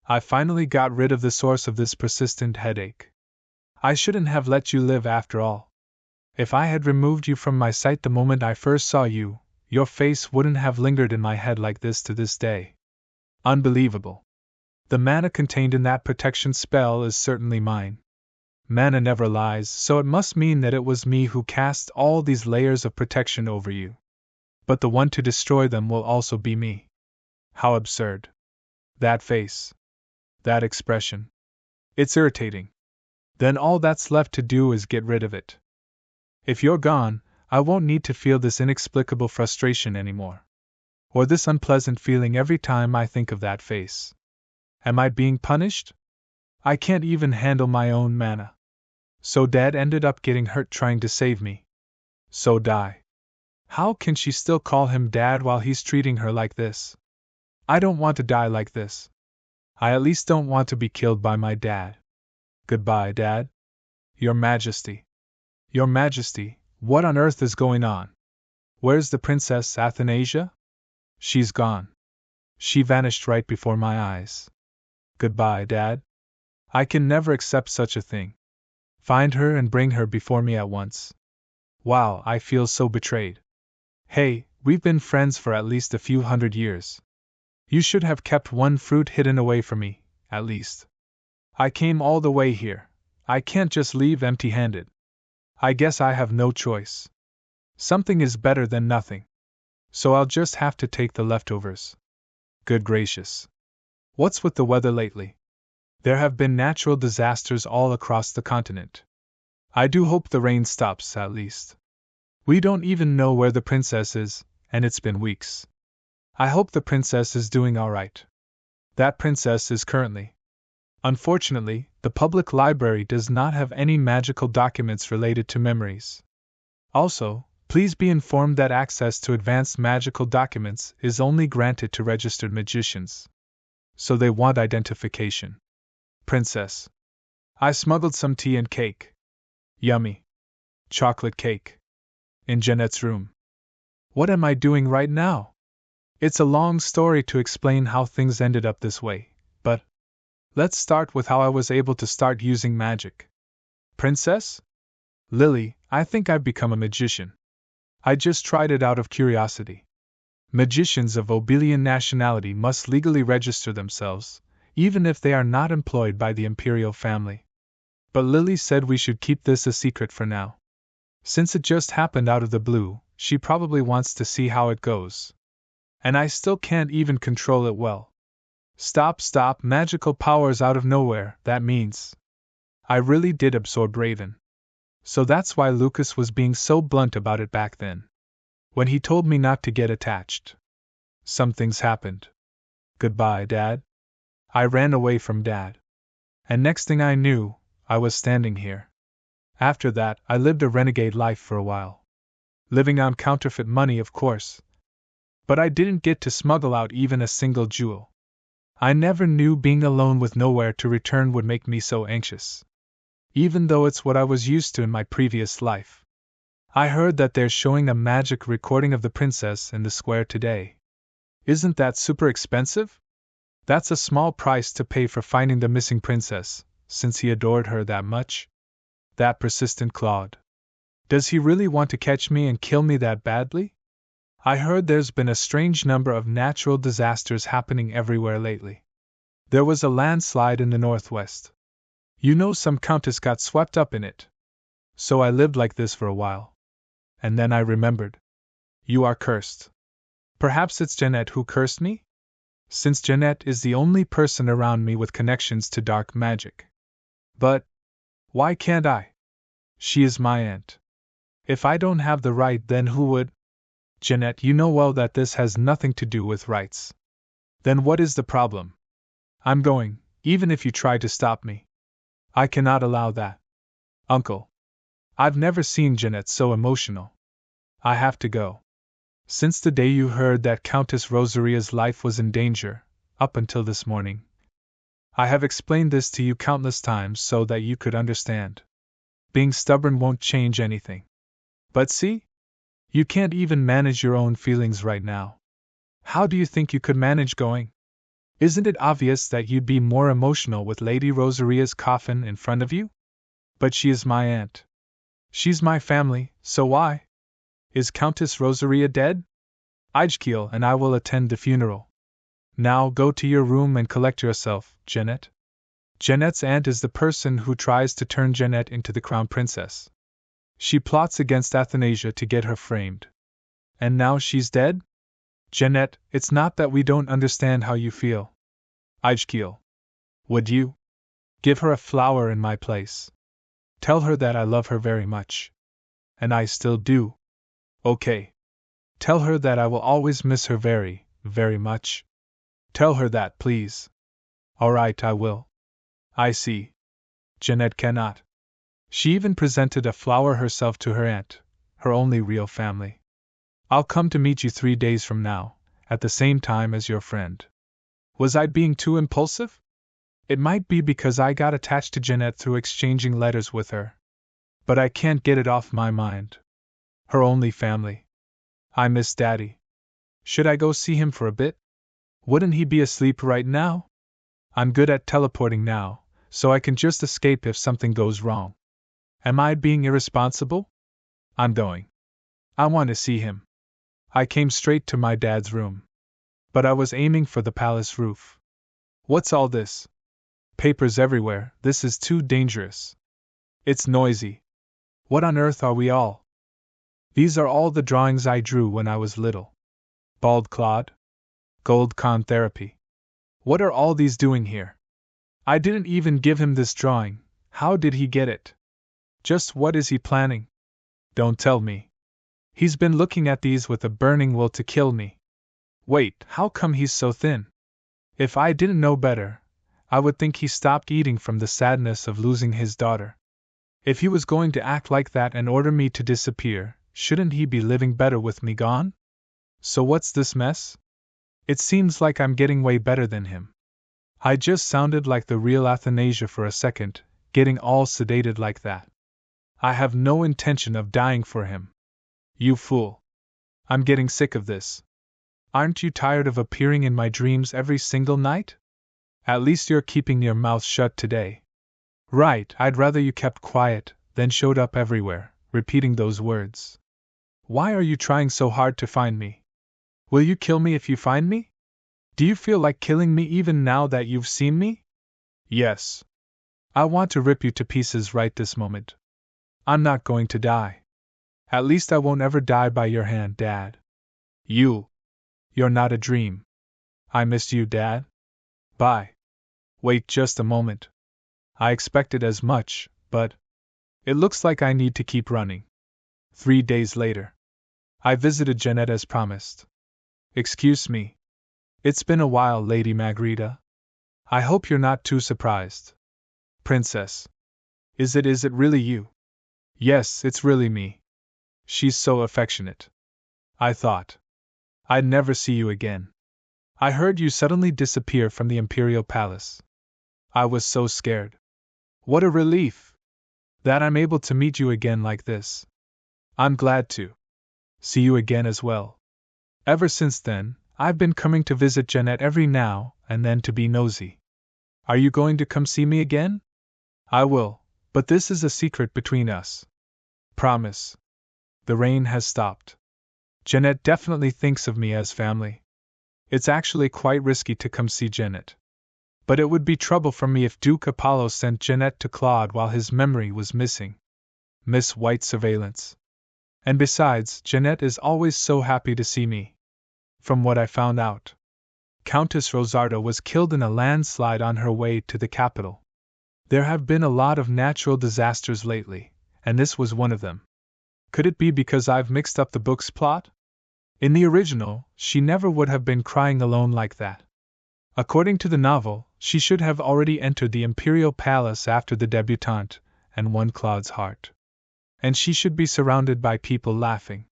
I finally got rid of the source of this persistent headache. I shouldn't have let you live after all. If I had removed you from my sight the moment I first saw you, your face wouldn't have lingered in my head like this to this day. Unbelievable. The mana contained in that protection spell is certainly mine. Mana never lies, so it must mean that it was me who cast all these layers of protection over you. But the one to destroy them will also be me. How absurd. That face. That expression. It's irritating. Then all that's left to do is get rid of it. If you're gone, I won't need to feel this inexplicable frustration anymore. Or this unpleasant feeling every time I think of that face. Am I being punished? I can't even handle my own mana. So Dad ended up getting hurt trying to save me. So die. How can she still call him Dad while he's treating her like this? I don't want to die like this. I at least don't want to be killed by my dad. Goodbye, Dad. Your Majesty. Your Majesty, what on earth is going on? Where's the Princess Athanasia? She's gone. She vanished right before my eyes. Goodbye, Dad. I can never accept such a thing. Find her and bring her before me at once. Wow, I feel so betrayed. Hey, we've been friends for at least a few hundred years. You should have kept one fruit hidden away from me, at least. I came all the way here. I can't just leave empty-handed. I guess I have no choice. Something is better than nothing. So I'll just have to take the leftovers. Good gracious. What's with the weather lately? There have been natural disasters all across the continent. I do hope the rain stops, at least. We don't even know where the princess is, and it's been weeks. I hope the princess is doing all right. That princess is currently. Unfortunately, the public library does not have any magical documents related to memories. Also, please be informed that access to advanced magical documents is only granted to registered magicians. So they want identification. Princess. I smuggled some tea and cake. Yummy. Chocolate cake. In Jeanette's room. What am I doing right now? It's a long story to explain how things ended up this way, but let's start with how I was able to start using magic. Princess? Lily, I think I've become a magician. I just tried it out of curiosity. Magicians of Obelian nationality must legally register themselves, even if they are not employed by the imperial family. But Lily said we should keep this a secret for now. Since it just happened out of the blue, she probably wants to see how it goes. And I still can't even control it well. Stop, magical powers out of nowhere, that means. I really did absorb Raven. So that's why Lucas was being so blunt about it back then. When he told me not to get attached. Some things happened. Goodbye, Dad. I ran away from Dad. And next thing I knew, I was standing here. After that, I lived a renegade life for a while. Living on counterfeit money, of course. But I didn't get to smuggle out even a single jewel. I never knew being alone with nowhere to return would make me so anxious. Even though it's what I was used to in my previous life. I heard that they're showing a magic recording of the princess in the square today. Isn't that super expensive? That's a small price to pay for finding the missing princess, since he adored her that much. That persistent Claude. Does he really want to catch me and kill me that badly? I heard there's been a strange number of natural disasters happening everywhere lately. There was a landslide in the northwest. You know, some countess got swept up in it. So I lived like this for a while. And then I remembered. You are cursed. Perhaps it's Jeanette who cursed me? Since Jeanette is the only person around me with connections to dark magic. But why can't I? She is my aunt. If I don't have the right, then who would? Jeanette, you know well that this has nothing to do with rights. Then what is the problem? I'm going, even if you try to stop me. I cannot allow that. Uncle. I've never seen Jeanette so emotional. I have to go. Since the day you heard that Countess Rosaria's life was in danger, up until this morning. I have explained this to you countless times so that you could understand. Being stubborn won't change anything. But see? You can't even manage your own feelings right now. How do you think you could manage going? Isn't it obvious that you'd be more emotional with Lady Rosaria's coffin in front of you? But she is my aunt. She's my family, so why? Is Countess Rosaria dead? Ijkiel and I will attend the funeral. Now go to your room and collect yourself, Jeanette. Jeanette's aunt is the person who tries to turn Jeanette into the crown princess. She plots against Athanasia to get her framed. And now she's dead? Jeanette, it's not that we don't understand how you feel. Ijkiel. Would you? Give her a flower in my place. Tell her that I love her very much. And I still do. Okay. Tell her that I will always miss her very, very much. Tell her that, please. All right, I will. I see. Jeanette cannot. She even presented a flower herself to her aunt, her only real family. I'll come to meet you 3 days from now, at the same time as your friend. Was I being too impulsive? It might be because I got attached to Jeanette through exchanging letters with her. But I can't get it off my mind. Her only family. I miss Daddy. Should I go see him for a bit? Wouldn't he be asleep right now? I'm good at teleporting now, so I can just escape if something goes wrong. Am I being irresponsible? I'm going. I want to see him. I came straight to my dad's room. But I was aiming for the palace roof. What's all this? Papers everywhere, this is too dangerous. It's noisy. What on earth are we all? These are all the drawings I drew when I was little. Bald Claude? Gold con therapy. What are all these doing here? I didn't even give him this drawing. How did he get it? Just what is he planning? Don't tell me. He's been looking at these with a burning will to kill me. Wait, how come he's so thin? If I didn't know better, I would think he stopped eating from the sadness of losing his daughter. If he was going to act like that and order me to disappear, shouldn't he be living better with me gone? So what's this mess? It seems like I'm getting way better than him. I just sounded like the real Athanasia for a second, getting all sedated like that. I have no intention of dying for him. You fool. I'm getting sick of this. Aren't you tired of appearing in my dreams every single night? At least you're keeping your mouth shut today. Right, I'd rather you kept quiet, than showed up everywhere, repeating those words. Why are you trying so hard to find me? Will you kill me if you find me? Do you feel like killing me even now that you've seen me? Yes. I want to rip you to pieces right this moment. I'm not going to die. At least I won't ever die by your hand, Dad. You're not a dream. I missed you, Dad. Bye. Wait just a moment. I expected as much, but it looks like I need to keep running. 3 days later. I visited Jeanette as promised. Excuse me. It's been a while, Lady Margarita. I hope you're not too surprised. Princess. Is it really you? Yes, it's really me. She's so affectionate. I thought I'd never see you again. I heard you suddenly disappear from the Imperial Palace. I was so scared. What a relief! That I'm able to meet you again like this. I'm glad to see you again as well. Ever since then, I've been coming to visit Jeanette every now and then to be nosy. Are you going to come see me again? I will, but this is a secret between us. Promise. The rain has stopped. Jeanette definitely thinks of me as family. It's actually quite risky to come see Jeanette. But it would be trouble for me if Duke Apollo sent Jeanette to Claude while his memory was missing. Miss White surveillance. And besides, Jeanette is always so happy to see me. From what I found out, Countess Rosarda was killed in a landslide on her way to the capital. There have been a lot of natural disasters lately, and this was one of them. Could it be because I've mixed up the book's plot? In the original, she never would have been crying alone like that. According to the novel, she should have already entered the imperial palace after the debutante and won Claude's heart. And she should be surrounded by people laughing.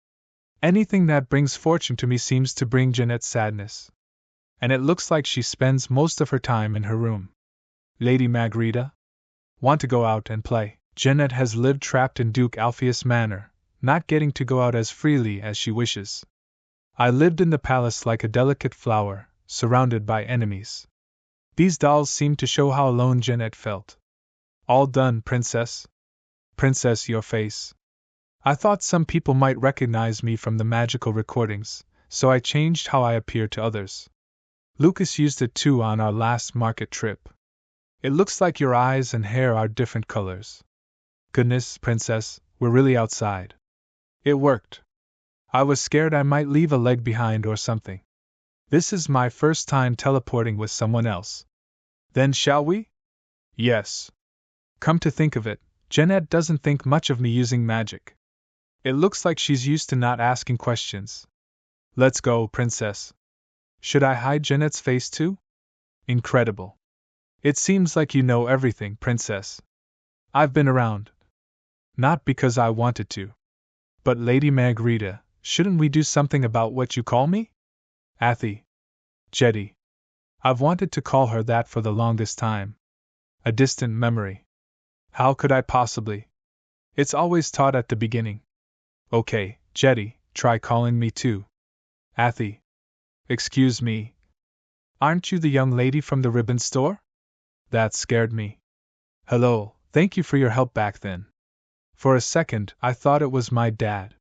Anything that brings fortune to me seems to bring Jeanette sadness. And it looks like she spends most of her time in her room. Lady Margarita? Want to go out and play? Jeanette has lived trapped in Duke Alpheus Manor, not getting to go out as freely as she wishes. I lived in the palace like a delicate flower, surrounded by enemies. These dolls seemed to show how alone Jeanette felt. All done, Princess. Princess, your face. I thought some people might recognize me from the magical recordings, so I changed how I appear to others. Lucas used it too on our last market trip. It looks like your eyes and hair are different colors. Goodness, Princess, we're really outside. It worked. I was scared I might leave a leg behind or something. This is my first time teleporting with someone else. Then shall we? Yes. Come to think of it, Jeanette doesn't think much of me using magic. It looks like she's used to not asking questions. Let's go, Princess. Should I hide Jeanette's face too? Incredible. It seems like you know everything, Princess. I've been around. Not because I wanted to. But Lady Margarita, shouldn't we do something about what you call me? Athy. Jetty. I've wanted to call her that for the longest time. A distant memory. How could I possibly? It's always taught at the beginning. Okay, Jetty, try calling me too. Athy. Excuse me. Aren't you the young lady from the ribbon store? That scared me. Hello, thank you for your help back then. For a second, I thought it was my dad.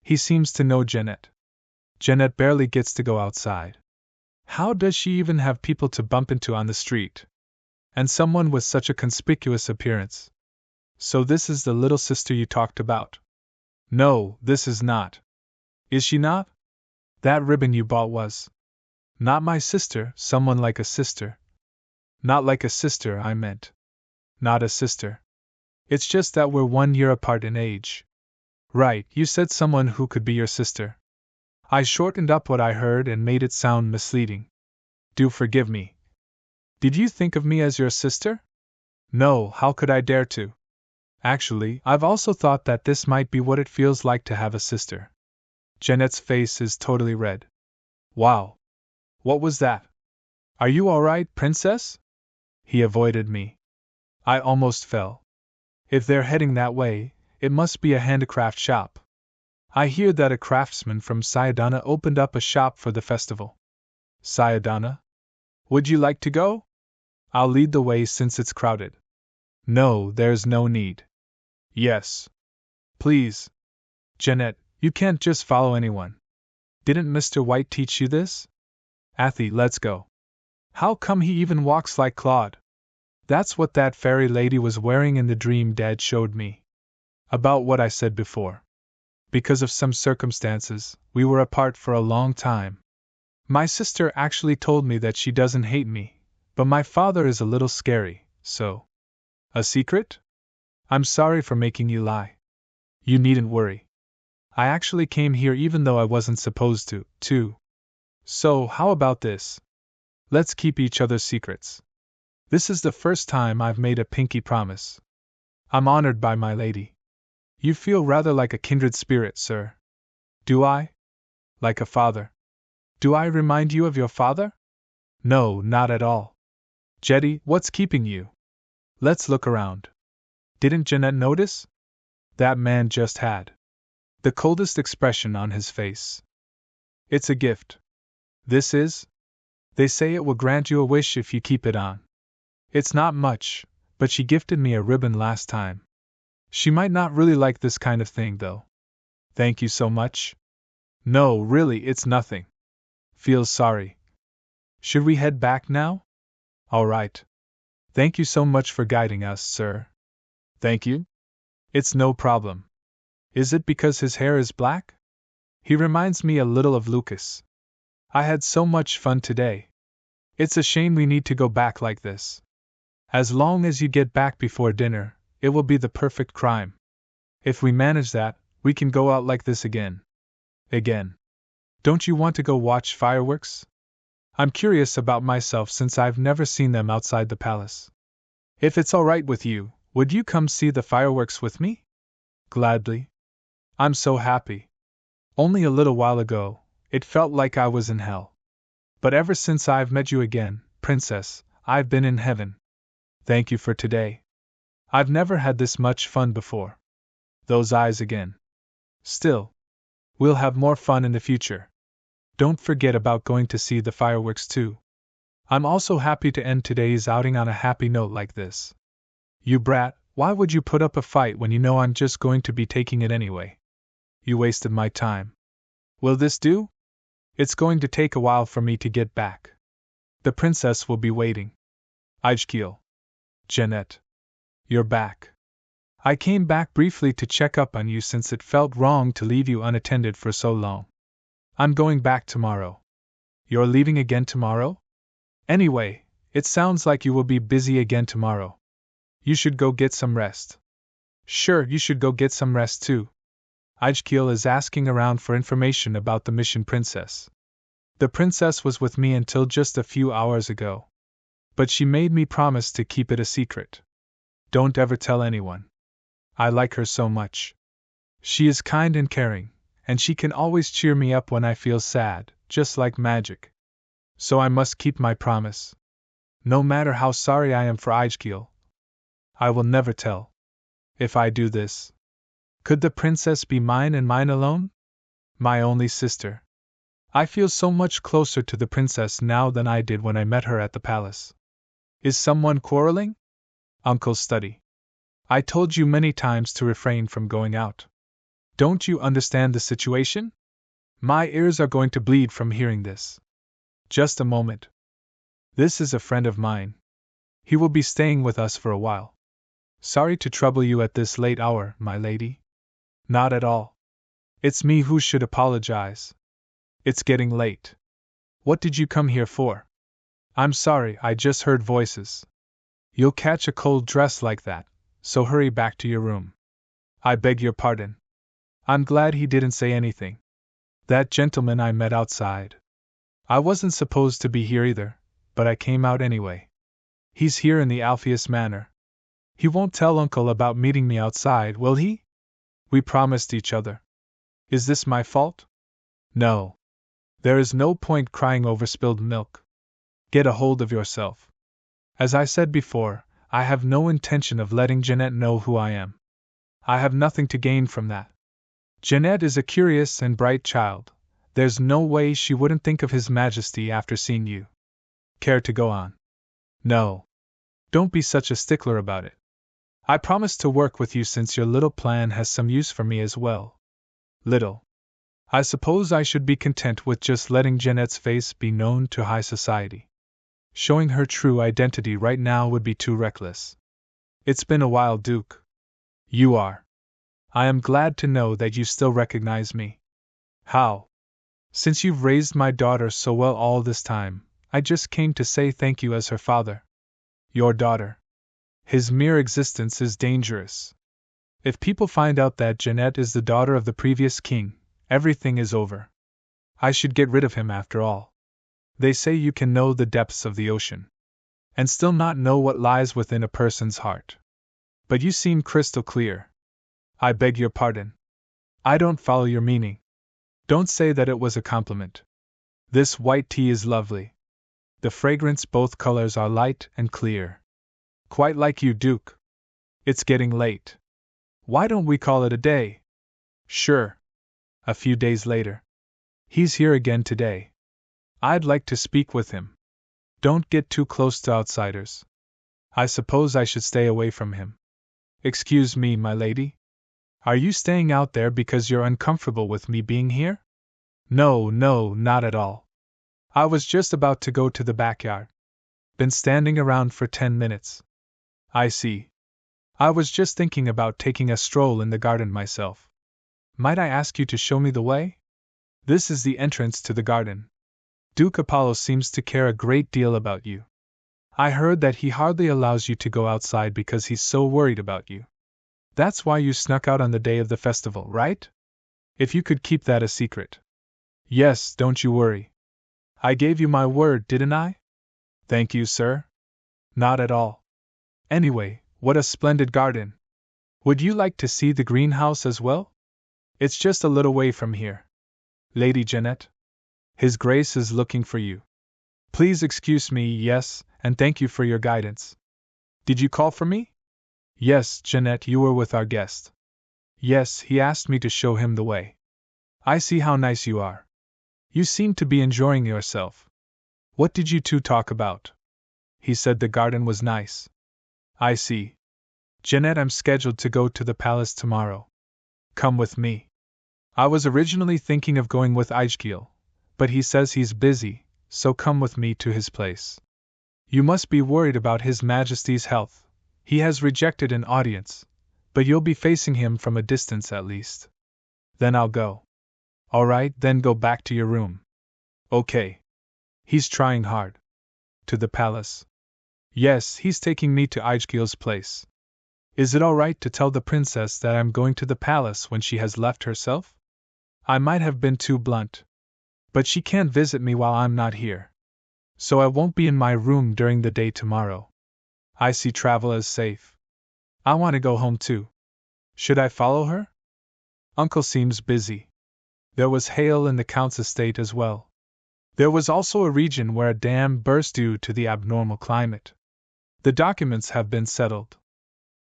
He seems to know Jeanette. Jeanette barely gets to go outside. How does she even have people to bump into on the street? And someone with such a conspicuous appearance. So this is the little sister you talked about? No, this is not. Is she not? That ribbon you bought was. Not my sister, someone like a sister. Not like a sister, I meant. Not a sister. It's just that we're 1 year apart in age. Right, you said someone who could be your sister. I shortened up what I heard and made it sound misleading. Do forgive me. Did you think of me as your sister? No, how could I dare to? Actually, I've also thought that this might be what it feels like to have a sister. Jeanette's face is totally red. Wow. What was that? Are you all right, Princess? He avoided me. I almost fell. If they're heading that way, it must be a handicraft shop. I hear that a craftsman from Sayadana opened up a shop for the festival. Sayadana? Would you like to go? I'll lead the way since it's crowded. No, there's no need. Yes. Please. Jeanette, you can't just follow anyone. Didn't Mr. White teach you this? Athy, let's go. How come he even walks like Claude? That's what that fairy lady was wearing in the dream Dad showed me. About what I said before. Because of some circumstances, we were apart for a long time. My sister actually told me that she doesn't hate me, but my father is a little scary, so. A secret? I'm sorry for making you lie. You needn't worry. I actually came here even though I wasn't supposed to, too. So, how about this? Let's keep each other's secrets. This is the first time I've made a pinky promise. I'm honored by my lady. You feel rather like a kindred spirit, sir. Do I? Like a father. Do I remind you of your father? No, not at all. Jetty, what's keeping you? Let's look around. Didn't Jeanette notice? That man just had the coldest expression on his face. It's a gift. This is? They say it will grant you a wish if you keep it on. It's not much, but she gifted me a ribbon last time. She might not really like this kind of thing, though. Thank you so much. No, really, it's nothing. Feels sorry. Should we head back now? All right. Thank you so much for guiding us, sir. Thank you? It's no problem. Is it because his hair is black? He reminds me a little of Lucas. I had so much fun today. It's a shame we need to go back like this. As long as you get back before dinner, it will be the perfect crime. If we manage that, we can go out like this again. Again. Don't you want to go watch fireworks? I'm curious about myself since I've never seen them outside the palace. If it's all right with you, would you come see the fireworks with me? Gladly. I'm so happy. Only a little while ago, it felt like I was in hell. But ever since I've met you again, Princess, I've been in heaven. Thank you for today. I've never had this much fun before. Those eyes again. Still, we'll have more fun in the future. Don't forget about going to see the fireworks too. I'm also happy to end today's outing on a happy note like this. You brat, why would you put up a fight when you know I'm just going to be taking it anyway? You wasted my time. Will this do? It's going to take a while for me to get back. The princess will be waiting. Ijkiel. Jeanette. You're back. I came back briefly to check up on you since it felt wrong to leave you unattended for so long. I'm going back tomorrow. You're leaving again tomorrow? Anyway, it sounds like you will be busy again tomorrow. You should go get some rest. Sure, you should go get some rest too. Ijkiel is asking around for information about the mission princess. The princess was with me until just a few hours ago. But she made me promise to keep it a secret. Don't ever tell anyone. I like her so much. She is kind and caring, and she can always cheer me up when I feel sad, just like magic. So I must keep my promise. No matter how sorry I am for Ijkiel, I will never tell. If I do this, could the princess be mine and mine alone? My only sister. I feel so much closer to the princess now than I did when I met her at the palace. Is someone quarreling? Uncle's study. I told you many times to refrain from going out. Don't you understand the situation? My ears are going to bleed from hearing this. Just a moment. This is a friend of mine. He will be staying with us for a while. Sorry to trouble you at this late hour, my lady. Not at all. It's me who should apologize. It's getting late. What did you come here for? I'm sorry, I just heard voices. You'll catch a cold dressed like that, so hurry back to your room. I beg your pardon. I'm glad he didn't say anything. That gentleman I met outside. I wasn't supposed to be here either, but I came out anyway. He's here in the Alpheus Manor. He won't tell Uncle about meeting me outside, will he? We promised each other. Is this my fault? No. There is no point crying over spilled milk. Get a hold of yourself. As I said before, I have no intention of letting Jeanette know who I am. I have nothing to gain from that. Jeanette is a curious and bright child. There's no way she wouldn't think of His Majesty after seeing you. Care to go on? No. Don't be such a stickler about it. I promise to work with you since your little plan has some use for me as well. Little. I suppose I should be content with just letting Jeanette's face be known to high society. Showing her true identity right now would be too reckless. It's been a while, Duke. You are. I am glad to know that you still recognize me. How? Since you've raised my daughter so well all this time, I just came to say thank you as her father. Your daughter. His mere existence is dangerous. If people find out that Jeanette is the daughter of the previous king, everything is over. I should get rid of him after all. They say you can know the depths of the ocean, and still not know what lies within a person's heart. But you seem crystal clear. I beg your pardon. I don't follow your meaning. Don't say that it was a compliment. This white tea is lovely. The fragrance, both colors are light and clear. Quite like you, Duke. It's getting late. Why don't we call it a day? Sure. A few days later. He's here again today. I'd like to speak with him. Don't get too close to outsiders. I suppose I should stay away from him. Excuse me, my lady. Are you staying out there because you're uncomfortable with me being here? No, not at all. I was just about to go to the backyard. Been standing around for 10 minutes. I see. I was just thinking about taking a stroll in the garden myself. Might I ask you to show me the way? This is the entrance to the garden. Duke Apollo seems to care a great deal about you. I heard that he hardly allows you to go outside because he's so worried about you. That's why you snuck out on the day of the festival, right? If you could keep that a secret. Yes, don't you worry. I gave you my word, didn't I? Thank you, sir. Not at all. Anyway, what a splendid garden. Would you like to see the greenhouse as well? It's just a little way from here. Lady Jeanette? His Grace is looking for you. Please excuse me, yes, and thank you for your guidance. Did you call for me? Yes, Jeanette, you were with our guest. Yes, he asked me to show him the way. I see how nice you are. You seem to be enjoying yourself. What did you two talk about? He said the garden was nice. I see. Jeanette, I'm scheduled to go to the palace tomorrow. Come with me. I was originally thinking of going with Aegil, but he says he's busy, so come with me to his place. You must be worried about His Majesty's health. He has rejected an audience, but you'll be facing him from a distance at least. Then I'll go. All right, then go back to your room. Okay. He's trying hard. To the palace. Yes, he's taking me to Aegil's place. Is it all right to tell the princess that I'm going to the palace when she has left herself? I might have been too blunt. But she can't visit me while I'm not here. So I won't be in my room during the day tomorrow. I see travel as safe. I want to go home too. Should I follow her? Uncle seems busy. There was hail in the Count's estate as well. There was also a region where a dam burst due to the abnormal climate. The documents have been settled.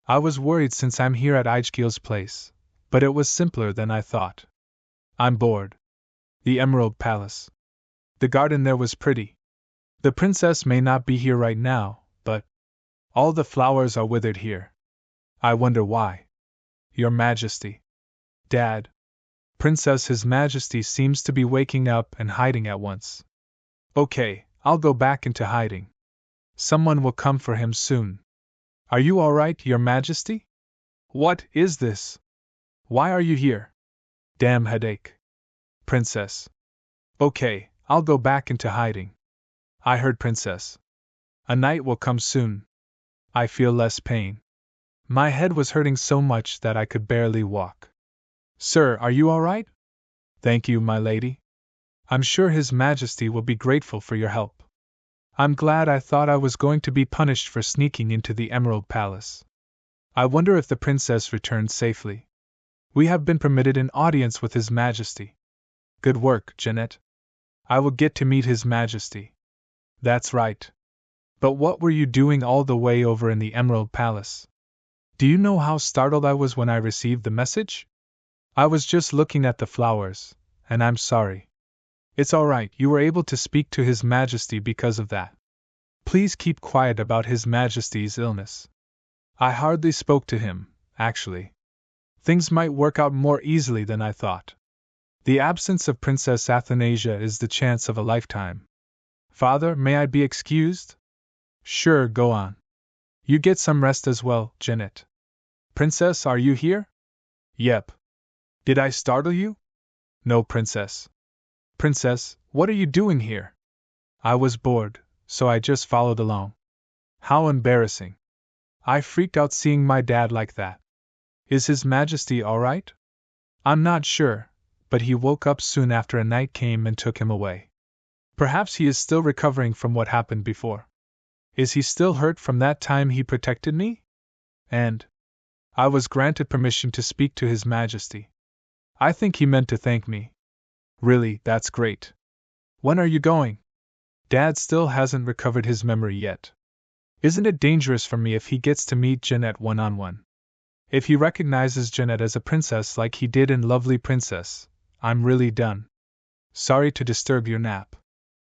I was worried since I'm here at Aegil's place, but it was simpler than I thought. I'm bored. The Emerald Palace. The garden there was pretty. The princess may not be here right now, but all the flowers are withered here. I wonder why. Your Majesty. Dad. Princess, His Majesty seems to be waking up and hiding at once. Okay, I'll go back into hiding. Someone will come for him soon. Are you all right, Your Majesty? What is this? Why are you here? Damn headache. Princess. Okay, I'll go back into hiding. I heard, Princess. A night will come soon. I feel less pain. My head was hurting so much that I could barely walk. Sir, are you all right? Thank you, my lady. I'm sure His Majesty will be grateful for your help. I'm glad. I thought I was going to be punished for sneaking into the Emerald Palace. I wonder if the princess returned safely. We have been permitted an audience with His Majesty. Good work, Jeanette. I will get to meet His Majesty. That's right. But what were you doing all the way over in the Emerald Palace? Do you know how startled I was when I received the message? I was just looking at the flowers, and I'm sorry. It's all right, you were able to speak to His Majesty because of that. Please keep quiet about His Majesty's illness. I hardly spoke to him, actually. Things might work out more easily than I thought. The absence of Princess Athanasia is the chance of a lifetime. Father, may I be excused? Sure, go on. You get some rest as well, Jeanette. Princess, are you here? Yep. Did I startle you? No, Princess. Princess, what are you doing here? I was bored, so I just followed along. How embarrassing. I freaked out seeing my dad like that. Is His Majesty all right? I'm not sure, but he woke up soon after a night came and took him away. Perhaps he is still recovering from what happened before. Is he still hurt from that time he protected me? And I was granted permission to speak to His Majesty. I think he meant to thank me. Really, that's great. When are you going? Dad still hasn't recovered his memory yet. Isn't it dangerous for me if he gets to meet Jeanette one-on-one? If he recognizes Jeanette as a princess like he did in Lovely Princess, I'm really done. Sorry to disturb your nap.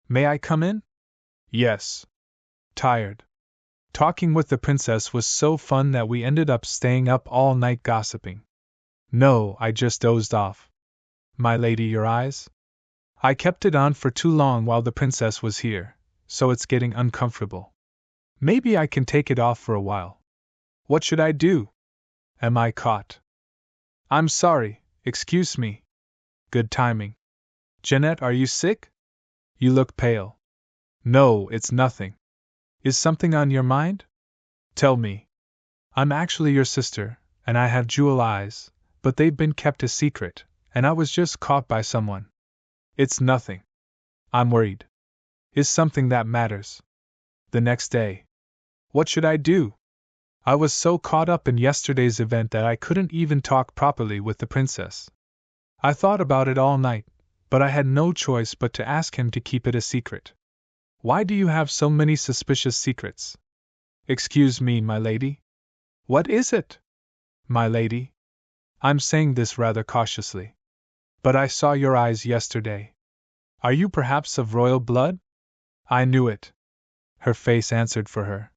May I come in? Yes. Tired. Talking with the princess was so fun that we ended up staying up all night gossiping. No, I just dozed off. My lady, your eyes? I kept it on for too long while the princess was here, so it's getting uncomfortable. Maybe I can take it off for a while. What should I do? Am I caught? I'm sorry, excuse me. Good timing. Jeanette, are you sick? You look pale. No, it's nothing. Is something on your mind? Tell me. I'm actually your sister, and I have jewel eyes, but they've been kept a secret, and I was just caught by someone. It's nothing. I'm worried. Is something that matters? The next day. What should I do? I was so caught up in yesterday's event that I couldn't even talk properly with the princess. I thought about it all night, but I had no choice but to ask him to keep it a secret. Why do you have so many suspicious secrets? Excuse me, my lady. What is it? My lady? I'm saying this rather cautiously. But I saw your eyes yesterday. Are you perhaps of royal blood? I knew it. Her face answered for her.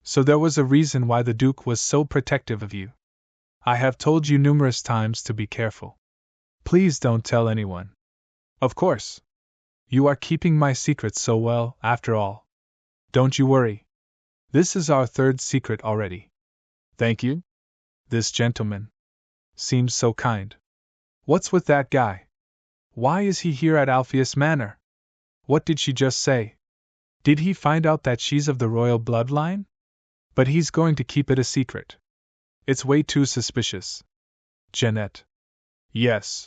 So there was a reason why the Duke was so protective of you. I have told you numerous times to be careful. Please don't tell anyone. Of course. You are keeping my secret so well, after all. Don't you worry. This is our third secret already. Thank you. This gentleman seems so kind. What's with that guy? Why is he here at Alpheus Manor? What did she just say? Did he find out that she's of the royal bloodline? But he's going to keep it a secret. It's way too suspicious. Jeanette. Yes.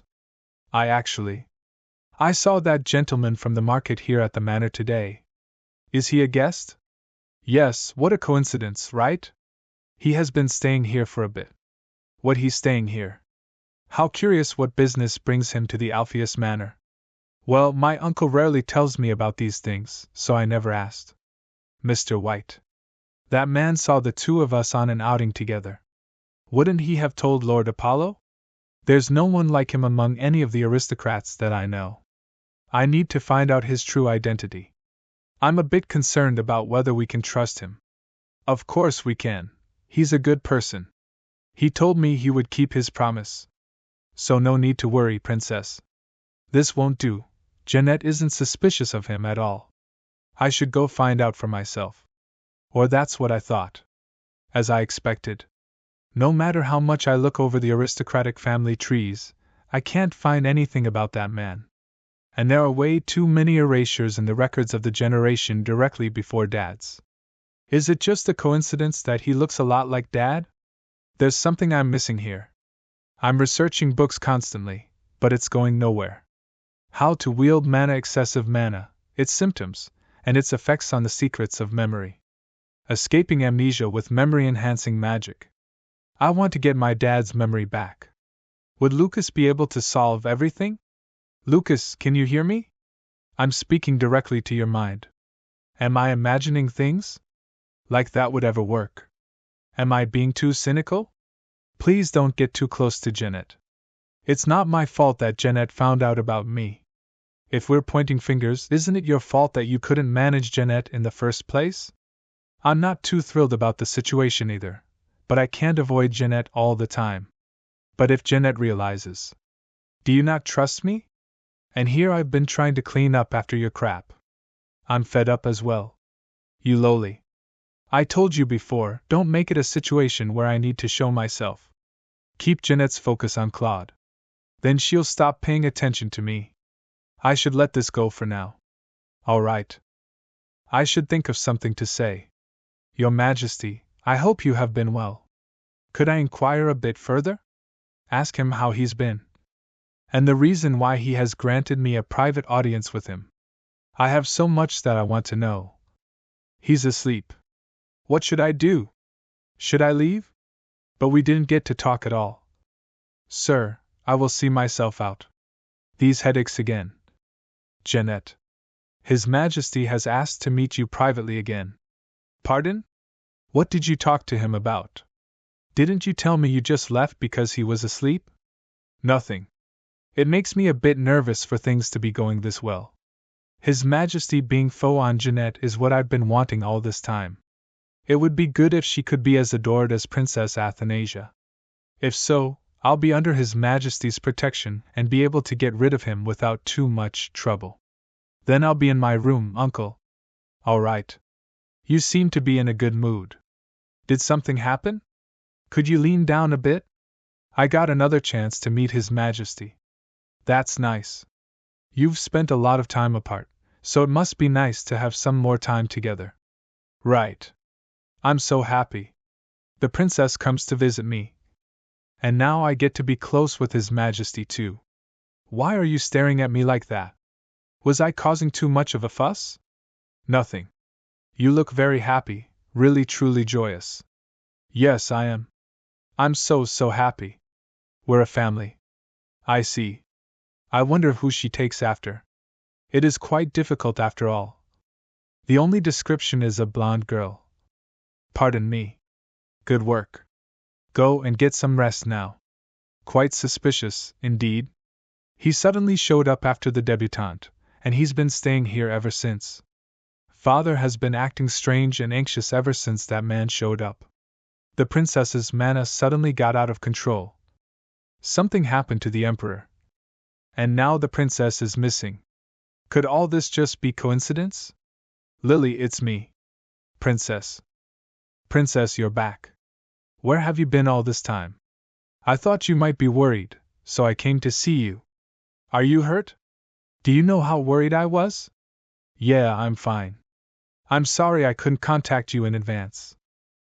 I saw that gentleman from the market here at the manor today. Is he a guest? Yes, what a coincidence, right? He has been staying here for a bit. What he's staying here? How curious what business brings him to the Alpheus Manor. Well, my uncle rarely tells me about these things, so I never asked. Mr. White. That man saw the two of us on an outing together. Wouldn't he have told Lord Apollo? There's no one like him among any of the aristocrats that I know. I need to find out his true identity. I'm a bit concerned about whether we can trust him. Of course we can. He's a good person. He told me he would keep his promise. So no need to worry, Princess. This won't do. Jeanette isn't suspicious of him at all. I should go find out for myself. Or that's what I thought. As I expected. No matter how much I look over the aristocratic family trees, I can't find anything about that man. And there are way too many erasures in the records of the generation directly before Dad's. Is it just a coincidence that he looks a lot like Dad? There's something I'm missing here. I'm researching books constantly, but it's going nowhere. How to wield mana, excessive mana, its symptoms, and its effects on the secrets of memory. Escaping amnesia with memory-enhancing magic. I want to get my dad's memory back. Would Lucas be able to solve everything? Lucas, can you hear me? I'm speaking directly to your mind. Am I imagining things? Like that would ever work? Am I being too cynical? Please don't get too close to Jeanette. It's not my fault that Jeanette found out about me. If we're pointing fingers, isn't it your fault that you couldn't manage Jeanette in the first place? I'm not too thrilled about the situation either, but I can't avoid Jeanette all the time. But if Jeanette realizes, do you not trust me? And here I've been trying to clean up after your crap. I'm fed up as well. You lowly. I told you before, don't make it a situation where I need to show myself. Keep Jeanette's focus on Claude. Then she'll stop paying attention to me. I should let this go for now. All right. I should think of something to say. Your Majesty, I hope you have been well. Could I inquire a bit further? Ask him how he's been. And the reason why he has granted me a private audience with him. I have so much that I want to know. He's asleep. What should I do? Should I leave? But we didn't get to talk at all. Sir, I will see myself out. These headaches again. Jeanette. His Majesty has asked to meet you privately again. Pardon? What did you talk to him about? Didn't you tell me you just left because he was asleep? Nothing. It makes me a bit nervous for things to be going this well. His Majesty being foe on Jeanette is what I've been wanting all this time. It would be good if she could be as adored as Princess Athanasia. If so, I'll be under His Majesty's protection and be able to get rid of him without too much trouble. Then I'll be in my room, Uncle. All right. You seem to be in a good mood. Did something happen? Could you lean down a bit? I got another chance to meet His Majesty. That's nice. You've spent a lot of time apart, so it must be nice to have some more time together. Right. I'm so happy. The princess comes to visit me. And now I get to be close with His Majesty too. Why are you staring at me like that? Was I causing too much of a fuss? Nothing. You look very happy, really truly joyous. Yes, I am. I'm so happy. We're a family. I see. I wonder who she takes after. It is quite difficult after all. The only description is a blonde girl. Pardon me. Good work. Go and get some rest now. Quite suspicious, indeed. He suddenly showed up after the debutante, and he's been staying here ever since. Father has been acting strange and anxious ever since that man showed up. The princess's mana suddenly got out of control. Something happened to the emperor. And now the princess is missing. Could all this just be coincidence? Lily, it's me. Princess. Princess, you're back. Where have you been all this time? I thought you might be worried, so I came to see you. Are you hurt? Do you know how worried I was? Yeah, I'm fine. I'm sorry I couldn't contact you in advance.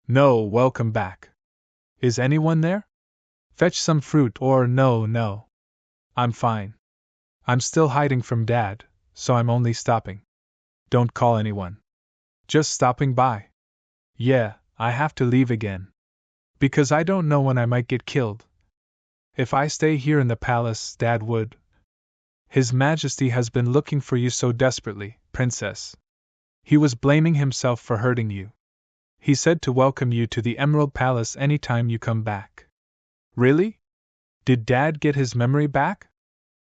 No, welcome back. Is anyone there? Fetch some fruit or no. I'm fine. I'm still hiding from Dad, so I'm only stopping. Don't call anyone. Just stopping by. Yeah, I have to leave again. Because I don't know when I might get killed. If I stay here in the palace, Dad would. His Majesty has been looking for you so desperately, Princess. He was blaming himself for hurting you. He said to welcome you to the Emerald Palace any time you come back. Really? Did Dad get his memory back?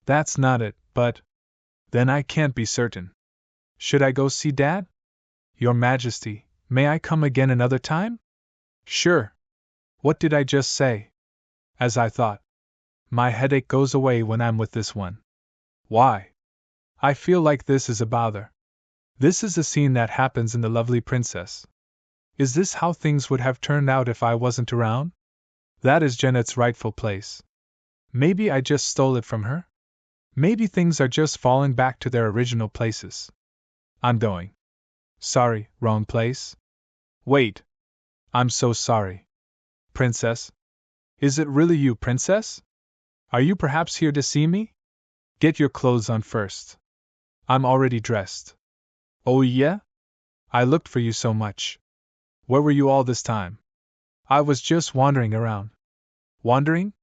That's not it, but... Then I can't be certain. Should I go see Dad? Your Majesty, may I come again another time? Sure. What did I just say? As I thought. My headache goes away when I'm with this one. Why? I feel like this is a bother. This is a scene that happens in The Lovely Princess. Is this how things would have turned out if I wasn't around? That is Janet's rightful place. Maybe I just stole it from her? Maybe things are just falling back to their original places. I'm going. Sorry, wrong place? Wait. I'm so sorry. Princess? Is it really you, Princess? Are you perhaps here to see me? Get your clothes on first. I'm already dressed. Oh yeah? I looked for you so much. Where were you all this time? I was just wandering around. Wandering?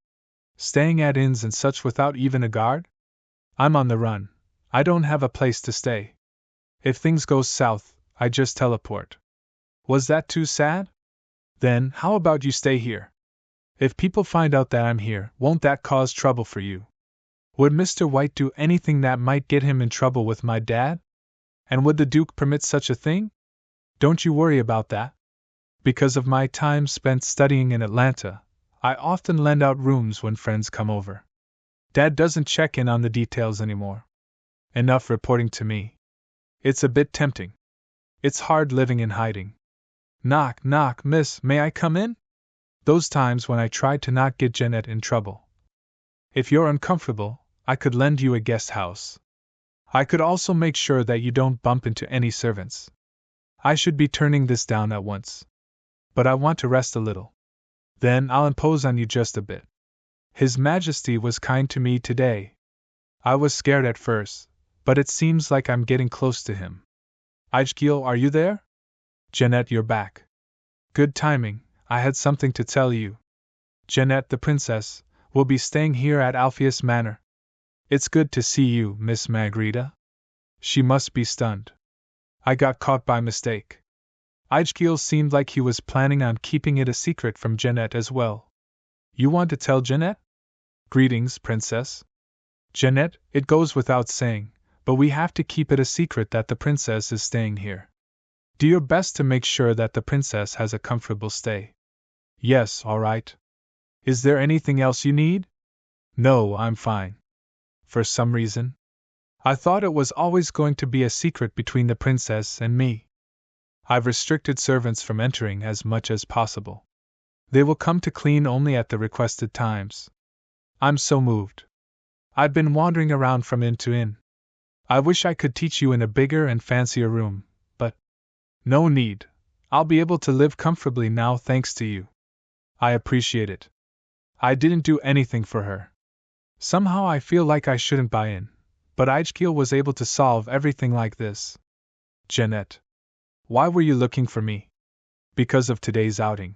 Staying at inns and such without even a guard? I'm on the run. I don't have a place to stay. If things go south, I just teleport. Was that too sad? Then, how about you stay here? If people find out that I'm here, won't that cause trouble for you? Would Mr. White do anything that might get him in trouble with my dad? And would the Duke permit such a thing? Don't you worry about that. Because of my time spent studying in Atlanta, I often lend out rooms when friends come over. Dad doesn't check in on the details anymore. Enough reporting to me. It's a bit tempting. It's hard living in hiding. Knock, knock, miss, may I come in? Those times when I tried to not get Jeanette in trouble. If you're uncomfortable, I could lend you a guest house. I could also make sure that you don't bump into any servants. I should be turning this down at once. But I want to rest a little. Then I'll impose on you just a bit. His Majesty was kind to me today. I was scared at first, but it seems like I'm getting close to him. Ijgil, are you there? Jeanette, you're back. Good timing, I had something to tell you. Jeanette the Princess will be staying here at Alpheus Manor. It's good to see you, Miss Margarita. She must be stunned. I got caught by mistake. Ijgil seemed like he was planning on keeping it a secret from Jeanette as well. You want to tell Jeanette? Greetings, Princess. Jeanette, it goes without saying, but we have to keep it a secret that the princess is staying here. Do your best to make sure that the princess has a comfortable stay. Yes, all right. Is there anything else you need? No, I'm fine. For some reason, I thought it was always going to be a secret between the princess and me. I've restricted servants from entering as much as possible. They will come to clean only at the requested times. I'm so moved. I've been wandering around from inn to inn. I wish I could teach you in a bigger and fancier room, but no need. I'll be able to live comfortably now thanks to you. I appreciate it. I didn't do anything for her. Somehow I feel like I shouldn't buy in, but Aegil was able to solve everything like this. Jeanette. Why were you looking for me? Because of today's outing.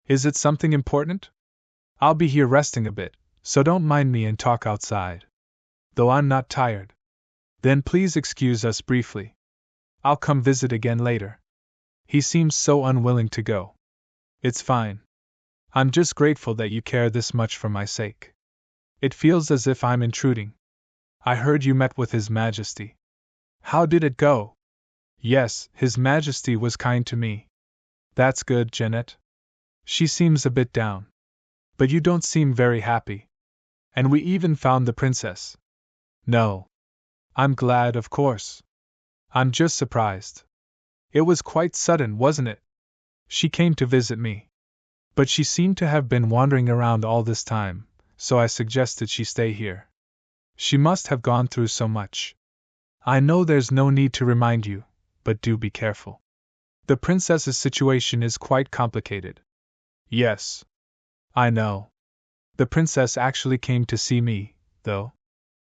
Is it something important? I'll be here resting a bit, so don't mind me and talk outside. Though I'm not tired. Then please excuse us briefly. I'll come visit again later. He seems so unwilling to go. It's fine. I'm just grateful that you care this much for my sake. It feels as if I'm intruding. I heard you met with His Majesty. How did it go? Yes, His Majesty was kind to me. That's good, Jeanette. She seems a bit down. But you don't seem very happy. And we even found the princess. No. I'm glad, of course. I'm just surprised. It was quite sudden, wasn't it? She came to visit me. But she seemed to have been wandering around all this time, so I suggested she stay here. She must have gone through so much. I know there's no need to remind you, but do be careful. The princess's situation is quite complicated. Yes. I know. The princess actually came to see me, though.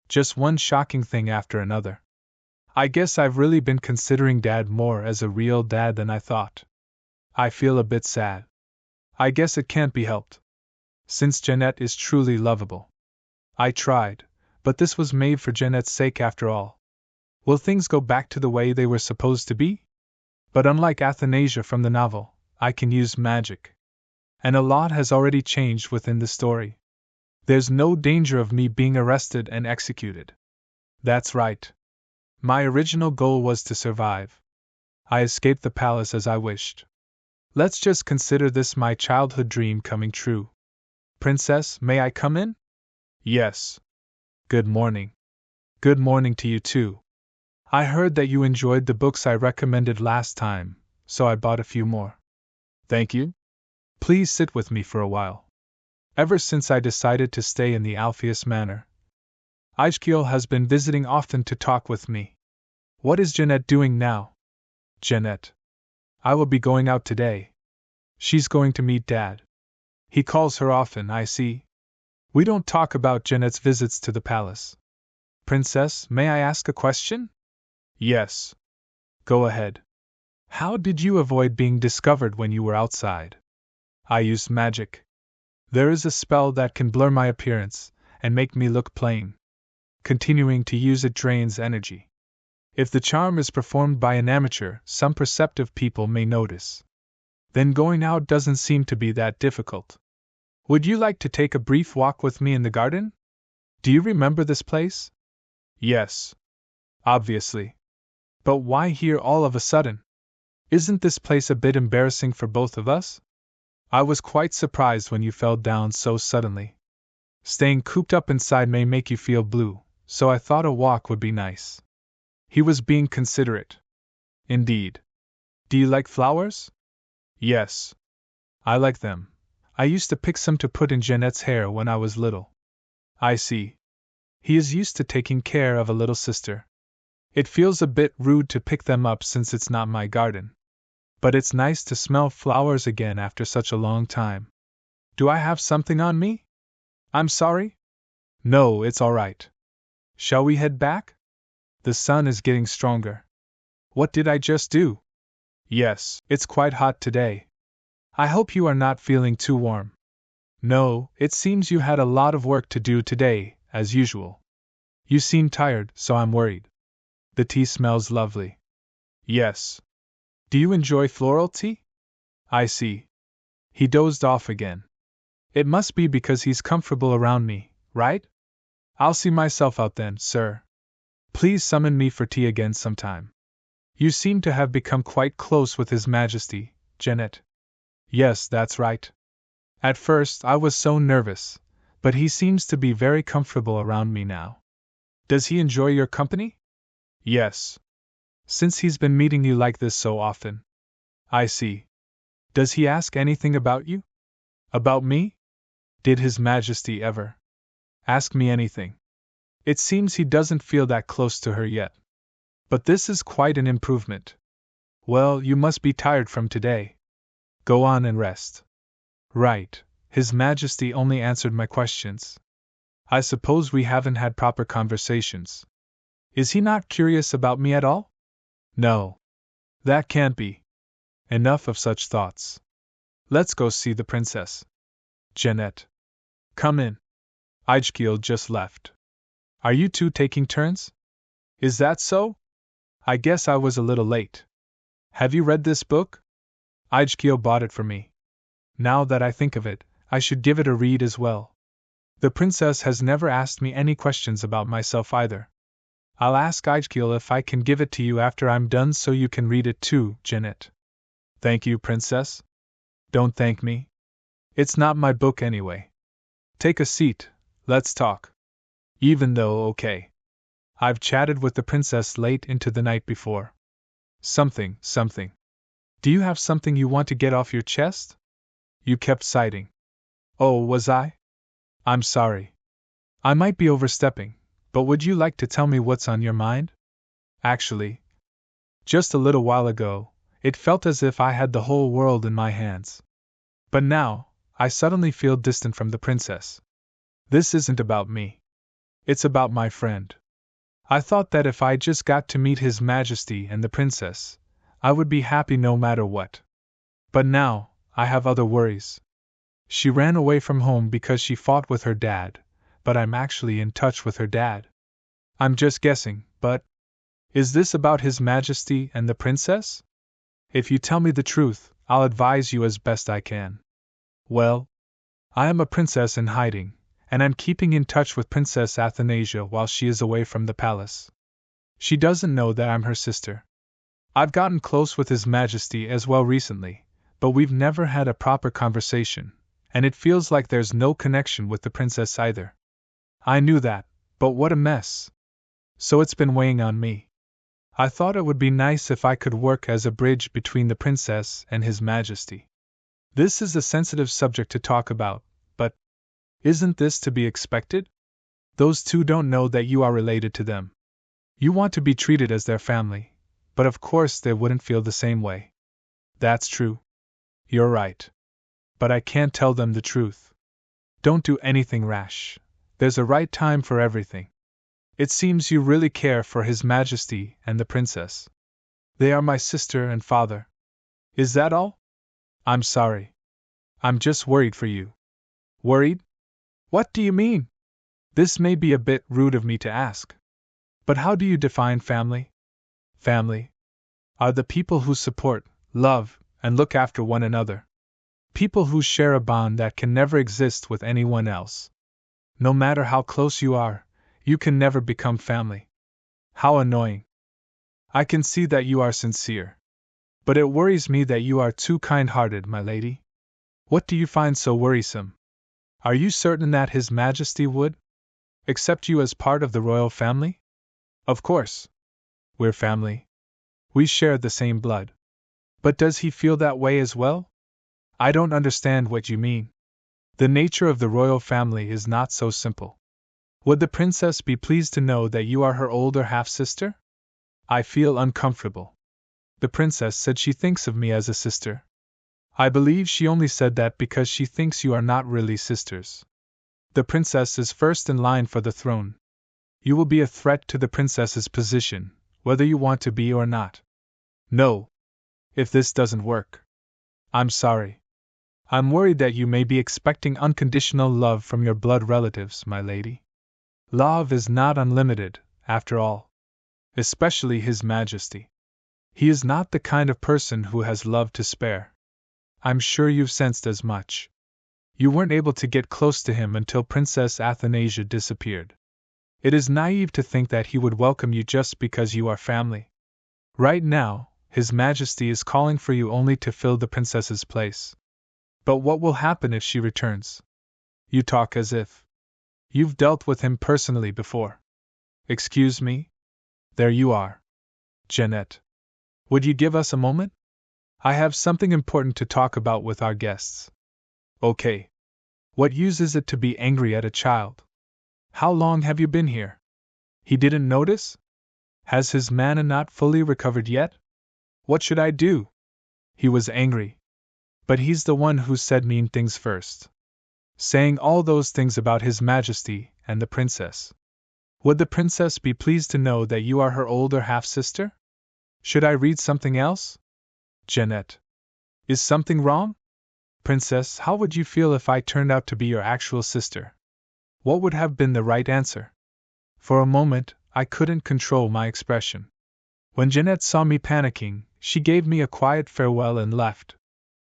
Just one shocking thing after another. I guess I've really been considering Dad more as a real dad than I thought. I feel a bit sad. I guess it can't be helped. Since Jeanette is truly lovable. I tried, but this was made for Jeanette's sake after all. Will things go back to the way they were supposed to be? But unlike Athanasia from the novel, I can use magic. And a lot has already changed within the story. There's no danger of me being arrested and executed. That's right. My original goal was to survive. I escaped the palace as I wished. Let's just consider this my childhood dream coming true. Princess, may I come in? Yes. Good morning. Good morning to you too. I heard that you enjoyed the books I recommended last time, so I bought a few more. Thank you. Please sit with me for a while. Ever since I decided to stay in the Alpheus Manor, Aegil has been visiting often to talk with me. What is Jeanette doing now? Jeanette. I will be going out today. She's going to meet Dad. He calls her often, I see. We don't talk about Jeanette's visits to the palace. Princess, may I ask a question? Yes. Go ahead. How did you avoid being discovered when you were outside? I used magic. There is a spell that can blur my appearance and make me look plain. Continuing to use it drains energy. If the charm is performed by an amateur, some perceptive people may notice. Then going out doesn't seem to be that difficult. Would you like to take a brief walk with me in the garden? Do you remember this place? Yes. Obviously. But why here all of a sudden? Isn't this place a bit embarrassing for both of us? I was quite surprised when you fell down so suddenly. Staying cooped up inside may make you feel blue, so I thought a walk would be nice. He was being considerate. Indeed. Do you like flowers? Yes. I like them. I used to pick some to put in Jeanette's hair when I was little. I see. He is used to taking care of a little sister. It feels a bit rude to pick them up since it's not my garden. But it's nice to smell flowers again after such a long time. Do I have something on me? I'm sorry? No, it's all right. Shall we head back? The sun is getting stronger. What did I just do? Yes, it's quite hot today. I hope you are not feeling too warm. No, it seems you had a lot of work to do today, as usual. You seem tired, so I'm worried. The tea smells lovely. Yes. Do you enjoy floral tea? I see. He dozed off again. It must be because he's comfortable around me, right? I'll see myself out then, sir. Please summon me for tea again sometime. You seem to have become quite close with His Majesty, Jeanette. Yes, that's right. At first I was so nervous, but he seems to be very comfortable around me now. Does he enjoy your company? Yes. Since he's been meeting you like this so often. I see. Does he ask anything about you? About me? Did His Majesty ever ask me anything? It seems he doesn't feel that close to her yet. But this is quite an improvement. Well, you must be tired from today. Go on and rest. Right, His Majesty only answered my questions. I suppose we haven't had proper conversations. Is he not curious about me at all? No. That can't be. Enough of such thoughts. Let's go see the princess. Jeanette. Come in. Ijkiel just left. Are you two taking turns? Is that so? I guess I was a little late. Have you read this book? Ijkiel bought it for me. Now that I think of it, I should give it a read as well. The princess has never asked me any questions about myself either. I'll ask Ijkiel if I can give it to you after I'm done so you can read it too, Jeanette. Thank you, princess. Don't thank me. It's not my book anyway. Take a seat, let's talk. Even though, okay. I've chatted with the princess late into the night before. Something. Do you have something you want to get off your chest? You kept citing. Oh, was I? I'm sorry. I might be overstepping, but would you like to tell me what's on your mind? Actually, just a little while ago, it felt as if I had the whole world in my hands. But now, I suddenly feel distant from the princess. This isn't about me. It's about my friend. I thought that if I just got to meet His Majesty and the princess, I would be happy no matter what. But now, I have other worries. She ran away from home because she fought with her dad, but I'm actually in touch with her dad. I'm just guessing, but is this about His Majesty and the princess? If you tell me the truth, I'll advise you as best I can. Well, I am a princess in hiding, and I'm keeping in touch with Princess Athanasia while she is away from the palace. She doesn't know that I'm her sister. I've gotten close with His Majesty as well recently, but we've never had a proper conversation, and it feels like there's no connection with the princess either. I knew that, but what a mess. So it's been weighing on me. I thought it would be nice if I could work as a bridge between the princess and His Majesty. This is a sensitive subject to talk about, but isn't this to be expected? Those two don't know that you are related to them. You want to be treated as their family, but of course they wouldn't feel the same way. That's true. You're right. But I can't tell them the truth. Don't do anything rash. There's a right time for everything. It seems you really care for His Majesty and the princess. They are my sister and father. Is that all? I'm sorry. I'm just worried for you. Worried? What do you mean? This may be a bit rude of me to ask. But how do you define family? Family are the people who support, love, and look after one another. People who share a bond that can never exist with anyone else. No matter how close you are, you can never become family. How annoying. I can see that you are sincere. But it worries me that you are too kind-hearted, my lady. What do you find so worrisome? Are you certain that His Majesty would accept you as part of the royal family? Of course. We're family. We share the same blood. But does he feel that way as well? I don't understand what you mean. The nature of the royal family is not so simple. Would the princess be pleased to know that you are her older half-sister? I feel uncomfortable. The princess said she thinks of me as a sister. I believe she only said that because she thinks you are not really sisters. The princess is first in line for the throne. You will be a threat to the princess's position, whether you want to be or not. No. If this doesn't work. I'm sorry. I'm worried that you may be expecting unconditional love from your blood relatives, my lady. Love is not unlimited, after all. Especially His Majesty. He is not the kind of person who has love to spare. I'm sure you've sensed as much. You weren't able to get close to him until Princess Athanasia disappeared. It is naive to think that he would welcome you just because you are family. Right now, His Majesty is calling for you only to fill the princess's place. But what will happen if she returns? You talk as if you've dealt with him personally before. Excuse me? There you are. Jeanette. Would you give us a moment? I have something important to talk about with our guests. Okay. What use is it to be angry at a child? How long have you been here? He didn't notice? Has his mana not fully recovered yet? What should I do? He was angry. But he's the one who said mean things first. Saying all those things about His Majesty and the princess. Would the princess be pleased to know that you are her older half-sister? Should I read something else? Jeanette. Is something wrong? Princess, how would you feel if I turned out to be your actual sister? What would have been the right answer? For a moment, I couldn't control my expression. When Jeanette saw me panicking, she gave me a quiet farewell and left.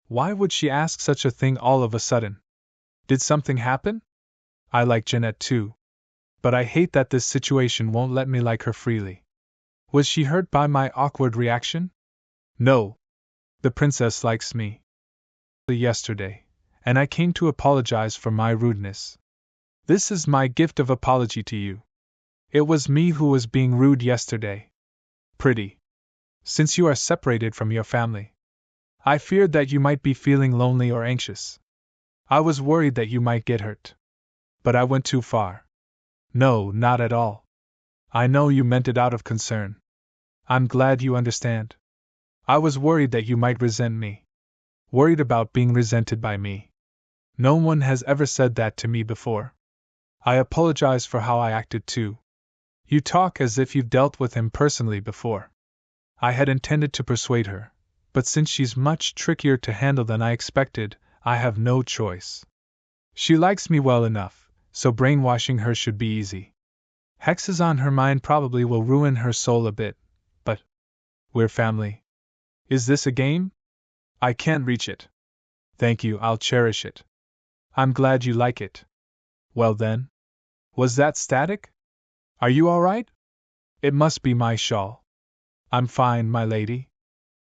Why would she ask such a thing all of a sudden? Did something happen? I like Jeanette too. But I hate that this situation won't let me like her freely. Was she hurt by my awkward reaction? No. The princess likes me. Yesterday, and I came to apologize for my rudeness. This is my gift of apology to you. It was me who was being rude yesterday. Pretty. Since you are separated from your family, I feared that you might be feeling lonely or anxious. I was worried that you might get hurt. But I went too far. No, not at all. I know you meant it out of concern. I'm glad you understand. I was worried that you might resent me. Worried about being resented by me. No one has ever said that to me before. I apologize for how I acted too. You talk as if you've dealt with him personally before. I had intended to persuade her, but since she's much trickier to handle than I expected, I have no choice. She likes me well enough, so brainwashing her should be easy. Hexes on her mind probably will ruin her soul a bit, but we're family. Is this a game? I can't reach it. Thank you, I'll cherish it. I'm glad you like it. Well then. Was that static? Are you all right? It must be my shawl. I'm fine, my lady.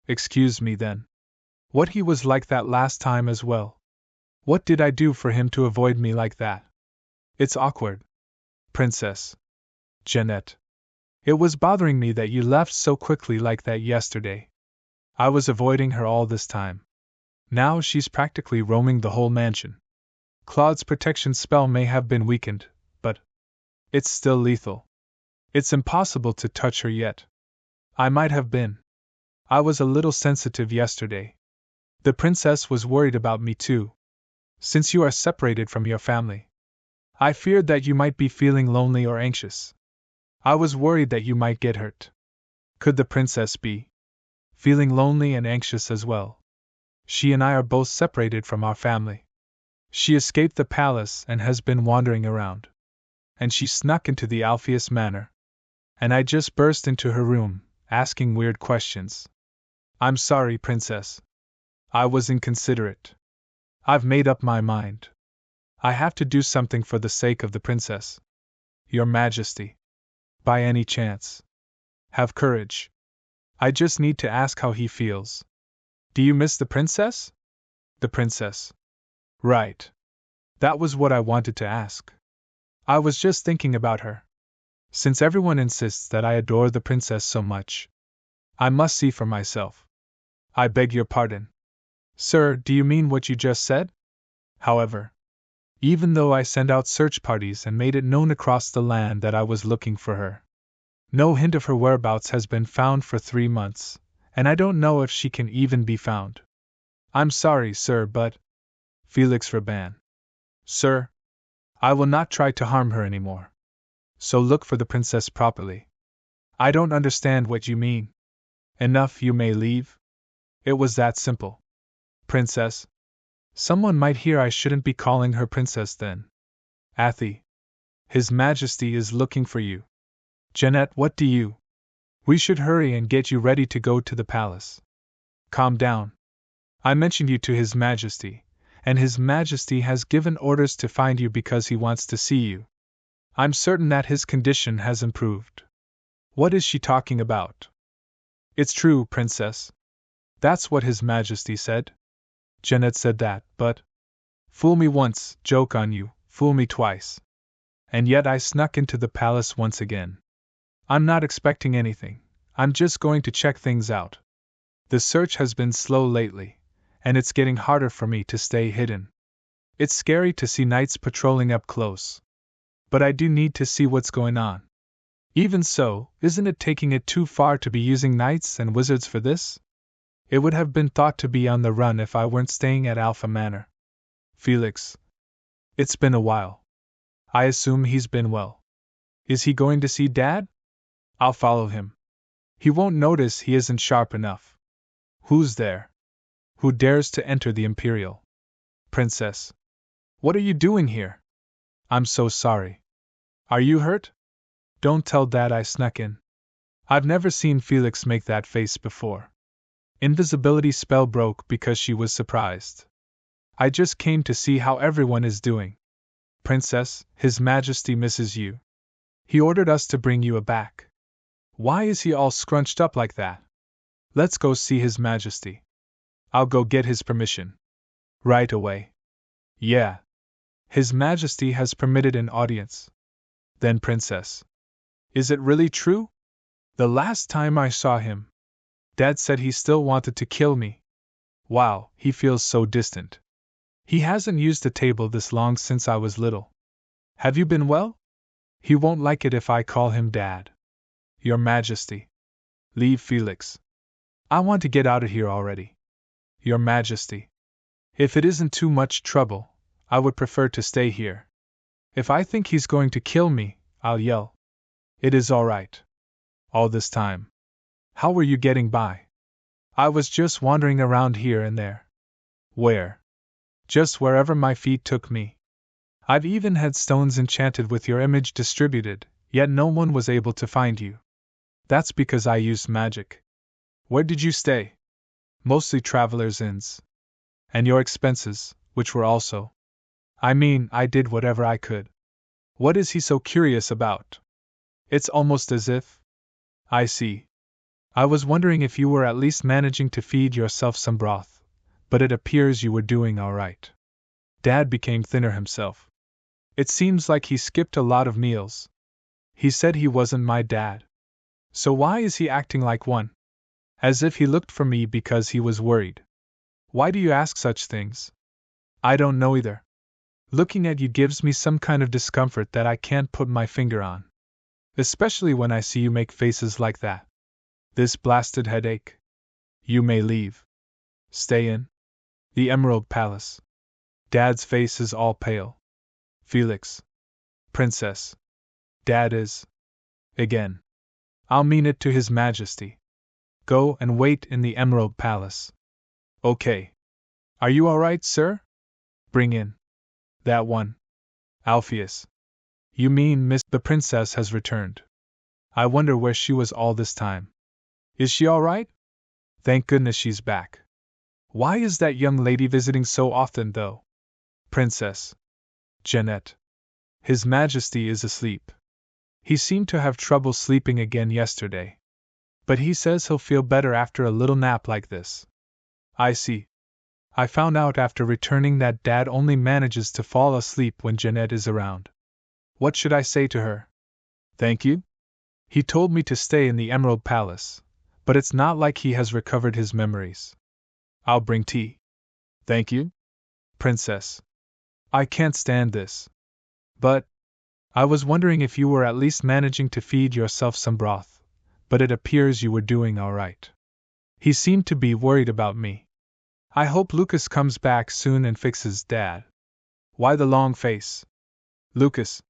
Excuse me then. What he was like that last time as well. What did I do for him to avoid me like that? It's awkward. Princess. Jeanette. It was bothering me that you left so quickly like that yesterday. I was avoiding her all this time. Now she's practically roaming the whole mansion. Claude's protection spell may have been weakened, but it's still lethal. It's impossible to touch her yet. I might have been. I was a little sensitive yesterday. The princess was worried about me too. Since you are separated from your family, I feared that you might be feeling lonely or anxious. I was worried that you might get hurt. Could the princess be feeling lonely and anxious as well? She and I are both separated from our family. She escaped the palace and has been wandering around. And she snuck into the Alpheus Manor. And I just burst into her room, asking weird questions. I'm sorry, princess. I was inconsiderate. I've made up my mind. I have to do something for the sake of the princess. Your Majesty. By any chance. Have courage. I just need to ask how he feels. Do you miss the princess? The princess. Right. That was what I wanted to ask. I was just thinking about her. Since everyone insists that I adore the princess so much, I must see for myself. I beg your pardon. Sir, do you mean what you just said? However, even though I sent out search parties and made it known across the land that I was looking for her, no hint of her whereabouts has been found for 3 months, and I don't know if she can even be found. I'm sorry, sir, but... Felix Raban. Sir, I will not try to harm her anymore. So look for the princess properly. I don't understand what you mean. Enough, you may leave. It was that simple. Princess? Someone might hear I shouldn't be calling her princess then. Athy. His Majesty is looking for you. Jeanette, what do you? We should hurry and get you ready to go to the palace. Calm down. I mentioned you to His Majesty, and His Majesty has given orders to find you because he wants to see you. I'm certain that his condition has improved. What is she talking about? It's true, Princess. That's what His Majesty said. Jeanette said that, but... Fool me once, joke on you, fool me twice. And yet I snuck into the palace once again. I'm not expecting anything, I'm just going to check things out. The search has been slow lately, and it's getting harder for me to stay hidden. It's scary to see knights patrolling up close. But I do need to see what's going on. Even so, isn't it taking it too far to be using knights and wizards for this? It would have been thought to be on the run if I weren't staying at Alpha Manor. Felix. It's been a while. I assume he's been well. Is he going to see Dad? I'll follow him. He won't notice he isn't sharp enough. Who's there? Who dares to enter the Imperial? Princess. What are you doing here? I'm so sorry. Are you hurt? Don't tell Dad I snuck in. I've never seen Felix make that face before. Invisibility spell broke because she was surprised. I just came to see how everyone is doing. Princess, His Majesty misses you. He ordered us to bring you back. Why is he all scrunched up like that? Let's go see His Majesty. I'll go get his permission. Right away. Yeah. His Majesty has permitted an audience. Then Princess. Is it really true? The last time I saw him, Dad said he still wanted to kill me. Wow, he feels so distant. He hasn't used a table this long since I was little. Have you been well? He won't like it if I call him Dad. Your Majesty. Leave Felix. I want to get out of here already. Your Majesty. If it isn't too much trouble, I would prefer to stay here. If I think he's going to kill me, I'll yell. It is all right. All this time. How were you getting by? I was just wandering around here and there. Where? Just wherever my feet took me. I've even had stones enchanted with your image distributed, yet no one was able to find you. That's because I used magic. Where did you stay? Mostly travelers' inns. And your expenses, which were also. I mean, I did whatever I could. What is he so curious about? It's almost as if. I see. I was wondering if you were at least managing to feed yourself some broth, but it appears you were doing all right. Dad became thinner himself. It seems like he skipped a lot of meals. He said he wasn't my dad. So why is he acting like one? As if he looked for me because he was worried. Why do you ask such things? I don't know either. Looking at you gives me some kind of discomfort that I can't put my finger on. Especially when I see you make faces like that. This blasted headache. You may leave. Stay in. The Emerald Palace. Dad's face is all pale. Felix. Princess. Dad is. Again. I'll mean it to His Majesty. Go and wait in the Emerald Palace. Okay. Are you all right, sir? Bring in. That one. Alpheus. You mean Miss the Princess has returned. I wonder where she was all this time. Is she all right? Thank goodness she's back. Why is that young lady visiting so often, though? Princess. Jeanette. His Majesty is asleep. He seemed to have trouble sleeping again yesterday. But he says he'll feel better after a little nap like this. I see. I found out after returning that Dad only manages to fall asleep when Jeanette is around. What should I say to her? Thank you? He told me to stay in the Emerald Palace, but it's not like he has recovered his memories. I'll bring tea. Thank you? Princess. I can't stand this. But I was wondering if you were at least managing to feed yourself some broth, but it appears you were doing all right. He seemed to be worried about me. I hope Lucas comes back soon and fixes Dad. Why the long face? Lucas.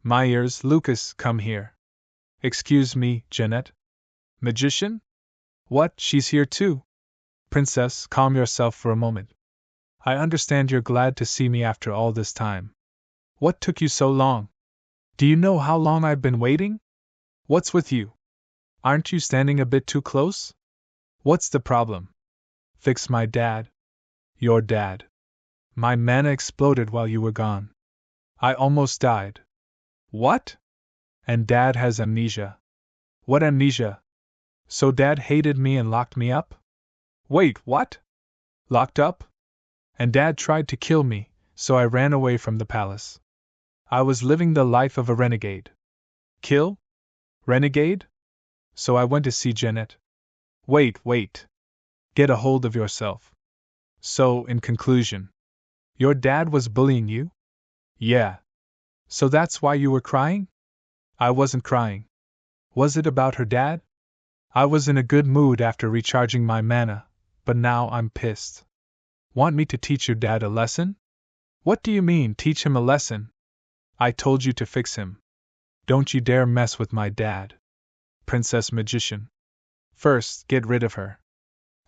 My ears, Lucas, come here. Excuse me, Jeanette. Magician? What, she's here too? Princess, calm yourself for a moment. I understand you're glad to see me after all this time. What took you so long? Do you know how long I've been waiting? What's with you? Aren't you standing a bit too close? What's the problem? Fix my dad. Your dad. My mana exploded while you were gone. I almost died. What? And Dad has amnesia. What amnesia? So Dad hated me and locked me up? Wait, what? Locked up? And Dad tried to kill me, so I ran away from the palace. I was living the life of a renegade. Kill? Renegade? So I went to see Jeanette. Wait. Get a hold of yourself. So, in conclusion, your dad was bullying you? Yeah. So that's why you were crying? I wasn't crying. Was it about her dad? I was in a good mood after recharging my mana, but now I'm pissed. Want me to teach your dad a lesson? What do you mean, teach him a lesson? I told you to fix him. Don't you dare mess with my dad. Princess Magician. First, get rid of her.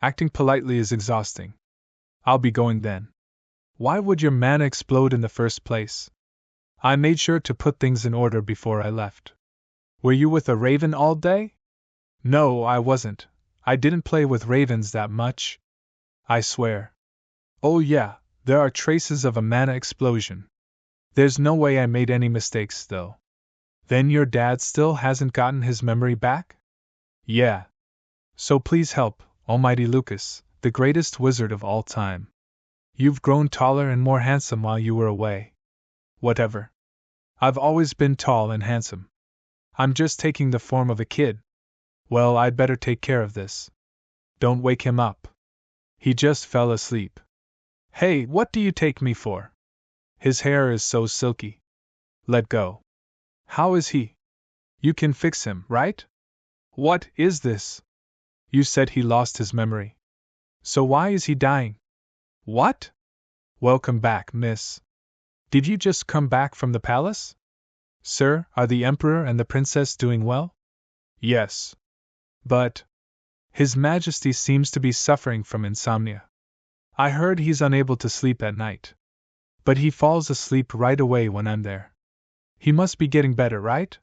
Acting politely is exhausting. I'll be going then. Why would your mana explode in the first place? I made sure to put things in order before I left. Were you with a raven all day? No, I wasn't. I didn't play with ravens that much. I swear. Oh yeah, there are traces of a mana explosion. There's no way I made any mistakes, though. Then your dad still hasn't gotten his memory back? Yeah. So please help, Almighty Lucas, the greatest wizard of all time. You've grown taller and more handsome while you were away. Whatever. I've always been tall and handsome. I'm just taking the form of a kid. Well, I'd better take care of this. Don't wake him up. He just fell asleep. Hey, what do you take me for? His hair is so silky. Let go. How is he? You can fix him, right? What is this? You said he lost his memory. So why is he dying? What? Welcome back, miss. Did you just come back from the palace? Sir, are the Emperor and the Princess doing well? Yes. But His Majesty seems to be suffering from insomnia. I heard he's unable to sleep at night. But he falls asleep right away when I'm there. He must be getting better, right?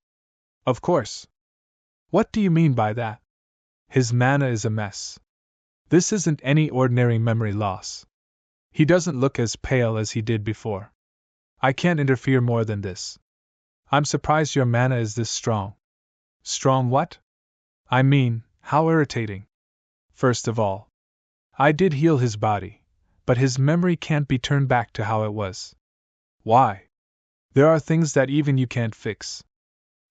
Of course. What do you mean by that? His mana is a mess. This isn't any ordinary memory loss. He doesn't look as pale as he did before. I can't interfere more than this. I'm surprised your mana is this strong. Strong what? I mean, how irritating. First of all, I did heal his body, but his memory can't be turned back to how it was. Why? There are things that even you can't fix.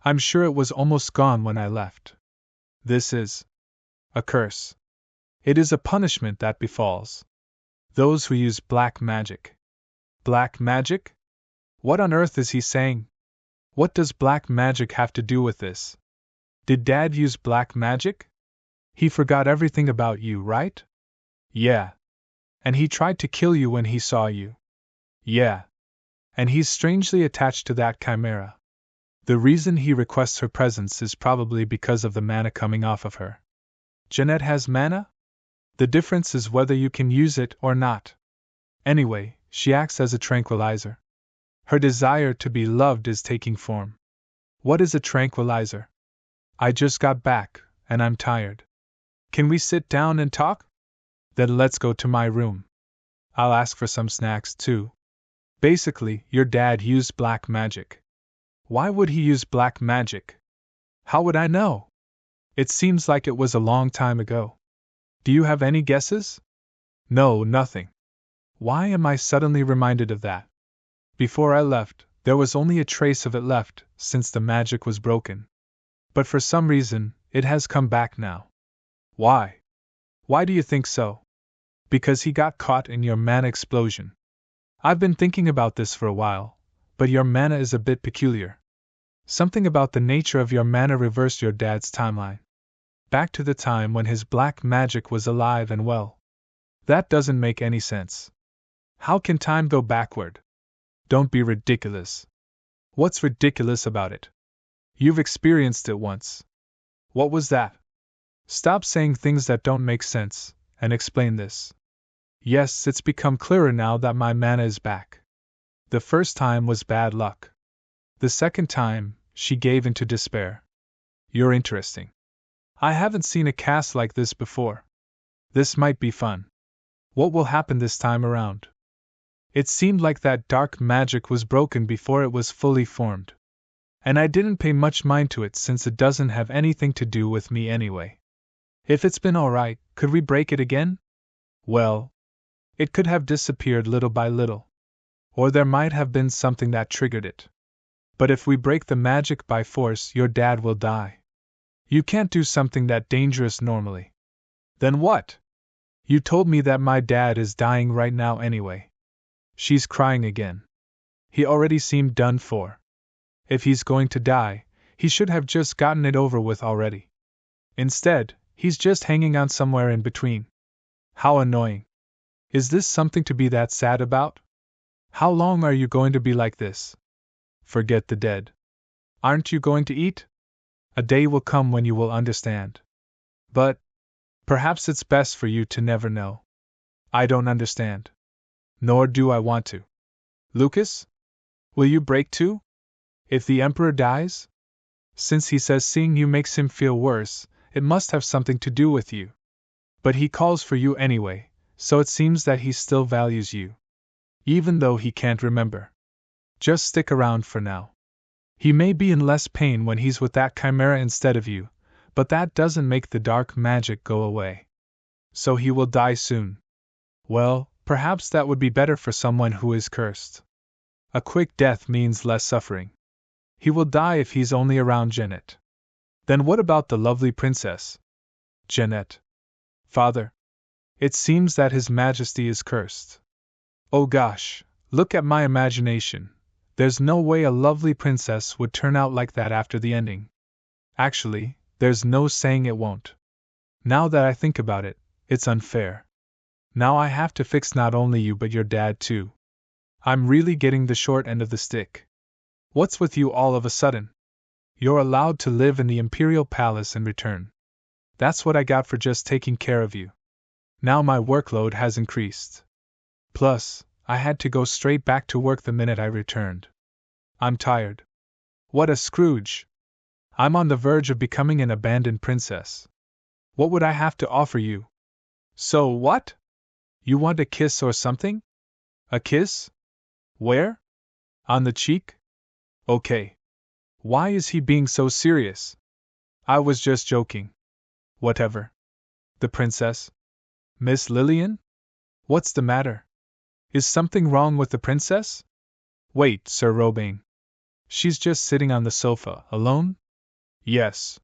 I'm sure it was almost gone when I left. This is a curse. It is a punishment that befalls those who use black magic. Black magic? What on earth is he saying? What does black magic have to do with this? Did Dad use black magic? He forgot everything about you, right? Yeah. And he tried to kill you when he saw you. Yeah. And he's strangely attached to that chimera. The reason he requests her presence is probably because of the mana coming off of her. Jeanette has mana? The difference is whether you can use it or not. Anyway, she acts as a tranquilizer. Her desire to be loved is taking form. What is a tranquilizer? I just got back, and I'm tired. Can we sit down and talk? Then let's go to my room. I'll ask for some snacks, too. Basically, your dad used black magic. Why would he use black magic? How would I know? It seems like it was a long time ago. Do you have any guesses? No, nothing. Why am I suddenly reminded of that? Before I left, there was only a trace of it left, since the magic was broken. But for some reason, it has come back now. Why? Why do you think so? Because he got caught in your mana explosion. I've been thinking about this for a while, but your mana is a bit peculiar. Something about the nature of your mana reversed your dad's timeline. Back to the time when his black magic was alive and well. That doesn't make any sense. How can time go backward? Don't be ridiculous. What's ridiculous about it? You've experienced it once. What was that? Stop saying things that don't make sense, and explain this. Yes, it's become clearer now that my mana is back. The first time was bad luck. The second time, she gave into despair. You're interesting. I haven't seen a cast like this before. This might be fun. What will happen this time around? It seemed like that dark magic was broken before it was fully formed. And I didn't pay much mind to it since it doesn't have anything to do with me anyway. If it's been alright, could we break it again? Well, it could have disappeared little by little. Or there might have been something that triggered it. But if we break the magic by force, your dad will die. You can't do something that dangerous normally. Then what? You told me that my dad is dying right now anyway. She's crying again. He already seemed done for. If he's going to die, he should have just gotten it over with already. Instead, he's just hanging on somewhere in between. How annoying. Is this something to be that sad about? How long are you going to be like this? Forget the dead. Aren't you going to eat? A day will come when you will understand. But perhaps it's best for you to never know. I don't understand. Nor do I want to. Lucas? Will you break too? If the Emperor dies? Since he says seeing you makes him feel worse, it must have something to do with you. But he calls for you anyway, so it seems that he still values you. Even though he can't remember. Just stick around for now. He may be in less pain when he's with that chimera instead of you, but that doesn't make the dark magic go away. So he will die soon. Well, perhaps that would be better for someone who is cursed. A quick death means less suffering. He will die if he's only around Jeanette. Then what about the lovely princess? Jeanette. Father. It seems that His Majesty is cursed. Oh gosh, look at my imagination. There's no way a lovely princess would turn out like that after the ending. Actually, there's no saying it won't. Now that I think about it, it's unfair. Now I have to fix not only you but your dad too. I'm really getting the short end of the stick. What's with you all of a sudden? You're allowed to live in the Imperial Palace in return. That's what I got for just taking care of you. Now my workload has increased. Plus, I had to go straight back to work the minute I returned. I'm tired. What a Scrooge! I'm on the verge of becoming an abandoned princess. What would I have to offer you? So what? You want a kiss or something? A kiss? Where? On the cheek? Okay. Why is he being so serious? I was just joking. Whatever. The princess? Miss Lillian? What's the matter? Is something wrong with the princess? Wait, Sir Robin. She's just sitting on the sofa, alone? Yes.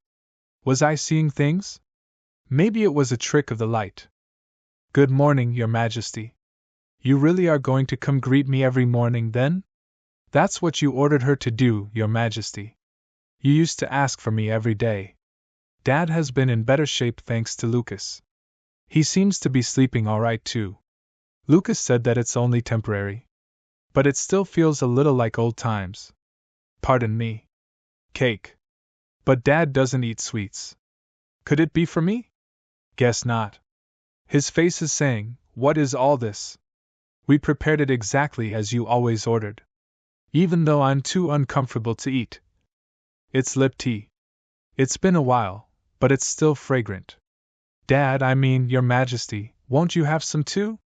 Was I seeing things? Maybe it was a trick of the light. Good morning, Your Majesty. You really are going to come greet me every morning, then? That's what you ordered her to do, Your Majesty. You used to ask for me every day. Dad has been in better shape thanks to Lucas. He seems to be sleeping all right too. Lucas said that it's only temporary. But it still feels a little like old times. Pardon me. Cake. But Dad doesn't eat sweets. Could it be for me? Guess not. His face is saying, what is all this? We prepared it exactly as you always ordered. Even though I'm too uncomfortable to eat. It's lip tea. It's been a while, but it's still fragrant. Dad, I mean, Your Majesty, won't you have some too?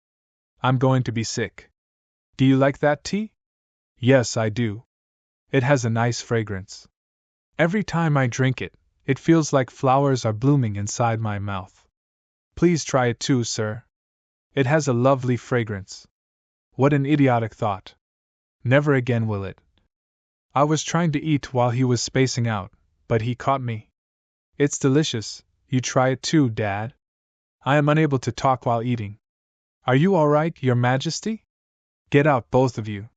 I'm going to be sick. Do you like that tea? Yes, I do. It has a nice fragrance. Every time I drink it, it feels like flowers are blooming inside my mouth. Please try it too, sir. It has a lovely fragrance. What an idiotic thought. Never again will it. I was trying to eat while he was spacing out, but he caught me. It's delicious. You try it too, Dad. I am unable to talk while eating. Are you all right, Your Majesty? Get out, both of you.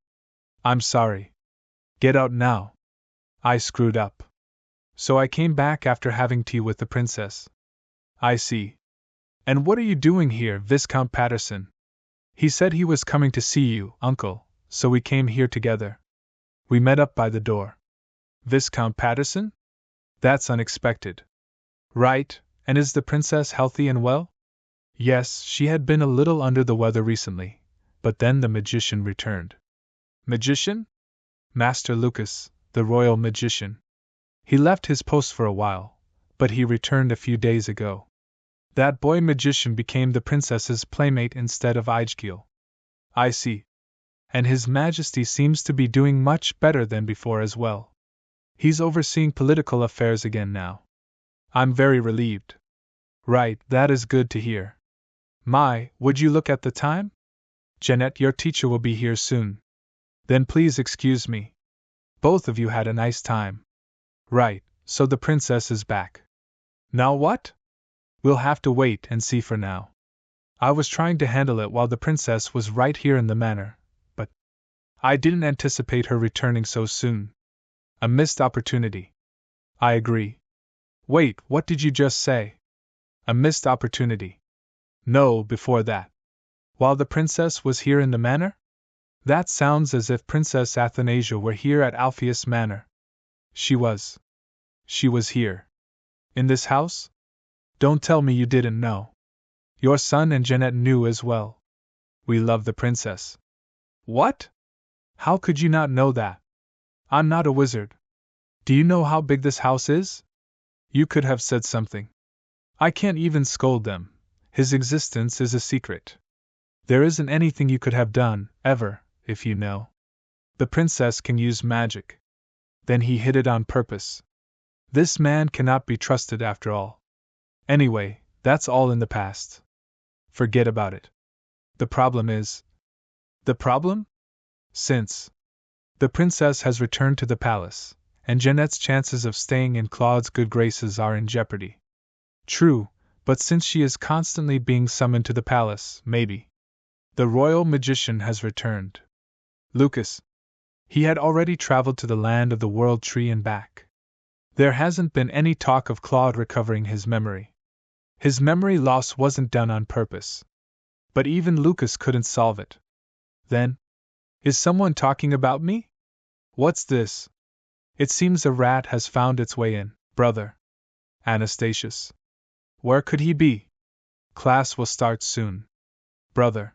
I'm sorry. Get out now. I screwed up. So I came back after having tea with the princess. I see. And what are you doing here, Viscount Patterson? He said he was coming to see you, Uncle, so we came here together. We met up by the door. Viscount Patterson? That's unexpected. Right, and is the princess healthy and well? Yes, she had been a little under the weather recently, but then the magician returned. Magician? Master Lucas, the royal magician. He left his post for a while, but he returned a few days ago. That boy magician became the princess's playmate instead of Aegil. I see. And His Majesty seems to be doing much better than before as well. He's overseeing political affairs again now. I'm very relieved. Right, that is good to hear. My, would you look at the time? Jeanette, your teacher will be here soon. Then please excuse me. Both of you had a nice time. Right, so the princess is back. Now what? We'll have to wait and see for now. I was trying to handle it while the princess was right here in the manor, but I didn't anticipate her returning so soon. A missed opportunity. I agree. Wait, what did you just say? A missed opportunity. No, before that. While the princess was here in the manor? That sounds as if Princess Athanasia were here at Alpheus Manor. She was. She was here. In this house? Don't tell me you didn't know. Your son and Jeanette knew as well. We love the princess. What? How could you not know that? I'm not a wizard. Do you know how big this house is? You could have said something. I can't even scold them. His existence is a secret. There isn't anything you could have done, ever, if you know. The princess can use magic. Then he hid it on purpose. This man cannot be trusted after all. Anyway, that's all in the past. Forget about it. The problem is. The problem? Since the princess has returned to the palace, and Jeanette's chances of staying in Claude's good graces are in jeopardy. True, but since she is constantly being summoned to the palace, maybe. The royal magician has returned. Lucas. He had already traveled to the land of the World Tree and back. There hasn't been any talk of Claude recovering his memory. His memory loss wasn't done on purpose. But even Lucas couldn't solve it. Then? Is someone talking about me? What's this? It seems a rat has found its way in, brother. Anastasius. Where could he be? Class will start soon. Brother.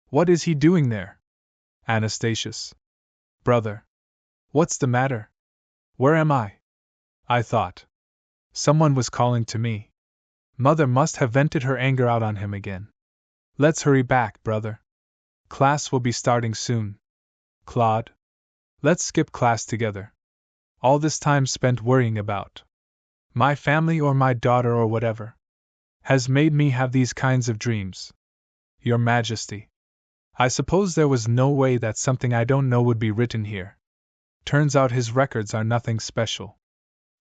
What is he doing there? Anastasius. Brother. What's the matter? Where am I? I thought. Someone was calling to me. Mother must have vented her anger out on him again. Let's hurry back, brother. Class will be starting soon. Claude. Let's skip class together. All this time spent worrying about my family or my daughter or whatever has made me have these kinds of dreams. Your Majesty. I suppose there was no way that something I don't know would be written here. Turns out his records are nothing special.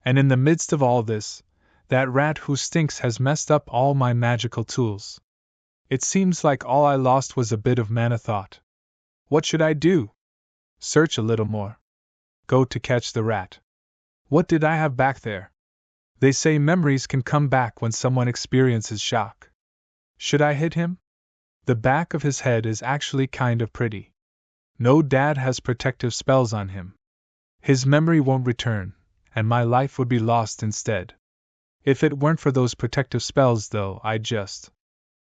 And in the midst of all this, that rat who stinks has messed up all my magical tools. It seems like all I lost was a bit of mana thought. What should I do? Search a little more. Go to catch the rat. What did I have back there? They say memories can come back when someone experiences shock. Should I hit him? The back of his head is actually kind of pretty. No, Dad has protective spells on him. His memory won't return, and my life would be lost instead. If it weren't for those protective spells, though, I'd just.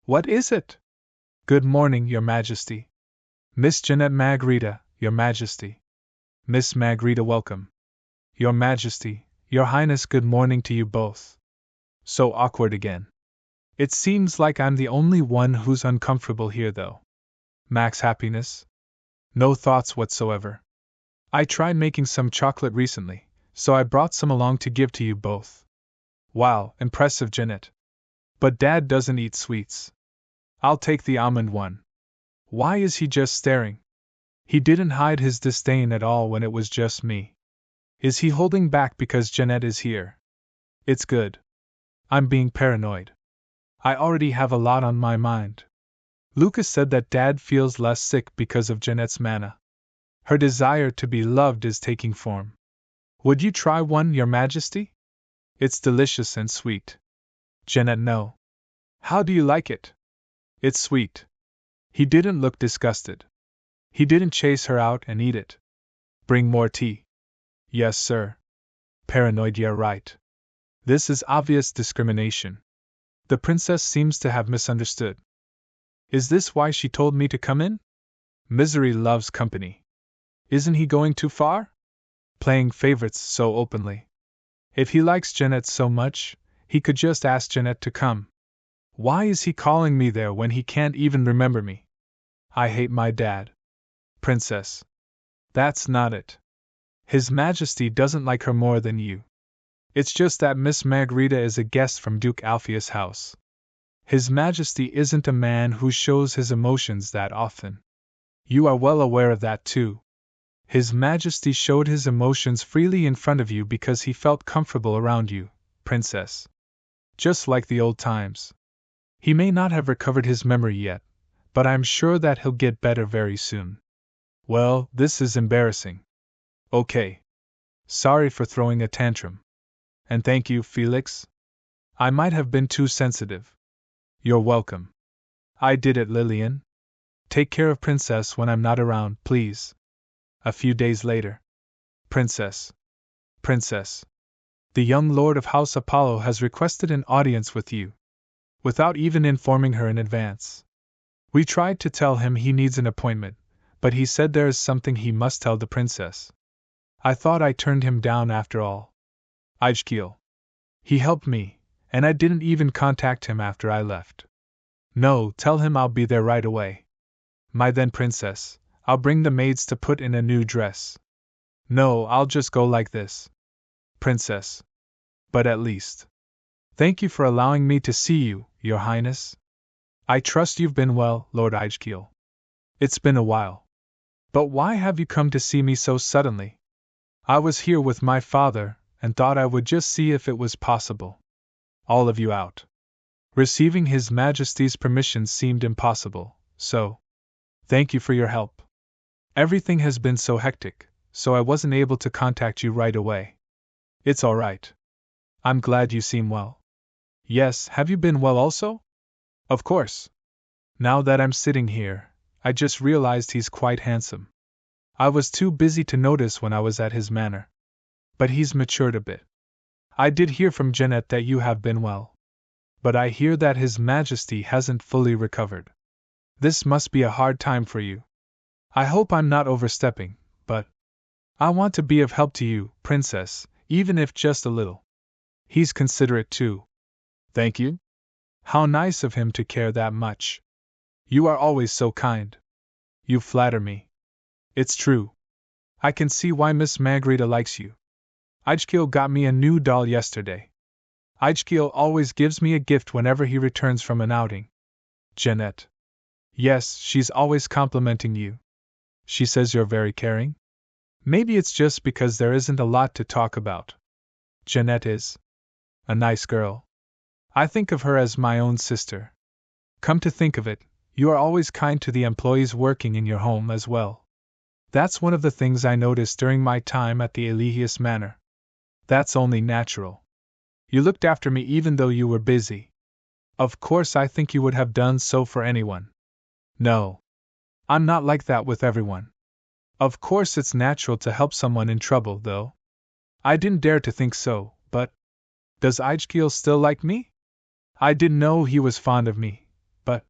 What is it? Good morning, Your Majesty. Miss Jeanette Margarita, Your Majesty. Miss Margarita, welcome. Your Majesty, Your Highness, good morning to you both. So awkward again. It seems like I'm the only one who's uncomfortable here, though. Max happiness? No thoughts whatsoever. I tried making some chocolate recently, so I brought some along to give to you both. Wow, impressive, Jeanette. But Dad doesn't eat sweets. I'll take the almond one. Why is he just staring? He didn't hide his disdain at all when it was just me. Is he holding back because Jeanette is here? It's good. I'm being paranoid. I already have a lot on my mind. Lucas said that Dad feels less sick because of Jeanette's mana. Her desire to be loved is taking form. Would you try one, Your Majesty? It's delicious and sweet. Jeanette, no. How do you like it? It's sweet. He didn't look disgusted. He didn't chase her out and eat it. Bring more tea. Yes, sir. Paranoid, yeah, right. This is obvious discrimination. The princess seems to have misunderstood. Is this why she told me to come in? Misery loves company. Isn't he going too far? Playing favorites so openly. If he likes Jeanette so much, he could just ask Jeanette to come. Why is he calling me there when he can't even remember me? I hate my dad. Princess. That's not it. His Majesty doesn't like her more than you. It's just that Miss Margarita is a guest from Duke Alpheus' house. His Majesty isn't a man who shows his emotions that often. You are well aware of that too. His Majesty showed his emotions freely in front of you because he felt comfortable around you, Princess. Just like the old times. He may not have recovered his memory yet, but I'm sure that he'll get better very soon. Well, this is embarrassing. Okay. Sorry for throwing a tantrum. And thank you, Felix. I might have been too sensitive. You're welcome. I did it, Lillian. Take care of Princess when I'm not around, please. A few days later. Princess. Princess. The young Lord of House Apollo has requested an audience with you. Without even informing her in advance. We tried to tell him he needs an appointment, but he said there is something he must tell the princess. I thought I turned him down after all. Ijkiel. He helped me, and I didn't even contact him after I left. No, tell him I'll be there right away. My then princess, I'll bring the maids to put in a new dress. No, I'll just go like this. Princess. But at least. Thank you for allowing me to see you, Your Highness. I trust you've been well, Lord Ijkiel. It's been a while. But why have you come to see me so suddenly? I was here with my father, and thought I would just see if it was possible. All of you out. Receiving His Majesty's permission seemed impossible, so. Thank you for your help. Everything has been so hectic, so I wasn't able to contact you right away. It's all right. I'm glad you seem well. Yes, have you been well also? Of course. Now that I'm sitting here, I just realized he's quite handsome. I was too busy to notice when I was at his manor. But he's matured a bit. I did hear from Jeanette that you have been well. But I hear that His Majesty hasn't fully recovered. This must be a hard time for you. I hope I'm not overstepping, but I want to be of help to you, Princess, even if just a little. He's considerate too. Thank you. How nice of him to care that much. You are always so kind. You flatter me. It's true. I can see why Miss Margarita likes you. Ijkiel got me a new doll yesterday. Ijkiel always gives me a gift whenever he returns from an outing. Jeanette. Yes, she's always complimenting you. She says you're very caring? Maybe it's just because there isn't a lot to talk about. Jeanette is a nice girl. I think of her as my own sister. Come to think of it, you are always kind to the employees working in your home as well. That's one of the things I noticed during my time at the Eligius Manor. That's only natural. You looked after me even though you were busy. Of course I think you would have done so for anyone. No. I'm not like that with everyone. Of course it's natural to help someone in trouble, though. I didn't dare to think so, but does Ijkiel still like me? I didn't know he was fond of me, but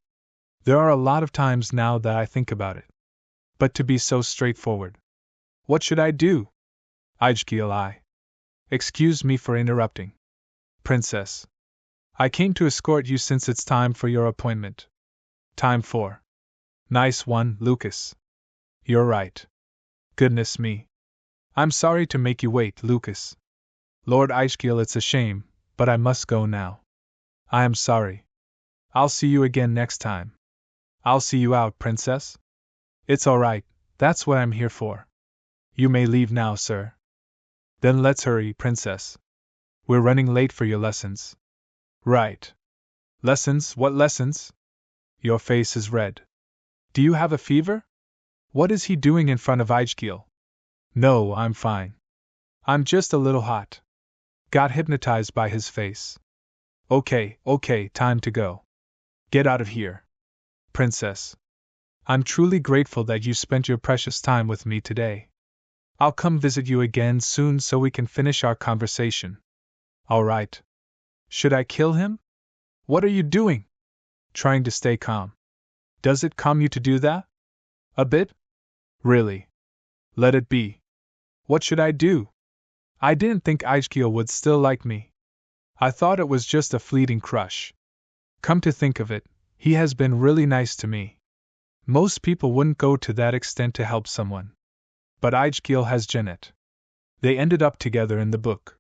there are a lot of times now that I think about it. But to be so straightforward. What should I do? Ijkiel, excuse me for interrupting. Princess. I came to escort you since it's time for your appointment. Time for. Nice one, Lucas. You're right. Goodness me. I'm sorry to make you wait, Lucas. Lord Ijkiel, it's a shame, but I must go now. I am sorry. I'll see you again next time. I'll see you out, Princess. It's all right, that's what I'm here for. You may leave now, sir. Then let's hurry, Princess. We're running late for your lessons. Right. Lessons? What lessons? Your face is red. Do you have a fever? What is he doing in front of Ijkiel? No, I'm fine. I'm just a little hot. Got hypnotized by his face. Okay, time to go. Get out of here. Princess. I'm truly grateful that you spent your precious time with me today. I'll come visit you again soon so we can finish our conversation. All right. Should I kill him? What are you doing? Trying to stay calm. Does it calm you to do that? A bit? Really? Let it be. What should I do? I didn't think Ijkiel would still like me. I thought it was just a fleeting crush. Come to think of it, he has been really nice to me. Most people wouldn't go to that extent to help someone. But Ijkiel has Jeanette. They ended up together in the book.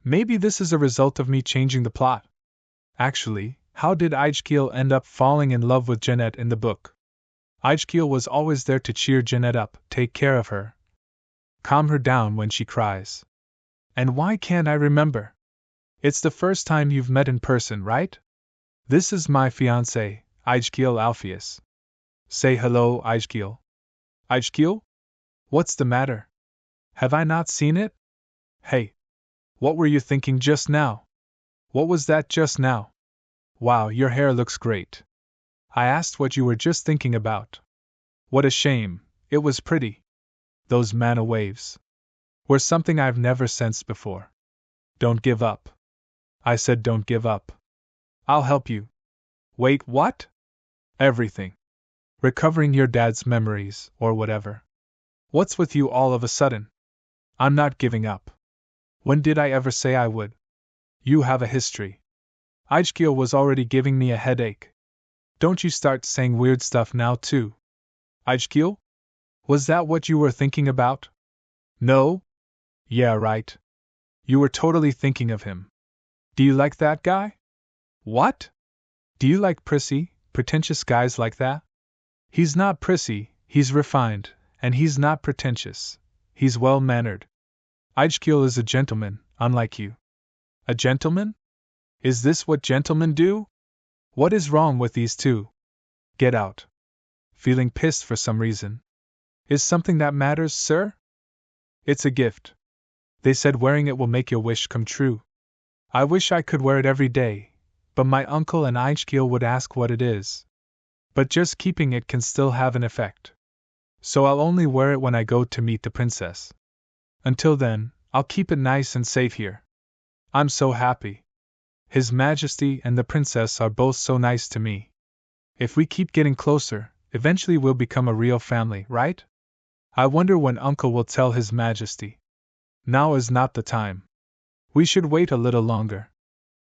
Maybe this is a result of me changing the plot. Actually, how did Ijkiel end up falling in love with Jeanette in the book? Ijkiel was always there to cheer Jeanette up, take care of her, calm her down when she cries. And why can't I remember? It's the first time you've met in person, right? This is my fiancé, Aijkiel Alpheus. Say hello, Aijkiel. Aijkiel? What's the matter? Have I not seen it? Hey! What were you thinking just now? What was that just now? Wow, your hair looks great. I asked what you were just thinking about. What a shame, it was pretty. Those manna waves were something I've never sensed before. Don't give up. I said don't give up. I'll help you. Wait, what? Everything. Recovering your dad's memories, or whatever. What's with you all of a sudden? I'm not giving up. When did I ever say I would? You have a history. Aijkiel was already giving me a headache. Don't you start saying weird stuff now, too. Aijkiel? Was that what you were thinking about? No? Yeah, right. You were totally thinking of him. Do you like that guy? What? Do you like prissy, pretentious guys like that? He's not prissy, he's refined, and he's not pretentious. He's well-mannered. Aijkiel is a gentleman, unlike you. A gentleman? Is this what gentlemen do? What is wrong with these two? Get out. Feeling pissed for some reason. Is something that matters, sir? It's a gift. They said wearing it will make your wish come true. I wish I could wear it every day, but my uncle and Aijkiel would ask what it is. But just keeping it can still have an effect. So I'll only wear it when I go to meet the princess. Until then, I'll keep it nice and safe here. I'm so happy. His Majesty and the princess are both so nice to me. If we keep getting closer, eventually we'll become a real family, right? I wonder when Uncle will tell His Majesty. Now is not the time. We should wait a little longer.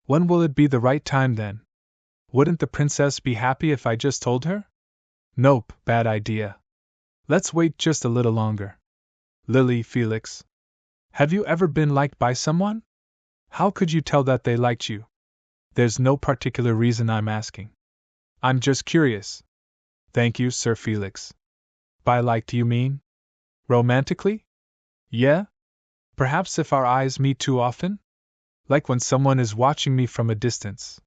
When will it be the right time then? Wouldn't the princess be happy if I just told her? Nope, bad idea. Let's wait just a little longer. Lily, Felix. Have you ever been liked by someone? How could you tell that they liked you? There's no particular reason I'm asking. I'm just curious. Thank you, Sir Felix. By liked you mean? Romantically? Yeah? Perhaps if our eyes meet too often? Like when someone is watching me from a distance.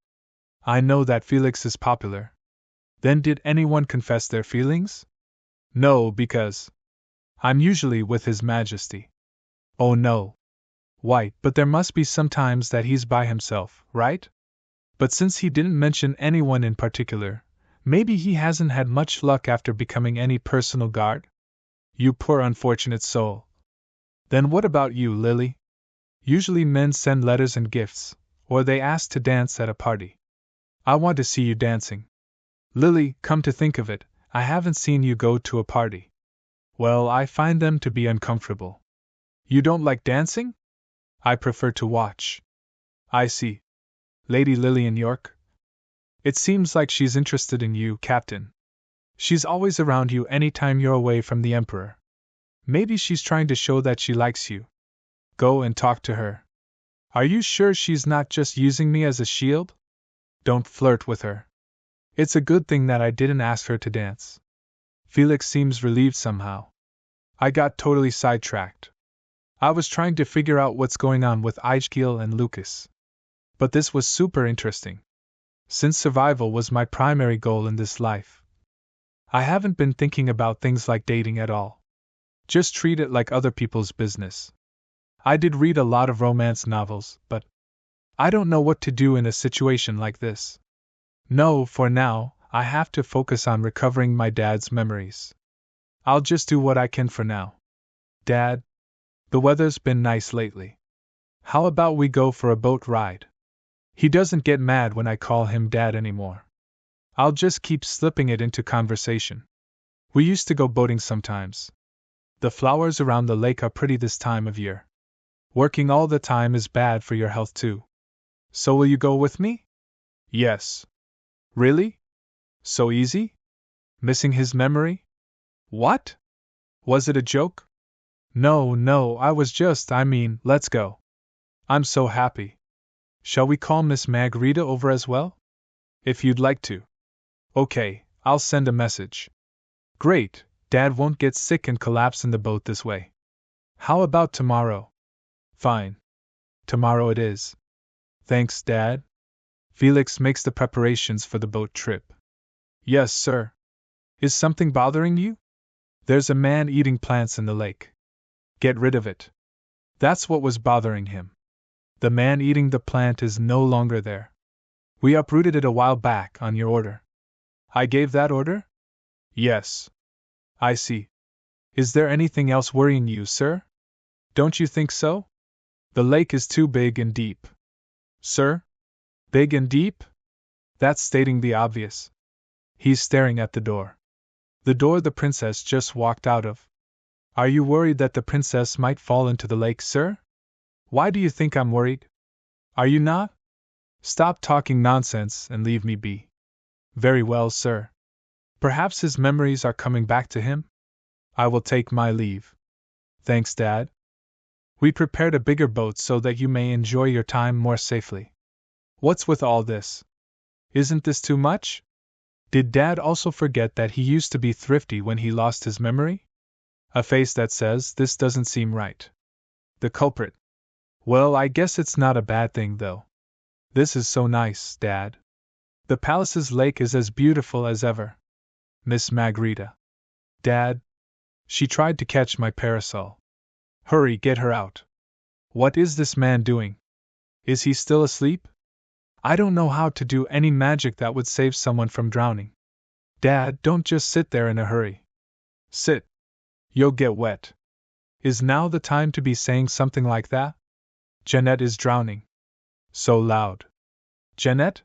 I know that Felix is popular. Then did anyone confess their feelings? No, because I'm usually with His Majesty. Oh no. White, but there must be some times that he's by himself, right? But since he didn't mention anyone in particular, maybe he hasn't had much luck after becoming any personal guard? You poor unfortunate soul. Then what about you, Lily? Usually men send letters and gifts, or they ask to dance at a party. I want to see you dancing. Lily, come to think of it, I haven't seen you go to a party. Well, I find them to be uncomfortable. You don't like dancing? I prefer to watch. I see. Lady Lillian York? It seems like she's interested in you, Captain. She's always around you anytime you're away from the Emperor. Maybe she's trying to show that she likes you. Go and talk to her. Are you sure she's not just using me as a shield? Don't flirt with her. It's a good thing that I didn't ask her to dance. Felix seems relieved somehow. I got totally sidetracked. I was trying to figure out what's going on with Aijkiel and Lucas. But this was super interesting. Since survival was my primary goal in this life, I haven't been thinking about things like dating at all. Just treat it like other people's business. I did read a lot of romance novels, but I don't know what to do in a situation like this. No, for now, I have to focus on recovering my dad's memories. I'll just do what I can for now. Dad, the weather's been nice lately. How about we go for a boat ride? He doesn't get mad when I call him Dad anymore. I'll just keep slipping it into conversation. We used to go boating sometimes. The flowers around the lake are pretty this time of year. Working all the time is bad for your health too. So will you go with me? Yes. Really? So easy? Missing his memory? What? Was it a joke? No, let's go. I'm so happy. Shall we call Miss Margarita over as well? If you'd like to. Okay, I'll send a message. Great, Dad won't get sick and collapse in the boat this way. How about tomorrow? Fine. Tomorrow it is. Thanks, Dad. Felix makes the preparations for the boat trip. Yes, sir. Is something bothering you? There's a man eating plants in the lake. Get rid of it. That's what was bothering him. The man eating the plant is no longer there. We uprooted it a while back on your order. I gave that order? Yes. I see. Is there anything else worrying you, sir? Don't you think so? The lake is too big and deep. Sir? Big and deep? That's stating the obvious. He's staring at the door. The door the princess just walked out of. Are you worried that the princess might fall into the lake, sir? Why do you think I'm worried? Are you not? Stop talking nonsense and leave me be. Very well, sir. Perhaps his memories are coming back to him? I will take my leave. Thanks, Dad. We prepared a bigger boat so that you may enjoy your time more safely. What's with all this? Isn't this too much? Did Dad also forget that he used to be thrifty when he lost his memory? A face that says, this doesn't seem right. The culprit. Well, I guess it's not a bad thing, though. This is so nice, Dad. The palace's lake is as beautiful as ever. Miss Margarita. Dad. She tried to catch my parasol. Hurry, get her out. What is this man doing? Is he still asleep? I don't know how to do any magic that would save someone from drowning. Dad, don't just sit there in a hurry. Sit. You'll get wet. Is now the time to be saying something like that? Jeanette is drowning. So loud. Jeanette?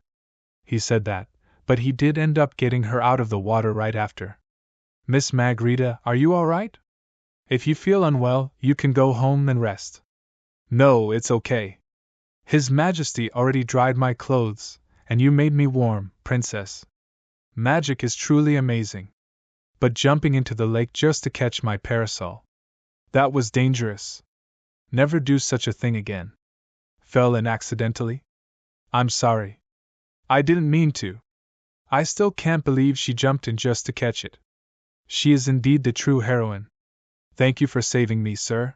He said that, but he did end up getting her out of the water right after. Miss Margarita, are you all right? If you feel unwell, you can go home and rest. No, it's okay. His Majesty already dried my clothes, and you made me warm, Princess. Magic is truly amazing. But jumping into the lake just to catch my parasol. That was dangerous. Never do such a thing again. Fell in accidentally? I'm sorry. I didn't mean to. I still can't believe she jumped in just to catch it. She is indeed the true heroine. Thank you for saving me, sir.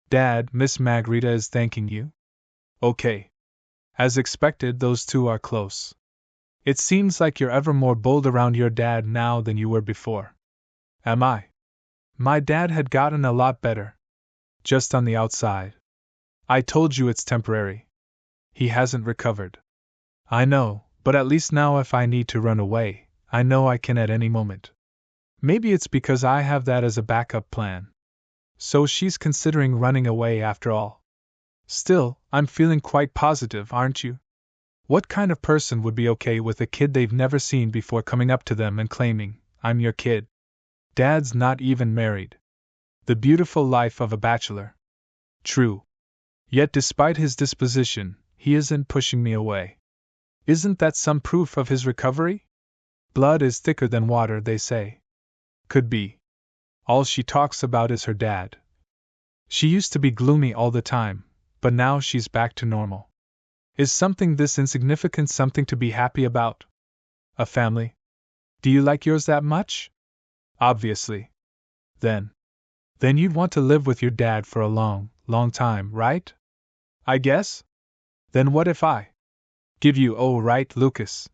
Dad, Miss Margarita is thanking you. Okay. As expected, those two are close. It seems like you're ever more bold around your dad now than you were before. Am I? My dad had gotten a lot better. Just on the outside. I told you it's temporary. He hasn't recovered. I know, but at least now if I need to run away, I know I can at any moment. Maybe it's because I have that as a backup plan. So she's considering running away after all. Still, I'm feeling quite positive, aren't you? What kind of person would be okay with a kid they've never seen before coming up to them and claiming, I'm your kid? Dad's not even married. The beautiful life of a bachelor. True. Yet despite his disposition, he isn't pushing me away. Isn't that some proof of his recovery? Blood is thicker than water, they say. Could be. All she talks about is her dad. She used to be gloomy all the time, but now she's back to normal. Is something this insignificant something to be happy about? A family? Do you like yours that much? Obviously. Then you'd want to live with your dad for a long, long time, right? I guess? Then what if I give you, oh right, Lucas.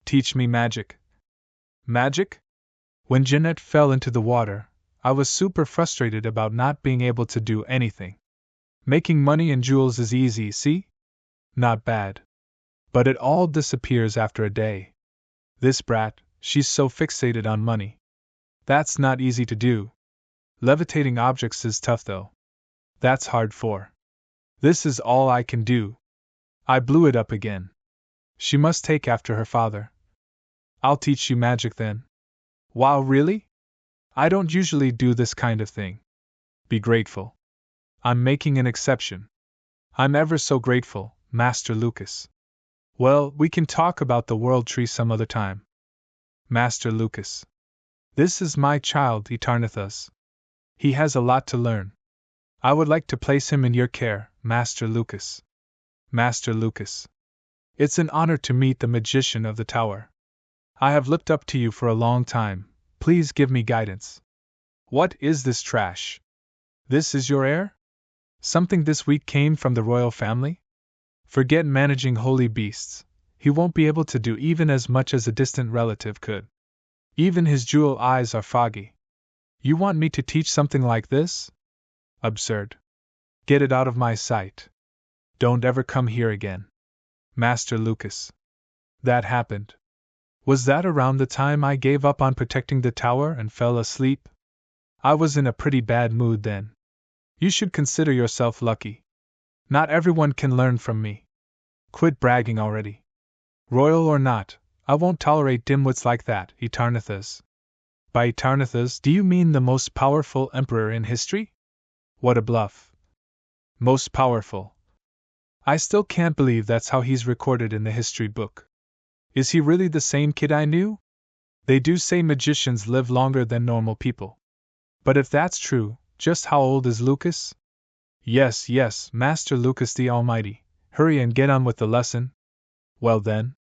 Teach me magic. Magic? When Jeanette fell into the water, I was super frustrated about not being able to do anything. Making money and jewels is easy, see? Not bad. But it all disappears after a day. This brat, she's so fixated on money. That's not easy to do. Levitating objects is tough though. That's hard for. This is all I can do. I blew it up again. She must take after her father. I'll teach you magic then. Wow, really? I don't usually do this kind of thing. Be grateful. I'm making an exception. I'm ever so grateful, Master Lucas. Well, we can talk about the world tree some other time. Master Lucas. This is my child, Etarnathus. He has a lot to learn. I would like to place him in your care, Master Lucas. Master Lucas. It's an honor to meet the magician of the tower. I have looked up to you for a long time. Please give me guidance. What is this trash? This is your heir? Something this week came from the royal family? Forget managing holy beasts. He won't be able to do even as much as a distant relative could. Even his jewel eyes are foggy. You want me to teach something like this? Absurd. Get it out of my sight. Don't ever come here again. Master Lucas. That happened. Was that around the time I gave up on protecting the tower and fell asleep? I was in a pretty bad mood then. You should consider yourself lucky. Not everyone can learn from me. Quit bragging already. Royal or not, I won't tolerate dimwits like that, Athanasis. By Athanasis, do you mean the most powerful emperor in history? What a bluff. Most powerful. I still can't believe that's how he's recorded in the history book. Is he really the same kid I knew? They do say magicians live longer than normal people. But if that's true, just how old is Lucas? Yes, Master Lucas the Almighty. Hurry and get on with the lesson. Well then.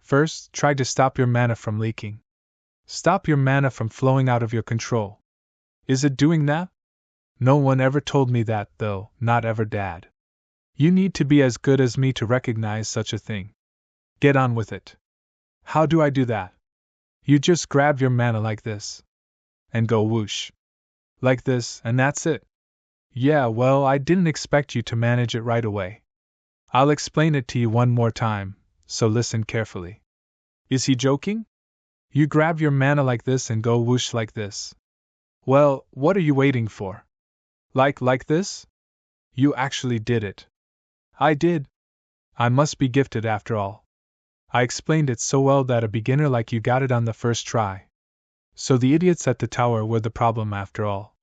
First, try to stop your mana from leaking. Stop your mana from flowing out of your control. Is it doing that? No one ever told me that, though, not ever Dad. You need to be as good as me to recognize such a thing. Get on with it. How do I do that? You just grab your mana like this. And go whoosh. Like this, and that's it. Yeah, well, I didn't expect you to manage it right away. I'll explain it to you one more time, so listen carefully. Is he joking? You grab your mana like this and go whoosh like this. Well, what are you waiting for? Like this? You actually did it. I did. I must be gifted after all. I explained it so well that a beginner like you got it on the first try. So the idiots at the tower were the problem after all.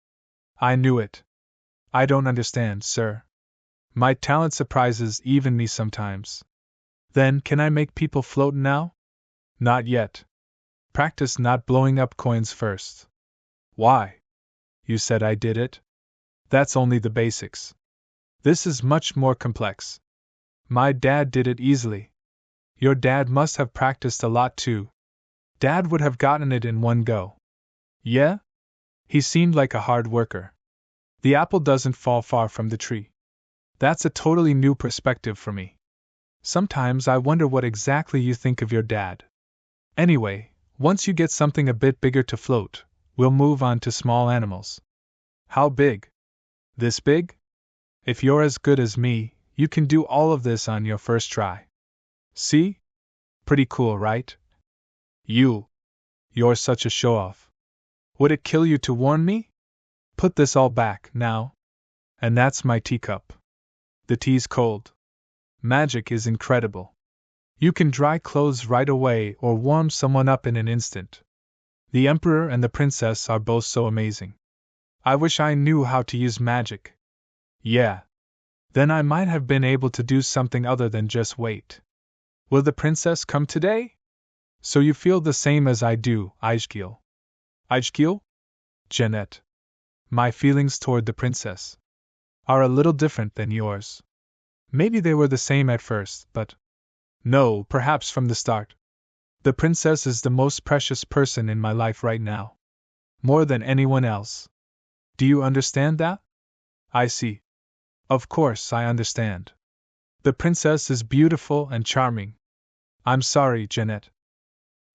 I knew it. I don't understand, sir. My talent surprises even me sometimes. Then, can I make people float now? Not yet. Practice not blowing up coins first. Why? You said I did it? That's only the basics. This is much more complex. My dad did it easily. Your dad must have practiced a lot too. Dad would have gotten it in one go. Yeah? He seemed like a hard worker. The apple doesn't fall far from the tree. That's a totally new perspective for me. Sometimes I wonder what exactly you think of your dad. Anyway, once you get something a bit bigger to float, we'll move on to small animals. How big? This big? If you're as good as me, you can do all of this on your first try. See? Pretty cool, right? You're such a show-off. Would it kill you to warn me? Put this all back, now. And that's my teacup. The tea's cold. Magic is incredible. You can dry clothes right away or warm someone up in an instant. The Emperor and the Princess are both so amazing. I wish I knew how to use magic. Yeah. Then I might have been able to do something other than just wait. Will the Princess come today? So you feel the same as I do, Aijgil. Aijgil? Jeanette. My feelings toward the Princess are a little different than yours. Maybe they were the same at first, but... No, perhaps from the start. The Princess is the most precious person in my life right now. More than anyone else. Do you understand that? I see. Of course I understand. The Princess is beautiful and charming. I'm sorry, Jeanette.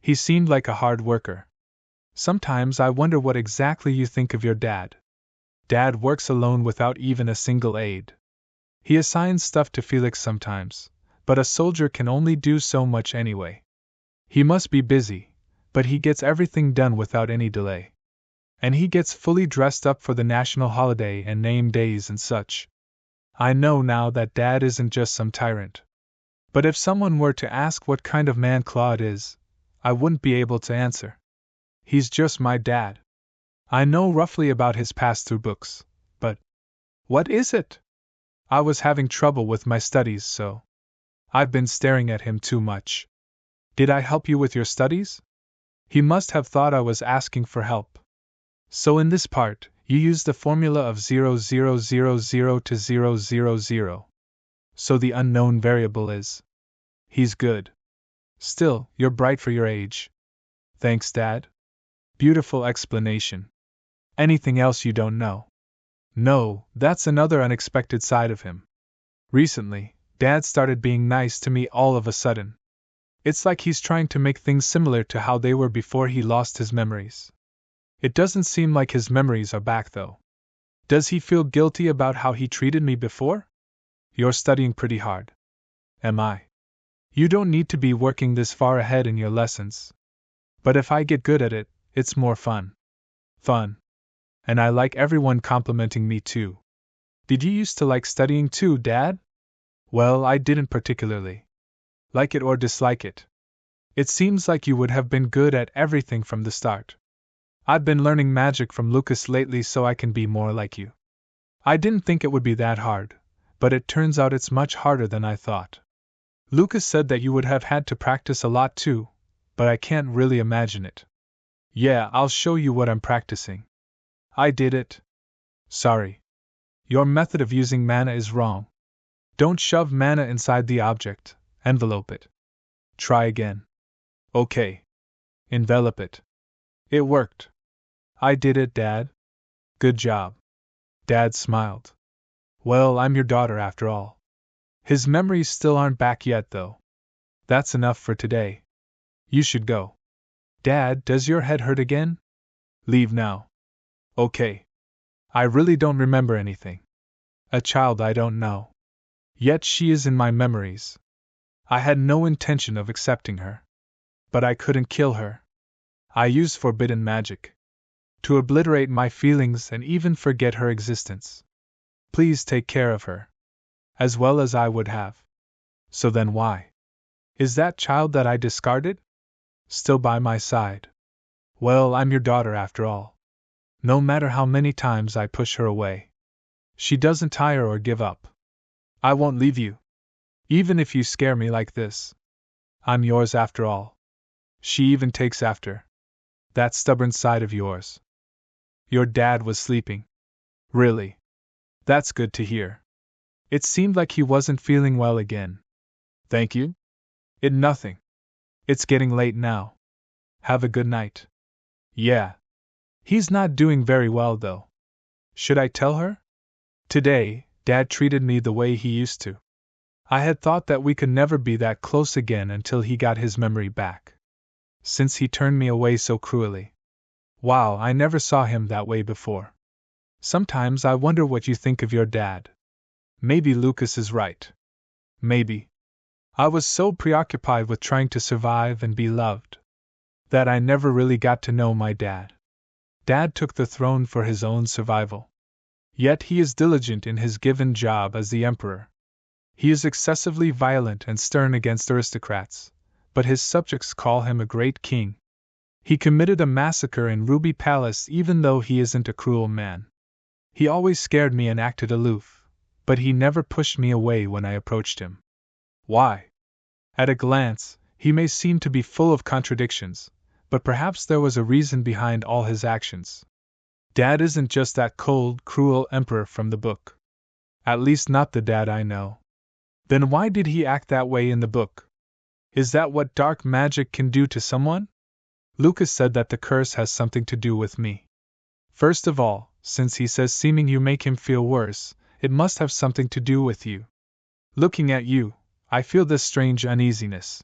He seemed like a hard worker. Sometimes I wonder what exactly you think of your dad. Dad works alone without even a single aide. He assigns stuff to Felix sometimes, but a soldier can only do so much anyway. He must be busy, but he gets everything done without any delay. And he gets fully dressed up for the national holiday and name days and such. I know now that Dad isn't just some tyrant. But if someone were to ask what kind of man Claude is, I wouldn't be able to answer. He's just my dad. I know roughly about his past through books, but what is it? I was having trouble with my studies, so I've been staring at him too much. Did I help you with your studies? He must have thought I was asking for help. So in this part, you use the formula of 0000 to 000. So the unknown variable is. He's good. Still, you're bright for your age. Thanks, Dad. Beautiful explanation. Anything else you don't know? No, that's another unexpected side of him. Recently, Dad started being nice to me all of a sudden. It's like he's trying to make things similar to how they were before he lost his memories. It doesn't seem like his memories are back, though. Does he feel guilty about how he treated me before? You're studying pretty hard. Am I? You don't need to be working this far ahead in your lessons. But if I get good at it, it's more fun. Fun. And I like everyone complimenting me too. Did you used to like studying too, Dad? Well, I didn't particularly like it or dislike it. It seems like you would have been good at everything from the start. I've been learning magic from Lucas lately so I can be more like you. I didn't think it would be that hard, but it turns out it's much harder than I thought. Lucas said that you would have had to practice a lot too, but I can't really imagine it. Yeah, I'll show you what I'm practicing. I did it. Sorry. Your method of using mana is wrong. Don't shove mana inside the object, envelope it. Try again. Okay. Envelop it. It worked. I did it, Dad. Good job. Dad smiled. Well, I'm your daughter after all. His memories still aren't back yet, though. That's enough for today. You should go. Dad, does your head hurt again? Leave now. Okay. I really don't remember anything. A child I don't know. Yet she is in my memories. I had no intention of accepting her. But I couldn't kill her. I use forbidden magic to obliterate my feelings and even forget her existence. Please take care of her. As well as I would have. So then why? Is that child that I discarded still by my side? Well, I'm your daughter after all. No matter how many times I push her away, she doesn't tire or give up. I won't leave you. Even if you scare me like this. I'm yours after all. She even takes after that stubborn side of yours. Your dad was sleeping. Really? That's good to hear. It seemed like he wasn't feeling well again. Thank you? It nothing. It's getting late now. Have a good night. Yeah. He's not doing very well, though. Should I tell her? Today, Dad treated me the way he used to. I had thought that we could never be that close again until he got his memory back. Since he turned me away so cruelly. Wow, I never saw him that way before. Sometimes I wonder what you think of your dad. Maybe Lucas is right. Maybe. I was so preoccupied with trying to survive and be loved that I never really got to know my dad. Dad took the throne for his own survival. Yet he is diligent in his given job as the emperor. He is excessively violent and stern against aristocrats, but his subjects call him a great king. He committed a massacre in Ruby Palace even though he isn't a cruel man. He always scared me and acted aloof, but he never pushed me away when I approached him. Why? At a glance, he may seem to be full of contradictions, but perhaps there was a reason behind all his actions. Dad isn't just that cold, cruel emperor from the book. At least not the Dad I know. Then why did he act that way in the book? Is that what dark magic can do to someone? Lucas said that the curse has something to do with me. First of all, since he says seeming you make him feel worse, it must have something to do with you. Looking at you, I feel this strange uneasiness.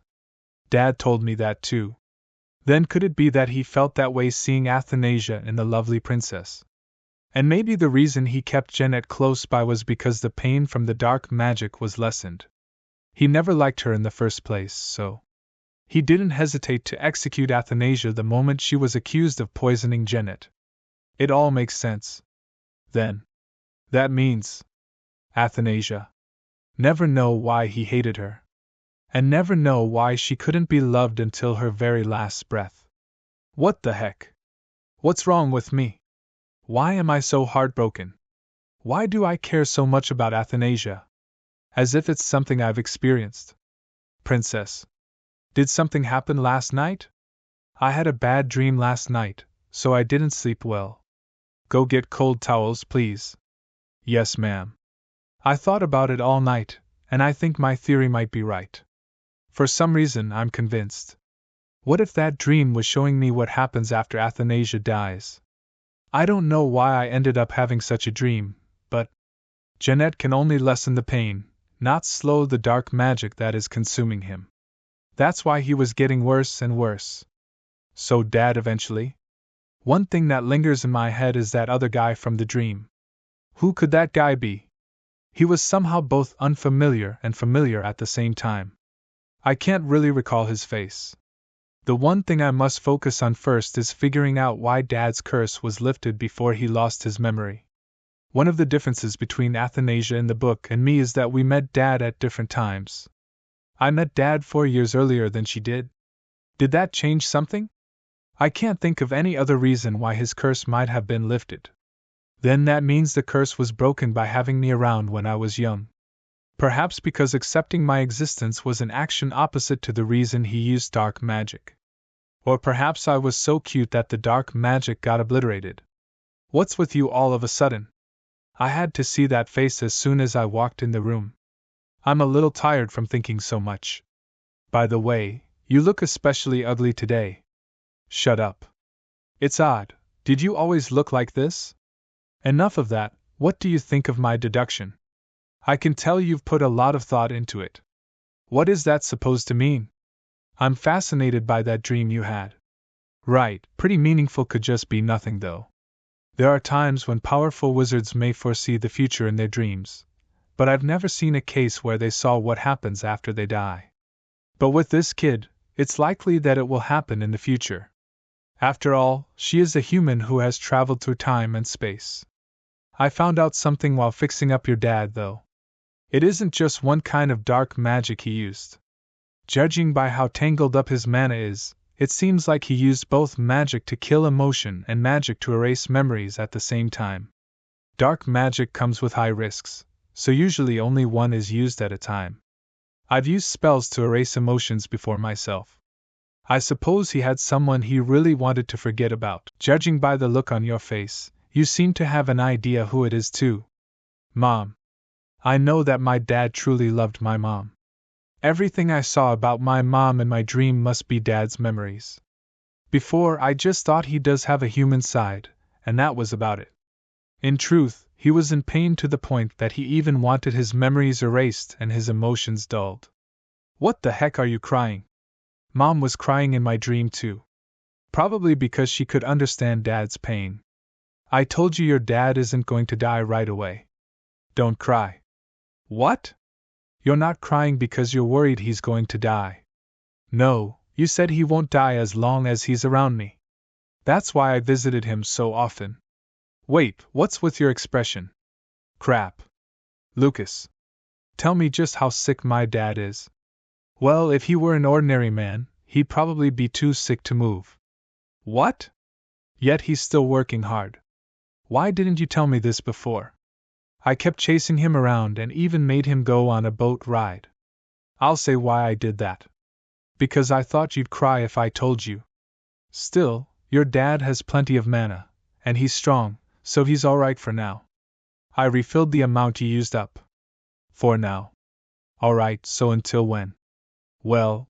Dad told me that too. Then could it be that he felt that way seeing Athanasia and the lovely princess? And maybe the reason he kept Jeanette close by was because the pain from the dark magic was lessened. He never liked her in the first place, so he didn't hesitate to execute Athanasia the moment she was accused of poisoning Jeanette. It all makes sense. Then. That means Athanasia. Never know why he hated her. And never know why she couldn't be loved until her very last breath. What the heck? What's wrong with me? Why am I so heartbroken? Why do I care so much about Athanasia? As if it's something I've experienced. Princess. Did something happen last night? I had a bad dream last night, so I didn't sleep well. Go get cold towels, please. Yes, ma'am. I thought about it all night, and I think my theory might be right. For some reason, I'm convinced. What if that dream was showing me what happens after Athanasia dies? I don't know why I ended up having such a dream, but Jeanette can only lessen the pain, not slow the dark magic that is consuming him. That's why he was getting worse and worse. So Dad eventually? One thing that lingers in my head is that other guy from the dream. Who could that guy be? He was somehow both unfamiliar and familiar at the same time. I can't really recall his face. The one thing I must focus on first is figuring out why Dad's curse was lifted before he lost his memory. One of the differences between Athanasia in the book and me is that we met Dad at different times. I met Dad 4 years earlier than she did. Did that change something? I can't think of any other reason why his curse might have been lifted. Then that means the curse was broken by having me around when I was young. Perhaps because accepting my existence was an action opposite to the reason he used dark magic. Or perhaps I was so cute that the dark magic got obliterated. What's with you all of a sudden? I had to see that face as soon as I walked in the room. I'm a little tired from thinking so much. By the way, you look especially ugly today. Shut up. It's odd, did you always look like this? Enough of that, what do you think of my deduction? I can tell you've put a lot of thought into it. What is that supposed to mean? I'm fascinated by that dream you had. Right, pretty meaningful could just be nothing though. There are times when powerful wizards may foresee the future in their dreams, but I've never seen a case where they saw what happens after they die. But with this kid, it's likely that it will happen in the future. After all, she is a human who has traveled through time and space. I found out something while fixing up your dad, though. It isn't just one kind of dark magic he used. Judging by how tangled up his mana is, it seems like he used both magic to kill emotion and magic to erase memories at the same time. Dark magic comes with high risks, so usually only one is used at a time. I've used spells to erase emotions before myself. I suppose he had someone he really wanted to forget about. Judging by the look on your face, you seem to have an idea who it is too. Mom. I know that my dad truly loved my mom. Everything I saw about my mom in my dream must be Dad's memories. Before, I just thought he does have a human side, and that was about it. In truth, he was in pain to the point that he even wanted his memories erased and his emotions dulled. What the heck are you crying? Mom was crying in my dream too. Probably because she could understand Dad's pain. I told you your dad isn't going to die right away. Don't cry. What? You're not crying because you're worried he's going to die. No, you said he won't die as long as he's around me. That's why I visited him so often. Wait, what's with your expression? Crap. Lucas. Tell me just how sick my dad is. Well, if he were an ordinary man, he'd probably be too sick to move. What? Yet he's still working hard. Why didn't you tell me this before? I kept chasing him around and even made him go on a boat ride. I'll say why I did that. Because I thought you'd cry if I told you. Still, your dad has plenty of mana, and he's strong, so he's alright for now. I refilled the amount you used up. For now. Alright, so until when? Well,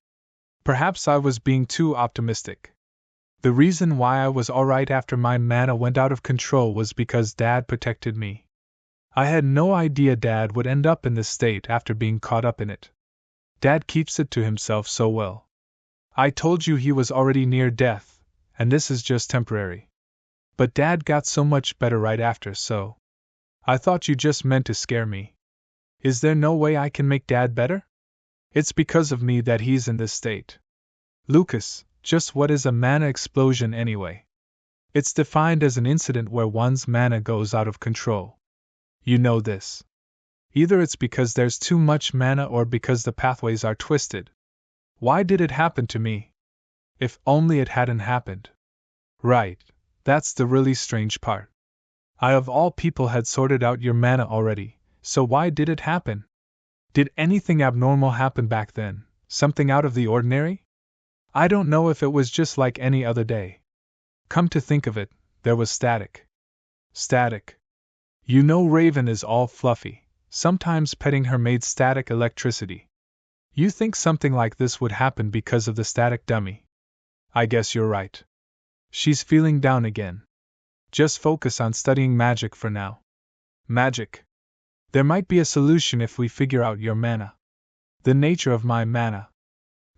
perhaps I was being too optimistic. The reason why I was alright after my mana went out of control was because Dad protected me. I had no idea Dad would end up in this state after being caught up in it. Dad keeps it to himself so well. I told you he was already near death, and this is just temporary. But Dad got so much better right after, so. I thought you just meant to scare me. Is there no way I can make Dad better? It's because of me that he's in this state. Lucas, just what is a mana explosion anyway? It's defined as an incident where one's mana goes out of control. You know this. Either it's because there's too much mana or because the pathways are twisted. Why did it happen to me? If only it hadn't happened. Right, that's the really strange part. I of all people had sorted out your mana already, so why did it happen? Did anything abnormal happen back then, something out of the ordinary? I don't know if it was just like any other day. Come to think of it, there was static. Static. You know Raven is all fluffy, sometimes petting her made static electricity. You think something like this would happen because of the static dummy? I guess you're right. She's feeling down again. Just focus on studying magic for now. Magic. There might be a solution if we figure out your mana. The nature of my mana.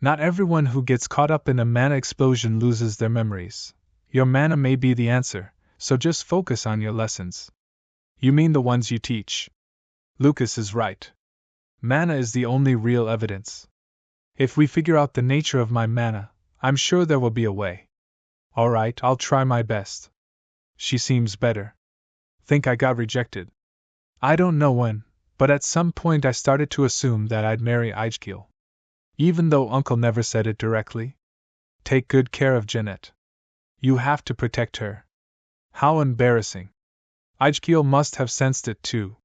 Not everyone who gets caught up in a mana explosion loses their memories. Your mana may be the answer, so just focus on your lessons. You mean the ones you teach? Lucas is right. Mana is the only real evidence. If we figure out the nature of my mana, I'm sure there will be a way. Alright, I'll try my best. She seems better. Think I got rejected? I don't know when, but at some point I started to assume that I'd marry Aijkiel. Even though Uncle never said it directly. Take good care of Jeanette. You have to protect her. How embarrassing. Aijkiel must have sensed it too.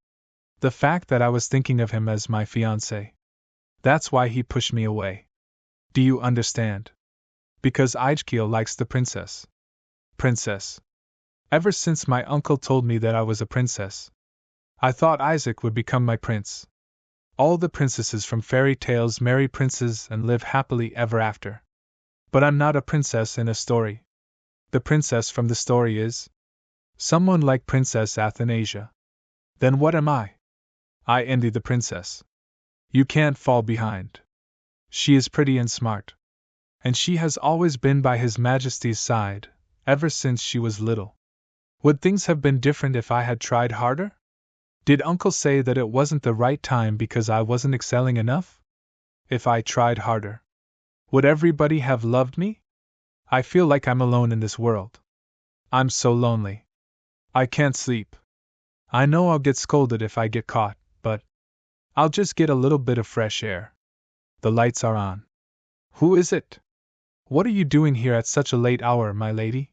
The fact that I was thinking of him as my fiancé. That's why he pushed me away. Do you understand? Because Aijkiel likes the princess. Princess. Ever since my uncle told me that I was a princess, I thought Isaac would become my prince. All the princesses from fairy tales marry princes and live happily ever after. But I'm not a princess in a story. The princess from the story is someone like Princess Athanasia. Then what am I? I envy the princess. You can't fall behind. She is pretty and smart. And she has always been by His Majesty's side, ever since she was little. Would things have been different if I had tried harder? Did Uncle say that it wasn't the right time because I wasn't excelling enough? If I tried harder, would everybody have loved me? I feel like I'm alone in this world. I'm so lonely. I can't sleep. I know I'll get scolded if I get caught, but I'll just get a little bit of fresh air. The lights are on. Who is it? What are you doing here at such a late hour, my lady?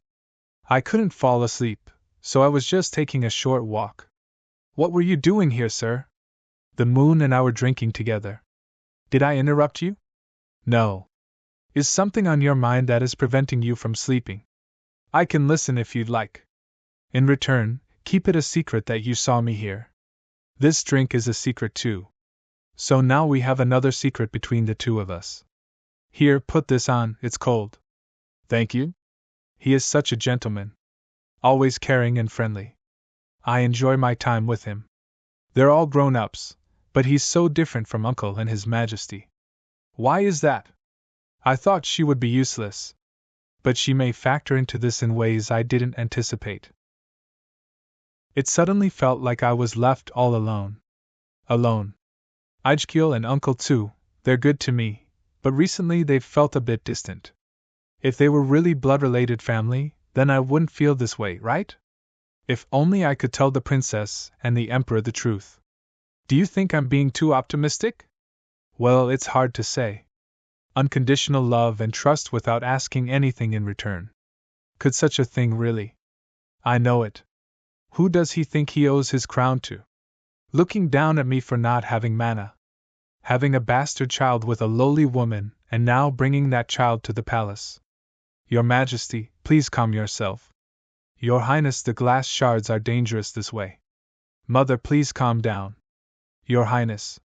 I couldn't fall asleep, so I was just taking a short walk. What were you doing here, sir? The moon and I were drinking together. Did I interrupt you? No. Is something on your mind that is preventing you from sleeping? I can listen if you'd like. In return, keep it a secret that you saw me here. This drink is a secret too. So now we have another secret between the two of us. Here, put this on, it's cold. Thank you. He is such a gentleman. Always caring and friendly. I enjoy my time with him. They're all grown-ups, but he's so different from Uncle and His Majesty. Why is that? I thought she would be useless. But she may factor into this in ways I didn't anticipate. It suddenly felt like I was left all alone. Alone. Aijkiel and Uncle too, they're good to me, but recently they've felt a bit distant. If they were really blood-related family, then I wouldn't feel this way, right? If only I could tell the princess and the emperor the truth. Do you think I'm being too optimistic? Well, it's hard to say. Unconditional love and trust without asking anything in return. Could such a thing really? I know it. Who does he think he owes his crown to? Looking down at me for not having mana. Having a bastard child with a lowly woman, and now bringing that child to the palace. Your Majesty, please calm yourself. Your Highness, the glass shards are dangerous this way. Mother, please calm down. Your Highness.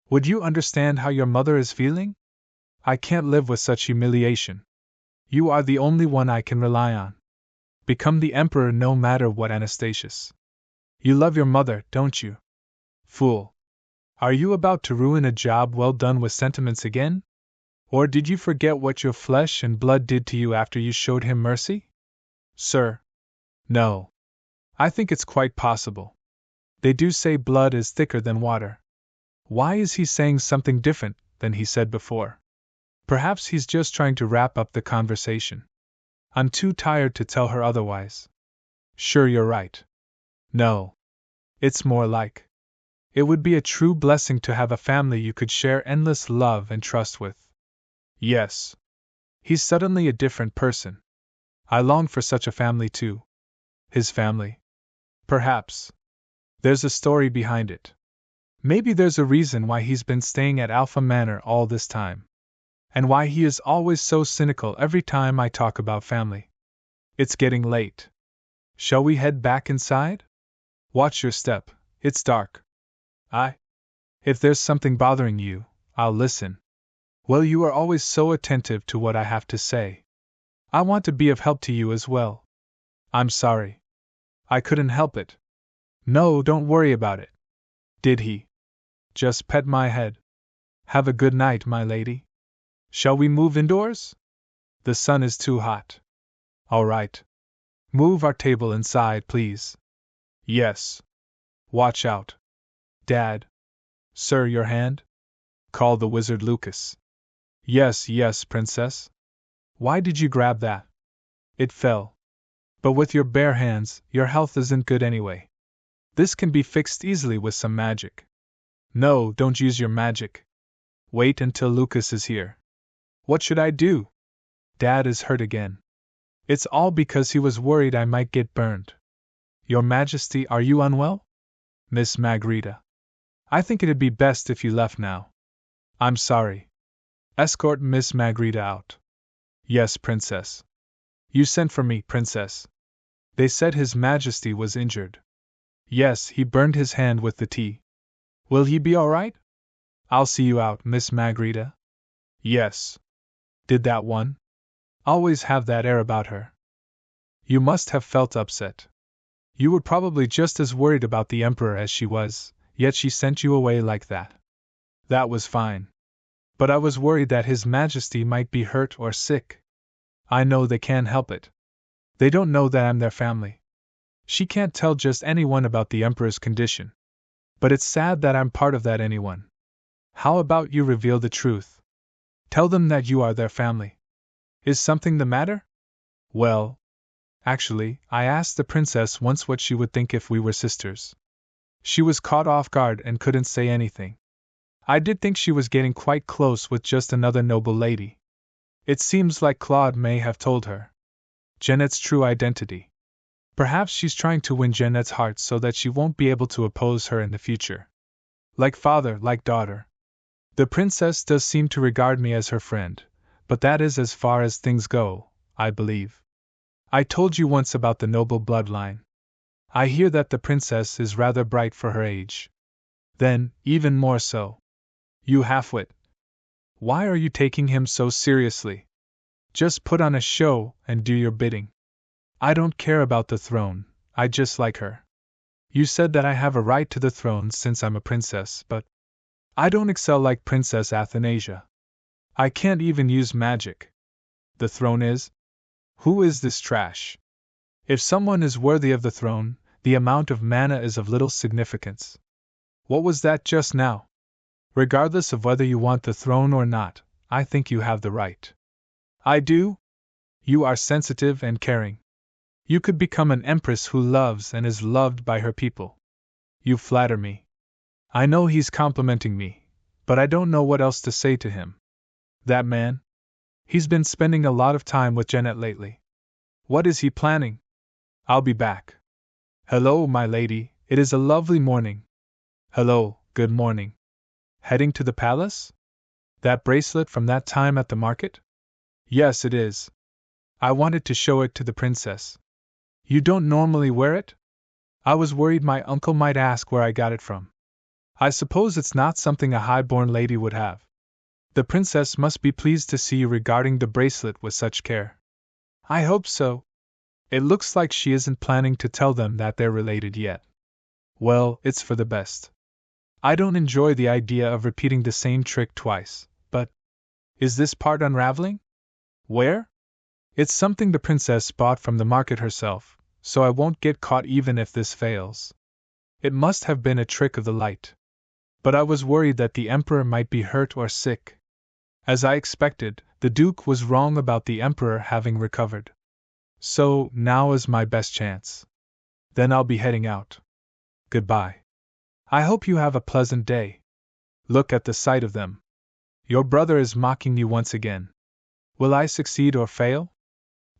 Would you understand how your mother is feeling? I can't live with such humiliation. You are the only one I can rely on. Become the emperor no matter what, Anastasius. You love your mother, don't you? Fool. Are you about to ruin a job well done with sentiments again? Or did you forget what your flesh and blood did to you after you showed him mercy? Sir. No. I think it's quite possible. They do say blood is thicker than water. Why is he saying something different than he said before? Perhaps he's just trying to wrap up the conversation. I'm too tired to tell her otherwise. Sure, you're right. No. It's more like, it would be a true blessing to have a family you could share endless love and trust with. Yes. He's suddenly a different person. I long for such a family too. His family. Perhaps. There's a story behind it. Maybe there's a reason why he's been staying at Alpha Manor all this time. And why he is always so cynical every time I talk about family. It's getting late. Shall we head back inside? Watch your step, it's dark. If there's something bothering you, I'll listen. Well, you are always so attentive to what I have to say. I want to be of help to you as well. I'm sorry. I couldn't help it. No, don't worry about it. Did he just pet my head? Have a good night, my lady. Shall we move indoors? The sun is too hot. All right. Move our table inside, please. Yes. Watch out. Dad. Sir, your hand? Called the wizard Lucas. Yes, yes, Princess. Why did you grab that? It fell. But with your bare hands, your health isn't good anyway. This can be fixed easily with some magic. No, don't use your magic. Wait until Lucas is here. What should I do? Dad is hurt again. It's all because he was worried I might get burned. Your Majesty, are you unwell? Miss Margarita. I think it'd be best if you left now. I'm sorry. Escort Miss Margarita out. Yes, Princess. You sent for me, Princess. They said His Majesty was injured. Yes, he burned his hand with the tea. Will he be all right? I'll see you out, Miss Margarita. Yes. Did that one? Always have that air about her. You must have felt upset. You were probably just as worried about the Emperor as she was, yet she sent you away like that. That was fine. But I was worried that His Majesty might be hurt or sick. I know they can't help it. They don't know that I'm their family. She can't tell just anyone about the Emperor's condition. But it's sad that I'm part of that anyone. How about you reveal the truth? Tell them that you are their family. Is something the matter? Well, actually, I asked the princess once what she would think if we were sisters. She was caught off guard and couldn't say anything. I did think she was getting quite close with just another noble lady. It seems like Claude may have told her Jeanette's true identity. Perhaps she's trying to win Jeanette's heart so that she won't be able to oppose her in the future. Like father, like daughter. The princess does seem to regard me as her friend, but that is as far as things go, I believe. I told you once about the noble bloodline. I hear that the princess is rather bright for her age. Then, even more so. You halfwit. Why are you taking him so seriously? Just put on a show and do your bidding. I don't care about the throne, I just like her. You said that I have a right to the throne since I'm a princess, but I don't excel like Princess Athanasia. I can't even use magic. The throne is? Who is this trash? If someone is worthy of the throne, the amount of mana is of little significance. What was that just now? Regardless of whether you want the throne or not, I think you have the right. I do? You are sensitive and caring. You could become an empress who loves and is loved by her people. You flatter me. I know he's complimenting me, but I don't know what else to say to him. That man? He's been spending a lot of time with Jeanette lately. What is he planning? I'll be back. Hello, my lady, it is a lovely morning. Hello, good morning. Heading to the palace? That bracelet from that time at the market? Yes, it is. I wanted to show it to the princess. You don't normally wear it? I was worried my uncle might ask where I got it from. I suppose it's not something a high-born lady would have. The princess must be pleased to see you regarding the bracelet with such care. I hope so. It looks like she isn't planning to tell them that they're related yet. Well, it's for the best. I don't enjoy the idea of repeating the same trick twice, but is this part unraveling? Where? It's something the princess bought from the market herself, so I won't get caught even if this fails. It must have been a trick of the light. But I was worried that the emperor might be hurt or sick. As I expected, the duke was wrong about the emperor having recovered. So, now is my best chance. Then I'll be heading out. Goodbye. I hope you have a pleasant day. Look at the sight of them. Your brother is mocking you once again. Will I succeed or fail?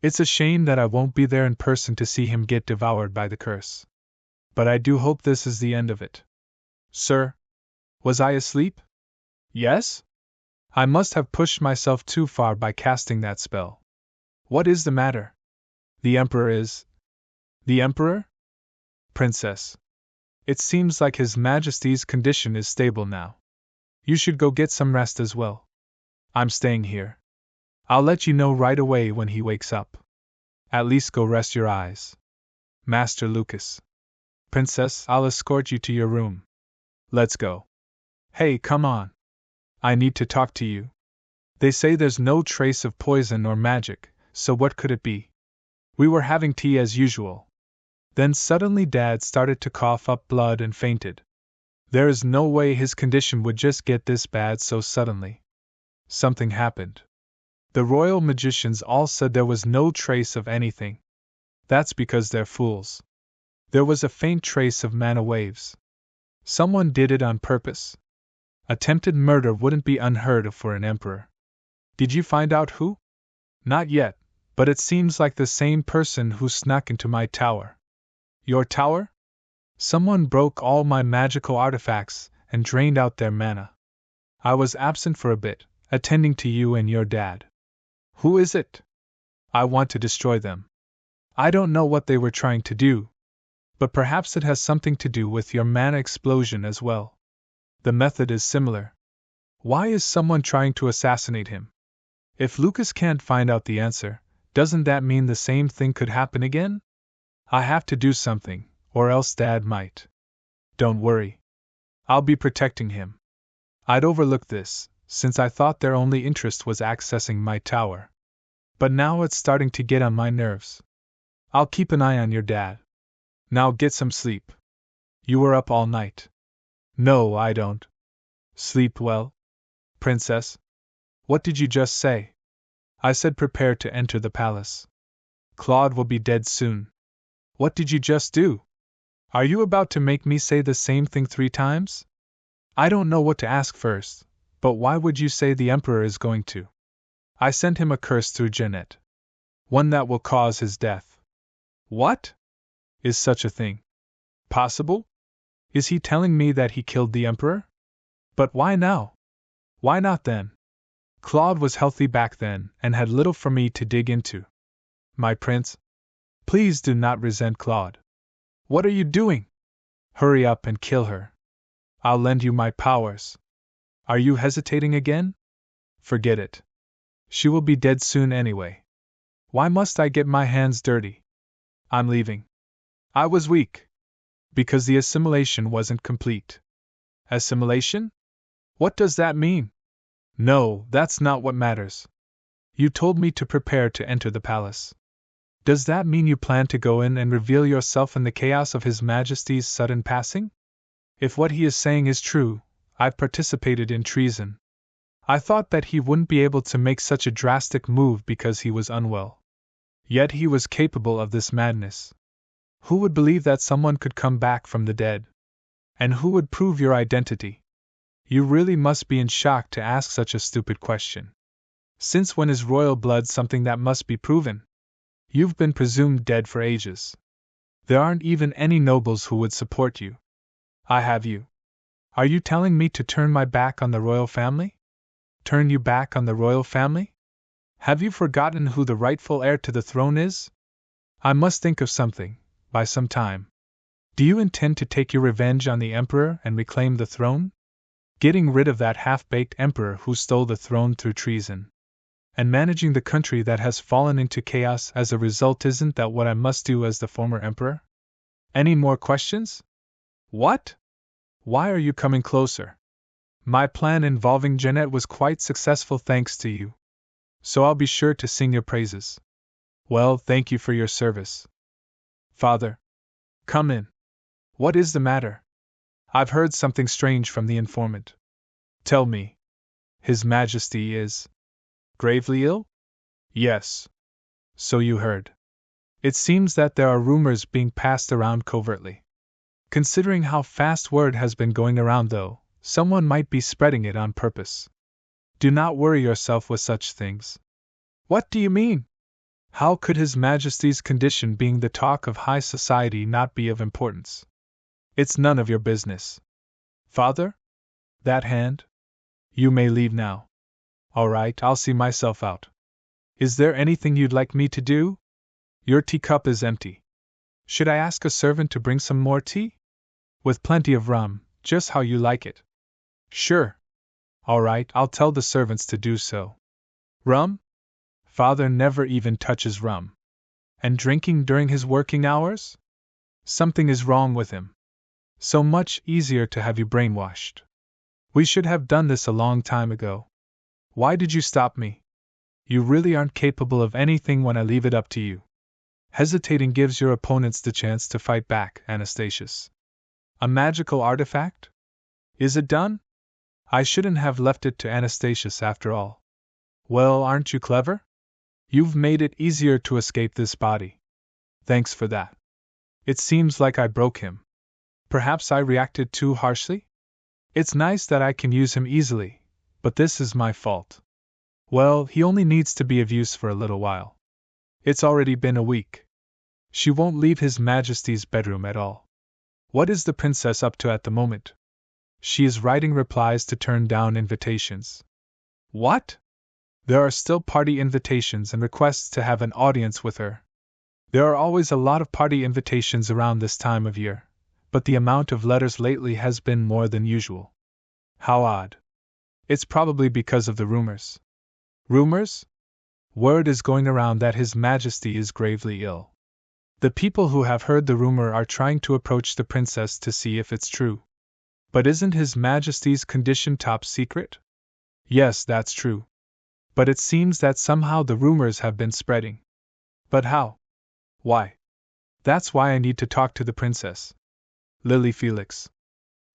It's a shame that I won't be there in person to see him get devoured by the curse. But I do hope this is the end of it. Sir? Was I asleep? Yes? I must have pushed myself too far by casting that spell. What is the matter? The Emperor is... The Emperor? Princess. It seems like His Majesty's condition is stable now. You should go get some rest as well. I'm staying here. I'll let you know right away when he wakes up. At least go rest your eyes. Master Lucas. Princess, I'll escort you to your room. Let's go. Hey, come on. I need to talk to you. They say there's no trace of poison or magic, so what could it be? We were having tea as usual. Then suddenly Dad started to cough up blood and fainted. There is no way his condition would just get this bad so suddenly. Something happened. The royal magicians all said there was no trace of anything. That's because they're fools. There was a faint trace of mana waves. Someone did it on purpose. Attempted murder wouldn't be unheard of for an emperor. Did you find out who? Not yet, but it seems like the same person who snuck into my tower. Your tower? Someone broke all my magical artifacts and drained out their mana. I was absent for a bit, attending to you and your dad. Who is it? I want to destroy them. I don't know what they were trying to do, but perhaps it has something to do with your mana explosion as well. The method is similar. Why is someone trying to assassinate him? If Lucas can't find out the answer, doesn't that mean the same thing could happen again? I have to do something, or else Dad might. Don't worry. I'll be protecting him. I'd overlooked this, since I thought their only interest was accessing my tower. But now it's starting to get on my nerves. I'll keep an eye on your dad. Now get some sleep. You were up all night. No, I don't. Sleep well? Princess? What did you just say? I said prepare to enter the palace. Claude will be dead soon. What did you just do? Are you about to make me say the same thing 3 times? I don't know what to ask first, but why would you say the Emperor is going to? I sent him a curse through Jeanette. One that will cause his death. What? Is such a thing possible? Is he telling me that he killed the Emperor? But why now? Why not then? Claude was healthy back then and had little for me to dig into. My prince? Please do not resent Claude. What are you doing? Hurry up and kill her. I'll lend you my powers. Are you hesitating again? Forget it. She will be dead soon anyway. Why must I get my hands dirty? I'm leaving. I was weak. Because the assimilation wasn't complete. Assimilation? What does that mean? No, that's not what matters. You told me to prepare to enter the palace. Does that mean you plan to go in and reveal yourself in the chaos of His Majesty's sudden passing? If what he is saying is true, I've participated in treason. I thought that he wouldn't be able to make such a drastic move because he was unwell. Yet he was capable of this madness. Who would believe that someone could come back from the dead? And who would prove your identity? You really must be in shock to ask such a stupid question. Since when is royal blood something that must be proven? You've been presumed dead for ages. There aren't even any nobles who would support you. I have you. Are you telling me to turn my back on the royal family? Turn you back on the royal family? Have you forgotten who the rightful heir to the throne is? I must think of something, by some time. Do you intend to take your revenge on the emperor and reclaim the throne? Getting rid of that half-baked emperor who stole the throne through treason. And managing the country that has fallen into chaos as a result, isn't that what I must do as the former emperor? Any more questions? What? Why are you coming closer? My plan involving Jeanette was quite successful thanks to you. So I'll be sure to sing your praises. Well, thank you for your service. Father. Come in. What is the matter? I've heard something strange from the informant. Tell me. His Majesty is gravely ill? Yes. So you heard. It seems that there are rumors being passed around covertly. Considering how fast word has been going around, though, someone might be spreading it on purpose. Do not worry yourself with such things. What do you mean? How could His Majesty's condition being the talk of high society not be of importance? It's none of your business. Father? That hand? You may leave now. All right, I'll see myself out. Is there anything you'd like me to do? Your teacup is empty. Should I ask a servant to bring some more tea? With plenty of rum, just how you like it. Sure. All right, I'll tell the servants to do so. Rum? Father never even touches rum. And drinking during his working hours? Something is wrong with him. So much easier to have you brainwashed. We should have done this a long time ago. Why did you stop me? You really aren't capable of anything when I leave it up to you. Hesitating gives your opponents the chance to fight back, Anastasius. A magical artifact? Is it done? I shouldn't have left it to Anastasius after all. Well, aren't you clever? You've made it easier to escape this body. Thanks for that. It seems like I broke him. Perhaps I reacted too harshly? It's nice that I can use him easily, but this is my fault. Well, he only needs to be of use for a little while. It's already been a week. She won't leave His Majesty's bedroom at all. What is the princess up to at the moment? She is writing replies to turn down invitations. What? There are still party invitations and requests to have an audience with her. There are always a lot of party invitations around this time of year, but the amount of letters lately has been more than usual. How odd. It's probably because of the rumors. Rumors? Word is going around that His Majesty is gravely ill. The people who have heard the rumor are trying to approach the princess to see if it's true. But isn't His Majesty's condition top secret? Yes, that's true. But it seems that somehow the rumors have been spreading. But how? Why? That's why I need to talk to the princess. Lily Felix.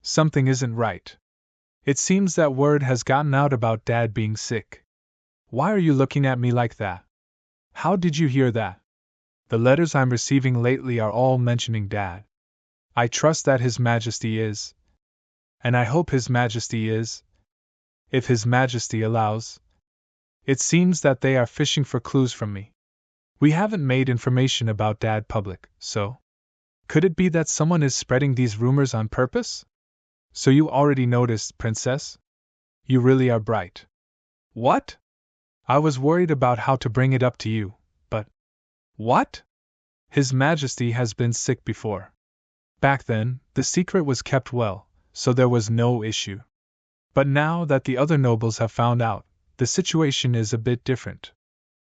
Something isn't right. It seems that word has gotten out about Dad being sick. Why are you looking at me like that? How did you hear that? The letters I'm receiving lately are all mentioning Dad. I trust that His Majesty is. And I hope His Majesty is. If His Majesty allows. It seems that they are fishing for clues from me. We haven't made information about Dad public, so. Could it be that someone is spreading these rumors on purpose? So you already noticed, Princess? You really are bright. What? I was worried about how to bring it up to you, but. What? His Majesty has been sick before. Back then, the secret was kept well, so there was no issue. But now that the other nobles have found out, the situation is a bit different.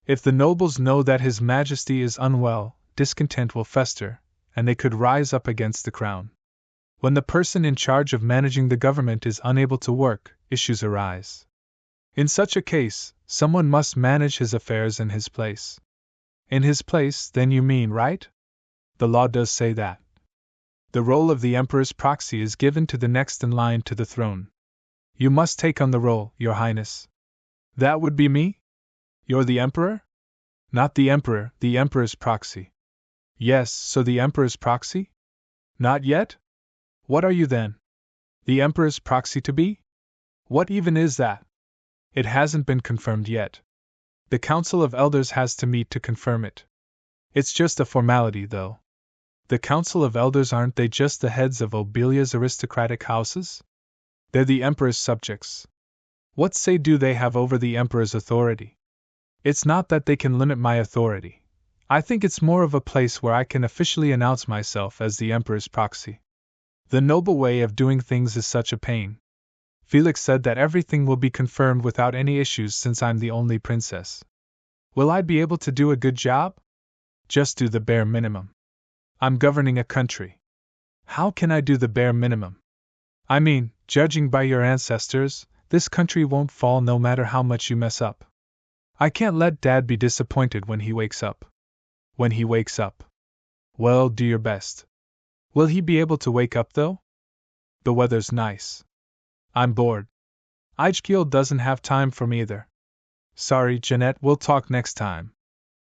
If the nobles know that His Majesty is unwell, discontent will fester, and they could rise up against the crown. When the person in charge of managing the government is unable to work, issues arise. In such a case, someone must manage his affairs in his place. In his place, then you mean, right? The law does say that. The role of the Emperor's proxy is given to the next in line to the throne. You must take on the role, Your Highness. That would be me? You're the Emperor? Not the Emperor, the Emperor's proxy. Yes, so the Emperor's proxy? Not yet? What are you then? The Emperor's proxy to be? What even is that? It hasn't been confirmed yet. The Council of Elders has to meet to confirm it. It's just a formality, though. The Council of Elders, aren't they just the heads of Obelia's aristocratic houses? They're the Emperor's subjects. What say do they have over the Emperor's authority? It's not that they can limit my authority. I think it's more of a place where I can officially announce myself as the Emperor's proxy. The noble way of doing things is such a pain. Felix said that everything will be confirmed without any issues since I'm the only princess. Will I be able to do a good job? Just do the bare minimum. I'm governing a country. How can I do the bare minimum? I mean, judging by your ancestors, this country won't fall no matter how much you mess up. I can't let Dad be disappointed when he wakes up. When he wakes up. Well, do your best. Will he be able to wake up, though? The weather's nice. I'm bored. Ijkiel doesn't have time for me either. Sorry, Jeanette, we'll talk next time.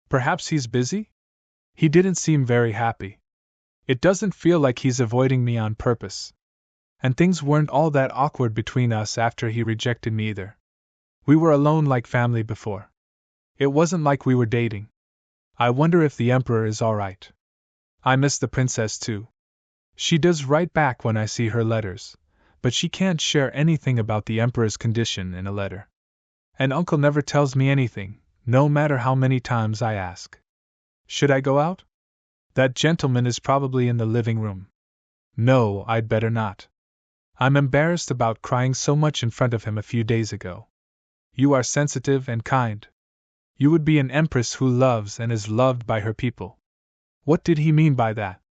Perhaps he's busy? He didn't seem very happy. It doesn't feel like he's avoiding me on purpose. And things weren't all that awkward between us after he rejected me either. We were alone like family before. It wasn't like we were dating. I wonder if the Emperor is alright. I miss the princess too. She does write back when I see her letters, but she can't share anything about the Emperor's condition in a letter. And Uncle never tells me anything, no matter how many times I ask. Should I go out? That gentleman is probably in the living room. No, I'd better not. I'm embarrassed about crying so much in front of him a few days ago. You are sensitive and kind. You would be an empress who loves and is loved by her people. What did he mean by that?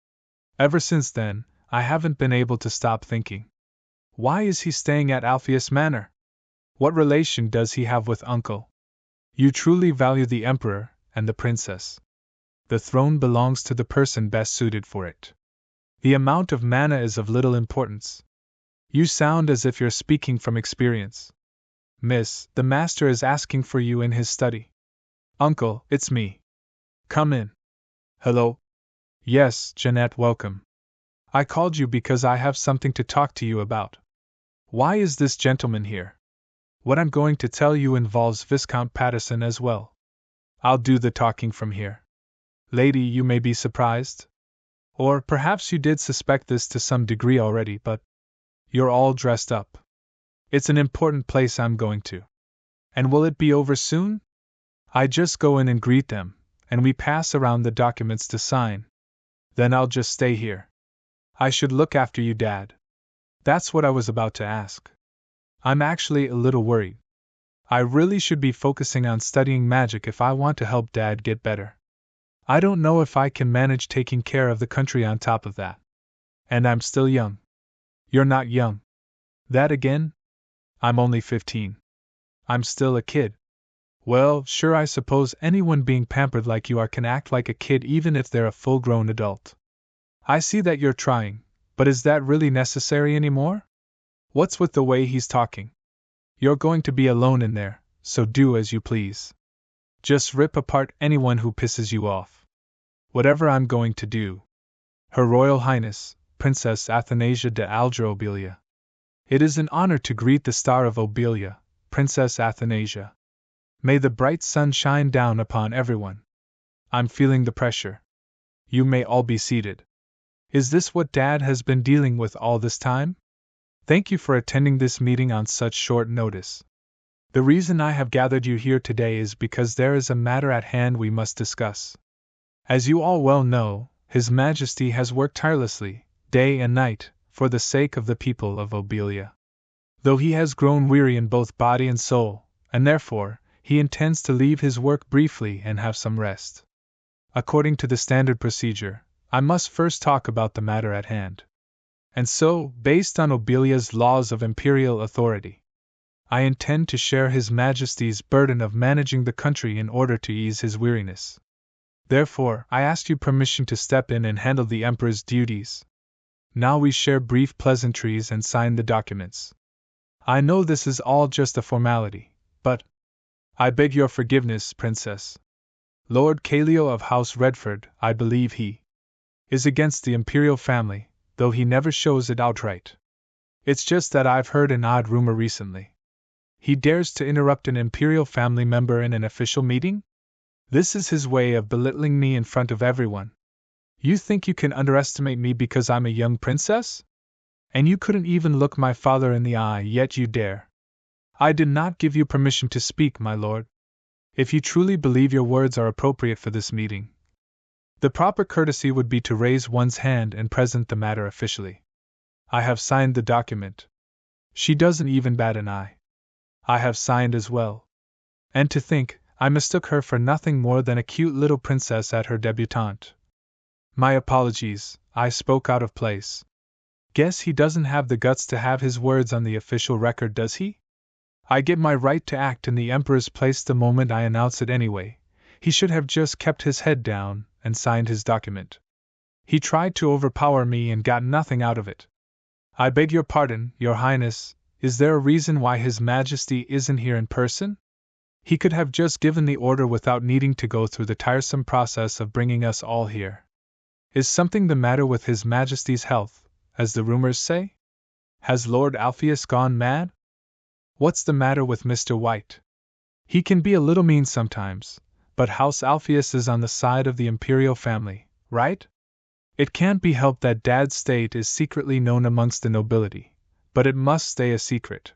Ever since then, I haven't been able to stop thinking. Why is he staying at Alpheus Manor? What relation does he have with uncle? You truly value the emperor and the princess. The throne belongs to the person best suited for it. The amount of mana is of little importance. You sound as if you're speaking from experience. Miss, the master is asking for you in his study. Uncle, it's me. Come in. Hello? Yes, Jeanette, welcome. I called you because I have something to talk to you about. Why is this gentleman here? What I'm going to tell you involves Viscount Patterson as well. I'll do the talking from here. Lady, you may be surprised. Or perhaps you did suspect this to some degree already, but you're all dressed up. It's an important place I'm going to. And will it be over soon? I just go in and greet them, and we pass around the documents to sign. Then I'll just stay here. I should look after you, Dad. That's what I was about to ask. I'm actually a little worried. I really should be focusing on studying magic if I want to help Dad get better. I don't know if I can manage taking care of the country on top of that. And I'm still young. You're not young. That again? I'm only 15. I'm still a kid. Well, sure, I suppose anyone being pampered like you are can act like a kid even if they're a full-grown adult. I see that you're trying, but is that really necessary anymore? What's with the way he's talking? You're going to be alone in there, so do as you please. Just rip apart anyone who pisses you off. Whatever I'm going to do. Her Royal Highness, Princess Athanasia de Alger Obelia. It is an honor to greet the star of Obelia, Princess Athanasia. May the bright sun shine down upon everyone. I'm feeling the pressure. You may all be seated. Is this what Dad has been dealing with all this time? Thank you for attending this meeting on such short notice. The reason I have gathered you here today is because there is a matter at hand we must discuss. As you all well know, His Majesty has worked tirelessly, day and night, for the sake of the people of Obelia. Though he has grown weary in both body and soul, and therefore, he intends to leave his work briefly and have some rest. According to the standard procedure, I must first talk about the matter at hand. And so, based on Obelia's laws of imperial authority, I intend to share His Majesty's burden of managing the country in order to ease his weariness. Therefore, I asked you permission to step in and handle the Emperor's duties. Now we share brief pleasantries and sign the documents. I know this is all just a formality, but I beg your forgiveness, Princess. Lord Caleo of House Redford, I believe he is against the imperial family, though he never shows it outright. It's just that I've heard an odd rumor recently. He dares to interrupt an imperial family member in an official meeting? This is his way of belittling me in front of everyone. You think you can underestimate me because I'm a young princess? And you couldn't even look my father in the eye, yet you dare. I did not give you permission to speak, my lord. If you truly believe your words are appropriate for this meeting, the proper courtesy would be to raise one's hand and present the matter officially. I have signed the document. She doesn't even bat an eye. I have signed as well. And to think, I mistook her for nothing more than a cute little princess at her debutante. My apologies, I spoke out of place. Guess he doesn't have the guts to have his words on the official record, does he? I get my right to act in the Emperor's place the moment I announce it anyway. He should have just kept his head down and signed his document. He tried to overpower me and got nothing out of it. I beg your pardon, Your Highness, is there a reason why His Majesty isn't here in person? He could have just given the order without needing to go through the tiresome process of bringing us all here. Is something the matter with His Majesty's health, as the rumors say? Has Lord Alpheus gone mad? What's the matter with Mr. White? He can be a little mean sometimes, but House Alpheus is on the side of the imperial family, right? It can't be helped that Dad's state is secretly known amongst the nobility, but it must stay a secret.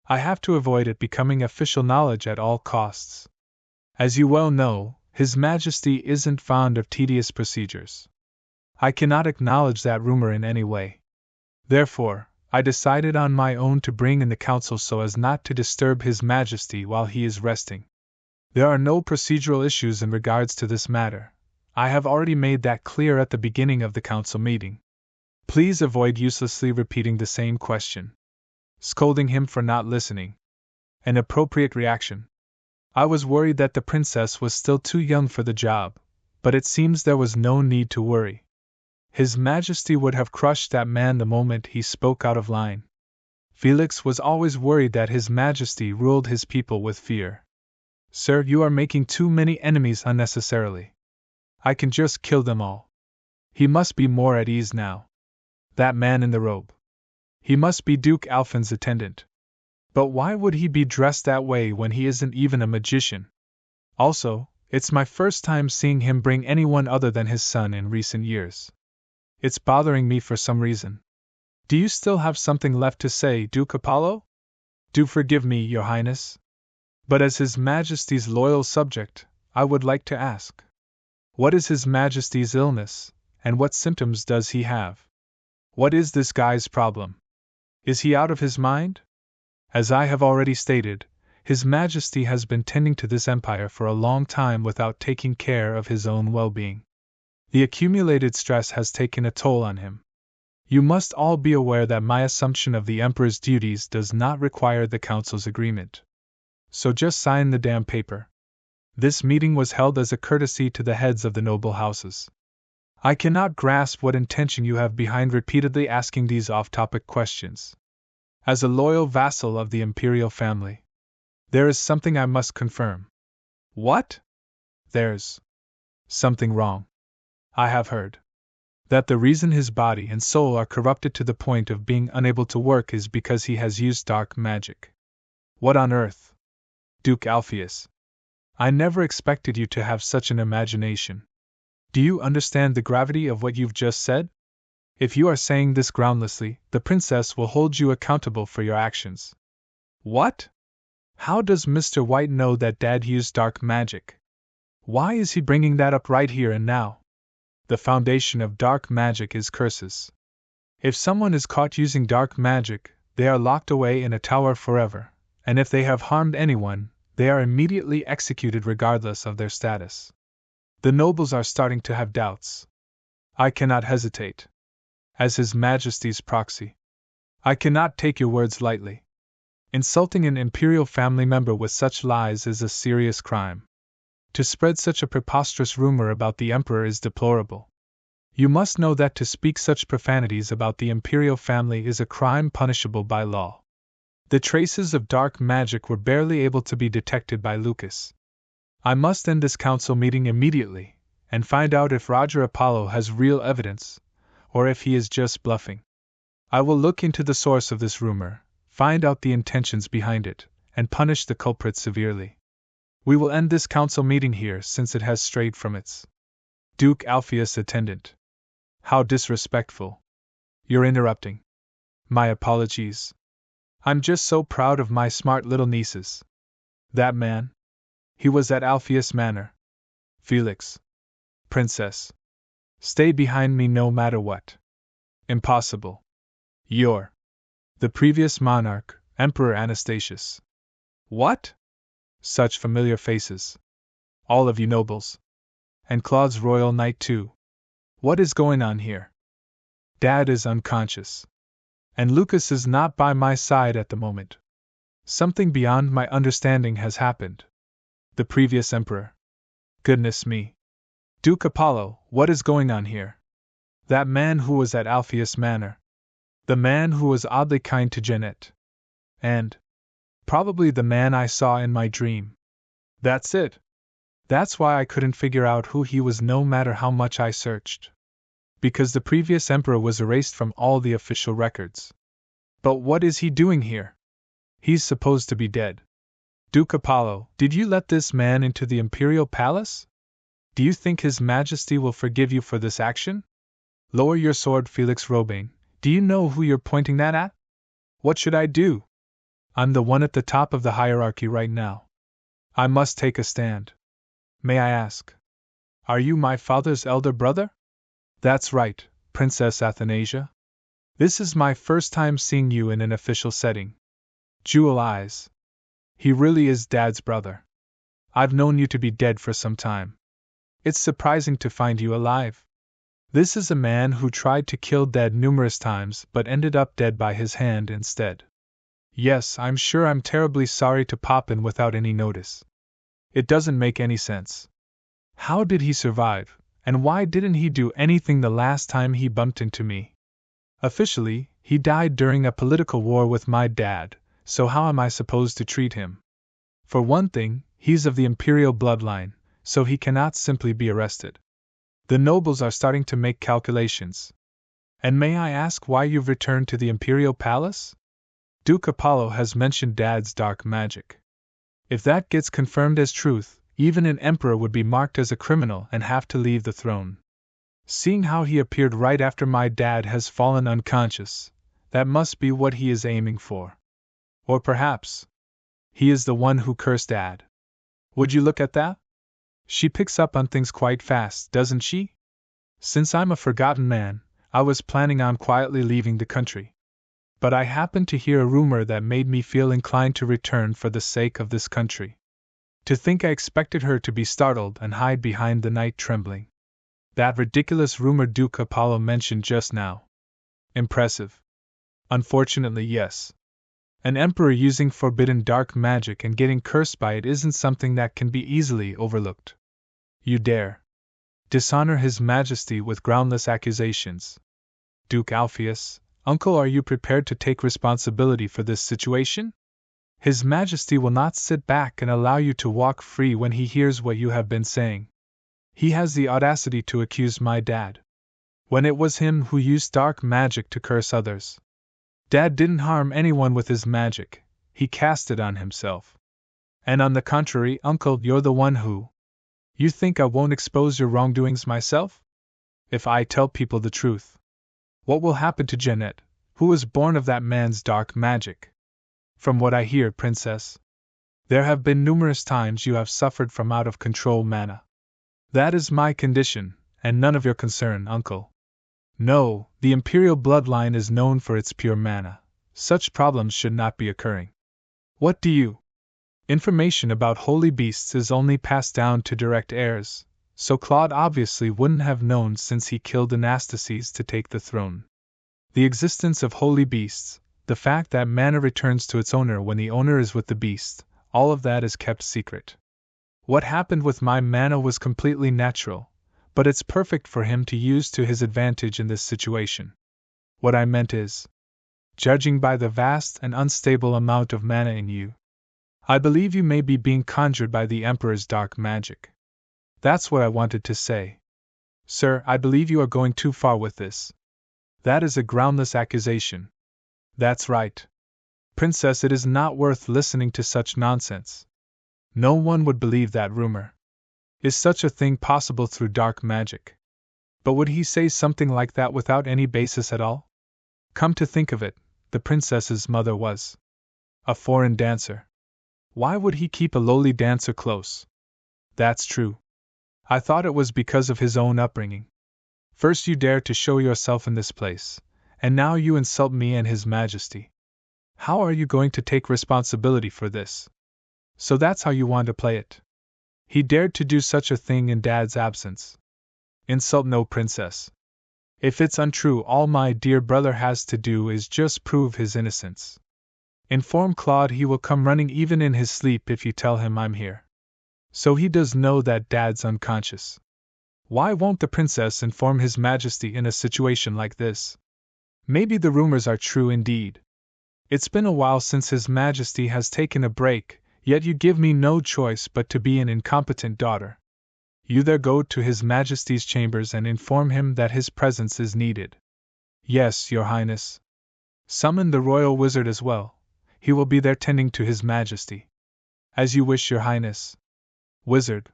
I have to avoid it becoming official knowledge at all costs. As you well know, His Majesty isn't fond of tedious procedures. I cannot acknowledge that rumor in any way. Therefore, I decided on my own to bring in the council so as not to disturb His Majesty while he is resting. There are no procedural issues in regards to this matter. I have already made that clear at the beginning of the council meeting. Please avoid uselessly repeating the same question. Scolding him for not listening. An appropriate reaction. I was worried that the princess was still too young for the job, but it seems there was no need to worry. His Majesty would have crushed that man the moment he spoke out of line. Felix was always worried that His Majesty ruled his people with fear. Sir, you are making too many enemies unnecessarily. I can just kill them all. He must be more at ease now. That man in the robe. He must be Duke Alphen's attendant. But why would he be dressed that way when he isn't even a magician? Also, it's my first time seeing him bring anyone other than his son in recent years. It's bothering me for some reason. Do you still have something left to say, Duke Apollo? Do forgive me, Your Highness. But as His Majesty's loyal subject, I would like to ask. What is His Majesty's illness, and what symptoms does he have? What is this guy's problem? Is he out of his mind? As I have already stated, His Majesty has been tending to this empire for a long time without taking care of his own well-being. The accumulated stress has taken a toll on him. You must all be aware that my assumption of the Emperor's duties does not require the Council's agreement. So just sign the damn paper. This meeting was held as a courtesy to the heads of the noble houses. I cannot grasp what intention you have behind repeatedly asking these off-topic questions. As a loyal vassal of the imperial family, there is something I must confirm. What? There's something wrong. I have heard that the reason his body and soul are corrupted to the point of being unable to work is because he has used dark magic. What on earth? Duke Alpheus, I never expected you to have such an imagination. Do you understand the gravity of what you've just said? If you are saying this groundlessly, the princess will hold you accountable for your actions. What? How does Mr. White know that Dad used dark magic? Why is he bringing that up right here and now? The foundation of dark magic is curses. If someone is caught using dark magic, they are locked away in a tower forever, and if they have harmed anyone, they are immediately executed regardless of their status. The nobles are starting to have doubts. I cannot hesitate. As His Majesty's proxy, I cannot take your words lightly. Insulting an imperial family member with such lies is a serious crime. To spread such a preposterous rumor about the Emperor is deplorable. You must know that to speak such profanities about the imperial family is a crime punishable by law. The traces of dark magic were barely able to be detected by Lucas. I must end this council meeting immediately, and find out if Roger Apollo has real evidence, or if he is just bluffing. I will look into the source of this rumor, find out the intentions behind it, and punish the culprit severely. We will end this council meeting here since it has strayed from its Duke Alpheus attendant. How disrespectful. You're interrupting. My apologies. I'm just so proud of my smart little nieces. That man? He was at Alpheus Manor. Felix. Princess. Stay behind me no matter what. Impossible. You're the previous monarch, Emperor Anastasius. What? Such familiar faces. All of you nobles. And Claude's royal knight too. What is going on here? Dad is unconscious. And Lucas is not by my side at the moment. Something beyond my understanding has happened. The previous emperor. Goodness me. Duke Apollo, what is going on here? That man who was at Alpheus Manor. The man who was oddly kind to Jeanette. And probably the man I saw in my dream. That's it. That's why I couldn't figure out who he was no matter how much I searched. Because the previous emperor was erased from all the official records. But what is he doing here? He's supposed to be dead. Duke Apollo, did you let this man into the imperial palace? Do you think His Majesty will forgive you for this action? Lower your sword, Felix Robin. Do you know who you're pointing that at? What should I do? I'm the one at the top of the hierarchy right now. I must take a stand. May I ask? Are you my father's elder brother? That's right, Princess Athanasia. This is my first time seeing you in an official setting. Jewel eyes. He really is Dad's brother. I've known you to be dead for some time. It's surprising to find you alive. This is a man who tried to kill Dad numerous times but ended up dead by his hand instead. Yes, I'm sure I'm terribly sorry to pop in without any notice. It doesn't make any sense. How did he survive, and why didn't he do anything the last time he bumped into me? Officially, he died during a political war with my dad, so how am I supposed to treat him? For one thing, he's of the imperial bloodline, so he cannot simply be arrested. The nobles are starting to make calculations. And may I ask why you've returned to the imperial palace? Duke Apollo has mentioned Dad's dark magic. If that gets confirmed as truth, even an emperor would be marked as a criminal and have to leave the throne. Seeing how he appeared right after my dad has fallen unconscious, that must be what he is aiming for. Or perhaps he is the one who cursed Dad. Would you look at that? She picks up on things quite fast, doesn't she? Since I'm a forgotten man, I was planning on quietly leaving the country. But I happened to hear a rumor that made me feel inclined to return for the sake of this country. To think I expected her to be startled and hide behind the night trembling. That ridiculous rumor Duke Apollo mentioned just now. Impressive. Unfortunately, yes. An emperor using forbidden dark magic and getting cursed by it isn't something that can be easily overlooked. You dare dishonor His Majesty with groundless accusations. Duke Alpheus, Uncle, are you prepared to take responsibility for this situation? His Majesty will not sit back and allow you to walk free when he hears what you have been saying. He has the audacity to accuse my dad, when it was him who used dark magic to curse others. Dad didn't harm anyone with his magic, he cast it on himself. And on the contrary, Uncle, you're the one who. You think I won't expose your wrongdoings myself? If I tell people the truth, what will happen to Jeanette, who was born of that man's dark magic? From what I hear, Princess, there have been numerous times you have suffered from out-of-control mana. That is my condition, and none of your concern, Uncle. No, the imperial bloodline is known for its pure mana. Such problems should not be occurring. What do you? Information about holy beasts is only passed down to direct heirs, so Claude obviously wouldn't have known since he killed Anastasis to take the throne. The existence of holy beasts, the fact that mana returns to its owner when the owner is with the beast, all of that is kept secret. What happened with my mana was completely natural, but it's perfect for him to use to his advantage in this situation. What I meant is, judging by the vast and unstable amount of mana in you, I believe you may be being conjured by the Emperor's dark magic. That's what I wanted to say. Sir, I believe you are going too far with this. That is a groundless accusation. That's right. Princess, it is not worth listening to such nonsense. No one would believe that rumor. Is such a thing possible through dark magic? But would he say something like that without any basis at all? Come to think of it, the princess's mother was a foreign dancer. Why would he keep a lowly dancer close? That's true. I thought it was because of his own upbringing. First you dare to show yourself in this place, and now you insult me and His Majesty. How are you going to take responsibility for this? So that's how you want to play it. He dared to do such a thing in Dad's absence. Insult no, Princess. If it's untrue, all my dear brother has to do is just prove his innocence. Inform Claude he will come running even in his sleep if you tell him I'm here. So he does know that Dad's unconscious. Why won't the princess inform His Majesty in a situation like this? Maybe the rumors are true indeed. It's been a while since His Majesty has taken a break, yet you give me no choice but to be an incompetent daughter. You there go to His Majesty's chambers and inform him that his presence is needed. Yes, Your Highness. Summon the royal wizard as well. He will be there tending to His Majesty. As you wish, Your Highness. Wizard.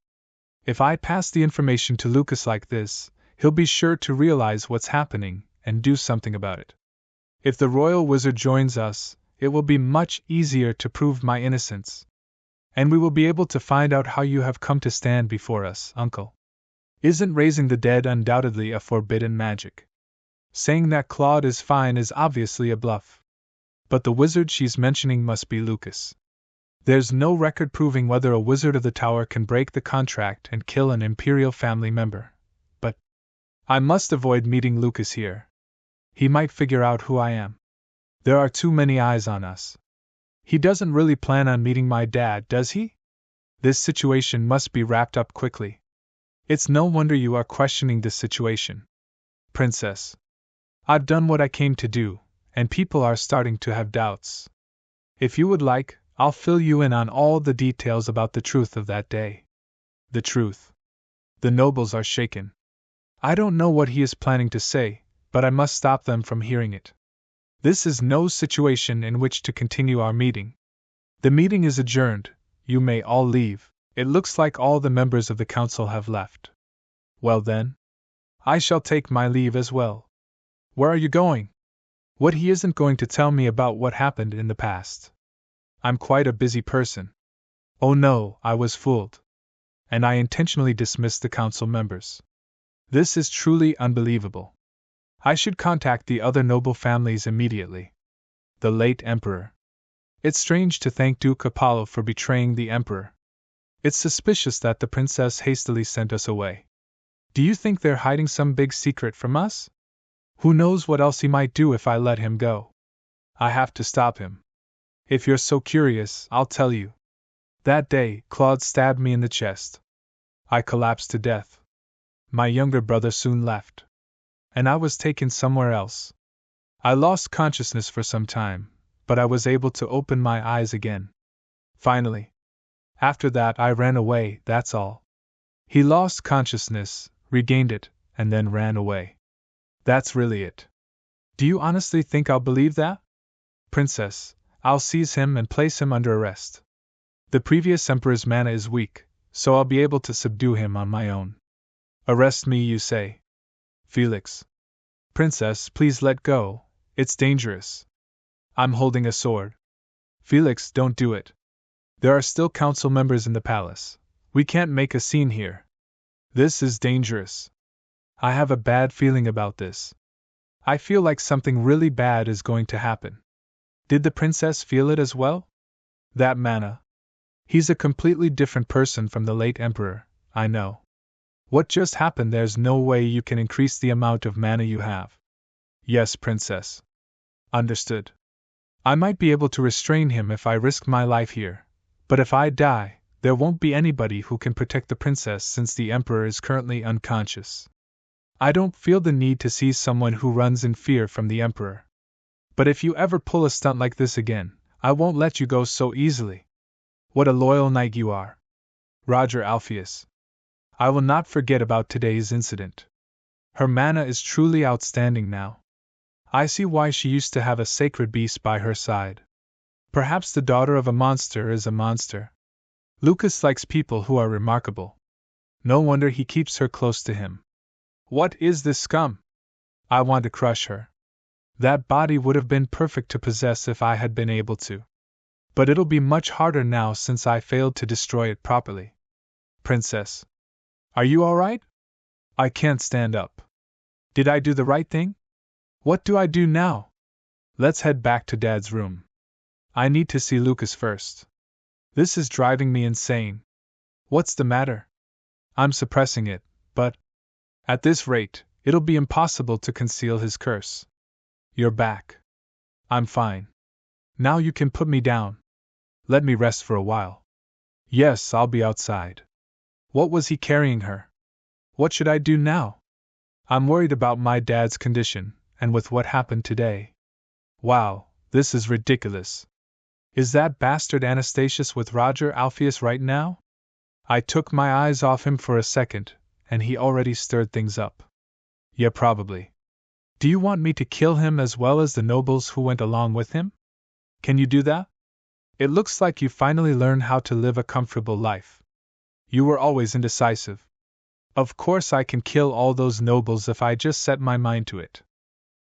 If I pass the information to Lucas like this, he'll be sure to realize what's happening and do something about it. If the royal wizard joins us, it will be much easier to prove my innocence. And we will be able to find out how you have come to stand before us, Uncle. Isn't raising the dead undoubtedly a forbidden magic? Saying that Claude is fine is obviously a bluff. But the wizard she's mentioning must be Lucas. There's no record proving whether a wizard of the tower can break the contract and kill an imperial family member. But I must avoid meeting Lucas here. He might figure out who I am. There are too many eyes on us. He doesn't really plan on meeting my dad, does he? This situation must be wrapped up quickly. It's no wonder you are questioning this situation. Princess. I've done what I came to do, and people are starting to have doubts. If you would like, I'll fill you in on all the details about the truth of that day. The truth. The nobles are shaken. I don't know what he is planning to say, but I must stop them from hearing it. This is no situation in which to continue our meeting. The meeting is adjourned, you may all leave. It looks like all the members of the council have left. Well then, I shall take my leave as well. Where are you going? What, he isn't going to tell me about what happened in the past. I'm quite a busy person. Oh no, I was fooled. And I intentionally dismissed the council members. This is truly unbelievable. I should contact the other noble families immediately. The late Emperor. It's strange to thank Duke Apollo for betraying the Emperor. It's suspicious that the princess hastily sent us away. Do you think they're hiding some big secret from us? Who knows what else he might do if I let him go? I have to stop him. If you're so curious, I'll tell you. That day, Claude stabbed me in the chest. I collapsed to death. My younger brother soon left. And I was taken somewhere else. I lost consciousness for some time, but I was able to open my eyes again. Finally. After that, I ran away, that's all. He lost consciousness, regained it, and then ran away. That's really it. Do you honestly think I'll believe that? Princess, I'll seize him and place him under arrest. The previous emperor's mana is weak, so I'll be able to subdue him on my own. Arrest me, you say? Felix. Princess, please let go, it's dangerous. I'm holding a sword. Felix, don't do it. There are still council members in the palace. We can't make a scene here. This is dangerous. I have a bad feeling about this. I feel like something really bad is going to happen. Did the princess feel it as well? That mana. He's a completely different person from the late emperor, I know. What just happened? There's no way you can increase the amount of mana you have. Yes, princess. Understood. I might be able to restrain him if I risk my life here, but if I die, there won't be anybody who can protect the princess since the emperor is currently unconscious. I don't feel the need to seize someone who runs in fear from the emperor. But if you ever pull a stunt like this again, I won't let you go so easily. What a loyal knight you are. Roger Alpheus. I will not forget about today's incident. Her mana is truly outstanding now. I see why she used to have a sacred beast by her side. Perhaps the daughter of a monster is a monster. Lucas likes people who are remarkable. No wonder he keeps her close to him. What is this scum? I want to crush her. That body would have been perfect to possess if I had been able to. But it'll be much harder now since I failed to destroy it properly. Princess. Are you all right? I can't stand up. Did I do the right thing? What do I do now? Let's head back to Dad's room. I need to see Lucas first. This is driving me insane. What's the matter? I'm suppressing it, but at this rate, it'll be impossible to conceal his curse. You're back. I'm fine. Now you can put me down. Let me rest for a while. Yes, I'll be outside. What was he carrying her? What should I do now? I'm worried about my dad's condition, and with what happened today. Wow, this is ridiculous. Is that bastard Anastasius with Roger Alpheus right now? I took my eyes off him for a second, and he already stirred things up. Yeah, probably. Do you want me to kill him as well as the nobles who went along with him? Can you do that? It looks like you finally learned how to live a comfortable life. You were always indecisive. Of course I can kill all those nobles if I just set my mind to it.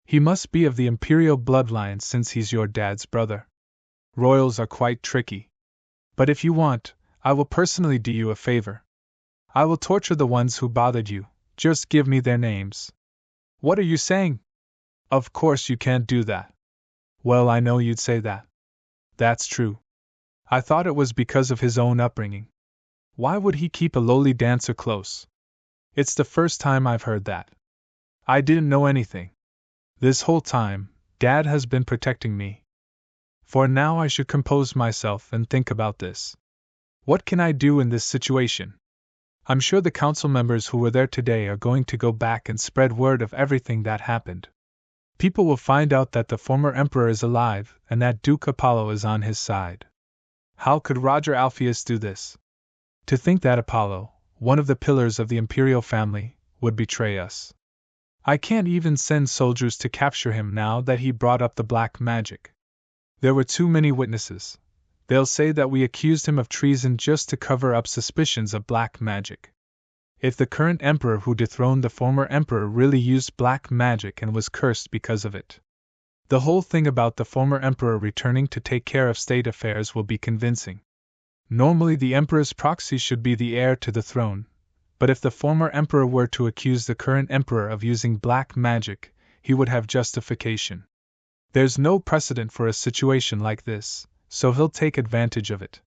He must be of the imperial bloodline since he's your dad's brother. Royals are quite tricky. But if you want, I will personally do you a favor. I will torture the ones who bothered you, just give me their names. What are you saying? Of course you can't do that. Well, I know you'd say that. That's true. I thought it was because of his own upbringing. Why would he keep a lowly dancer close? It's the first time I've heard that. I didn't know anything. This whole time, Dad has been protecting me. For now I should compose myself and think about this. What can I do in this situation? I'm sure the council members who were there today are going to go back and spread word of everything that happened. People will find out that the former emperor is alive and that Duke Apollo is on his side. How could Roger Alpheus do this? To think that Apollo, one of the pillars of the imperial family, would betray us. I can't even send soldiers to capture him now that he brought up the black magic. There were too many witnesses. They'll say that we accused him of treason just to cover up suspicions of black magic. If the current emperor who dethroned the former emperor really used black magic and was cursed because of it, the whole thing about the former emperor returning to take care of state affairs will be convincing. Normally the emperor's proxy should be the heir to the throne, but if the former emperor were to accuse the current emperor of using black magic, he would have justification. There's no precedent for a situation like this, so he'll take advantage of it.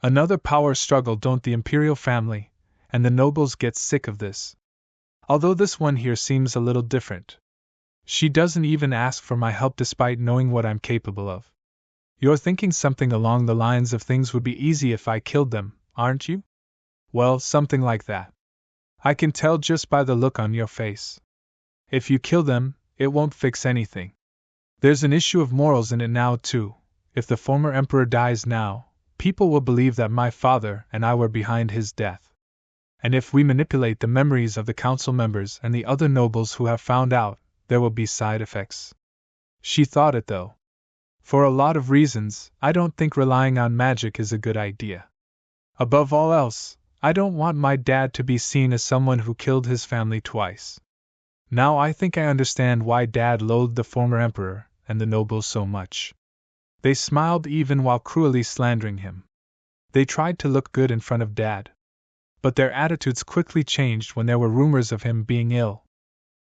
Another power struggle, don't the imperial family and the nobles get sick of this? Although this one here seems a little different. She doesn't even ask for my help despite knowing what I'm capable of. You're thinking something along the lines of things would be easy if I killed them, aren't you? Well, something like that. I can tell just by the look on your face. If you kill them, it won't fix anything. There's an issue of morals in it now, too. If the former emperor dies now, people will believe that my father and I were behind his death. And if we manipulate the memories of the council members and the other nobles who have found out, there will be side effects. She thought it though. For a lot of reasons, I don't think relying on magic is a good idea. Above all else, I don't want my dad to be seen as someone who killed his family twice. Now I think I understand why Dad loathed the former emperor and the nobles so much. They smiled even while cruelly slandering him. They tried to look good in front of Dad. But their attitudes quickly changed when there were rumors of him being ill.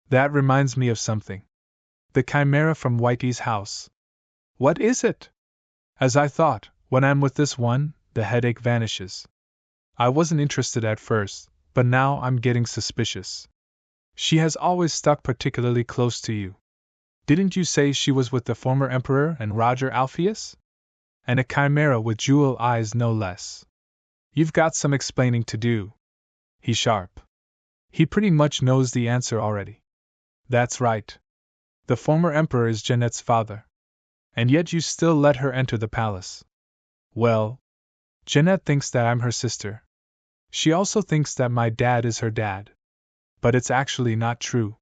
That reminds me of something. The chimera from Whitey's house. What is it? As I thought, when I'm with this one, the headache vanishes. I wasn't interested at first, but now I'm getting suspicious. She has always stuck particularly close to you. Didn't you say she was with the former emperor and Roger Alpheus? And a chimera with jewel eyes no less. You've got some explaining to do. He's sharp. He pretty much knows the answer already. That's right. The former emperor is Jeanette's father. And yet you still let her enter the palace. Well, Jeanette thinks that I'm her sister. She also thinks that my dad is her dad. But it's actually not true.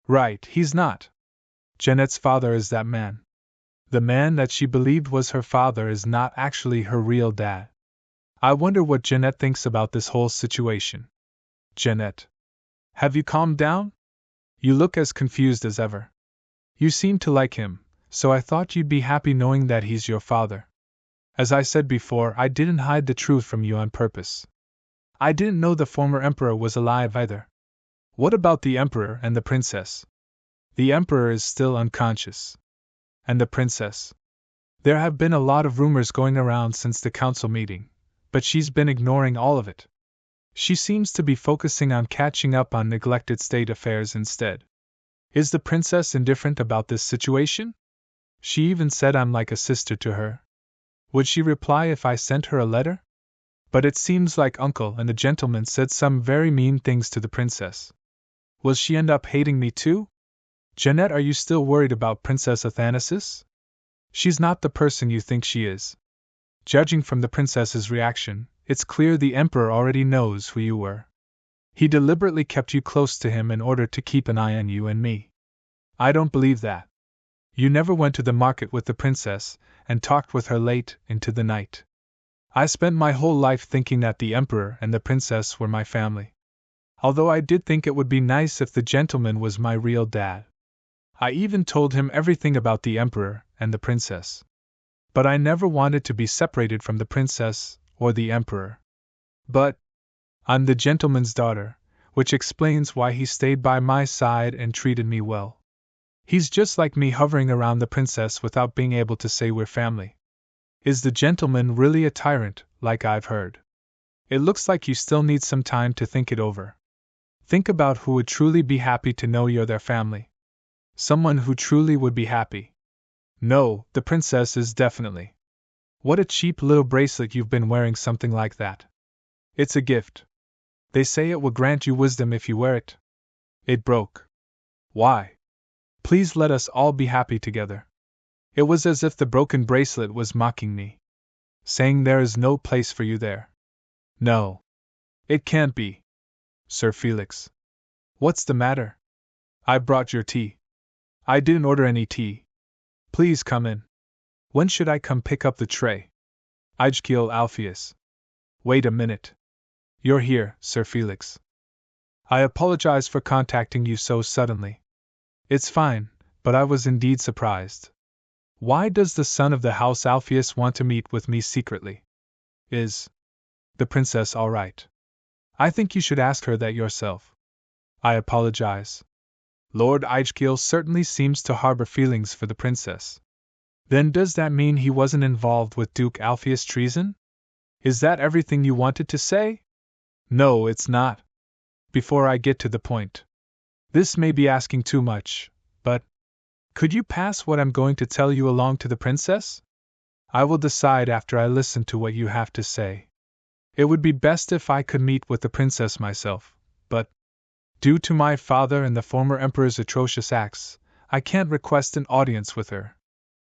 Right, he's not. Jeanette's father is that man. The man that she believed was her father is not actually her real dad. I wonder what Jeanette thinks about this whole situation. Jeanette. Have you calmed down? You look as confused as ever. You seem to like him, so I thought you'd be happy knowing that he's your father. As I said before, I didn't hide the truth from you on purpose. I didn't know the former emperor was alive either. What about the emperor and the princess? The emperor is still unconscious. And the princess? There have been a lot of rumors going around since the council meeting, but she's been ignoring all of it. She seems to be focusing on catching up on neglected state affairs instead. Is the princess indifferent about this situation? She even said I'm like a sister to her. Would she reply if I sent her a letter? But it seems like Uncle and the gentleman said some very mean things to the princess. Will she end up hating me too? Jeanette, are you still worried about Princess Athanasis? She's not the person you think she is. Judging from the princess's reaction, it's clear the emperor already knows who you were. He deliberately kept you close to him in order to keep an eye on you and me. I don't believe that. You never went to the market with the princess and talked with her late into the night. I spent my whole life thinking that the emperor and the princess were my family. Although I did think it would be nice if the gentleman was my real dad. I even told him everything about the emperor and the princess. But I never wanted to be separated from the princess or the emperor. But I'm the gentleman's daughter, which explains why he stayed by my side and treated me well. He's just like me, hovering around the princess without being able to say we're family. Is the gentleman really a tyrant, like I've heard? It looks like you still need some time to think it over. Think about who would truly be happy to know you're their family. Someone who truly would be happy. No, the princess is definitely. What a cheap little bracelet you've been wearing, something like that. It's a gift. They say it will grant you wisdom if you wear it. It broke. Why? Please let us all be happy together. It was as if the broken bracelet was mocking me, saying there is no place for you there. No. It can't be. Sir Felix. What's the matter? I brought your tea. I didn't order any tea. Please come in. When should I come pick up the tray? Ijkiel Alpheus. Wait a minute. You're here, Sir Felix. I apologize for contacting you so suddenly. It's fine, but I was indeed surprised. Why does the son of the house Alpheus want to meet with me secretly? Is the princess all right? I think you should ask her that yourself. I apologize. Lord Ijkiel certainly seems to harbor feelings for the princess. Then does that mean he wasn't involved with Duke Alpheus' treason? Is that everything you wanted to say? No, it's not. Before I get to the point. This may be asking too much, but could you pass what I'm going to tell you along to the princess? I will decide after I listen to what you have to say. It would be best if I could meet with the princess myself, but due to my father and the former emperor's atrocious acts, I can't request an audience with her.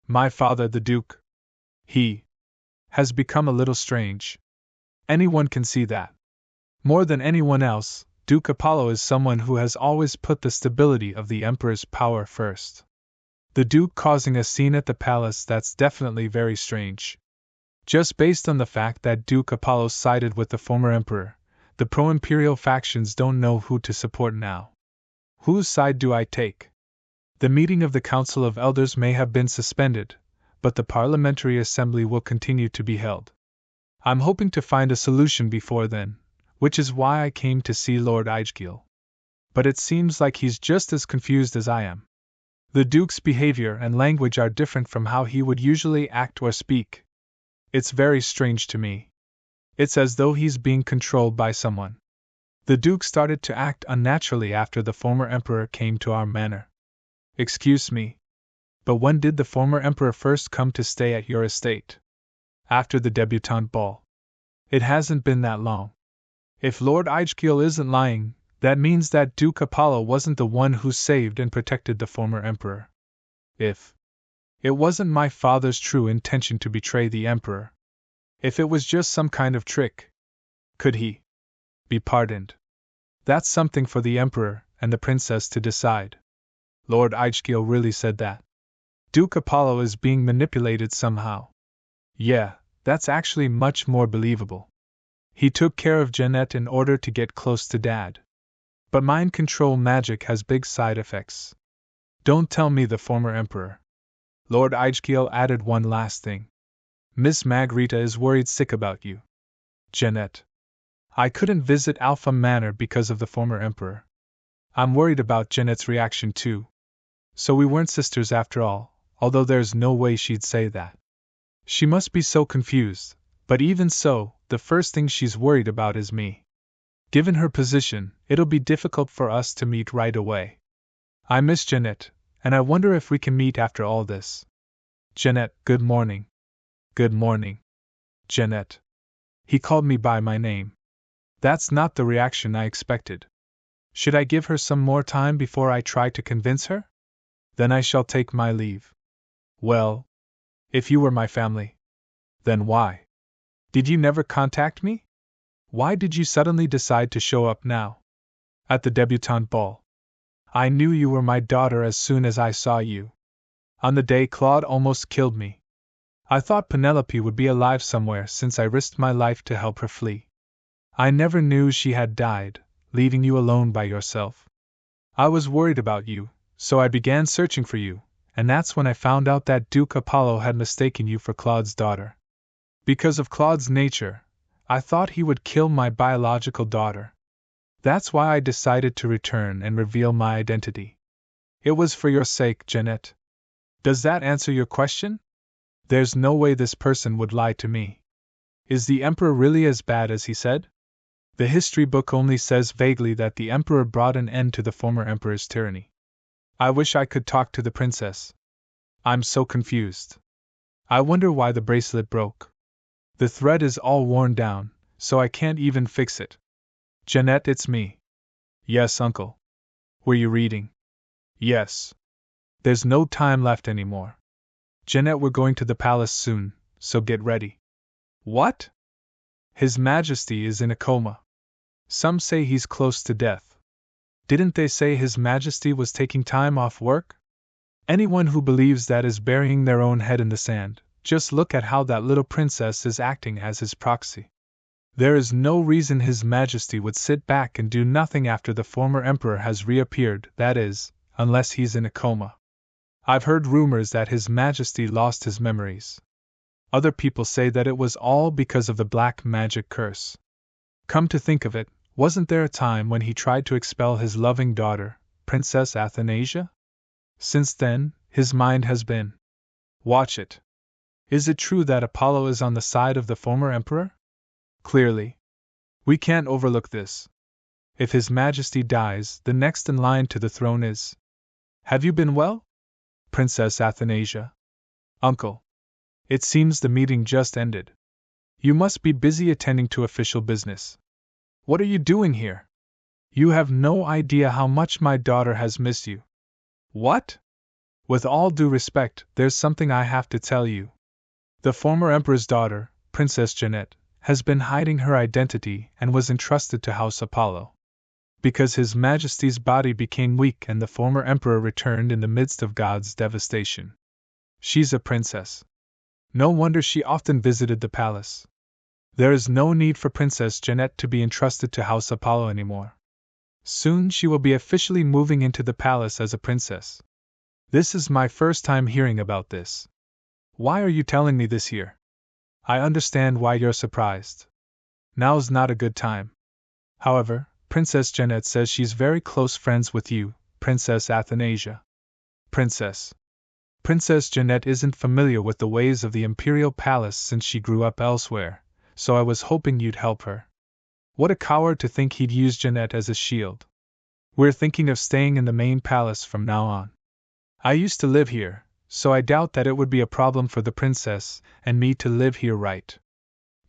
My father, the Duke, he has become a little strange. Anyone can see that. More than anyone else, Duke Apollo is someone who has always put the stability of the emperor's power first. The Duke causing a scene at the palace, that's definitely very strange. Just based on the fact that Duke Apollo sided with the former emperor, the pro-imperial factions don't know who to support now. Whose side do I take? The meeting of the Council of Elders may have been suspended, but the Parliamentary Assembly will continue to be held. I'm hoping to find a solution before then, which is why I came to see Lord Ijkiel. But it seems like he's just as confused as I am. The Duke's behavior and language are different from how he would usually act or speak. It's very strange to me. It's as though he's being controlled by someone. The Duke started to act unnaturally after the former emperor came to our manor. Excuse me, but when did the former emperor first come to stay at your estate? After the debutante ball. It hasn't been that long. If Lord Ijkiel isn't lying, that means that Duke Apollo wasn't the one who saved and protected the former emperor. If it wasn't my father's true intention to betray the emperor, if it was just some kind of trick, could he be pardoned? That's something for the emperor and the princess to decide. Lord Ijkiel really said that. Duke Apollo is being manipulated somehow. Yeah, that's actually much more believable. He took care of Jeanette in order to get close to Dad. But mind control magic has big side effects. Don't tell me the former emperor. Lord Ijkiel added one last thing. Miss Margarita is worried sick about you. Jeanette. I couldn't visit Alpha Manor because of the former emperor. I'm worried about Jeanette's reaction too. So we weren't sisters after all, although there's no way she'd say that. She must be so confused, but even so, the first thing she's worried about is me. Given her position, it'll be difficult for us to meet right away. I miss Jeanette, and I wonder if we can meet after all this. Jeanette, good morning. Good morning. Jeanette. He called me by my name. That's not the reaction I expected. Should I give her some more time before I try to convince her? Then I shall take my leave. Well, if you were my family. Then why? Did you never contact me? Why did you suddenly decide to show up now? At the debutante ball. I knew you were my daughter as soon as I saw you. On the day Claude almost killed me. I thought Penelope would be alive somewhere since I risked my life to help her flee. I never knew she had died, leaving you alone by yourself. I was worried about you, so I began searching for you, and that's when I found out that Duke Apollo had mistaken you for Claude's daughter. Because of Claude's nature, I thought he would kill my biological daughter. That's why I decided to return and reveal my identity. It was for your sake, Jeanette. Does that answer your question? There's no way this person would lie to me. Is the emperor really as bad as he said? The history book only says vaguely that the emperor brought an end to the former emperor's tyranny. I wish I could talk to the princess. I'm so confused. I wonder why the bracelet broke. The thread is all worn down, so I can't even fix it. Jeanette, it's me. Yes, Uncle. Were you reading? Yes. There's no time left anymore. Jeanette, we're going to the palace soon, so get ready. What? His Majesty is in a coma. Some say he's close to death. Didn't they say His Majesty was taking time off work? Anyone who believes that is burying their own head in the sand. Just look at how that little princess is acting as his proxy. There is no reason His Majesty would sit back and do nothing after the former emperor has reappeared, that is, unless he's in a coma. I've heard rumors that His Majesty lost his memories. Other people say that it was all because of the black magic curse. Come to think of it, wasn't there a time when he tried to expel his loving daughter, Princess Athanasia? Since then, his mind has been. Watch it. Is it true that Apollo is on the side of the former emperor? Clearly. We can't overlook this. If His Majesty dies, the next in line to the throne is. Have you been well? Princess Athanasia. Uncle. It seems the meeting just ended. You must be busy attending to official business. What are you doing here? You have no idea how much my daughter has missed you. What? With all due respect, there's something I have to tell you. The former emperor's daughter, Princess Jeanette, has been hiding her identity and was entrusted to House Apollo. Because His Majesty's body became weak and the former emperor returned in the midst of God's devastation. She's a princess. No wonder she often visited the palace. There is no need for Princess Jeanette to be entrusted to House Apollo anymore. Soon she will be officially moving into the palace as a princess. This is my first time hearing about this. Why are you telling me this here? I understand why you're surprised. Now's not a good time. However, Princess Jeanette says she's very close friends with you, Princess Athanasia. Princess Jeanette isn't familiar with the ways of the imperial palace since she grew up elsewhere, so I was hoping you'd help her. What a coward to think he'd use Jeanette as a shield. We're thinking of staying in the main palace from now on. I used to live here, so I doubt that it would be a problem for the princess and me to live here, right?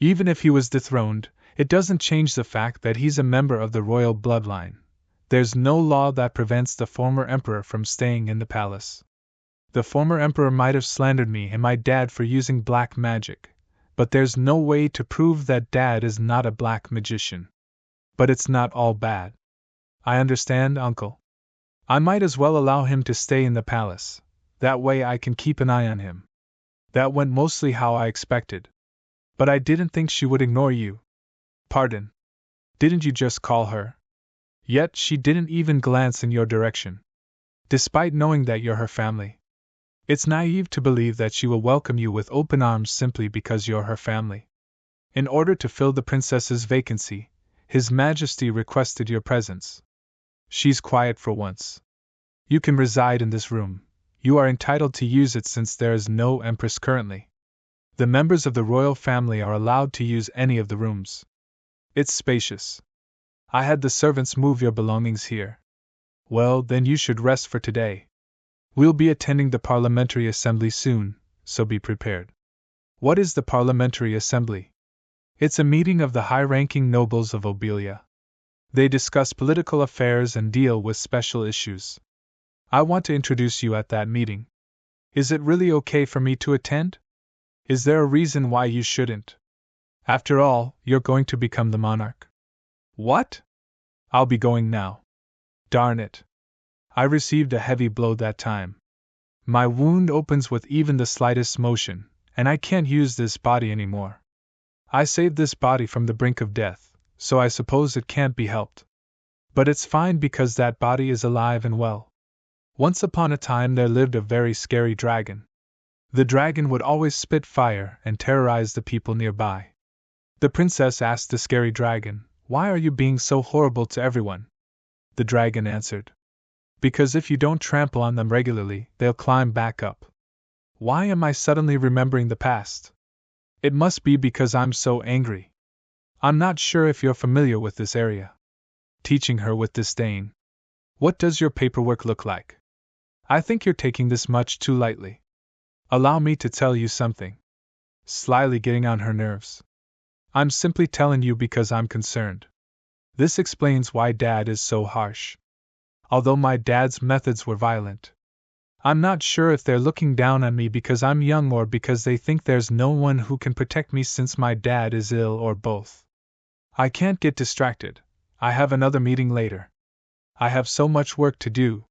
Even if he was dethroned, it doesn't change the fact that he's a member of the royal bloodline. There's no law that prevents the former emperor from staying in the palace. The former emperor might have slandered me and my dad for using black magic, but there's no way to prove that Dad is not a black magician. But it's not all bad. I understand, Uncle. I might as well allow him to stay in the palace. That way I can keep an eye on him. That went mostly how I expected. But I didn't think she would ignore you. Pardon. Didn't you just call her? Yet she didn't even glance in your direction. Despite knowing that you're her family. It's naive to believe that she will welcome you with open arms simply because you're her family. In order to fill the princess's vacancy, His Majesty requested your presence. She's quiet for once. You can reside in this room. You are entitled to use it since there is no empress currently. The members of the royal family are allowed to use any of the rooms. It's spacious. I had the servants move your belongings here. Well, then you should rest for today. We'll be attending the Parliamentary Assembly soon, so be prepared. What is the Parliamentary Assembly? It's a meeting of the high-ranking nobles of Obelia. They discuss political affairs and deal with special issues. I want to introduce you at that meeting. Is it really okay for me to attend? Is there a reason why you shouldn't? After all, you're going to become the monarch. What? I'll be going now. Darn it. I received a heavy blow that time. My wound opens with even the slightest motion, and I can't use this body anymore. I saved this body from the brink of death, so I suppose it can't be helped. But it's fine because that body is alive and well. Once upon a time there lived a very scary dragon. The dragon would always spit fire and terrorize the people nearby. The princess asked the scary dragon, "Why are you being so horrible to everyone?" The dragon answered, "Because if you don't trample on them regularly, they'll climb back up." Why am I suddenly remembering the past? It must be because I'm so angry. I'm not sure if you're familiar with this area. Teaching her with disdain. What does your paperwork look like? I think you're taking this much too lightly. Allow me to tell you something. Slyly getting on her nerves. I'm simply telling you because I'm concerned. This explains why Dad is so harsh. Although my dad's methods were violent, I'm not sure if they're looking down on me because I'm young or because they think there's no one who can protect me since my dad is ill, or both. I can't get distracted. I have another meeting later. I have so much work to do.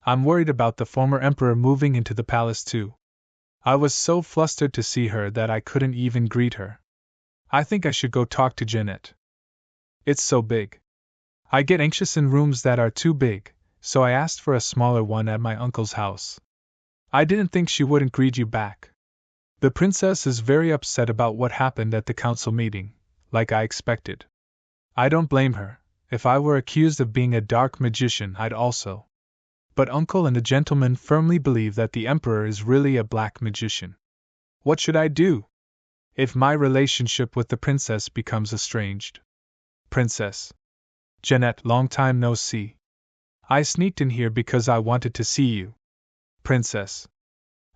I'm worried about the former emperor moving into the palace too. I was so flustered to see her that I couldn't even greet her. I think I should go talk to Jeanette. It's so big. I get anxious in rooms that are too big, so I asked for a smaller one at my uncle's house. I didn't think she wouldn't greet you back. The princess is very upset about what happened at the council meeting, like I expected. I don't blame her. If I were accused of being a dark magician, I'd also. But Uncle and the gentleman firmly believe that the Emperor is really a black magician. What should I do? If my relationship with the princess becomes estranged. Princess. Jeanette, long time no see. I sneaked in here because I wanted to see you. Princess.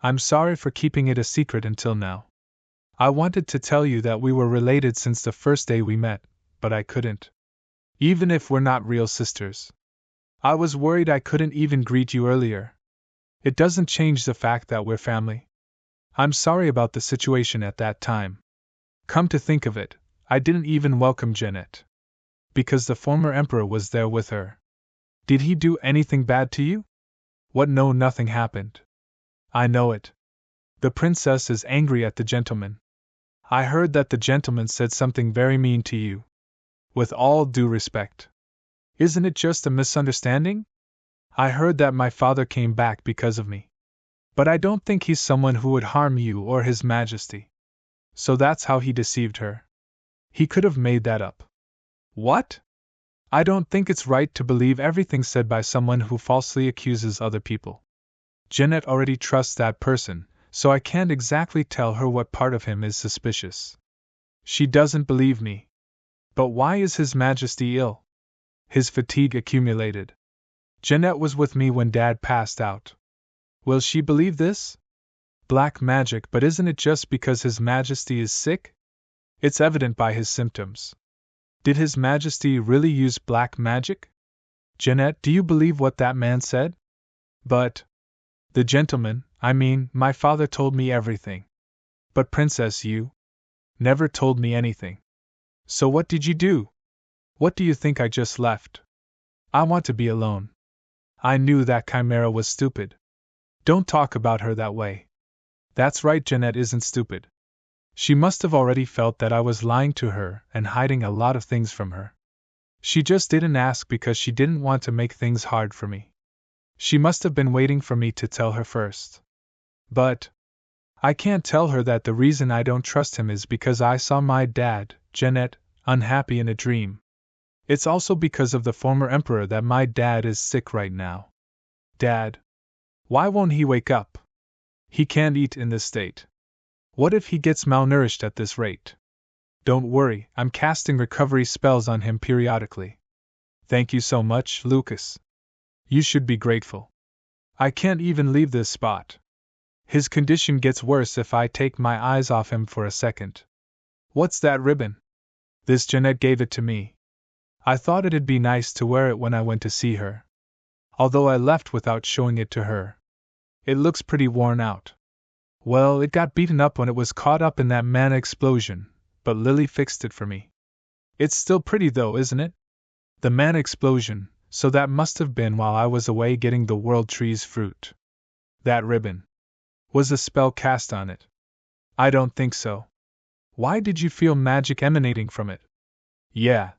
I'm sorry for keeping it a secret until now. I wanted to tell you that we were related since the first day we met, but I couldn't. Even if we're not real sisters. I was worried I couldn't even greet you earlier. It doesn't change the fact that we're family. I'm sorry about the situation at that time. Come to think of it, I didn't even welcome Jeanette. Because the former emperor was there with her. Did he do anything bad to you? What? No, nothing happened. I know it. The princess is angry at the gentleman. I heard that the gentleman said something very mean to you. With all due respect. Isn't it just a misunderstanding? I heard that my father came back because of me. But I don't think he's someone who would harm you or His Majesty. So that's how he deceived her. He could have made that up. What? I don't think it's right to believe everything said by someone who falsely accuses other people. Jeanette already trusts that person, so I can't exactly tell her what part of him is suspicious. She doesn't believe me. But why is His Majesty ill? His fatigue accumulated. Jeanette was with me when Dad passed out. Will she believe this? Black magic, but isn't it just because His Majesty is sick? It's evident by his symptoms. Did His Majesty really use black magic? Jeanette, do you believe what that man said? But the gentleman, my father told me everything. But Princess, you never told me anything. So what did you do? What do you think I just left? I want to be alone. I knew that Chimera was stupid. Don't talk about her that way. That's right, Jeanette isn't stupid. She must have already felt that I was lying to her and hiding a lot of things from her. She just didn't ask because she didn't want to make things hard for me. She must have been waiting for me to tell her first. But I can't tell her that the reason I don't trust him is because I saw my dad, Jeanette, unhappy in a dream. It's also because of the former emperor that my dad is sick right now. Dad? Why won't he wake up? He can't eat in this state. What if he gets malnourished at this rate? Don't worry, I'm casting recovery spells on him periodically. Thank you so much, Lucas. You should be grateful. I can't even leave this spot. His condition gets worse if I take my eyes off him for a second. What's that ribbon? This Jeanette gave it to me. I thought it'd be nice to wear it when I went to see her. Although I left without showing it to her. It looks pretty worn out. Well, it got beaten up when it was caught up in that mana explosion, but Lily fixed it for me. It's still pretty though, isn't it? The mana explosion, so that must have been while I was away getting the world tree's fruit. That ribbon. Was a spell cast on it? I don't think so. Why did you feel magic emanating from it? Yeah.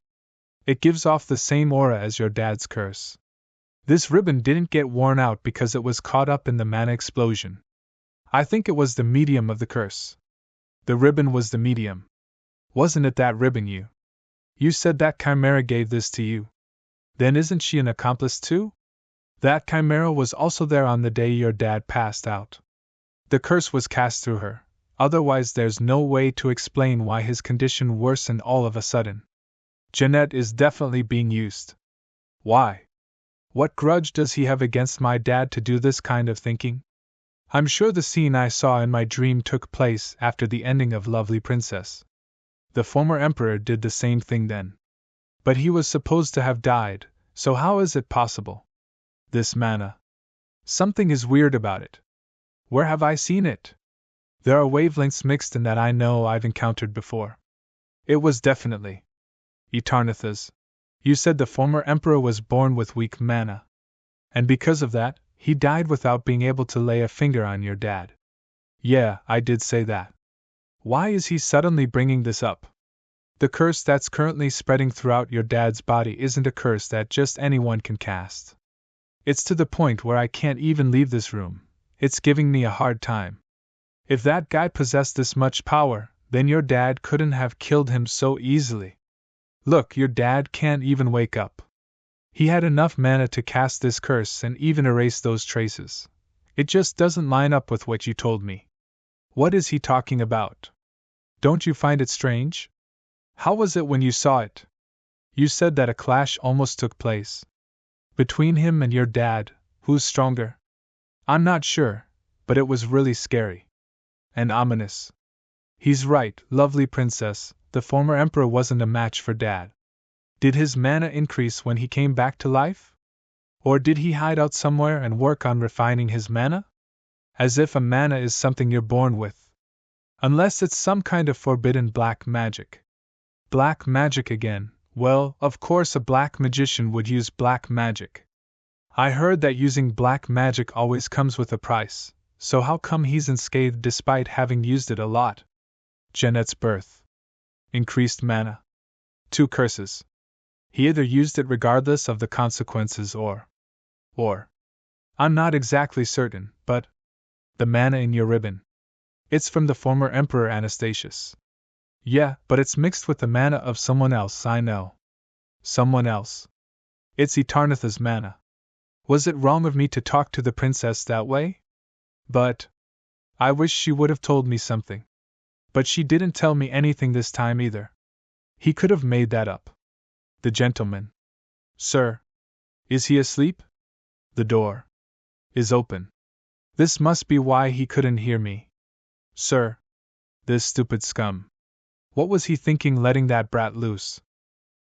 It gives off the same aura as your dad's curse. This ribbon didn't get worn out because it was caught up in the mana explosion. I think it was the medium of the curse. The ribbon was the medium. Wasn't it that ribbon you? You said that Chimera gave this to you. Then isn't she an accomplice too? That Chimera was also there on the day your dad passed out. The curse was cast through her, otherwise there's no way to explain why his condition worsened all of a sudden. Jeanette is definitely being used. Why? What grudge does he have against my dad to do this kind of thinking? I'm sure the scene I saw in my dream took place after the ending of Lovely Princess. The former emperor did the same thing then. But he was supposed to have died, so how is it possible? This manna. Something is weird about it. Where have I seen it? There are wavelengths mixed in that I know I've encountered before. It was definitely Etarnithas. You said the former emperor was born with weak mana. And because of that, he died without being able to lay a finger on your dad. Yeah, I did say that. Why is he suddenly bringing this up? The curse that's currently spreading throughout your dad's body isn't a curse that just anyone can cast. It's to the point where I can't even leave this room. It's giving me a hard time. If that guy possessed this much power, then your dad couldn't have killed him so easily. Look, your dad can't even wake up. He had enough mana to cast this curse and even erase those traces. It just doesn't line up with what you told me. What is he talking about? Don't you find it strange? How was it when you saw it? You said that a clash almost took place. Between him and your dad, who's stronger? I'm not sure, but it was really scary. And ominous. He's right, lovely princess, the former emperor wasn't a match for Dad. Did his mana increase when he came back to life? Or did he hide out somewhere and work on refining his mana? As if a mana is something you're born with. Unless it's some kind of forbidden black magic. Black magic again. Well, of course a black magician would use black magic. I heard that using black magic always comes with a price, so how come he's unscathed despite having used it a lot? Jeanette's birth. Increased mana. 2 curses. He either used it regardless of the consequences or. I'm not exactly certain, but. The mana in your ribbon. It's from the former Emperor Anastasius. Yeah, but it's mixed with the mana of someone else I know. Someone else. It's Etarnithas' mana. Was it wrong of me to talk to the princess that way? But. I wish she would have told me something. But she didn't tell me anything this time either. He could have made that up. The gentleman. Sir. Is he asleep? The door. Is open. This must be why he couldn't hear me. Sir. This stupid scum. What was he thinking letting that brat loose?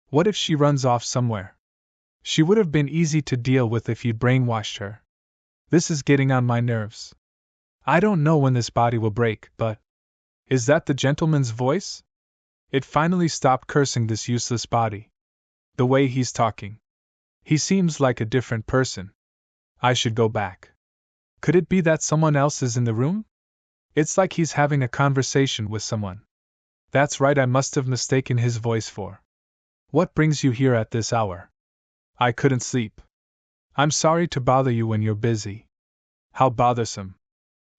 What if she runs off somewhere? She would have been easy to deal with if you'd brainwashed her. This is getting on my nerves. I don't know when this body will break, but. Is that the gentleman's voice? It finally stopped cursing this useless body. The way he's talking. He seems like a different person. I should go back. Could it be that someone else is in the room? It's like he's having a conversation with someone. That's right, I must have mistaken his voice for. What brings you here at this hour? I couldn't sleep. I'm sorry to bother you when you're busy. How bothersome.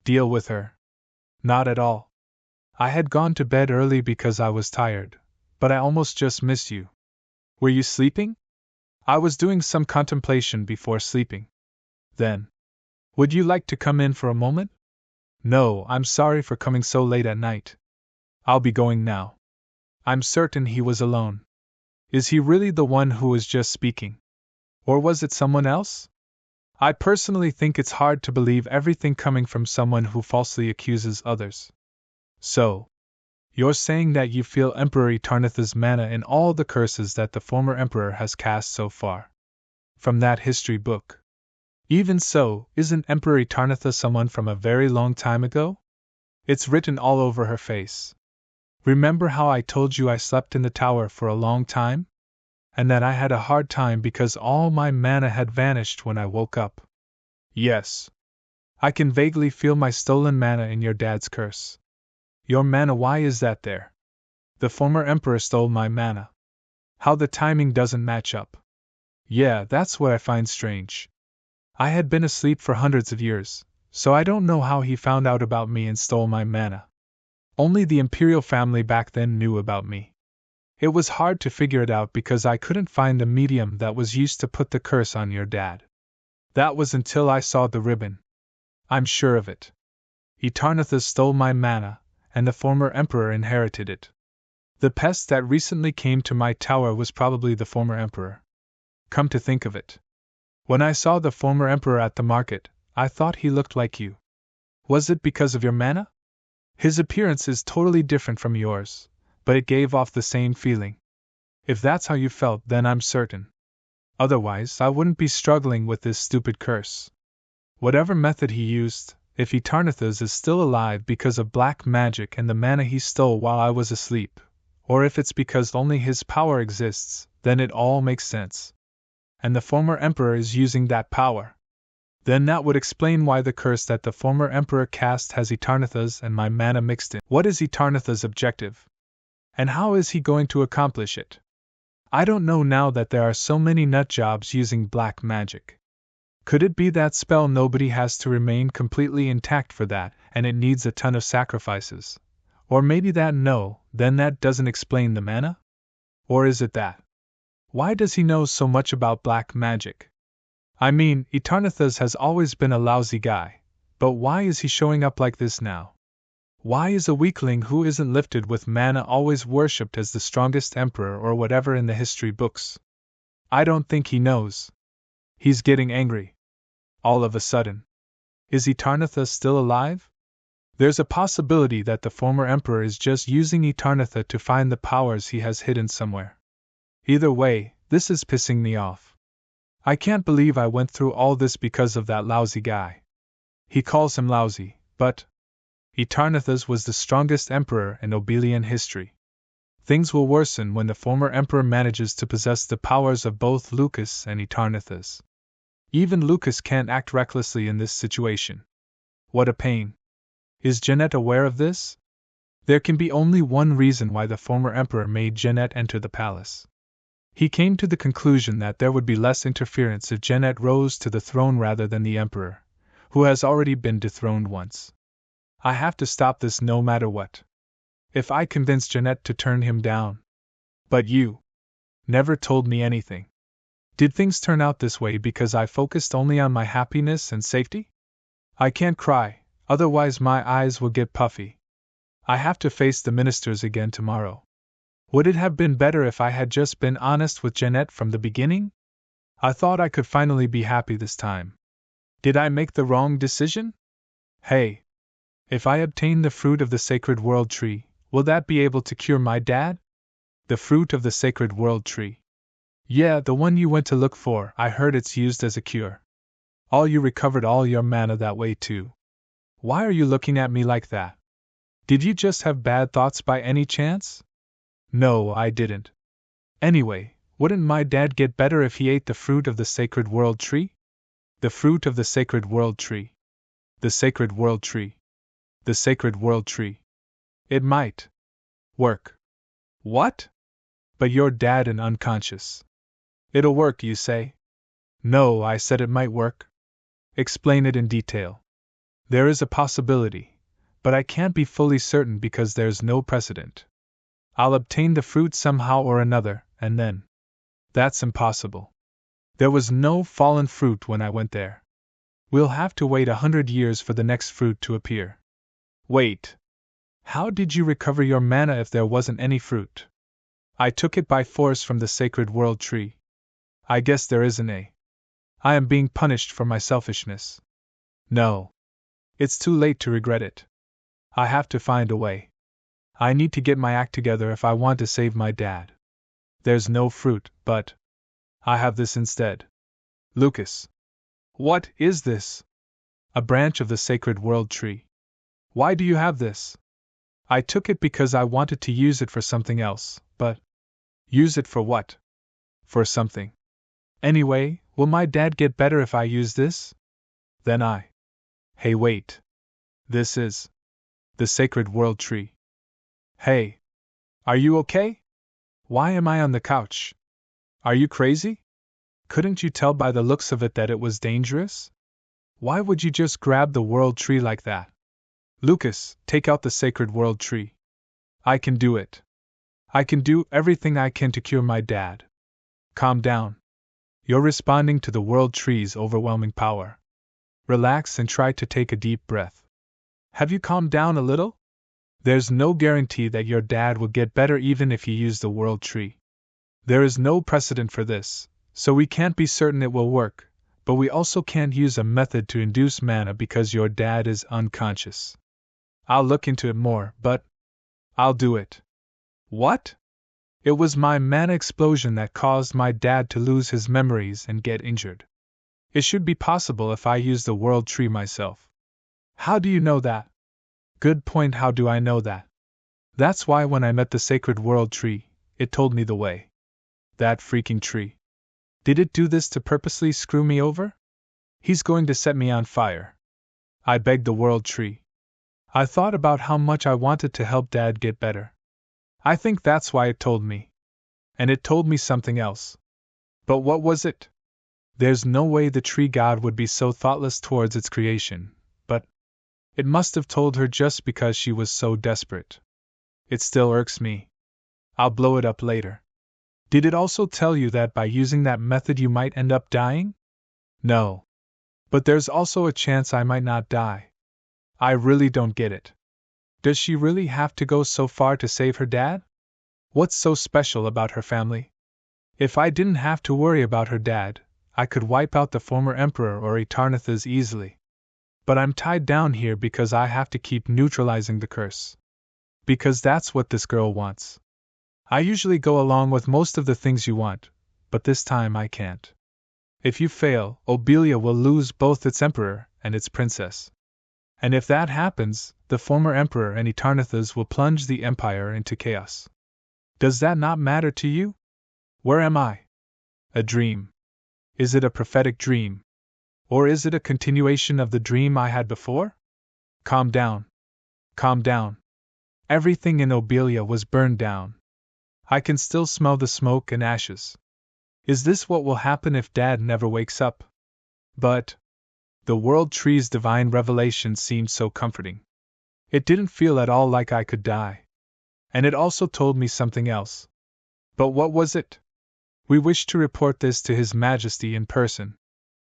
Deal with her. Not at all. I had gone to bed early because I was tired, but I almost just missed you. Were you sleeping? I was doing some contemplation before sleeping. Then. Would you like to come in for a moment? No, I'm sorry for coming so late at night. I'll be going now. I'm certain he was alone. Is he really the one who was just speaking? Or was it someone else? I personally think it's hard to believe everything coming from someone who falsely accuses others. So, you're saying that you feel Emperor Etarnithas' mana in all the curses that the former emperor has cast so far. From that history book. Even so, isn't Emperor Etarnithas someone from a very long time ago? It's written all over her face. Remember how I told you I slept in the tower for a long time? And that I had a hard time because all my mana had vanished when I woke up? Yes. I can vaguely feel my stolen mana in your dad's curse. Your mana, why is that there? The former emperor stole my mana. How the timing doesn't match up. Yeah, that's what I find strange. I had been asleep for hundreds of years, so I don't know how he found out about me and stole my mana. Only the imperial family back then knew about me. It was hard to figure it out because I couldn't find a medium that was used to put the curse on your dad. That was until I saw the ribbon. I'm sure of it. Etarnithas stole my mana, and the former emperor inherited it. The pest that recently came to my tower was probably the former emperor. Come to think of it. When I saw the former emperor at the market, I thought he looked like you. Was it because of your mana? His appearance is totally different from yours, but it gave off the same feeling. If that's how you felt, then I'm certain. Otherwise, I wouldn't be struggling with this stupid curse. Whatever method he used, if Athanasia is still alive because of black magic and the mana he stole while I was asleep, or if it's because only his power exists, then it all makes sense. And the former emperor is using that power. Then that would explain why the curse that the former emperor cast has Athanasia and my mana mixed in. What is Athanasia's objective? And how is he going to accomplish it? I don't know now that there are so many nutjobs using black magic. Could it be that spell nobody has to remain completely intact for that, and it needs a ton of sacrifices? Or maybe then that doesn't explain the mana? Or is it that? Why does he know so much about black magic? I mean, Athanasia has always been a lousy guy, but why is he showing up like this now? Why is a weakling who isn't lifted with mana always worshipped as the strongest emperor or whatever in the history books? I don't think he knows. He's getting angry. All of a sudden. Is Athanasia still alive? There's a possibility that the former emperor is just using Athanasia to find the powers he has hidden somewhere. Either way, this is pissing me off. I can't believe I went through all this because of that lousy guy. He calls him lousy, but Athanasia was the strongest emperor in Obelian history. Things will worsen when the former emperor manages to possess the powers of both Lucas and Athanasia. Even Lucas can't act recklessly in this situation. What a pain. Is Jeanette aware of this? There can be only one reason why the former emperor made Jeanette enter the palace. He came to the conclusion that there would be less interference if Jeanette rose to the throne rather than the emperor, who has already been dethroned once. I have to stop this no matter what. If I convince Jeanette to turn him down. But you never told me anything. Did things turn out this way because I focused only on my happiness and safety? I can't cry, otherwise my eyes will get puffy. I have to face the ministers again tomorrow. Would it have been better if I had just been honest with Jeanette from the beginning? I thought I could finally be happy this time. Did I make the wrong decision? Hey! If I obtain the fruit of the sacred world tree, will that be able to cure my dad? The fruit of the sacred world tree. Yeah, the one you went to look for. I heard it's used as a cure. You recovered all your mana that way too. Why are you looking at me like that? Did you just have bad thoughts by any chance? No, I didn't. Anyway, wouldn't my dad get better if he ate the fruit of the sacred world tree? The fruit of the sacred world tree. The sacred world tree. The sacred world tree. It might work. What? But you're dead and unconscious. It'll work, you say? No, I said it might work. Explain it in detail. There is a possibility, but I can't be fully certain because there's no precedent. I'll obtain the fruit somehow or another, and then. That's impossible. There was no fallen fruit when I went there. We'll have to wait 100 years for the next fruit to appear. Wait. How did you recover your mana if there wasn't any fruit? I took it by force from the sacred world tree. I guess there isn't a. I am being punished for my selfishness. No. It's too late to regret it. I have to find a way. I need to get my act together if I want to save my dad. There's no fruit, but I have this instead. Lucas. What is this? A branch of the sacred world tree. Why do you have this? I took it because I wanted to use it for something else, but. Use it for what? For something. Anyway, will my dad get better if I use this? Then I. Hey, wait. This is. The sacred world tree. Hey. Are you okay? Why am I on the couch? Are you crazy? Couldn't you tell by the looks of it that it was dangerous? Why would you just grab the world tree like that? Lucas, take out the sacred world tree. I can do it. I can do everything I can to cure my dad. Calm down. You're responding to the world tree's overwhelming power. Relax and try to take a deep breath. Have you calmed down a little? There's no guarantee that your dad will get better even if you use the world tree. There is no precedent for this, so we can't be certain it will work, But we also can't use a method to induce mana because your dad is unconscious. I'll look into it more, but I'll do it. What? It was my mana explosion that caused my dad to lose his memories and get injured. It should be possible if I use the world tree myself. How do you know that? Good point, how do I know that? That's why when I met the sacred world tree, it told me the way. That freaking tree. Did it do this to purposely screw me over? He's going to set me on fire. I begged the world tree. I thought about how much I wanted to help Dad get better. I think that's why it told me. And it told me something else. But what was it? There's no way the tree god would be so thoughtless towards its creation, but it must have told her just because she was so desperate. It still irks me. I'll blow it up later. Did it also tell you that by using that method you might end up dying? No. But there's also a chance I might not die. I really don't get it. Does she really have to go so far to save her dad? What's so special about her family? If I didn't have to worry about her dad, I could wipe out the former emperor or Athanasia easily. But I'm tied down here because I have to keep neutralizing the curse. Because that's what this girl wants. I usually go along with most of the things you want, but this time I can't. If you fail, Obelia will lose both its emperor and its princess. And if that happens, the former emperor and Athanasia will plunge the empire into chaos. Does that not matter to you? Where am I? A dream. Is it a prophetic dream? Or is it a continuation of the dream I had before? Calm down. Calm down. Everything in Obelia was burned down. I can still smell the smoke and ashes. Is this what will happen if Dad never wakes up? But the world tree's divine revelation seemed so comforting. It didn't feel at all like I could die. And it also told me something else. But what was it? We wish to report this to His Majesty in person.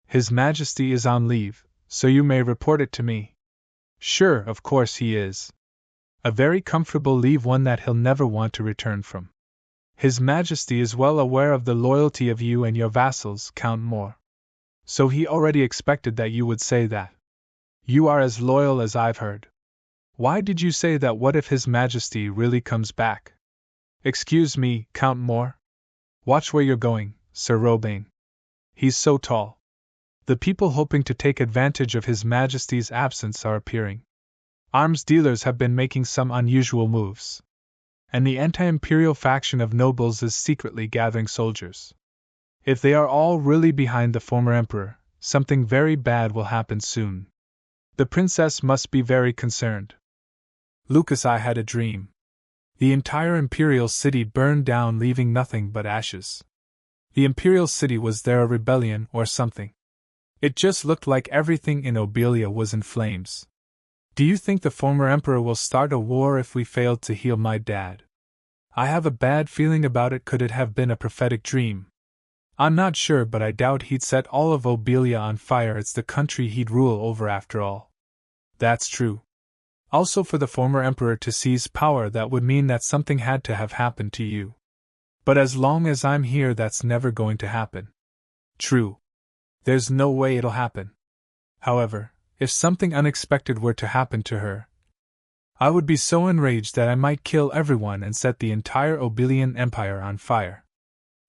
His Majesty is on leave, so you may report it to me. Sure, of course he is. A very comfortable leave, one that he'll never want to return from. His Majesty is well aware of the loyalty of you and your vassals, Count Moore. So he already expected that you would say that. You are as loyal as I've heard. Why did you say that? What if His Majesty really comes back? Excuse me, Count Moore? Watch where you're going, Sir Robane. He's so tall. The people hoping to take advantage of His Majesty's absence are appearing. Arms dealers have been making some unusual moves. And the anti-imperial faction of nobles is secretly gathering soldiers. If they are all really behind the former emperor, something very bad will happen soon. The princess must be very concerned. Lucas, I had a dream. The entire imperial city burned down, leaving nothing but ashes. The imperial city, was there a rebellion or something? It just looked like everything in Obelia was in flames. Do you think the former emperor will start a war if we failed to heal my dad? I have a bad feeling about it. Could it have been a prophetic dream? I'm not sure, but I doubt he'd set all of Obelia on fire. It's the country he'd rule over after all. That's true. Also, for the former emperor to seize power, that would mean that something had to have happened to you. But as long as I'm here, that's never going to happen. True. There's no way it'll happen. However, if something unexpected were to happen to her, I would be so enraged that I might kill everyone and set the entire Obelian Empire on fire.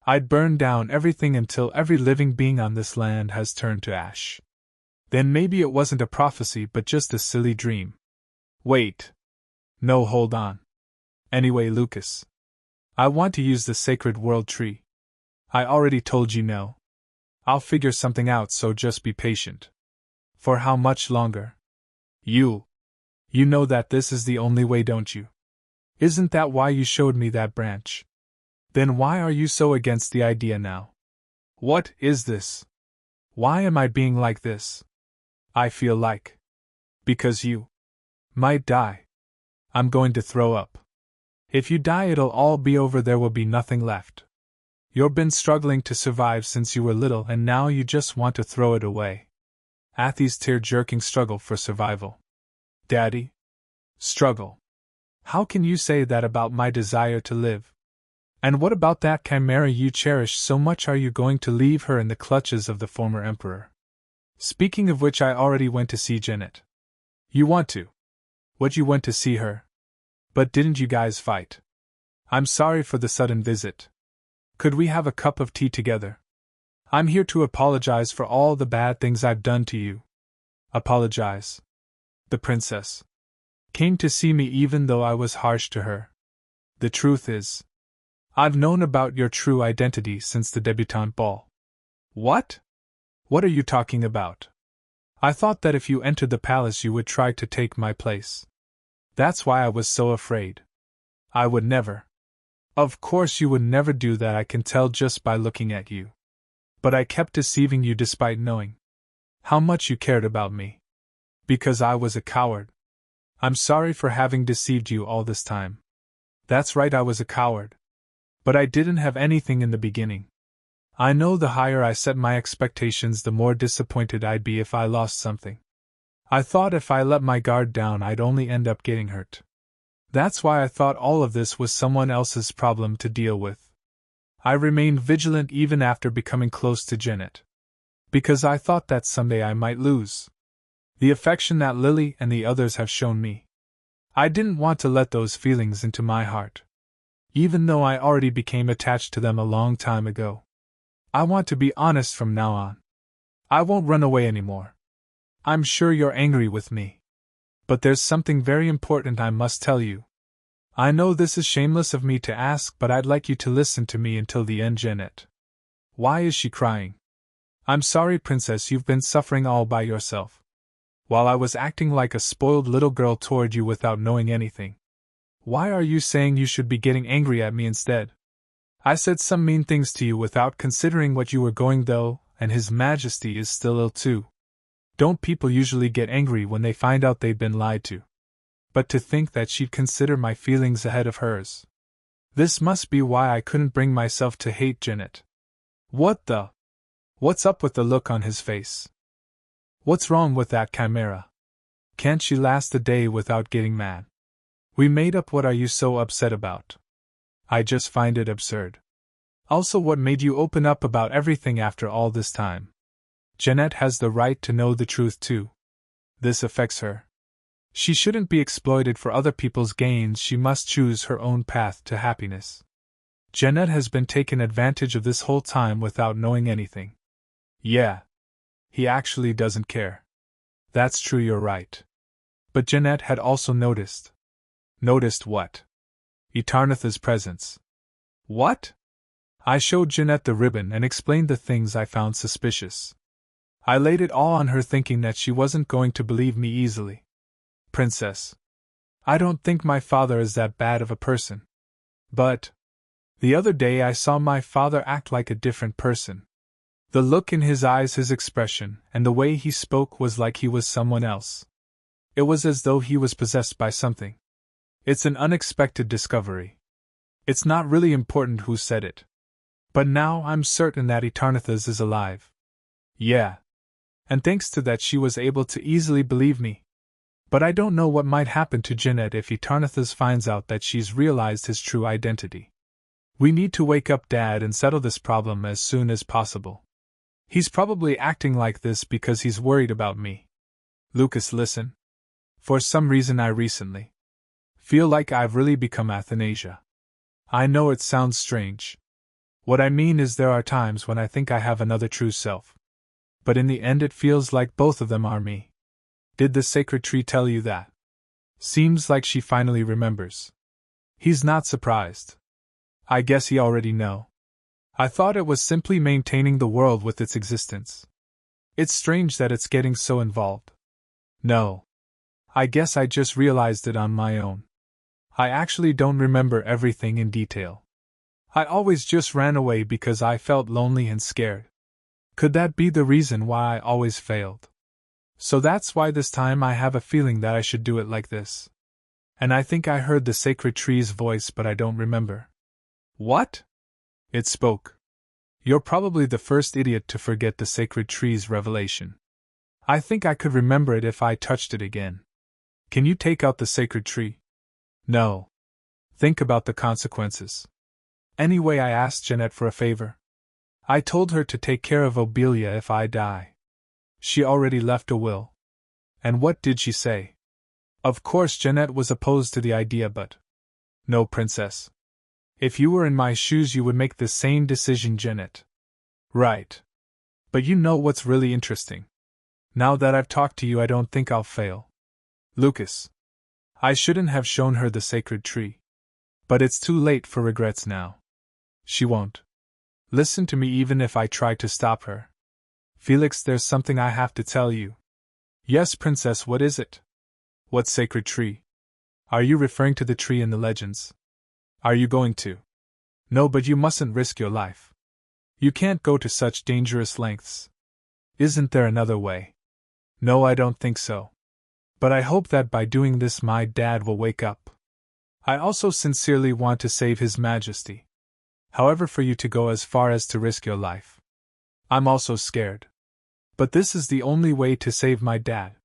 I'd burn down everything until every living being on this land has turned to ash. Then maybe it wasn't a prophecy but just a silly dream. Wait. No, hold on. Anyway, Lucas, I want to use the sacred world tree. I already told you no. I'll figure something out, so just be patient. For how much longer? You know that this is the only way, don't you? Isn't that why you showed me that branch? Then why are you so against the idea now? What is this? Why am I being like this? I feel like. Because you might die. I'm going to throw up. If you die, it'll all be over. There will be nothing left. You've been struggling to survive since you were little, and now you just want to throw it away. Athi's tear-jerking struggle for survival. Daddy? Struggle. How can you say that about my desire to live? And what about that chimera you cherish so much? Are you going to leave her in the clutches of the former emperor? Speaking of which, I already went to see Janet. You want to? What, you went to see her? But didn't you guys fight? I'm sorry for the sudden visit. Could we have a cup of tea together? I'm here to apologize for all the bad things I've done to you. Apologize? The princess came to see me even though I was harsh to her. The truth is, I've known about your true identity since the debutante ball. What? What are you talking about? I thought that if you entered the palace you would try to take my place. That's why I was so afraid. I would never. Of course you would never do that, I can tell just by looking at you. But I kept deceiving you despite knowing how much you cared about me. Because I was a coward. I'm sorry for having deceived you all this time. That's right, I was a coward. But I didn't have anything in the beginning. I know the higher I set my expectations, the more disappointed I'd be if I lost something. I thought if I let my guard down I'd only end up getting hurt. That's why I thought all of this was someone else's problem to deal with. I remained vigilant even after becoming close to Janet. Because I thought that someday I might lose the affection that Lily and the others have shown me. I didn't want to let those feelings into my heart. Even though I already became attached to them a long time ago. I want to be honest from now on. I won't run away anymore. I'm sure you're angry with me. But there's something very important I must tell you. I know this is shameless of me to ask, but I'd like you to listen to me until the end, Janet. Why is she crying? I'm sorry, princess, you've been suffering all by yourself. While I was acting like a spoiled little girl toward you without knowing anything. Why are you saying you should be getting angry at me instead? I said some mean things to you without considering what you were going though, and His Majesty is still ill too. Don't people usually get angry when they find out they've been lied to? But to think that she'd consider my feelings ahead of hers. This must be why I couldn't bring myself to hate Janet. What the? What's up with the look on his face? What's wrong with that chimera? Can't she last a day without getting mad? We made up, what are you so upset about? I just find it absurd. Also, what made you open up about everything after all this time? Janet has the right to know the truth too. This affects her. She shouldn't be exploited for other people's gains, she must choose her own path to happiness. Janet has been taken advantage of this whole time without knowing anything. Yeah. He actually doesn't care. That's true, you're right. But Janet had also noticed. Noticed what? Athana's presence. What? I showed Janet the ribbon and explained the things I found suspicious. I laid it all on her, thinking that she wasn't going to believe me easily. Princess. I don't think my father is that bad of a person. But the other day I saw my father act like a different person. The look in his eyes, his expression, and the way he spoke was like he was someone else. It was as though he was possessed by something. It's an unexpected discovery. It's not really important who said it. But now I'm certain that Athana's is alive. Yeah. And thanks to that she was able to easily believe me. But I don't know what might happen to Janet if Athana's finds out that she's realized his true identity. We need to wake up Dad and settle this problem as soon as possible. He's probably acting like this because he's worried about me. Lucas, listen. For some reason I recently feel like I've really become Athanasia. I know it sounds strange. What I mean is there are times when I think I have another true self. But in the end it feels like both of them are me. Did the sacred tree tell you that? Seems like she finally remembers. He's not surprised. I guess he already know. I thought it was simply maintaining the world with its existence. It's strange that it's getting so involved. No. I guess I just realized it on my own. I actually don't remember everything in detail. I always just ran away because I felt lonely and scared. Could that be the reason why I always failed? So that's why this time I have a feeling that I should do it like this. And I think I heard the sacred tree's voice, but I don't remember. What? It spoke. You're probably the first idiot to forget the sacred tree's revelation. I think I could remember it if I touched it again. Can you take out the sacred tree? No. Think about the consequences. Anyway, I asked Janet for a favor. I told her to take care of Obelia if I die. She already left a will. And what did she say? Of course, Jeanette was opposed to the idea, but. No, Princess. If you were in my shoes, you would make the same decision, Jeanette. Right. But you know what's really interesting? Now that I've talked to you, I don't think I'll fail. Lucas. I shouldn't have shown her the sacred tree. But it's too late for regrets now. She won't listen to me even if I try to stop her. Felix, there's something I have to tell you. Yes, Princess, what is it? What sacred tree? Are you referring to the tree in the legends? Are you going to? No, but you mustn't risk your life. You can't go to such dangerous lengths. Isn't there another way? No, I don't think so. But I hope that by doing this my dad will wake up. I also sincerely want to save His Majesty. However, for you to go as far as to risk your life. I'm also scared. But this is the only way to save my dad.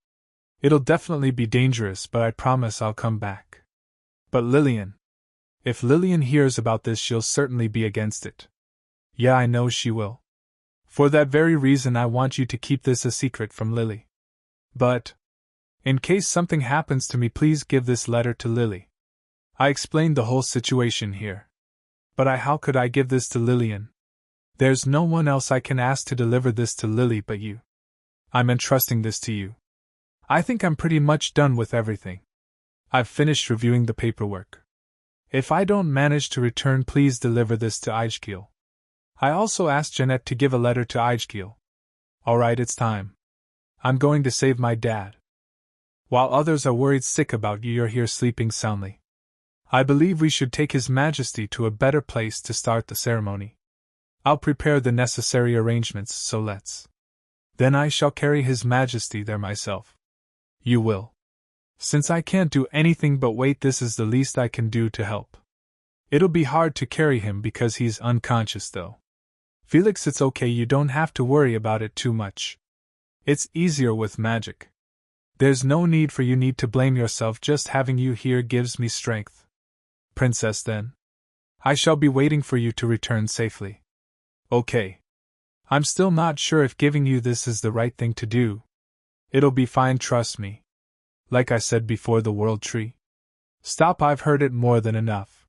It'll definitely be dangerous, but I promise I'll come back. But Lillian. If Lillian hears about this, she'll certainly be against it. Yeah, I know she will. For that very reason, I want you to keep this a secret from Lily. But, in case something happens to me, please give this letter to Lily. I explained the whole situation here. But how could I give this to Lillian? There's no one else I can ask to deliver this to Lily but you. I'm entrusting this to you. I think I'm pretty much done with everything. I've finished reviewing the paperwork. If I don't manage to return, please deliver this to Aijkiel. I also asked Jeanette to give a letter to Aijkiel. Alright, it's time. I'm going to save my dad. While others are worried sick about you, you're here sleeping soundly. I believe we should take His Majesty to a better place to start the ceremony. I'll prepare the necessary arrangements, so let's. Then I shall carry His Majesty there myself. You will. Since I can't do anything but wait, this is the least I can do to help. It'll be hard to carry him because he's unconscious though. Felix, it's okay, you don't have to worry about it too much. It's easier with magic. There's no need for you to blame yourself, just having you here gives me strength. Princess, then. I shall be waiting for you to return safely. Okay. I'm still not sure if giving you this is the right thing to do. It'll be fine, trust me. Like I said before, the world tree. Stop, I've heard it more than enough.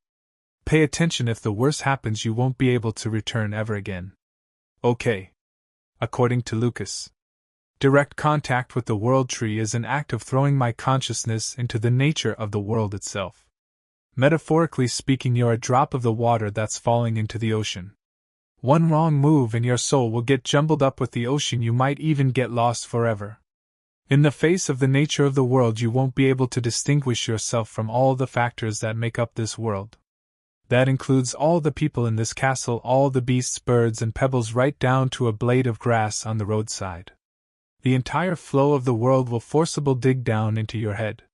Pay attention, if the worst happens you won't be able to return ever again. Okay. According to Lucas. Direct contact with the world tree is an act of throwing my consciousness into the nature of the world itself. Metaphorically speaking, you're a drop of the water that's falling into the ocean. One wrong move and your soul will get jumbled up with the ocean, you might even get lost forever. In the face of the nature of the world, you won't be able to distinguish yourself from all the factors that make up this world. That includes all the people in this castle, all the beasts, birds, and pebbles, right down to a blade of grass on the roadside. The entire flow of the world will forcibly dig down into your head.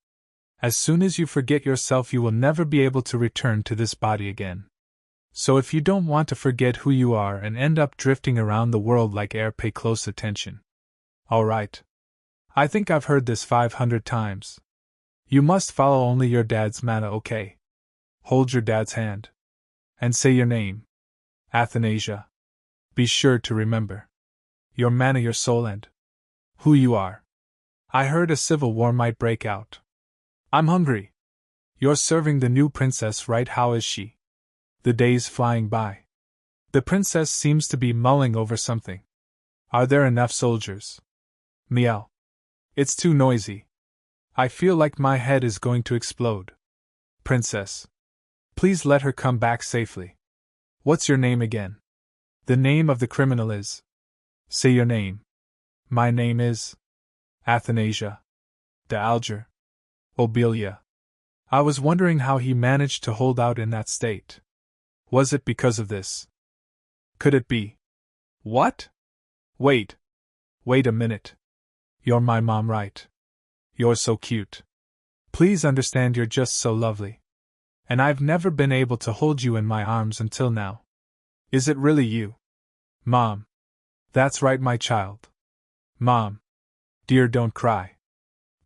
As soon as you forget yourself, you will never be able to return to this body again. So if you don't want to forget who you are and end up drifting around the world like air, pay close attention. Alright. I think I've heard this 500 times. You must follow only your dad's mana, okay? Hold your dad's hand. And say your name. Athanasia. Be sure to remember. Your mana, your soul, and who you are. I heard a civil war might break out. I'm hungry. You're serving the new princess, right? How is she? The day's flying by. The princess seems to be mulling over something. Are there enough soldiers? Meow. It's too noisy. I feel like my head is going to explode. Princess. Please let her come back safely. What's your name again? The name of the criminal is. Say your name. My name is. Athanasia de Alger Obelia. I was wondering how he managed to hold out in that state. Was it because of this? Could it be? What? Wait a minute. You're my mom, right? You're so cute. Please understand, you're just so lovely. And I've never been able to hold you in my arms until now. Is it really you? Mom. That's right, my child. Mom. Dear, don't cry.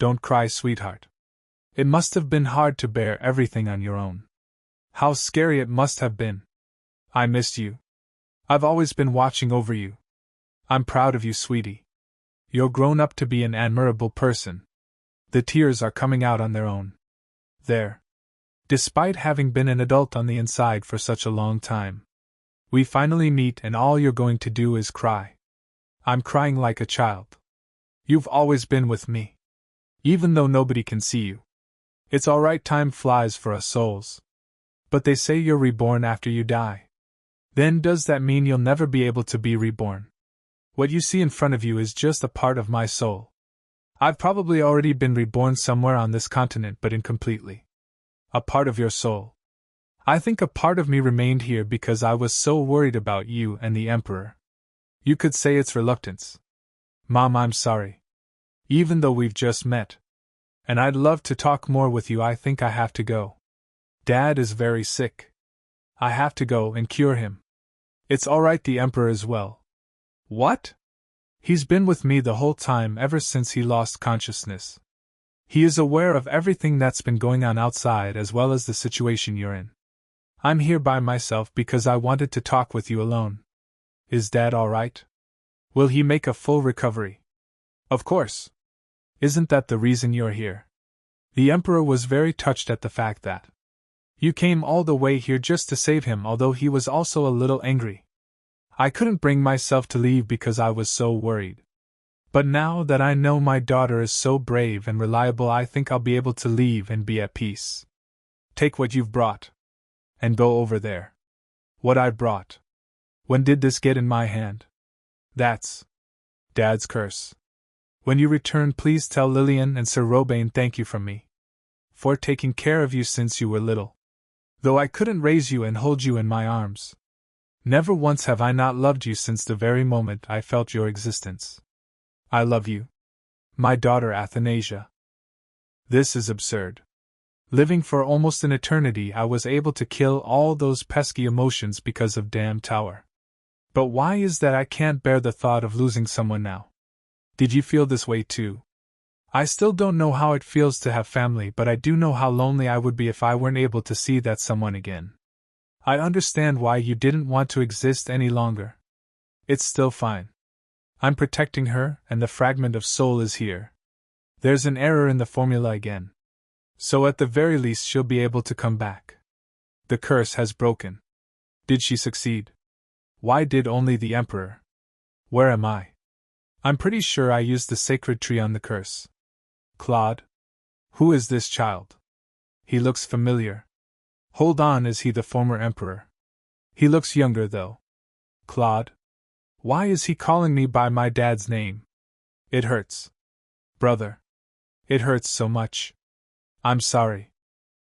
Don't cry, sweetheart. It must have been hard to bear everything on your own. How scary it must have been. I missed you. I've always been watching over you. I'm proud of you, sweetie. You're grown up to be an admirable person. The tears are coming out on their own. There. Despite having been an adult on the inside for such a long time. We finally meet and all you're going to do is cry. I'm crying like a child. You've always been with me. Even though nobody can see you. It's alright, time flies for us souls. But they say you're reborn after you die. Then does that mean you'll never be able to be reborn? What you see in front of you is just a part of my soul. I've probably already been reborn somewhere on this continent, but incompletely. A part of your soul. I think a part of me remained here because I was so worried about you and the Emperor. You could say it's reluctance. Mom, I'm sorry. Even though we've just met. And I'd love to talk more with you, I think I have to go. Dad is very sick. I have to go and cure him. It's alright, the Emperor is well. What? He's been with me the whole time ever since he lost consciousness. He is aware of everything that's been going on outside as well as the situation you're in. I'm here by myself because I wanted to talk with you alone. Is Dad alright? Will he make a full recovery? Of course. Isn't that the reason you're here? The Emperor was very touched at the fact that you came all the way here just to save him, although he was also a little angry. I couldn't bring myself to leave because I was so worried. But now that I know my daughter is so brave and reliable, I think I'll be able to leave and be at peace. Take what you've brought. And go over there. What I brought. When did this get in my hand? That's Dad's curse. When you return, please tell Lillian and Sir Robane thank you from me. For taking care of you since you were little. Though I couldn't raise you and hold you in my arms. Never once have I not loved you since the very moment I felt your existence. I love you. My daughter Athanasia. This is absurd. Living for almost an eternity, I was able to kill all those pesky emotions because of damn Tower. But why is that I can't bear the thought of losing someone now? Did you feel this way too? I still don't know how it feels to have family, but I do know how lonely I would be if I weren't able to see that someone again. I understand why you didn't want to exist any longer. It's still fine. I'm protecting her, and the fragment of soul is here. There's an error in the formula again. So at the very least she'll be able to come back. The curse has broken. Did she succeed? Why did only the Emperor? Where am I? I'm pretty sure I used the sacred tree on the curse. Claude? Who is this child? He looks familiar. Hold on, is he the former Emperor? He looks younger though. Claude? Why is he calling me by my dad's name? It hurts. Brother. It hurts so much. I'm sorry.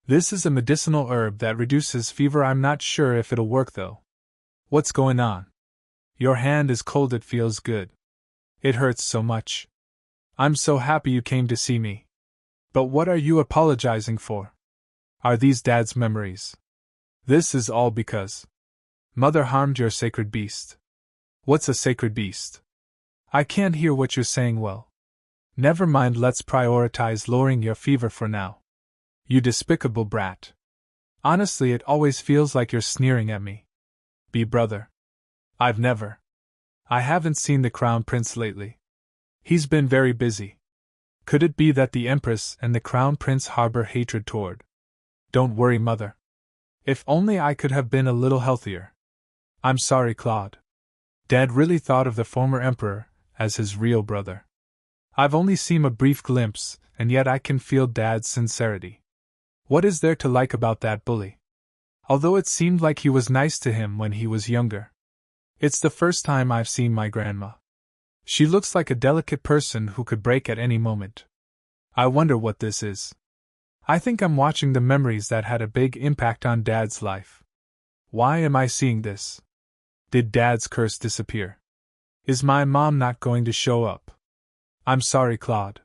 This is a medicinal herb that reduces fever. I'm not sure if it'll work though. What's going on? Your hand is cold, it feels good. It hurts so much. I'm so happy you came to see me. But what are you apologizing for? Are these Dad's memories? This is all because Mother harmed your sacred beast. What's a sacred beast? I can't hear what you're saying well. Never mind, let's prioritize lowering your fever for now. You despicable brat. Honestly, it always feels like you're sneering at me. Be brother. I haven't seen the Crown Prince lately. He's been very busy. Could it be that the Empress and the Crown Prince harbor hatred toward? Don't worry, Mother. If only I could have been a little healthier. I'm sorry, Claude. Dad really thought of the former Emperor as his real brother. I've only seen a brief glimpse, and yet I can feel Dad's sincerity. What is there to like about that bully? Although it seemed like he was nice to him when he was younger. It's the first time I've seen my grandma. She looks like a delicate person who could break at any moment. I wonder what this is. I think I'm watching the memories that had a big impact on Dad's life. Why am I seeing this? Did Dad's curse disappear? Is my mom not going to show up? I'm sorry, Claude.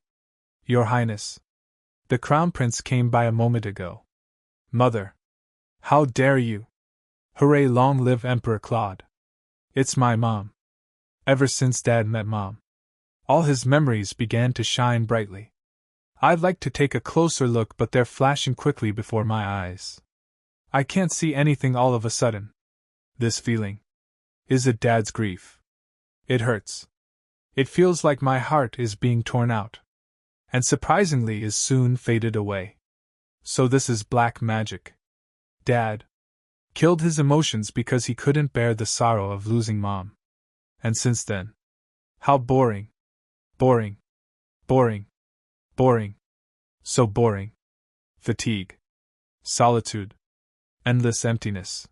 Your Highness. The Crown Prince came by a moment ago. Mother. How dare you? Hooray, long live Emperor Claude. It's my mom. Ever since Dad met Mom, all his memories began to shine brightly. I'd like to take a closer look, but they're flashing quickly before my eyes. I can't see anything all of a sudden. This feeling. Is it Dad's grief? It hurts. It feels like my heart is being torn out. And surprisingly is soon faded away. So this is black magic. Dad killed his emotions because he couldn't bear the sorrow of losing Mom. And since then, how boring. Boring. Boring. Boring. So boring. Fatigue. Solitude. Endless emptiness.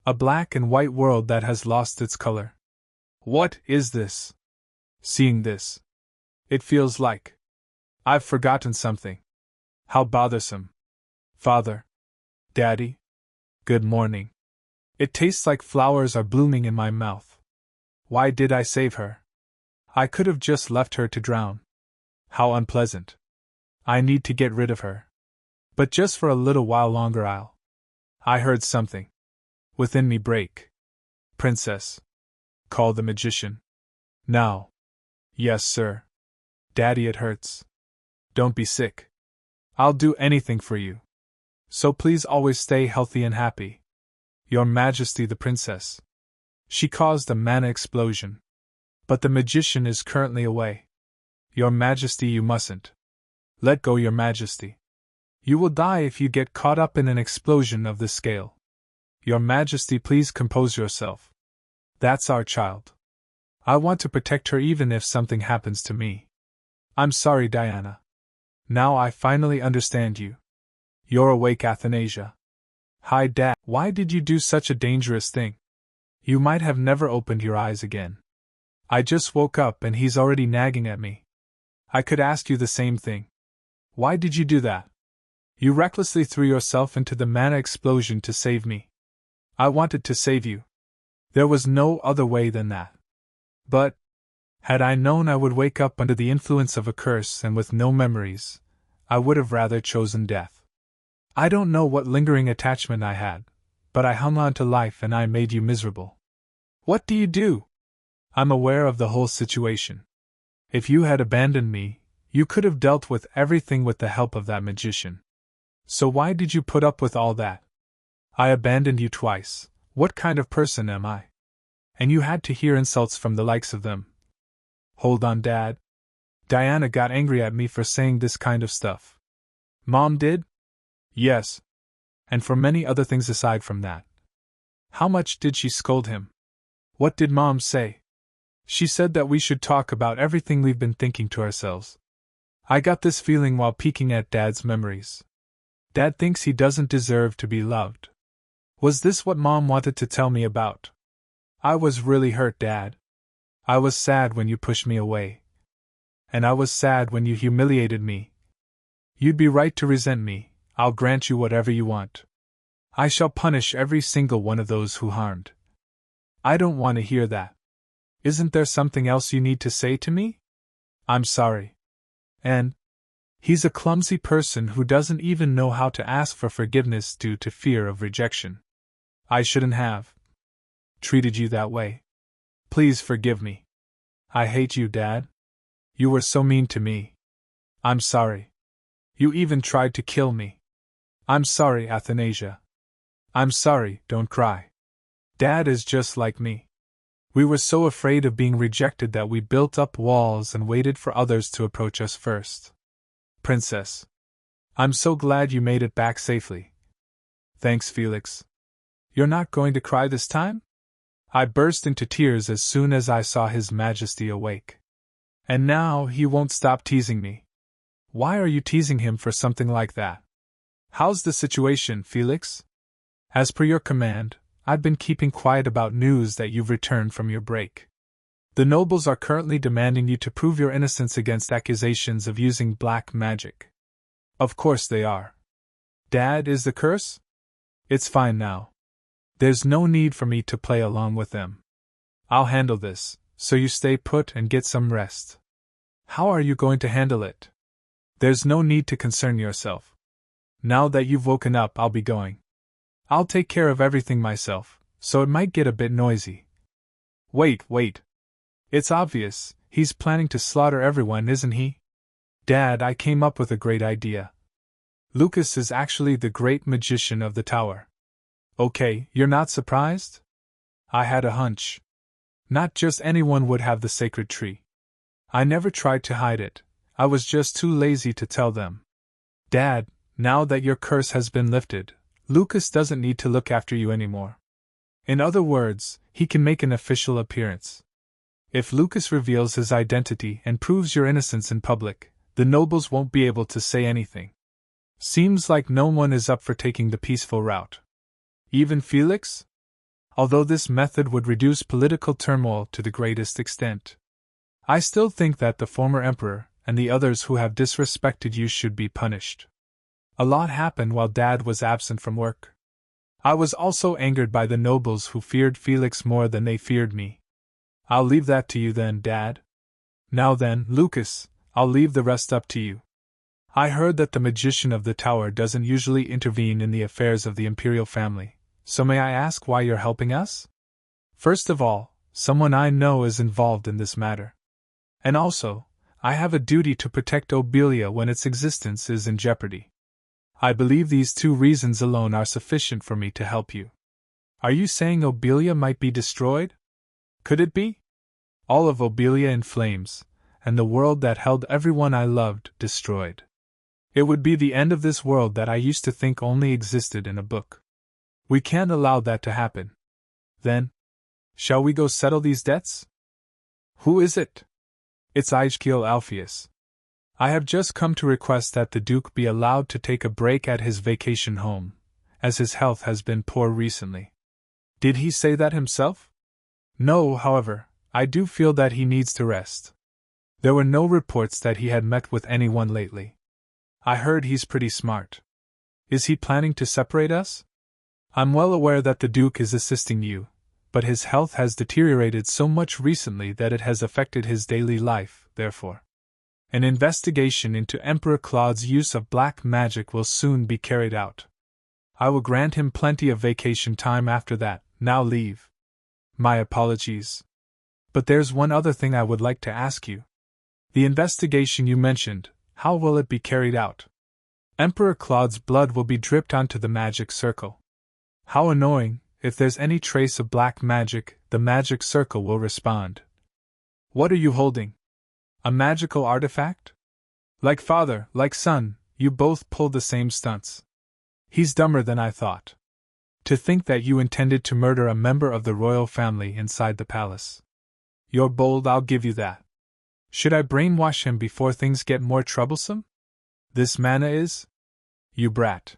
A black and white world that has lost its color. What is this? Seeing this, it feels like I've forgotten something. How bothersome. Father. Daddy. Good morning. It tastes like flowers are blooming in my mouth. Why did I save her? I could have just left her to drown. How unpleasant. I need to get rid of her. But just for a little while longer I heard something within me break. Princess. Call the magician. Now. Yes, sir. Daddy, it hurts. Don't be sick. I'll do anything for you. So please always stay healthy and happy. Your Majesty the Princess. She caused a mana explosion. But the magician is currently away. Your Majesty, you mustn't. Let go, Your Majesty. You will die if you get caught up in an explosion of this scale. Your Majesty, please compose yourself. That's our child. I want to protect her even if something happens to me. I'm sorry, Diana. Now I finally understand you. You're awake, Athanasia. Hi, Dad. Why did you do such a dangerous thing? You might have never opened your eyes again. I just woke up and he's already nagging at me. I could ask you the same thing. Why did you do that? You recklessly threw yourself into the mana explosion to save me. I wanted to save you. There was no other way than that. But, had I known I would wake up under the influence of a curse and with no memories, I would have rather chosen death. I don't know what lingering attachment I had, but I hung on to life and I made you miserable. What do you do? I'm aware of the whole situation. If you had abandoned me, you could have dealt with everything with the help of that magician. So why did you put up with all that? I abandoned you twice. What kind of person am I? And you had to hear insults from the likes of them. Hold on, Dad. Diana got angry at me for saying this kind of stuff. Mom did? Yes. And for many other things aside from that. How much did she scold him? What did Mom say? She said that we should talk about everything we've been thinking to ourselves. I got this feeling while peeking at Dad's memories. Dad thinks he doesn't deserve to be loved. Was this what Mom wanted to tell me about? I was really hurt, Dad. I was sad when you pushed me away. And I was sad when you humiliated me. You'd be right to resent me. I'll grant you whatever you want. I shall punish every single one of those who harmed. I don't want to hear that. Isn't there something else you need to say to me? I'm sorry. And he's a clumsy person who doesn't even know how to ask for forgiveness due to fear of rejection. I shouldn't have treated you that way. Please forgive me. I hate you, Dad. You were so mean to me. I'm sorry. You even tried to kill me. I'm sorry, Athanasia. I'm sorry, don't cry. Dad is just like me. We were so afraid of being rejected that we built up walls and waited for others to approach us first. Princess. I'm so glad you made it back safely. Thanks, Felix. You're not going to cry this time? I burst into tears as soon as I saw His Majesty awake. And now he won't stop teasing me. Why are you teasing him for something like that? How's the situation, Felix? As per your command, I've been keeping quiet about news that you've returned from your break. The nobles are currently demanding you to prove your innocence against accusations of using black magic. Of course they are. Dad, is the curse? It's fine now. There's no need for me to play along with them. I'll handle this, so you stay put and get some rest. How are you going to handle it? There's no need to concern yourself. Now that you've woken up, I'll be going. I'll take care of everything myself, so it might get a bit noisy. Wait. It's obvious, he's planning to slaughter everyone, isn't he? Dad, I came up with a great idea. Lucas is actually the great magician of the tower. Okay, you're not surprised? I had a hunch. Not just anyone would have the sacred tree. I never tried to hide it, I was just too lazy to tell them. Dad, now that your curse has been lifted, Lucas doesn't need to look after you anymore. In other words, he can make an official appearance. If Lucas reveals his identity and proves your innocence in public, the nobles won't be able to say anything. Seems like no one is up for taking the peaceful route. Even Felix? Although this method would reduce political turmoil to the greatest extent. I still think that the former emperor and the others who have disrespected you should be punished. A lot happened while Dad was absent from work. I was also angered by the nobles who feared Felix more than they feared me. I'll leave that to you then, Dad. Now then, Lucas, I'll leave the rest up to you. I heard that the magician of the tower doesn't usually intervene in the affairs of the imperial family, so may I ask why you're helping us? First of all, someone I know is involved in this matter. And also, I have a duty to protect Obelia when its existence is in jeopardy. I believe these two reasons alone are sufficient for me to help you. Are you saying Obelia might be destroyed? Could it be? All of Obelia in flames, and the world that held everyone I loved destroyed. It would be the end of this world that I used to think only existed in a book. We can't allow that to happen. Then, shall we go settle these debts? Who is it? It's Aeschyl Alpheus. I have just come to request that the Duke be allowed to take a break at his vacation home, as his health has been poor recently. Did he say that himself? No, however, I do feel that he needs to rest. There were no reports that he had met with anyone lately. I heard he's pretty smart. Is he planning to separate us? I'm well aware that the Duke is assisting you, but his health has deteriorated so much recently that it has affected his daily life, therefore. An investigation into Emperor Claude's use of black magic will soon be carried out. I will grant him plenty of vacation time after that. Now leave. My apologies. But there's one other thing I would like to ask you. The investigation you mentioned, how will it be carried out? Emperor Claude's blood will be dripped onto the magic circle. How annoying, if there's any trace of black magic, the magic circle will respond. What are you holding? A magical artifact? Like father, like son, you both pulled the same stunts. He's dumber than I thought. To think that you intended to murder a member of the royal family inside the palace. You're bold, I'll give you that. Should I brainwash him before things get more troublesome? This mana is? You brat.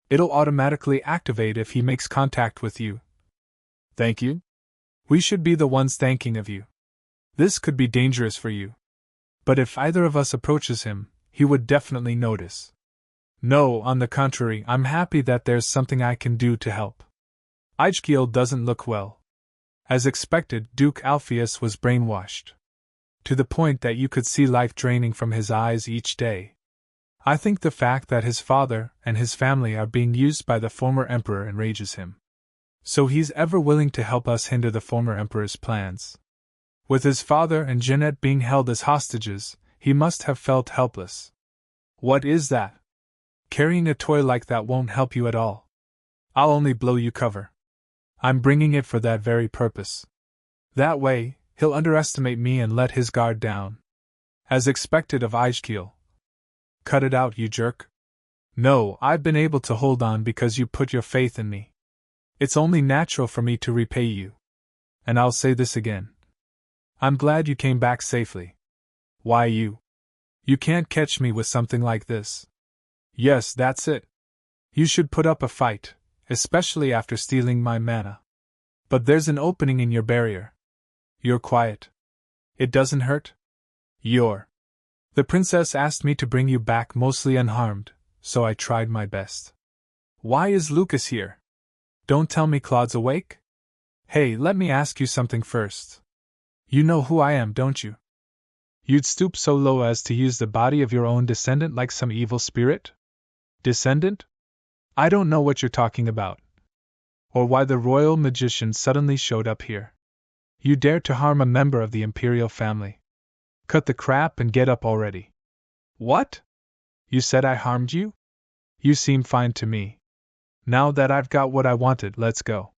It'll automatically activate if he makes contact with you. Thank you? We should be the ones thanking of you. This could be dangerous for you. But if either of us approaches him, he would definitely notice. No, on the contrary, I'm happy that there's something I can do to help. Aeschyl doesn't look well. As expected, Duke Alpheus was brainwashed. To the point that you could see life draining from his eyes each day. I think the fact that his father and his family are being used by the former emperor enrages him. So he's ever willing to help us hinder the former emperor's plans. With his father and Jeanette being held as hostages, he must have felt helpless. What is that? Carrying a toy like that won't help you at all. I'll only blow you cover. I'm bringing it for that very purpose. That way, he'll underestimate me and let his guard down. As expected of Aeschyl. Cut it out, you jerk. No, I've been able to hold on because you put your faith in me. It's only natural for me to repay you. And I'll say this again. I'm glad you came back safely. Why you? You can't catch me with something like this. Yes, that's it. You should put up a fight, especially after stealing my mana. But there's an opening in your barrier. You're quiet. It doesn't hurt? The princess asked me to bring you back mostly unharmed, so I tried my best. Why is Lucas here? Don't tell me Claude's awake? Hey, let me ask you something first. You know who I am, don't you? You'd stoop so low as to use the body of your own descendant like some evil spirit? Descendant? I don't know what you're talking about. Or why the royal magician suddenly showed up here. You dare to harm a member of the imperial family. Cut the crap and get up already. What? You said I harmed you? You seem fine to me. Now that I've got what I wanted, let's go.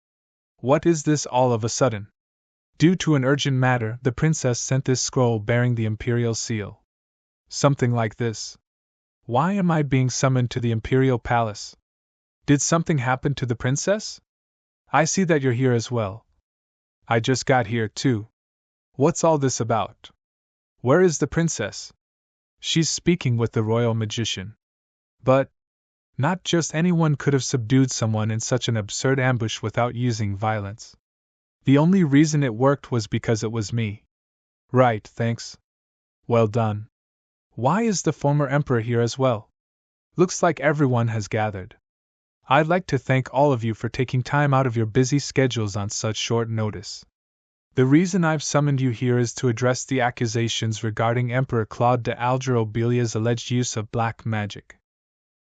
What is this all of a sudden? Due to an urgent matter, the princess sent this scroll bearing the imperial seal. Something like this. Why am I being summoned to the imperial palace? Did something happen to the princess? I see that you're here as well. I just got here, too. What's all this about? Where is the princess? She's speaking with the royal magician. But not just anyone could have subdued someone in such an absurd ambush without using violence. The only reason it worked was because it was me. Right, thanks. Well done. Why is the former emperor here as well? Looks like everyone has gathered. I'd like to thank all of you for taking time out of your busy schedules on such short notice. The reason I've summoned you here is to address the accusations regarding Emperor Claude de Alger Obelia's alleged use of black magic.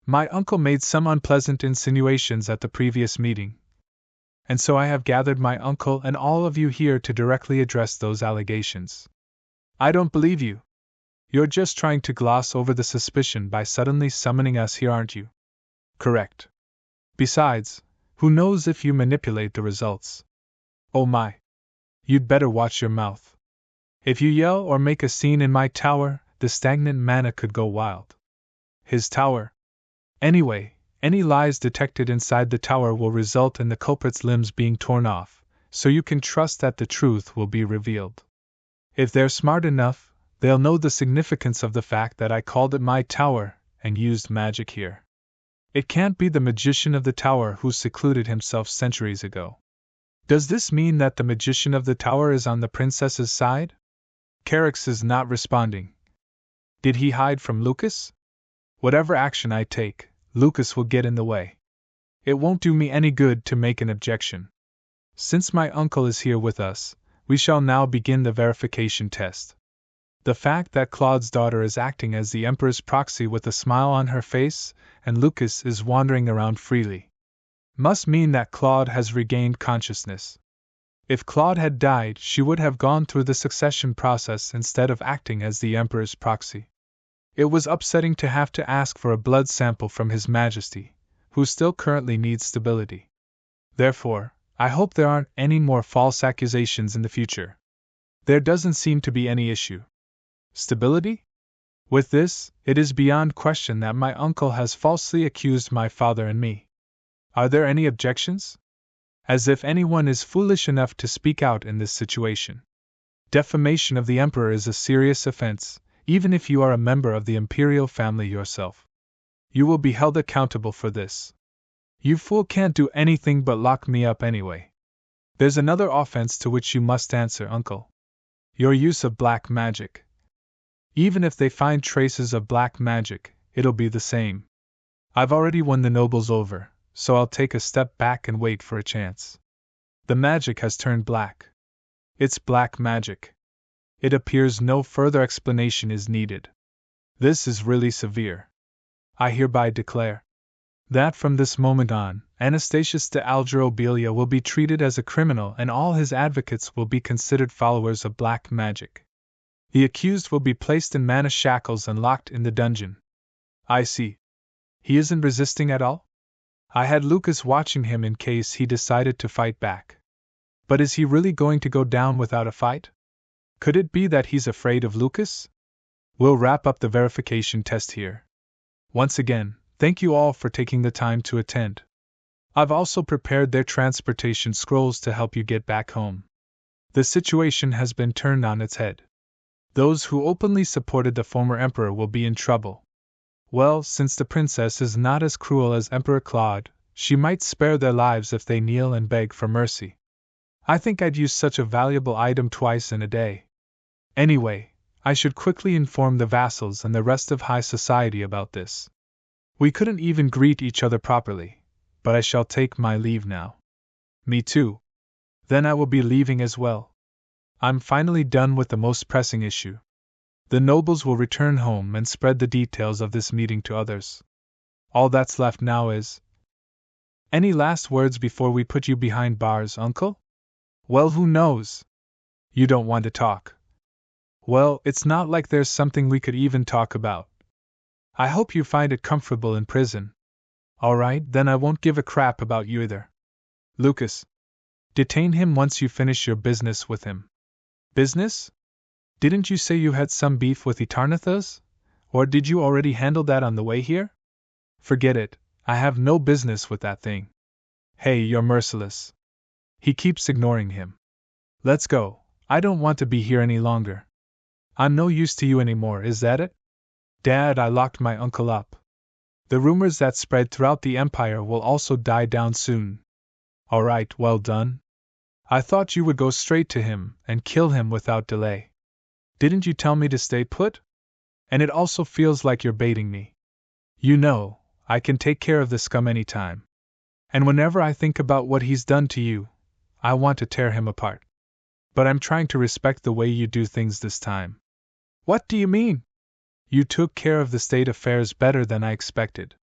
My uncle made some unpleasant insinuations at the previous meeting, and so I have gathered my uncle and all of you here to directly address those allegations. I don't believe you. You're just trying to gloss over the suspicion by suddenly summoning us here, aren't you? Correct. Besides, who knows if you manipulate the results? Oh my. You'd better watch your mouth. If you yell or make a scene in my tower, the stagnant mana could go wild. His tower? Anyway, any lies detected inside the tower will result in the culprit's limbs being torn off, so you can trust that the truth will be revealed. If they're smart enough, they'll know the significance of the fact that I called it my tower and used magic here. It can't be the magician of the tower who secluded himself centuries ago. Does this mean that the magician of the tower is on the princess's side? Carix is not responding. Did he hide from Lucas? Whatever action I take, Lucas will get in the way. It won't do me any good to make an objection. Since my uncle is here with us, we shall now begin the verification test. The fact that Claude's daughter is acting as the Emperor's proxy with a smile on her face, and Lucas is wandering around freely, must mean that Claude has regained consciousness. If Claude had died, she would have gone through the succession process instead of acting as the Emperor's proxy. It was upsetting to have to ask for a blood sample from His Majesty, who still currently needs stability. Therefore, I hope there aren't any more false accusations in the future. There doesn't seem to be any issue. Stability? With this, it is beyond question that my uncle has falsely accused my father and me. Are there any objections? As if anyone is foolish enough to speak out in this situation. Defamation of the Emperor is a serious offense, even if you are a member of the imperial family yourself. You will be held accountable for this. You fool can't do anything but lock me up anyway. There's another offense to which you must answer, uncle. Your use of black magic. Even if they find traces of black magic, it'll be the same. I've already won the nobles over, so I'll take a step back and wait for a chance. The magic has turned black. It's black magic. It appears no further explanation is needed. This is really severe. I hereby declare that from this moment on, Athanasia de Alger Obelia will be treated as a criminal and all his advocates will be considered followers of black magic. The accused will be placed in mana shackles and locked in the dungeon. I see. He isn't resisting at all? I had Lucas watching him in case he decided to fight back. But is he really going to go down without a fight? Could it be that he's afraid of Lucas? We'll wrap up the verification test here. Once again, thank you all for taking the time to attend. I've also prepared their transportation scrolls to help you get back home. The situation has been turned on its head. Those who openly supported the former emperor will be in trouble. Well, since the princess is not as cruel as Emperor Claude, she might spare their lives if they kneel and beg for mercy. I think I'd use such a valuable item twice in a day. Anyway, I should quickly inform the vassals and the rest of high society about this. We couldn't even greet each other properly, but I shall take my leave now. Me too. Then I will be leaving as well. I'm finally done with the most pressing issue. The nobles will return home and spread the details of this meeting to others. All that's left now is... Any last words before we put you behind bars, uncle? Well, who knows? You don't want to talk. Well, it's not like there's something we could even talk about. I hope you find it comfortable in prison. Alright, then I won't give a crap about you either. Lucas. Detain him once you finish your business with him. Business? Didn't you say you had some beef with Athanasia? Or did you already handle that on the way here? Forget it, I have no business with that thing. Hey, you're merciless. He keeps ignoring him. Let's go, I don't want to be here any longer. I'm no use to you anymore, is that it? Dad, I locked my uncle up. The rumors that spread throughout the empire will also die down soon. Alright, well done. I thought you would go straight to him and kill him without delay. Didn't you tell me to stay put? And it also feels like you're baiting me. You know, I can take care of the scum anytime. And whenever I think about what he's done to you, I want to tear him apart. But I'm trying to respect the way you do things this time. What do you mean? You took care of the state affairs better than I expected.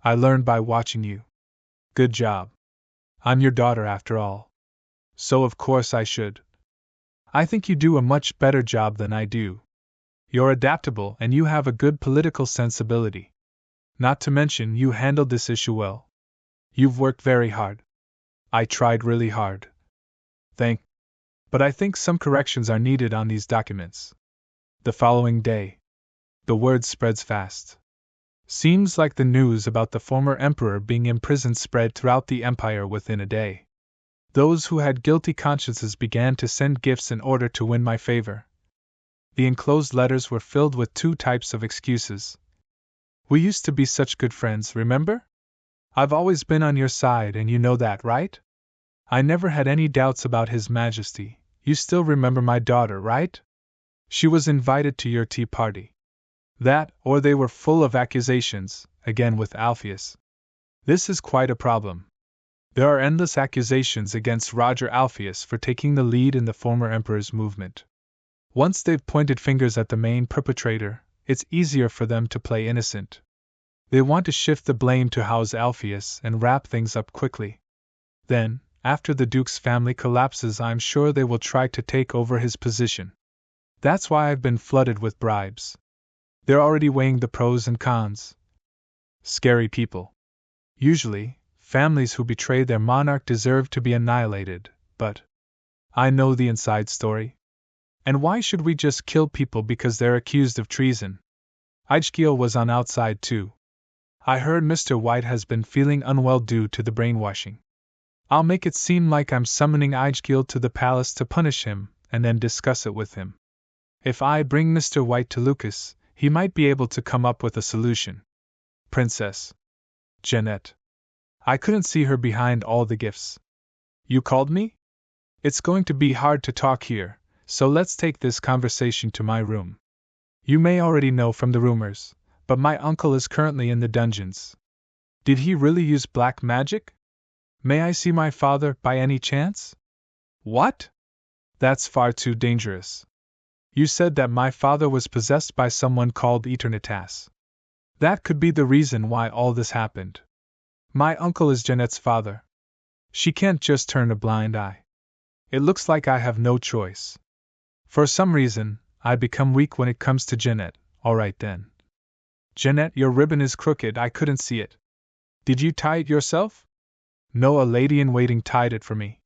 I learned by watching you. Good job. I'm your daughter after all. So of course I should. I think you do a much better job than I do. You're adaptable and you have a good political sensibility. Not to mention you handled this issue well. You've worked very hard. I tried really hard. But I think some corrections are needed on these documents. The following day. The word spreads fast. Seems like the news about the former emperor being imprisoned spread throughout the empire within a day. Those who had guilty consciences began to send gifts in order to win my favor. The enclosed letters were filled with two types of excuses. We used to be such good friends, remember? I've always been on your side and you know that, right? I never had any doubts about His Majesty. You still remember my daughter, right? She was invited to your tea party. That, or they were full of accusations, again with Alpheus. This is quite a problem. There are endless accusations against Roger Alpheus for taking the lead in the former emperor's movement. Once they've pointed fingers at the main perpetrator, it's easier for them to play innocent. They want to shift the blame to house Alpheus and wrap things up quickly. Then, after the Duke's family collapses, I'm sure they will try to take over his position. That's why I've been flooded with bribes. They're already weighing the pros and cons. Scary people. Usually, families who betray their monarch deserve to be annihilated, but I know the inside story. And why should we just kill people because they're accused of treason? Aegil was on outside too. I heard Mr. White has been feeling unwell due to the brainwashing. I'll make it seem like I'm summoning Aegil to the palace to punish him, and then discuss it with him. If I bring Mr. White to Lucas, he might be able to come up with a solution. Princess Jeanette. I couldn't see her behind all the gifts. You called me? It's going to be hard to talk here, so let's take this conversation to my room. You may already know from the rumors, but my uncle is currently in the dungeons. Did he really use black magic? May I see my father by any chance? What? That's far too dangerous. You said that my father was possessed by someone called Eternitas. That could be the reason why all this happened. My uncle is Jeanette's father. She can't just turn a blind eye. It looks like I have no choice. For some reason, I become weak when it comes to Jeanette. Alright then. Jeanette, your ribbon is crooked, I couldn't see it. Did you tie it yourself? No, a lady-in-waiting tied it for me.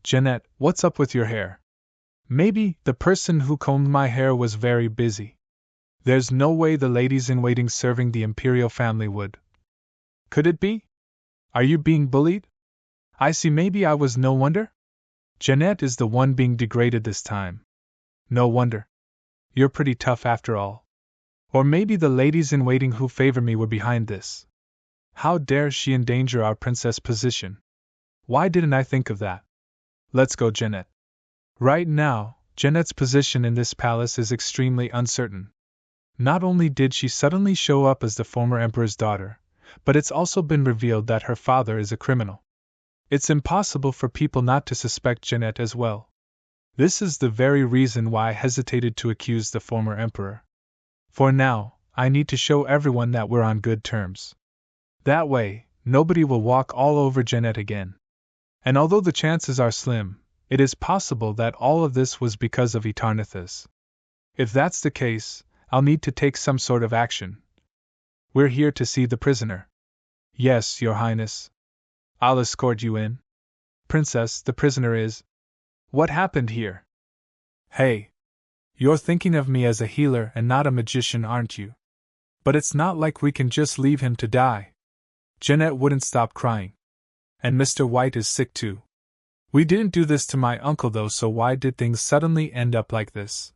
Jeanette, what's up with your hair? Maybe the person who combed my hair was very busy. There's no way the ladies-in-waiting serving the imperial family would. Could it be? Are you being bullied? I see, maybe I was no wonder? Jeanette is the one being degraded this time. No wonder. You're pretty tough after all. Or maybe the ladies-in-waiting who favor me were behind this. How dare she endanger our princess position? Why didn't I think of that? Let's go, Jeanette. Right now, Jeanette's position in this palace is extremely uncertain. Not only did she suddenly show up as the former emperor's daughter, but it's also been revealed that her father is a criminal. It's impossible for people not to suspect Jeanette as well. This is the very reason why I hesitated to accuse the former emperor. For now, I need to show everyone that we're on good terms. That way, nobody will walk all over Jeanette again. And although the chances are slim, it is possible that all of this was because of Athanasia. If that's the case, I'll need to take some sort of action. We're here to see the prisoner. Yes, Your Highness. I'll escort you in. Princess, the prisoner is. What happened here? Hey! You're thinking of me as a healer and not a magician, aren't you? But it's not like we can just leave him to die. Jeanette wouldn't stop crying. And Mr. White is sick too. We didn't do this to my uncle though, so why did things suddenly end up like this?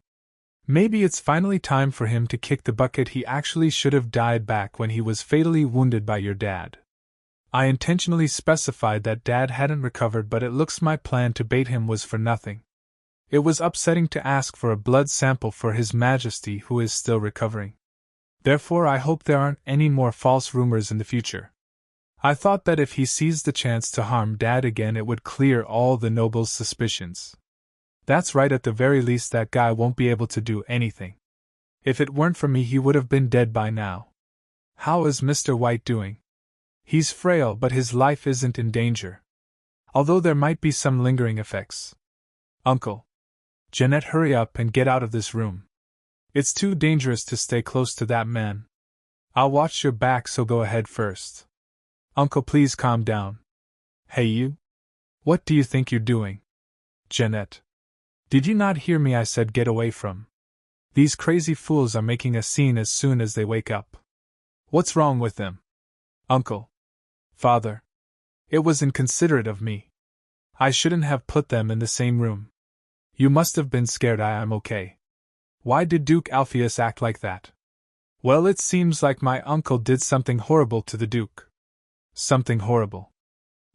Maybe it's finally time for him to kick the bucket. He actually should have died back when he was fatally wounded by your dad. I intentionally specified that Dad hadn't recovered, but it looks my plan to bait him was for nothing. It was upsetting to ask for a blood sample for His Majesty who is still recovering. Therefore I hope there aren't any more false rumors in the future. I thought that if he seized the chance to harm Dad again it would clear all the noble's suspicions. That's right, at the very least that guy won't be able to do anything. If it weren't for me he would have been dead by now. How is Mr. White doing? He's frail, but his life isn't in danger. Although there might be some lingering effects. Uncle. Jeanette, hurry up and get out of this room. It's too dangerous to stay close to that man. I'll watch your back, so go ahead first. Uncle, please calm down. Hey you. What do you think you're doing? Jeanette. Did you not hear me? I said get away from. These crazy fools are making a scene as soon as they wake up. What's wrong with them? Uncle. Father. It was inconsiderate of me. I shouldn't have put them in the same room. You must have been scared. I am okay. Why did Duke Alpheus act like that? Well, it seems like my uncle did something horrible to the Duke. Something horrible.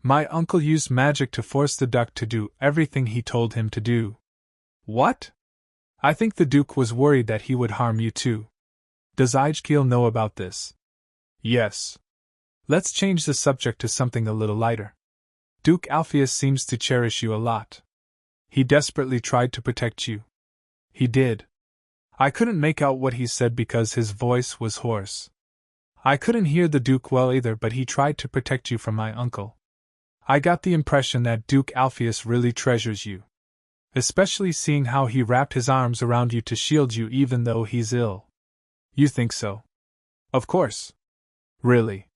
My uncle used magic to force the Duke to do everything he told him to do. What? I think the Duke was worried that he would harm you too. Does Ijkiel know about this? Yes. Let's change the subject to something a little lighter. Duke Alpheus seems to cherish you a lot. He desperately tried to protect you. He did. I couldn't make out what he said because his voice was hoarse. I couldn't hear the Duke well either, but he tried to protect you from my uncle. I got the impression that Duke Alpheus really treasures you. Especially seeing how he wrapped his arms around you to shield you even though he's ill. You think so? Of course. Really?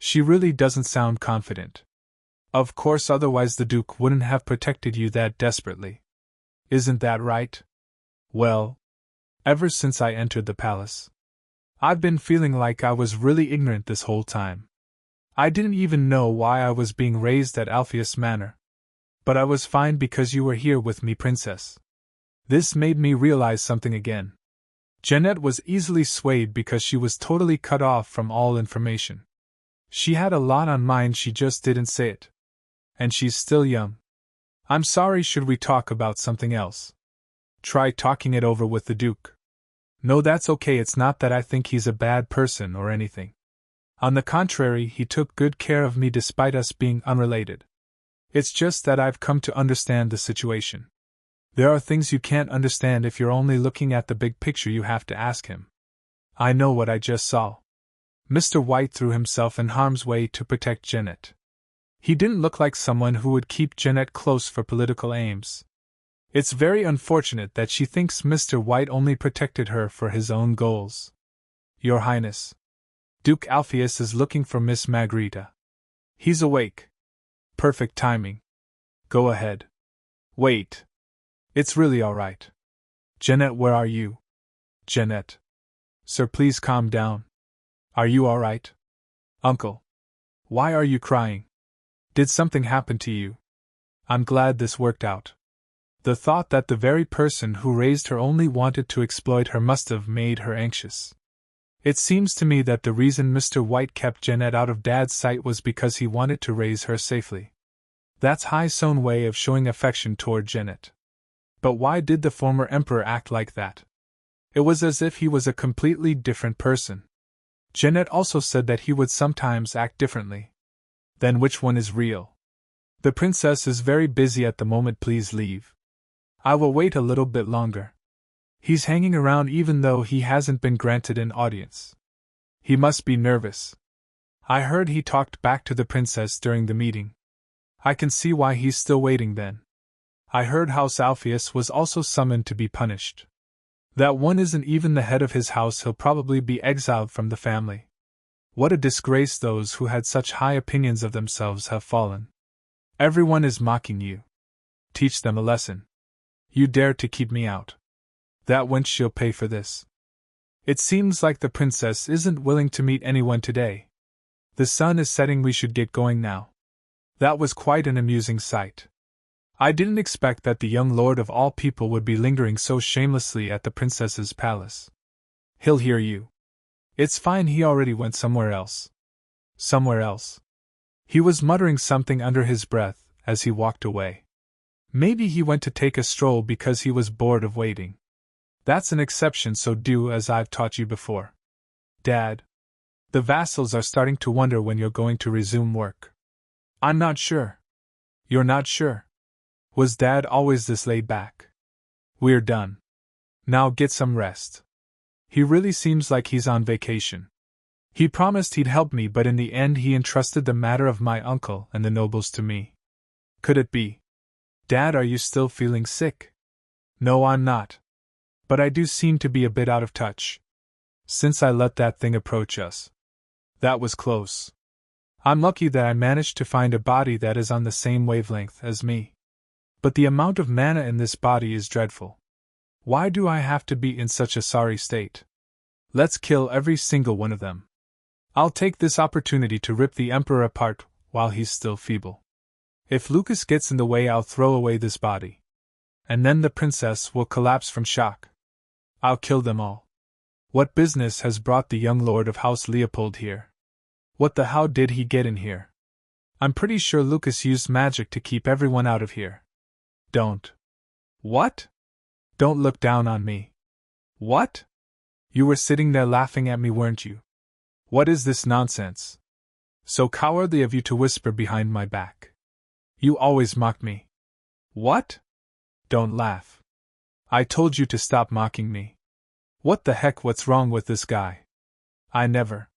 She really doesn't sound confident. Of course, otherwise the Duke wouldn't have protected you that desperately. Isn't that right? Well, ever since I entered the palace, I've been feeling like I was really ignorant this whole time. I didn't even know why I was being raised at Alpheus Manor. But I was fine because you were here with me, Princess. This made me realize something again. Jeanette was easily swayed because she was totally cut off from all information. She had a lot on mind, she just didn't say it. And she's still young. I'm sorry, should we talk about something else? Try talking it over with the Duke. No, that's okay, it's not that I think he's a bad person or anything. On the contrary, he took good care of me despite us being unrelated. It's just that I've come to understand the situation. There are things you can't understand if you're only looking at the big picture. You have to ask him. I know what I just saw. Mr. White threw himself in harm's way to protect Jeanette. He didn't look like someone who would keep Jeanette close for political aims. It's very unfortunate that she thinks Mr. White only protected her for his own goals. Your Highness. Duke Alpheus is looking for Miss Margarita. He's awake. Perfect timing. Go ahead. Wait. It's really all right. Jeanette, where are you? Jeanette. Sir, please calm down. Are you all right? Uncle. Why are you crying? Did something happen to you? I'm glad this worked out. The thought that the very person who raised her only wanted to exploit her must have made her anxious. It seems to me that the reason Mr. White kept Jeanette out of Dad's sight was because he wanted to raise her safely. That's Hai Son's way of showing affection toward Jeanette. But why did the former emperor act like that? It was as if he was a completely different person. Jeanette also said that he would sometimes act differently. Then which one is real? The princess is very busy at the moment, please leave. I will wait a little bit longer. He's hanging around even though he hasn't been granted an audience. He must be nervous. I heard he talked back to the princess during the meeting. I can see why he's still waiting then. I heard House Alpheus was also summoned to be punished. That one isn't even the head of his house, he'll probably be exiled from the family. What a disgrace those who had such high opinions of themselves have fallen. Everyone is mocking you. Teach them a lesson. You dare to keep me out. That wench she'll pay for this. It seems like the princess isn't willing to meet anyone today. The sun is setting, we should get going now. That was quite an amusing sight. I didn't expect that the young lord of all people would be lingering so shamelessly at the princess's palace. He'll hear you. It's fine, he already went somewhere else. Somewhere else. He was muttering something under his breath as he walked away. Maybe he went to take a stroll because he was bored of waiting. That's an exception, so do as I've taught you before. Dad. The vassals are starting to wonder when you're going to resume work. I'm not sure. You're not sure? Was Dad always this laid back? We're done. Now get some rest. He really seems like he's on vacation. He promised he'd help me, but in the end he entrusted the matter of my uncle and the nobles to me. Could it be? Dad, are you still feeling sick? No, I'm not. But I do seem to be a bit out of touch. Since I let that thing approach us. That was close. I'm lucky that I managed to find a body that is on the same wavelength as me. But the amount of mana in this body is dreadful. Why do I have to be in such a sorry state? Let's kill every single one of them. I'll take this opportunity to rip the Emperor apart while he's still feeble. If Lucas gets in the way, I'll throw away this body. And then the princess will collapse from shock. I'll kill them all. What business has brought the young lord of House Leopold here? What the how did he get in here? I'm pretty sure Lucas used magic to keep everyone out of here. Don't. What? Don't look down on me. What? You were sitting there laughing at me, weren't you? What is this nonsense? So cowardly of you to whisper behind my back. You always mock me. What? Don't laugh. I told you to stop mocking me. What the heck, what's wrong with this guy? I never.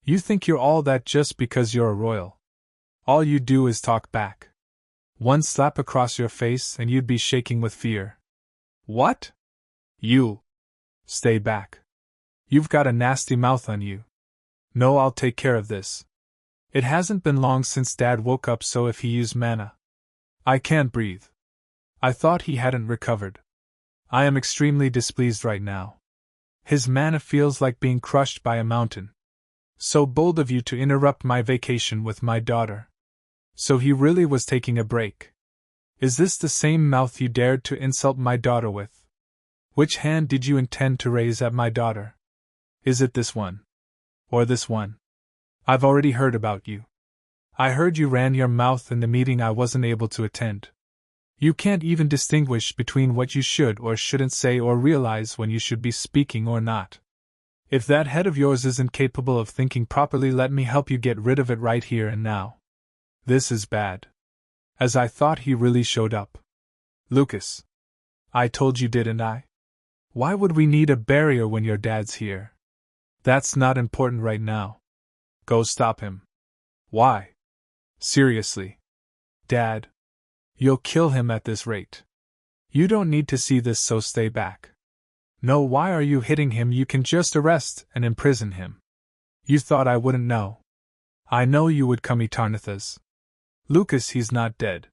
You think you're all that just because you're a royal. All you do is talk back. One slap across your face and you'd be shaking with fear. What? You. Stay back. You've got a nasty mouth on you. No, I'll take care of this. It hasn't been long since Dad woke up, so if he used mana. I can't breathe. I thought he hadn't recovered. I am extremely displeased right now. His mana feels like being crushed by a mountain. So bold of you to interrupt my vacation with my daughter. So he really was taking a break. Is this the same mouth you dared to insult my daughter with? Which hand did you intend to raise at my daughter? Is it this one? Or this one? I've already heard about you. I heard you ran your mouth in the meeting I wasn't able to attend. You can't even distinguish between what you should or shouldn't say, or realize when you should be speaking or not. If that head of yours isn't capable of thinking properly, let me help you get rid of it right here and now. This is bad. As I thought, he really showed up. Lucas. I told you, didn't I? Why would we need a barrier when your dad's here? That's not important right now. Go stop him. Why? Seriously. Dad. You'll kill him at this rate. You don't need to see this, so stay back. No, why are you hitting him? You can just arrest and imprison him. You thought I wouldn't know. I know you would come, Athanasia. Lucas, he's not dead.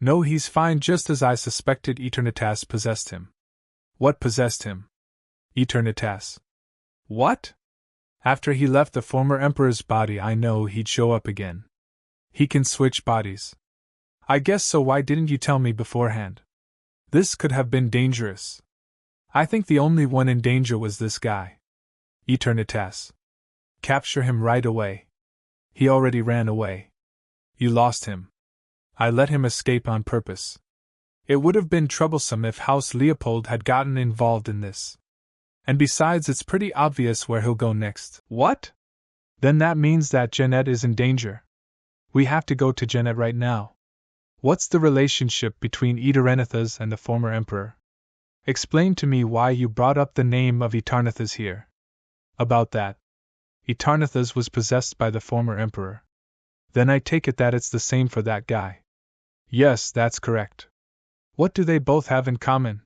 No, he's fine, just as I suspected. Eternitas possessed him. What possessed him? Eternitas. What? After he left the former emperor's body, I know he'd show up again. He can switch bodies. I guess so. Why didn't you tell me beforehand? This could have been dangerous. I think the only one in danger was this guy. Eternitas. Capture him right away. He already ran away. You lost him. I let him escape on purpose. It would have been troublesome if House Leopold had gotten involved in this. And besides, it's pretty obvious where he'll go next. What? Then that means that Jeanette is in danger. We have to go to Jeanette right now. What's the relationship between Eternitas and the former emperor? Explain to me why you brought up the name of Eternitas here. About that. Eternitas was possessed by the former emperor. Then I take it that it's the same for that guy. Yes, that's correct. What do they both have in common?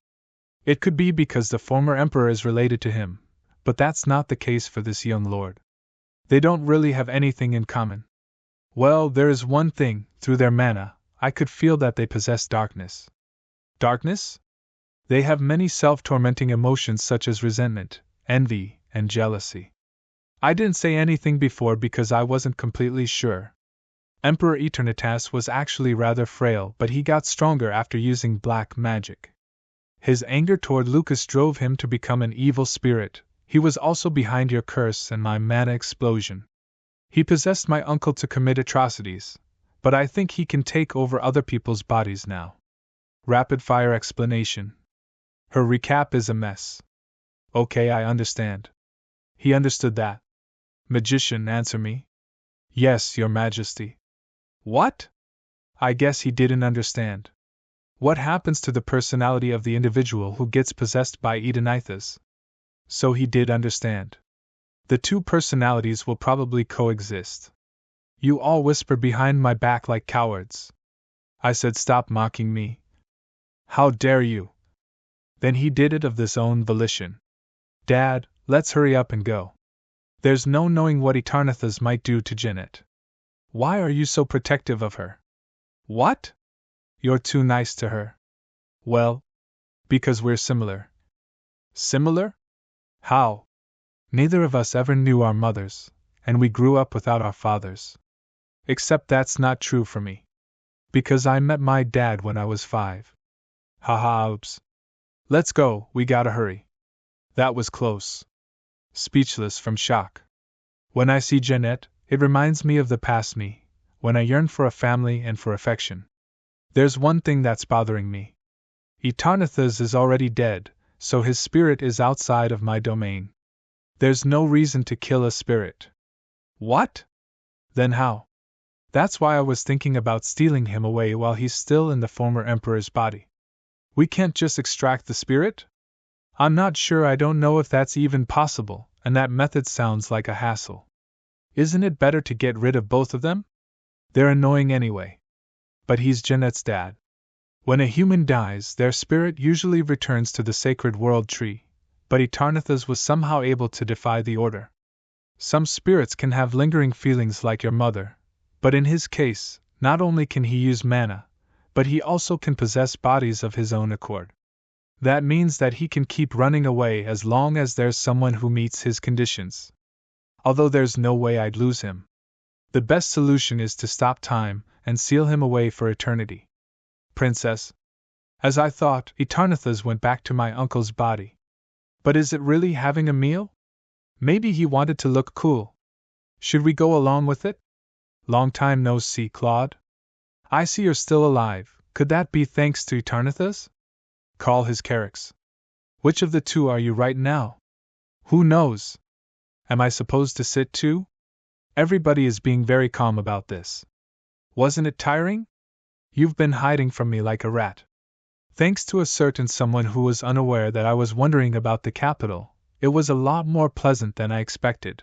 It could be because the former emperor is related to him, but that's not the case for this young lord. They don't really have anything in common. Well, there is one thing: through their mana, I could feel that they possessed darkness. Darkness? They have many self-tormenting emotions such as resentment, envy, and jealousy. I didn't say anything before because I wasn't completely sure. Emperor Eternatus was actually rather frail, but he got stronger after using black magic. His anger toward Lucas drove him to become an evil spirit. He was also behind your curse and my mana explosion. He possessed my uncle to commit atrocities, but I think he can take over other people's bodies now. Rapid-fire explanation. Her recap is a mess. Okay, I understand. He understood that. Magician, answer me. Yes, Your Majesty. What? I guess he didn't understand. What happens to the personality of the individual who gets possessed by Edenithus? So he did understand. The two personalities will probably coexist. You all whisper behind my back like cowards. I said, stop mocking me. How dare you? Then he did it of this own volition. Dad, let's hurry up and go. There's no knowing what Eternathus might do to Jeanette. Why are you so protective of her? What? You're too nice to her. Well, because we're similar. Similar? How? Neither of us ever knew our mothers, and we grew up without our fathers. Except that's not true for me. Because I met my dad when I was 5. Haha, oops. Let's go, we gotta hurry. That was close. Speechless from shock. When I see Jeanette, it reminds me of the past me, when I yearned for a family and for affection. There's one thing that's bothering me. Eternathus is already dead, so his spirit is outside of my domain. There's no reason to kill a spirit. What? Then how? That's why I was thinking about stealing him away while he's still in the former emperor's body. We can't just extract the spirit? I'm not sure, I don't know if that's even possible, and that method sounds like a hassle. Isn't it better to get rid of both of them? They're annoying anyway. But he's Jeanette's dad. When a human dies, their spirit usually returns to the sacred world tree, but Eternathus was somehow able to defy the order. Some spirits can have lingering feelings like your mother, but in his case, not only can he use mana, but he also can possess bodies of his own accord. That means that he can keep running away as long as there's someone who meets his conditions. Although there's no way I'd lose him. The best solution is to stop time and seal him away for eternity. Princess. As I thought, Eternathus went back to my uncle's body. But is it really having a meal? Maybe he wanted to look cool. Should we go along with it? Long time no see, Claude. I see you're still alive. Could that be thanks to Eternathus? Call his Carrix. Which of the two are you right now? Who knows? Am I supposed to sit too? Everybody is being very calm about this. Wasn't it tiring? You've been hiding from me like a rat. Thanks to a certain someone who was unaware that I was wondering about the capital, it was a lot more pleasant than I expected.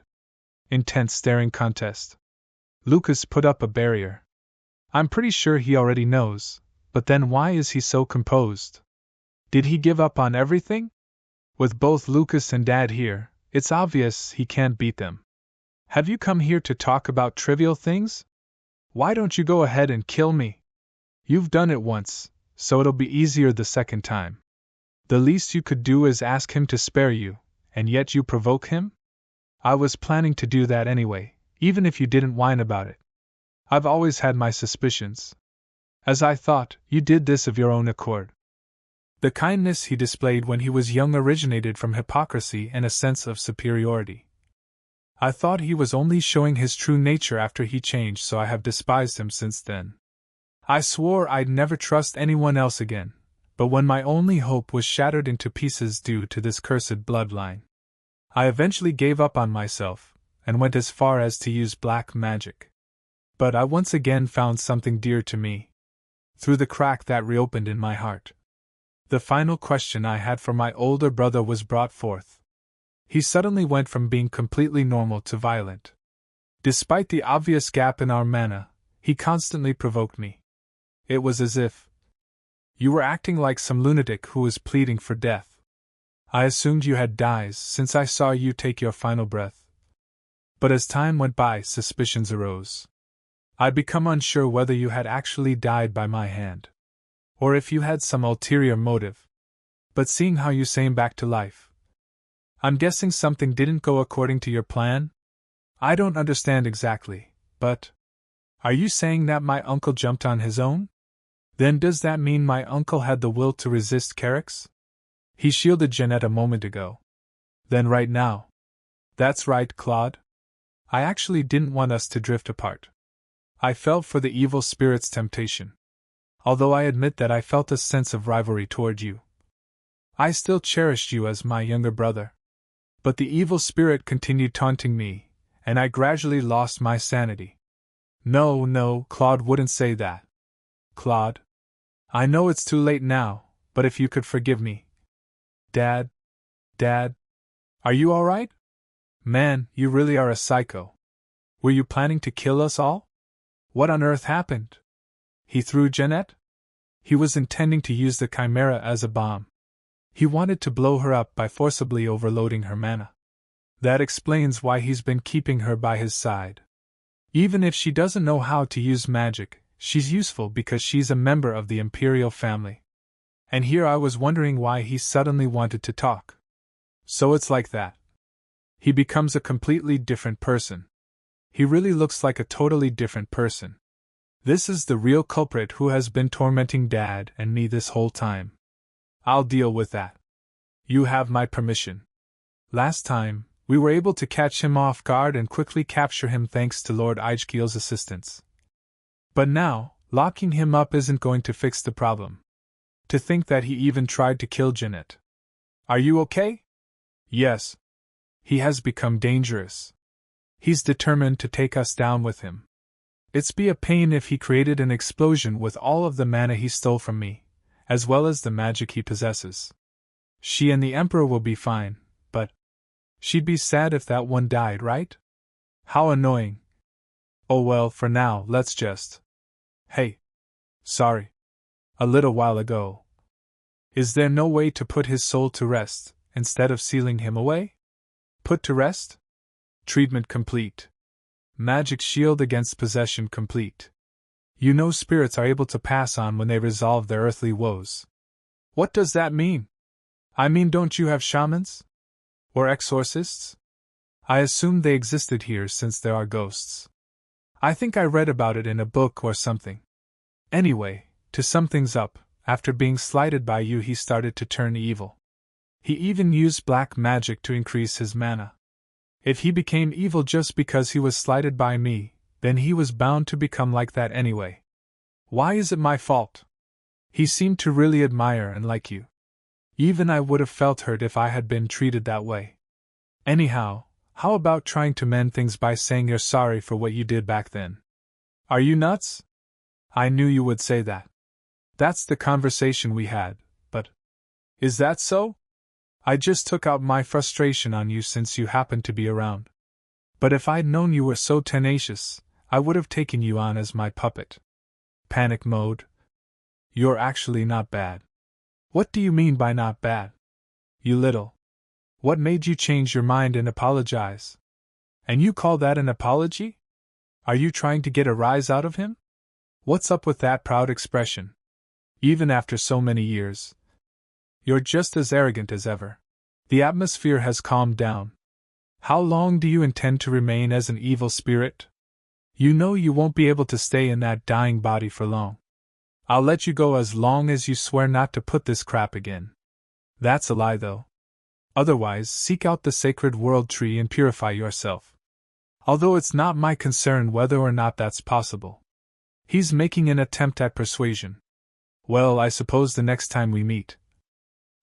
Intense staring contest. Lucas put up a barrier. I'm pretty sure he already knows, but then why is he so composed? Did he give up on everything? With both Lucas and Dad here, it's obvious he can't beat them. Have you come here to talk about trivial things? Why don't you go ahead and kill me? You've done it once, so it'll be easier the second time. The least you could do is ask him to spare you, and yet you provoke him? I was planning to do that anyway, even if you didn't whine about it. I've always had my suspicions. As I thought, you did this of your own accord. The kindness he displayed when he was young originated from hypocrisy and a sense of superiority. I thought he was only showing his true nature after he changed, so I have despised him since then. I swore I'd never trust anyone else again, but when my only hope was shattered into pieces due to this cursed bloodline, I eventually gave up on myself, and went as far as to use black magic. But I once again found something dear to me. Through the crack that reopened in my heart. The final question I had for my older brother was brought forth. He suddenly went from being completely normal to violent. Despite the obvious gap in our mana, he constantly provoked me. It was as if you were acting like some lunatic who was pleading for death. I assumed you had died since I saw you take your final breath. But as time went by, suspicions arose. I'd become unsure whether you had actually died by my hand, or if you had some ulterior motive. But seeing how you came back to life, I'm guessing something didn't go according to your plan? I don't understand exactly, but are you saying that my uncle jumped on his own? Then does that mean my uncle had the will to resist Carrick's? He shielded Jeanette a moment ago. Then right now. That's right, Claude. I actually didn't want us to drift apart. I fell for the evil spirit's temptation. Although I admit that I felt a sense of rivalry toward you. I still cherished you as my younger brother. But the evil spirit continued taunting me, and I gradually lost my sanity. No, Claude wouldn't say that. Claude. I know it's too late now, but if you could forgive me. Dad. Are you alright? Man, you really are a psycho. Were you planning to kill us all? What on earth happened? He threw Jeanette? He was intending to use the chimera as a bomb. He wanted to blow her up by forcibly overloading her mana. That explains why he's been keeping her by his side. Even if she doesn't know how to use magic, she's useful because she's a member of the Imperial family. And here I was wondering why he suddenly wanted to talk. So it's like that. He becomes a completely different person. He really looks like a totally different person. This is the real culprit who has been tormenting Dad and me this whole time. I'll deal with that. You have my permission. Last time, we were able to catch him off guard and quickly capture him thanks to Lord Eichkiel's assistance. But now, locking him up isn't going to fix the problem. To think that he even tried to kill Jeanette. Are you okay? Yes. He has become dangerous. He's determined to take us down with him. It'd be a pain if he created an explosion with all of the mana he stole from me, as well as the magic he possesses. She and the Emperor will be fine, but she'd be sad if that one died, right? How annoying. Oh well, for now, let's just... Hey. Sorry. A little while ago. Is there no way to put his soul to rest, instead of sealing him away? Put to rest? Treatment complete. Magic shield against possession complete. You know spirits are able to pass on when they resolve their earthly woes. What does that mean? I mean, don't you have shamans? Or exorcists? I assumed they existed here since there are ghosts. I think I read about it in a book or something. Anyway, to sum things up, after being slighted by you he started to turn evil. He even used black magic to increase his mana. If he became evil just because he was slighted by me, then he was bound to become like that anyway. Why is it my fault? He seemed to really admire and like you. Even I would have felt hurt if I had been treated that way. Anyhow, how about trying to mend things by saying you're sorry for what you did back then? Are you nuts? I knew you would say that. That's the conversation we had, but... Is that so? I just took out my frustration on you since you happened to be around. But if I'd known you were so tenacious, I would have taken you on as my puppet. Panic mode. You're actually not bad. What do you mean by not bad? You little. What made you change your mind and apologize? And you call that an apology? Are you trying to get a rise out of him? What's up with that proud expression? Even after so many years. You're just as arrogant as ever. The atmosphere has calmed down. How long do you intend to remain as an evil spirit? You know you won't be able to stay in that dying body for long. I'll let you go as long as you swear not to put this crap again. That's a lie, though. Otherwise, seek out the sacred world tree and purify yourself. Although it's not my concern whether or not that's possible. He's making an attempt at persuasion. Well, I suppose the next time we meet,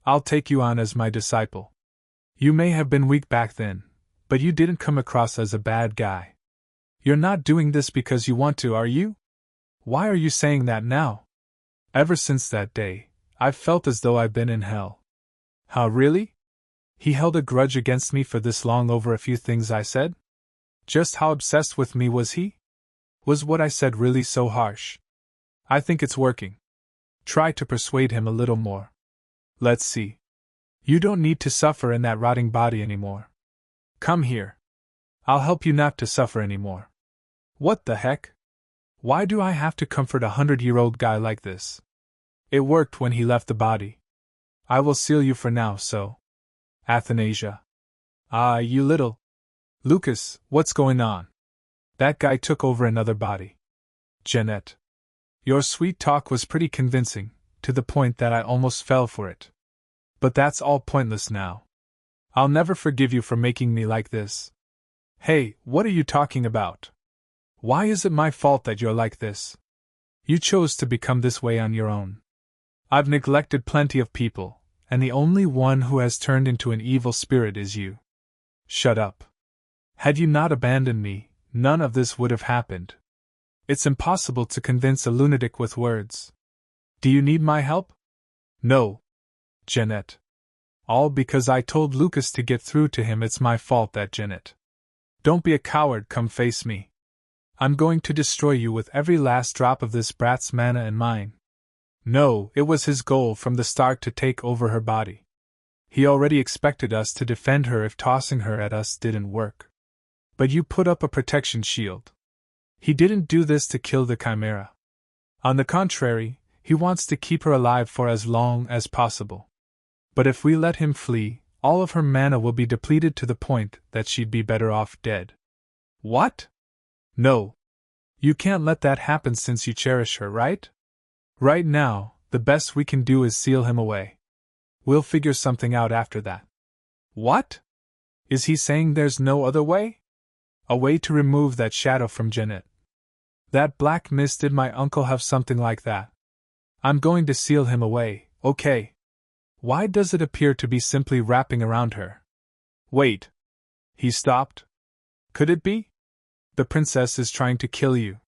I'll take you on as my disciple. You may have been weak back then, but you didn't come across as a bad guy. You're not doing this because you want to, are you? Why are you saying that now? Ever since that day, I've felt as though I've been in hell. How, really? He held a grudge against me for this long over a few things I said? Just how obsessed with me was he? Was what I said really so harsh? I think it's working. Try to persuade him a little more. Let's see. You don't need to suffer in that rotting body anymore. Come here. I'll help you not to suffer anymore. What the heck? Why do I have to comfort a 100-year-old guy like this? It worked when he left the body. I will seal you for now, so. Athanasia. Ah, you little. Lucas, what's going on? That guy took over another body. Jeanette. Your sweet talk was pretty convincing, to the point that I almost fell for it. But that's all pointless now. I'll never forgive you for making me like this. Hey, what are you talking about? Why is it my fault that you're like this? You chose to become this way on your own. I've neglected plenty of people, and the only one who has turned into an evil spirit is you. Shut up. Had you not abandoned me, none of this would have happened. It's impossible to convince a lunatic with words. Do you need my help? No. Jeanette. All because I told Lucas to get through to him. It's my fault, that Jeanette. Don't be a coward, come face me. I'm going to destroy you with every last drop of this brat's mana and mine. No, it was his goal from the start to take over her body. He already expected us to defend her if tossing her at us didn't work. But you put up a protection shield. He didn't do this to kill the chimera. On the contrary, he wants to keep her alive for as long as possible. But if we let him flee, all of her mana will be depleted to the point that she'd be better off dead. What? No. You can't let that happen since you cherish her, right? Right now, the best we can do is seal him away. We'll figure something out after that. What? Is he saying there's no other way? A way to remove that shadow from Jeanette. That black mist, did my uncle have something like that? I'm going to seal him away, okay? Why does it appear to be simply wrapping around her? Wait. He stopped. Could it be? The princess is trying to kill you.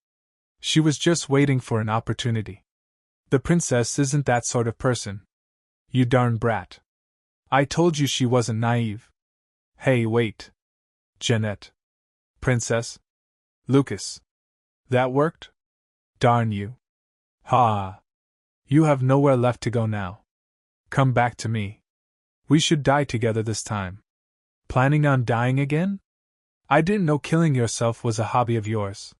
She was just waiting for an opportunity. The princess isn't that sort of person. You darn brat. I told you she wasn't naive. Hey, wait. Jeanette. Princess? Lucas. That worked? Darn you. Ha! You have nowhere left to go now. Come back to me. We should die together this time. Planning on dying again? I didn't know killing yourself was a hobby of yours.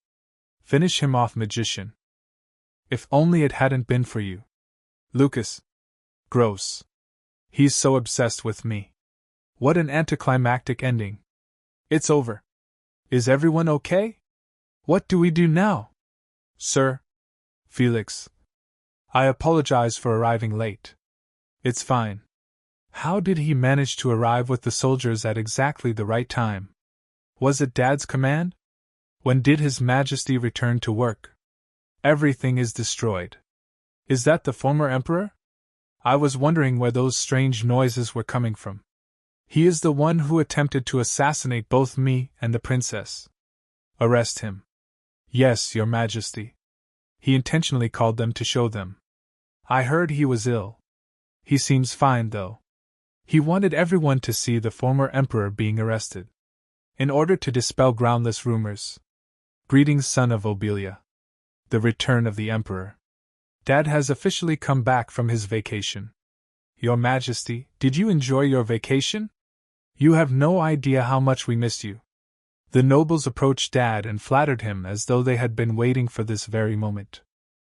Finish him off, magician. If only it hadn't been for you. Lucas. Gross. He's so obsessed with me. What an anticlimactic ending. It's over. Is everyone okay? What do we do now? Sir? Felix. I apologize for arriving late. It's fine. How did he manage to arrive with the soldiers at exactly the right time? Was it Dad's command? When did His Majesty return to work? Everything is destroyed. Is that the former emperor? I was wondering where those strange noises were coming from. He is the one who attempted to assassinate both me and the princess. Arrest him. Yes, Your Majesty. He intentionally called them to show them. I heard he was ill. He seems fine, though. He wanted everyone to see the former emperor being arrested. In order to dispel groundless rumors. Greetings, son of Obelia. The return of the emperor. Dad has officially come back from his vacation. Your Majesty, did you enjoy your vacation? You have no idea how much we miss you. The nobles approached Dad and flattered him as though they had been waiting for this very moment.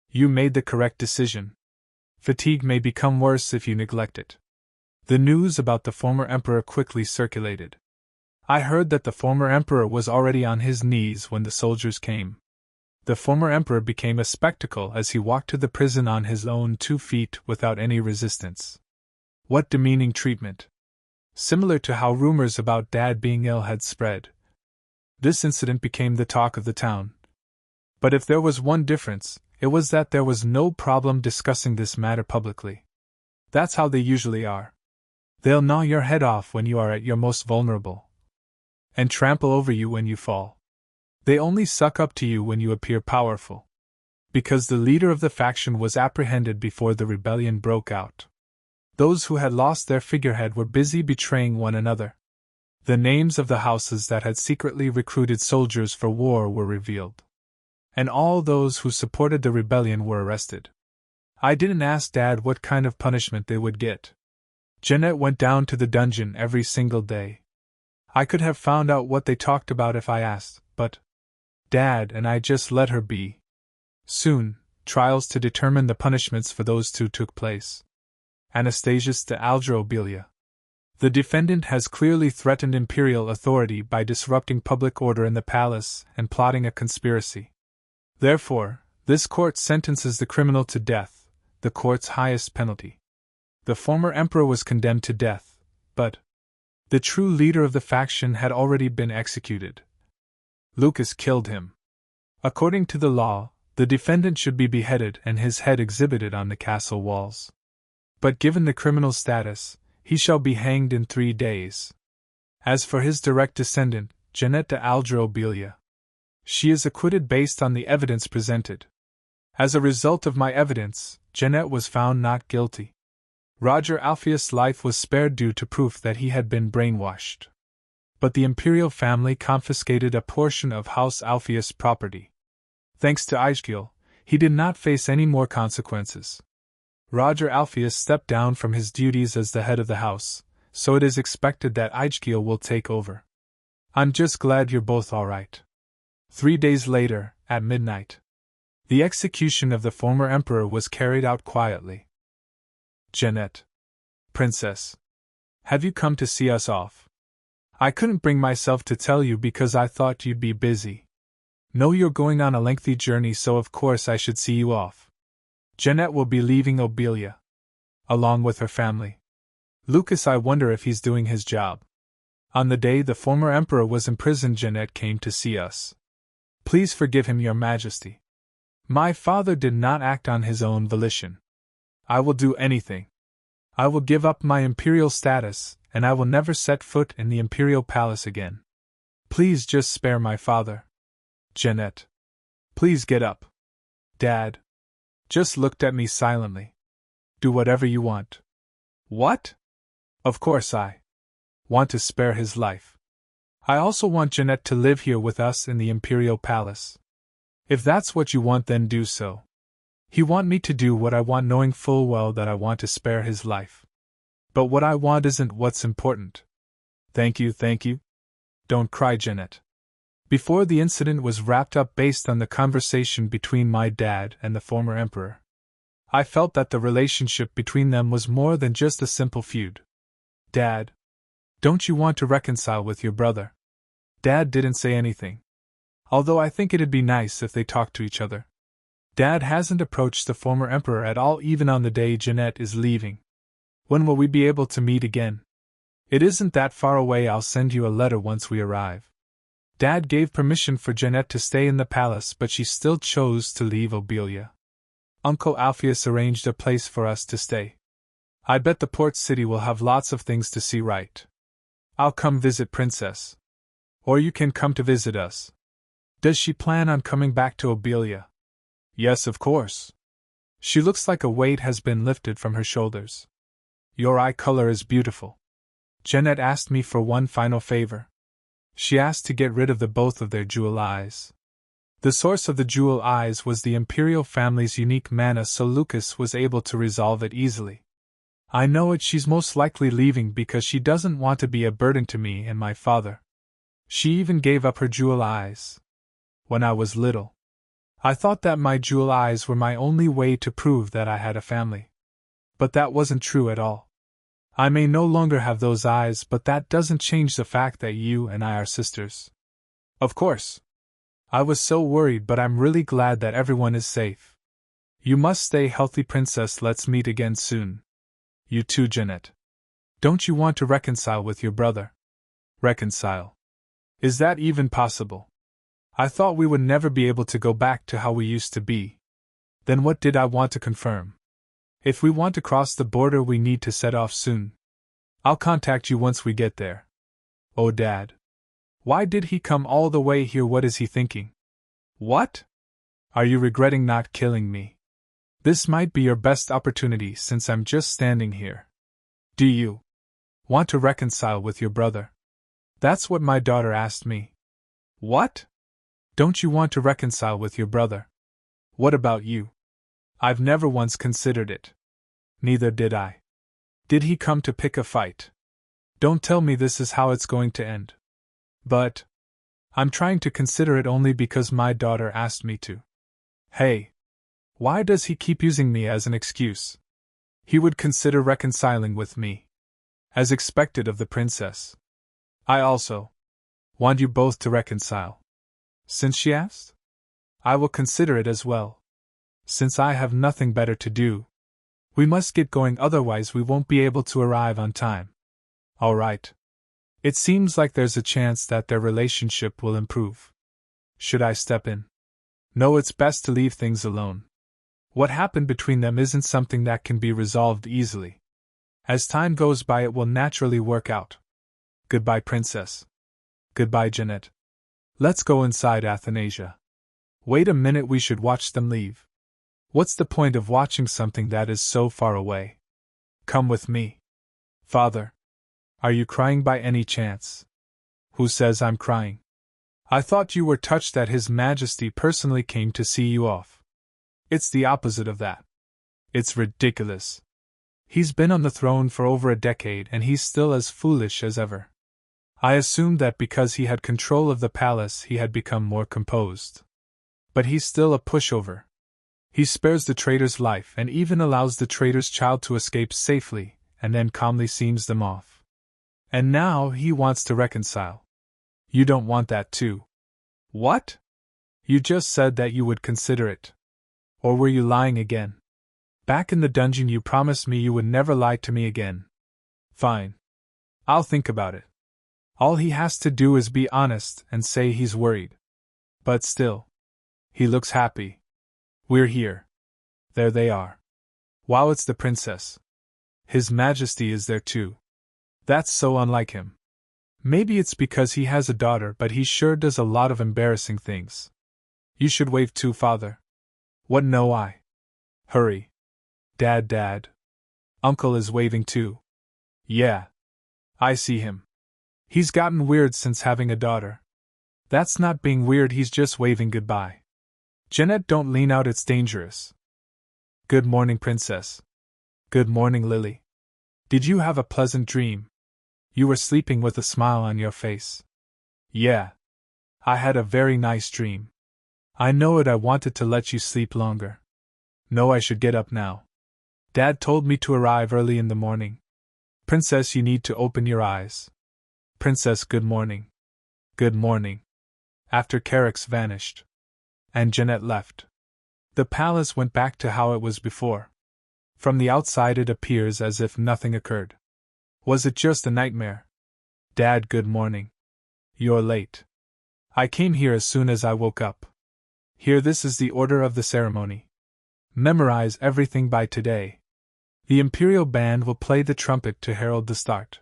You made the correct decision. Fatigue may become worse if you neglect it. The news about the former emperor quickly circulated. I heard that the former emperor was already on his knees when the soldiers came. The former emperor became a spectacle as he walked to the prison on his own 2 feet without any resistance. What demeaning treatment! Similar to how rumors about Dad being ill had spread. This incident became the talk of the town. But if there was one difference, it was that there was no problem discussing this matter publicly. That's how they usually are. They'll gnaw your head off when you are at your most vulnerable. And trample over you when you fall. They only suck up to you when you appear powerful. Because the leader of the faction was apprehended before the rebellion broke out. Those who had lost their figurehead were busy betraying one another. The names of the houses that had secretly recruited soldiers for war were revealed. And all those who supported the rebellion were arrested. I didn't ask Dad what kind of punishment they would get. Jeanette went down to the dungeon every single day. I could have found out what they talked about if I asked, but Dad and I just let her be. Soon, trials to determine the punishments for those two took place. Athanasia de Alger Obelia. The defendant has clearly threatened imperial authority by disrupting public order in the palace and plotting a conspiracy. Therefore, this court sentences the criminal to death, the court's highest penalty. The former emperor was condemned to death, but the true leader of the faction had already been executed. Lucas killed him. According to the law, the defendant should be beheaded and his head exhibited on the castle walls. But given the criminal's status, he shall be hanged in 3 days. As for his direct descendant, Jeanette de Alger Obelia, she is acquitted based on the evidence presented. As a result of my evidence, Jeanette was found not guilty. Roger Alpheus' life was spared due to proof that he had been brainwashed. But the imperial family confiscated a portion of House Alpheus' property. Thanks to Aegial, he did not face any more consequences. Roger Alpheus stepped down from his duties as the head of the house, so it is expected that Aegial will take over. I'm just glad you're both alright. 3 days later, at midnight, the execution of the former emperor was carried out quietly. Jeanette. Princess. Have you come to see us off? I couldn't bring myself to tell you because I thought you'd be busy. Know you're going on a lengthy journey, so of course I should see you off. Jeanette will be leaving Obelia, along with her family. Lucas, I wonder if he's doing his job. On the day the former emperor was imprisoned, Jeanette came to see us. Please forgive him, Your Majesty. My father did not act on his own volition. I will do anything. I will give up my imperial status, and I will never set foot in the imperial palace again. Please just spare my father. Jeanette. Please get up. Dad. Just looked at me silently. Do whatever you want. What? Of course I want to spare his life. I also want Jeanette to live here with us in the imperial palace. If that's what you want, then do so. You want me to do what I want, knowing full well that I want to spare his life. But what I want isn't what's important. Thank you, thank you. Don't cry, Jeanette. Before the incident was wrapped up based on the conversation between my dad and the former emperor, I felt that the relationship between them was more than just a simple feud. Dad, don't you want to reconcile with your brother? Dad didn't say anything. Although I think it'd be nice if they talked to each other. Dad hasn't approached the former emperor at all, even on the day Jeanette is leaving. When will we be able to meet again? It isn't that far away. I'll send you a letter once we arrive. Dad gave permission for Jeanette to stay in the palace, but she still chose to leave Obelia. Uncle Alpheus arranged a place for us to stay. I bet the port city will have lots of things to see, right? I'll come visit Princess. Or you can come to visit us. Does she plan on coming back to Obelia? Yes, of course. She looks like a weight has been lifted from her shoulders. Your eye color is beautiful. Jeanette asked me for one final favor. She asked to get rid of both of their jewel eyes. The source of the jewel eyes was the imperial family's unique mana, so Lucas was able to resolve it easily. I know it. She's most likely leaving because she doesn't want to be a burden to me and my father. She even gave up her jewel eyes. When I was little, I thought that my jewel eyes were my only way to prove that I had a family. But that wasn't true at all. I may no longer have those eyes, but that doesn't change the fact that you and I are sisters. Of course. I was so worried, but I'm really glad that everyone is safe. You must stay healthy, Princess. Let's meet again soon. You too, Jeanette. Don't you want to reconcile with your brother? Reconcile? Is that even possible? I thought we would never be able to go back to how we used to be. Then what did I want to confirm? If we want to cross the border, we need to set off soon. I'll contact you once we get there. Oh, Dad. Why did he come all the way here? What is he thinking? What? Are you regretting not killing me? This might be your best opportunity since I'm just standing here. Do you want to reconcile with your brother? That's what my daughter asked me. What? Don't you want to reconcile with your brother? What about you? I've never once considered it. Neither did I. Did he come to pick a fight? Don't tell me this is how it's going to end. But I'm trying to consider it only because my daughter asked me to. Hey, Why does he keep using me as an excuse? He would consider reconciling with me. As expected of the princess. I also want you both to reconcile. Since she asked? I will consider it as well. Since I have nothing better to do. We must get going, otherwise we won't be able to arrive on time. All right. It seems like there's a chance that their relationship will improve. Should I step in? No, it's best to leave things alone. What happened between them isn't something that can be resolved easily. As time goes by, it will naturally work out. Goodbye, Princess. Goodbye, Jeanette. Let's go inside, Athanasia. Wait a minute, we should watch them leave. What's the point of watching something that is so far away? Come with me. Father. Are you crying by any chance? Who says I'm crying? I thought you were touched that His Majesty personally came to see you off. It's the opposite of that. It's ridiculous. He's been on the throne for over a decade and he's still as foolish as ever. I assumed that because he had control of the palace he had become more composed. But he's still a pushover. He spares the traitor's life and even allows the traitor's child to escape safely, and then calmly sees them off. And now he wants to reconcile. You don't want that too. What? You just said that you would consider it. Or were you lying again? Back in the dungeon you promised me you would never lie to me again. Fine. I'll think about it. All he has to do is be honest and say he's worried. But still. He looks happy. We're here. There they are. Wow, it's the princess. His Majesty is there too. That's so unlike him. Maybe it's because he has a daughter, but he sure does a lot of embarrassing things. You should wave too, Father. What? No, I. Hurry. Dad. Uncle is waving too. Yeah. I see him. He's gotten weird since having a daughter. That's not being weird, he's just waving goodbye. Jeanette, don't lean out, it's dangerous. Good morning, Princess. Good morning, Lily. Did you have a pleasant dream? You were sleeping with a smile on your face. Yeah. I had a very nice dream. I know it, I wanted to let you sleep longer. No, I should get up now. Dad told me to arrive early in the morning. Princess, you need to open your eyes. Princess, good morning. Good morning. After Carrick's vanished. And Jeanette left. The palace went back to how it was before. From the outside it appears as if nothing occurred. Was it just a nightmare? Dad, good morning. You're late. I came here as soon as I woke up. Here, this is the order of the ceremony. Memorize everything by today. The imperial band will play the trumpet to herald the start.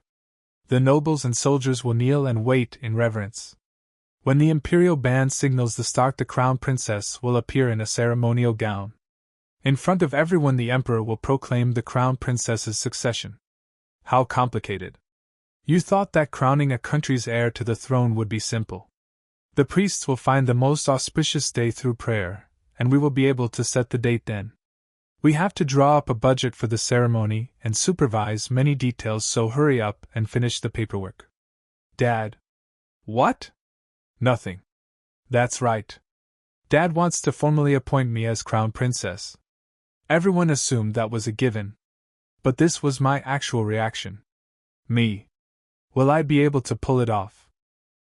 The nobles and soldiers will kneel and wait in reverence. When the imperial band signals the start, the crown princess will appear in a ceremonial gown. In front of everyone, the emperor will proclaim the crown princess's succession. How complicated. You thought that crowning a country's heir to the throne would be simple. The priests will find the most auspicious day through prayer, and we will be able to set the date then. We have to draw up a budget for the ceremony and supervise many details, so hurry up and finish the paperwork. Dad. What? Nothing. That's right. Dad wants to formally appoint me as crown princess. Everyone assumed that was a given. But this was my actual reaction. Me. Will I be able to pull it off?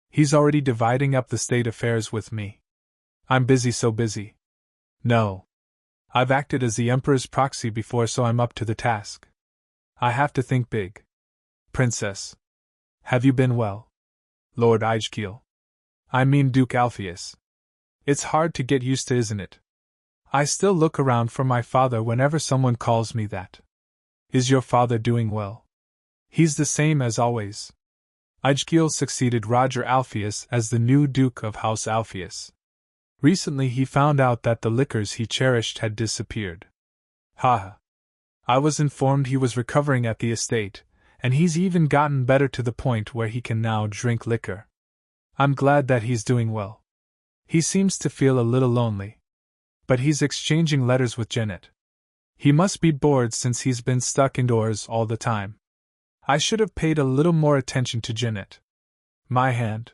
He's already dividing up the state affairs with me. I'm busy, so busy. No. I've acted as the emperor's proxy before, so I'm up to the task. I have to think big. Princess. Have you been well? Lord Aegkiel. I mean Duke Alpheus. It's hard to get used to, isn't it? I still look around for my father whenever someone calls me that. Is your father doing well? He's the same as always. Aegkiel succeeded Roger Alpheus as the new Duke of House Alpheus. Recently he found out that the liquors he cherished had disappeared. Ha! I was informed he was recovering at the estate, and he's even gotten better to the point where he can now drink liquor. I'm glad that he's doing well. He seems to feel a little lonely. But he's exchanging letters with Jeanette. He must be bored since he's been stuck indoors all the time. I should have paid a little more attention to Jeanette. My hand.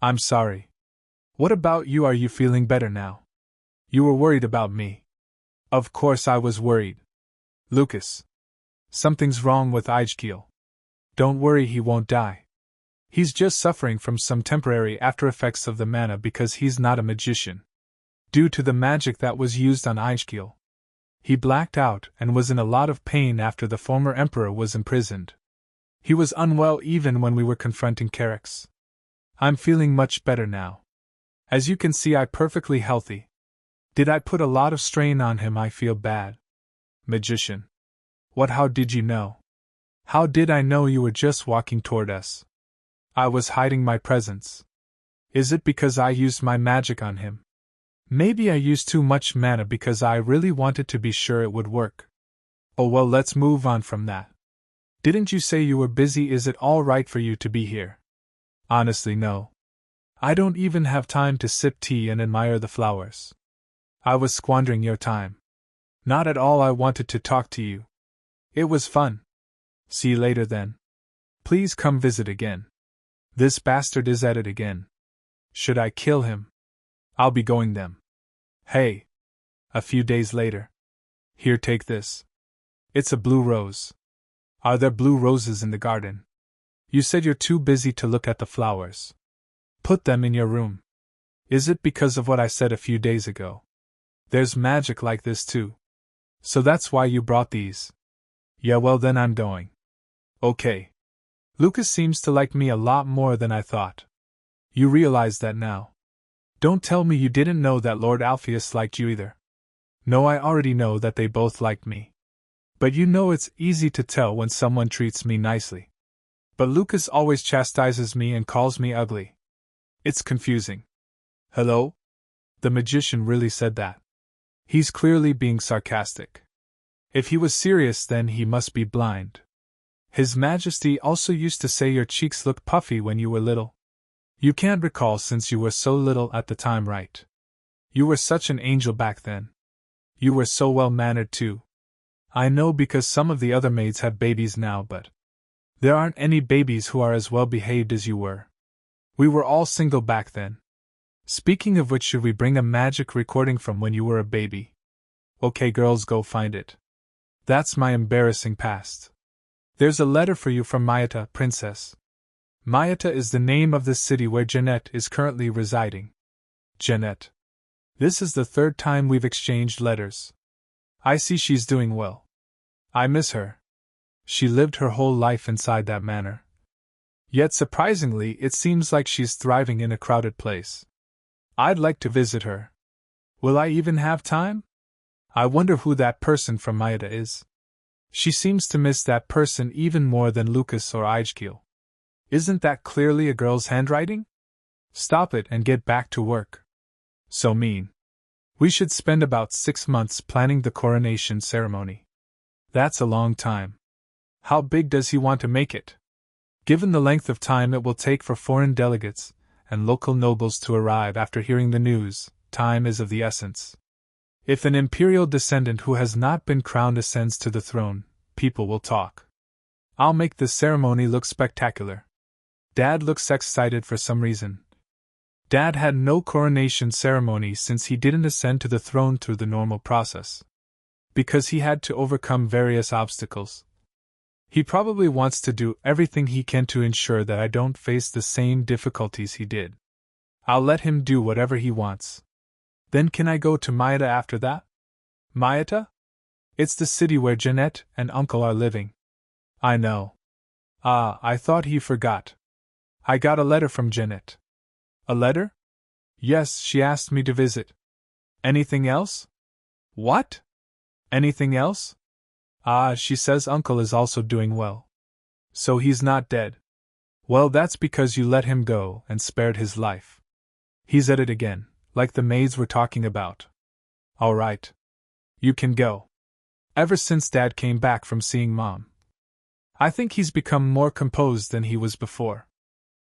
I'm sorry. What about you? Are you feeling better now? You were worried about me. Of course I was worried. Lucas. Something's wrong with Aegil. Don't worry, he won't die. He's just suffering from some temporary after effects of the mana because he's not a magician. Due to the magic that was used on Aegil. He blacked out and was in a lot of pain after the former emperor was imprisoned. He was unwell even when we were confronting Carax. I'm feeling much better now. As you can see, I'm perfectly healthy. Did I put a lot of strain on him? I feel bad. Magician. What? How did you know? How did I know you were just walking toward us? I was hiding my presence. Is it because I used my magic on him? Maybe I used too much mana because I really wanted to be sure it would work. Oh well, let's move on from that. Didn't you say you were busy? Is it all right for you to be here? Honestly, no. I don't even have time to sip tea and admire the flowers. I was squandering your time. Not at all. I wanted to talk to you. It was fun. See you later then. Please come visit again. This bastard is at it again. Should I kill him? I'll be going them. Hey. A few days later. Here, take this. It's a blue rose. Are there blue roses in the garden? You said you're too busy to look at the flowers. Put them in your room. Is it because of what I said a few days ago? There's magic like this too. So that's why you brought these. Yeah, well then I'm going. Okay. Lucas seems to like me a lot more than I thought. You realize that now. Don't tell me you didn't know that Lord Alpheus liked you either. No, I already know that they both liked me. But you know it's easy to tell when someone treats me nicely. But Lucas always chastises me and calls me ugly. It's confusing. Hello? The magician really said that. He's clearly being sarcastic. If he was serious, then he must be blind. His Majesty also used to say your cheeks looked puffy when you were little. You can't recall since you were so little at the time, right? You were such an angel back then. You were so well-mannered too. I know because some of the other maids have babies now, but there aren't any babies who are as well-behaved as you were. We were all single back then. Speaking of which, should we bring a magic recording from when you were a baby? Okay, girls, go find it. That's my embarrassing past. There's a letter for you from Mayata, princess. Mayata is the name of the city where Jeanette is currently residing. Jeanette. This is the third time we've exchanged letters. I see she's doing well. I miss her. She lived her whole life inside that manor. Yet surprisingly, it seems like she's thriving in a crowded place. I'd like to visit her. Will I even have time? I wonder who that person from Mayata is. She seems to miss that person even more than Lucas or Aegil. Isn't that clearly a girl's handwriting? Stop it and get back to work. So mean. We should spend about 6 months planning the coronation ceremony. That's a long time. How big does he want to make it? Given the length of time it will take for foreign delegates and local nobles to arrive after hearing the news, time is of the essence. If an imperial descendant who has not been crowned ascends to the throne, people will talk. I'll make the ceremony look spectacular. Dad looks excited for some reason. Dad had no coronation ceremony since he didn't ascend to the throne through the normal process. Because he had to overcome various obstacles. He probably wants to do everything he can to ensure that I don't face the same difficulties he did. I'll let him do whatever he wants. Then can I go to Mayata after that? Mayata? It's the city where Jeanette and Uncle are living. I know. Ah, I thought he forgot. I got a letter from Jeanette. A letter? Yes, she asked me to visit. Anything else? What? Anything else? Ah, she says Uncle is also doing well. So he's not dead. Well, that's because you let him go and spared his life. He's at it again, like the maids were talking about. All right. You can go. Ever since Dad came back from seeing Mom, I think he's become more composed than he was before.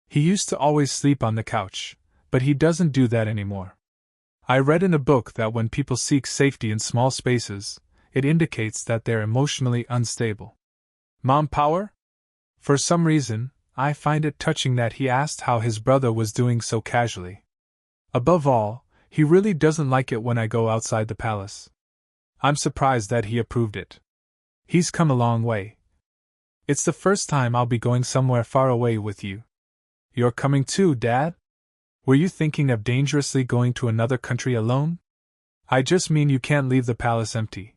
He used to always sleep on the couch, but he doesn't do that anymore. I read in a book that when people seek safety in small spaces, it indicates that they're emotionally unstable. Mom power? For some reason, I find it touching that he asked how his brother was doing so casually. Above all, he really doesn't like it when I go outside the palace. I'm surprised that he approved it. He's come a long way. It's the first time I'll be going somewhere far away with you. You're coming too, Dad? Were you thinking of dangerously going to another country alone? I just mean you can't leave the palace empty.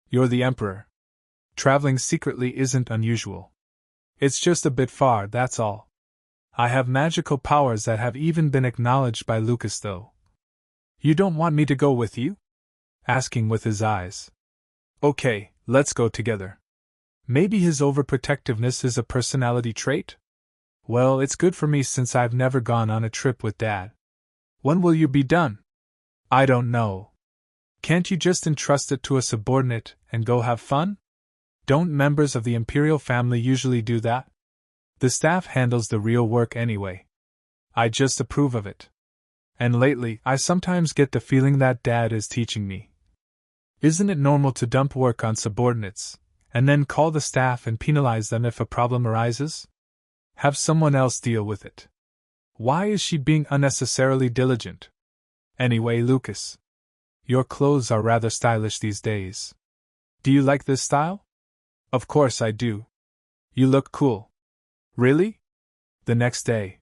You're the emperor. Traveling secretly isn't unusual. It's just a bit far, that's all. I have magical powers that have even been acknowledged by Lucas, though. You don't want me to go with you? Asking with his eyes. Okay, let's go together. Maybe his overprotectiveness is a personality trait? Well, it's good for me since I've never gone on a trip with Dad. When will you be done? I don't know. Can't you just entrust it to a subordinate and go have fun? Don't members of the imperial family usually do that? The staff handles the real work anyway. I just approve of it. And lately, I sometimes get the feeling that Dad is teaching me. Isn't it normal to dump work on subordinates, and then call the staff and penalize them if a problem arises? Have someone else deal with it. Why is she being unnecessarily diligent? Anyway, Lucas, your clothes are rather stylish these days. Do you like this style? Of course I do. You look cool. Really? The next day.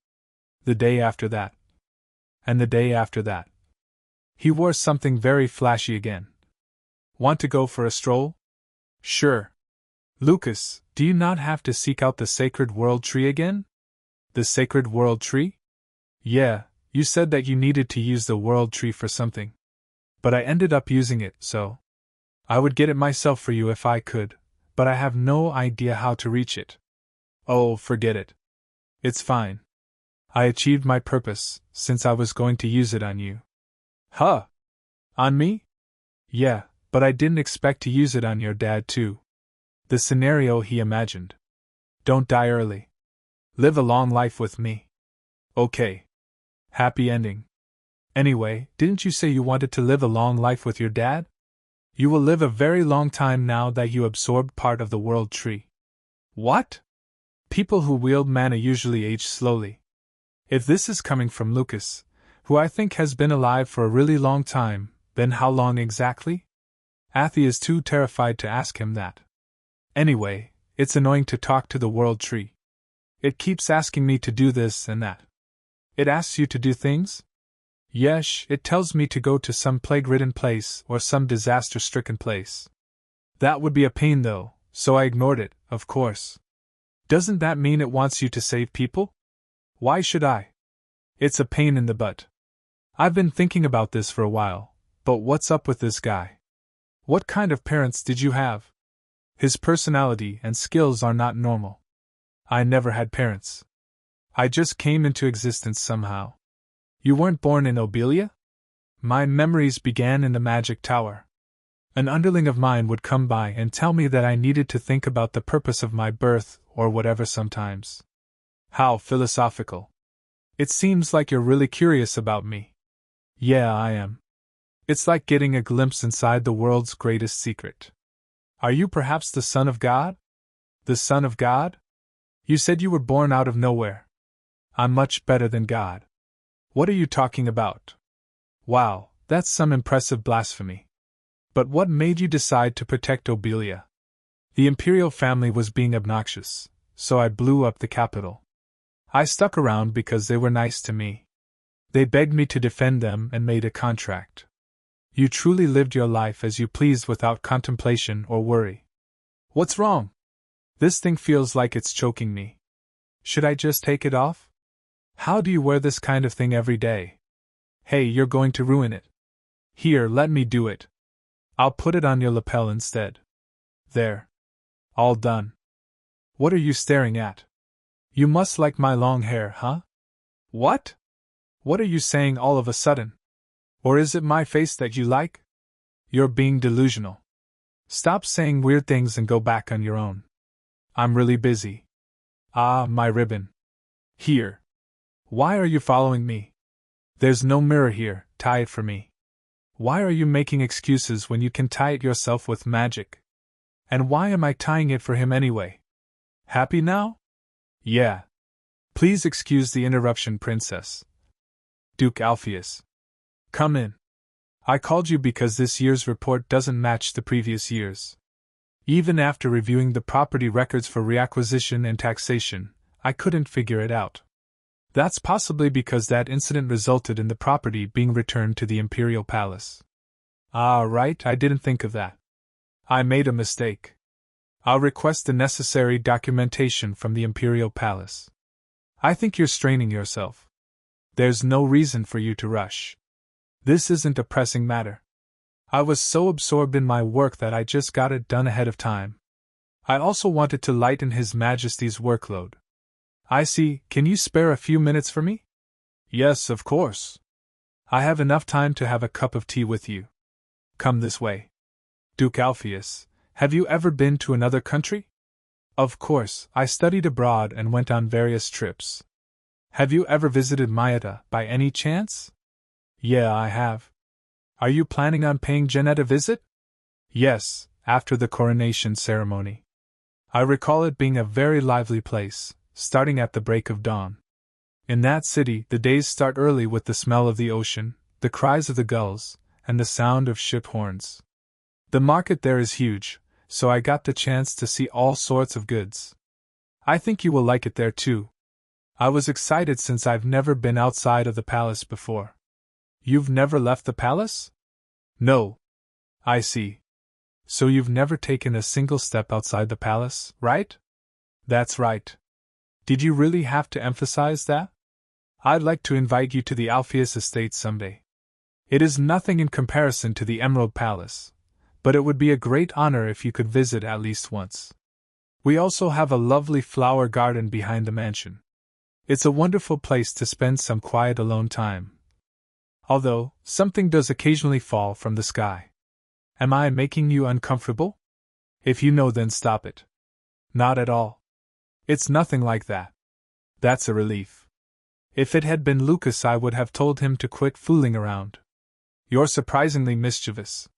The day after that. And the day after that. He wore something very flashy again. Want to go for a stroll? Sure. Lucas, do you not have to seek out the sacred world tree again? The sacred world tree? Yeah, you said that you needed to use the world tree for something. But I ended up using it, so. I would get it myself for you if I could, but I have no idea how to reach it. Oh, forget it. It's fine. I achieved my purpose, since I was going to use it on you. Huh? On me? Yeah, but I didn't expect to use it on your dad too. The scenario he imagined. Don't die early. Live a long life with me. Okay. Happy ending. Anyway, didn't you say you wanted to live a long life with your dad? You will live a very long time now that you absorbed part of the world tree. What? People who wield mana usually age slowly. If this is coming from Lucas, who I think has been alive for a really long time, then how long exactly? Athie is too terrified to ask him that. Anyway, it's annoying to talk to the world tree. It keeps asking me to do this and that. It asks you to do things? Yes, it tells me to go to some plague-ridden place or some disaster-stricken place. That would be a pain though, so I ignored it, of course. Doesn't that mean it wants you to save people? Why should I? It's a pain in the butt. I've been thinking about this for a while, but what's up with this guy? What kind of parents did you have? His personality and skills are not normal. I never had parents. I just came into existence somehow. You weren't born in Obelia? My memories began in the magic tower. An underling of mine would come by and tell me that I needed to think about the purpose of my birth, or whatever sometimes. How philosophical. It seems like you're really curious about me. Yeah, I am. It's like getting a glimpse inside the world's greatest secret. Are you perhaps the Son of God? The Son of God? You said you were born out of nowhere. I'm much better than God. What are you talking about? Wow, that's some impressive blasphemy. But what made you decide to protect Obelia? The imperial family was being obnoxious, so I blew up the capital. I stuck around because they were nice to me. They begged me to defend them and made a contract. You truly lived your life as you pleased without contemplation or worry. What's wrong? This thing feels like it's choking me. Should I just take it off? How do you wear this kind of thing every day? Hey, you're going to ruin it. Here, let me do it. I'll put it on your lapel instead. There. All done. What are you staring at? You must like my long hair, huh? What? What are you saying all of a sudden? Or is it my face that you like? You're being delusional. Stop saying weird things and go back on your own. I'm really busy. Ah, my ribbon. Here. Why are you following me? There's no mirror here, tie it for me. Why are you making excuses when you can tie it yourself with magic? And why am I tying it for him anyway? Happy now? Yeah. Please excuse the interruption, Princess. Duke Alpheus. Come in. I called you because this year's report doesn't match the previous year's. Even after reviewing the property records for reacquisition and taxation, I couldn't figure it out. That's possibly because that incident resulted in the property being returned to the Imperial Palace. Ah, right, I didn't think of that. I made a mistake. I'll request the necessary documentation from the Imperial Palace. I think you're straining yourself. There's no reason for you to rush. This isn't a pressing matter. I was so absorbed in my work that I just got it done ahead of time. I also wanted to lighten His Majesty's workload. I see, can you spare a few minutes for me? Yes, of course. I have enough time to have a cup of tea with you. Come this way. Duke Alpheus, have you ever been to another country? Of course, I studied abroad and went on various trips. Have you ever visited Mayata by any chance? Yeah, I have. Are you planning on paying Jeanette a visit? Yes, after the coronation ceremony. I recall it being a very lively place, starting at the break of dawn. In that city, the days start early with the smell of the ocean, the cries of the gulls, and the sound of ship horns. The market there is huge, so I got the chance to see all sorts of goods. I think you will like it there too. I was excited since I've never been outside of the palace before. You've never left the palace? No. I see. So you've never taken a single step outside the palace, right? That's right. Did you really have to emphasize that? I'd like to invite you to the Alpheus estate someday. It is nothing in comparison to the Emerald Palace, but it would be a great honor if you could visit at least once. We also have a lovely flower garden behind the mansion. It's a wonderful place to spend some quiet alone time. Although, something does occasionally fall from the sky. Am I making you uncomfortable? If you know, then stop it. Not at all. It's nothing like that. That's a relief. If it had been Lucas, I would have told him to quit fooling around. You're surprisingly mischievous.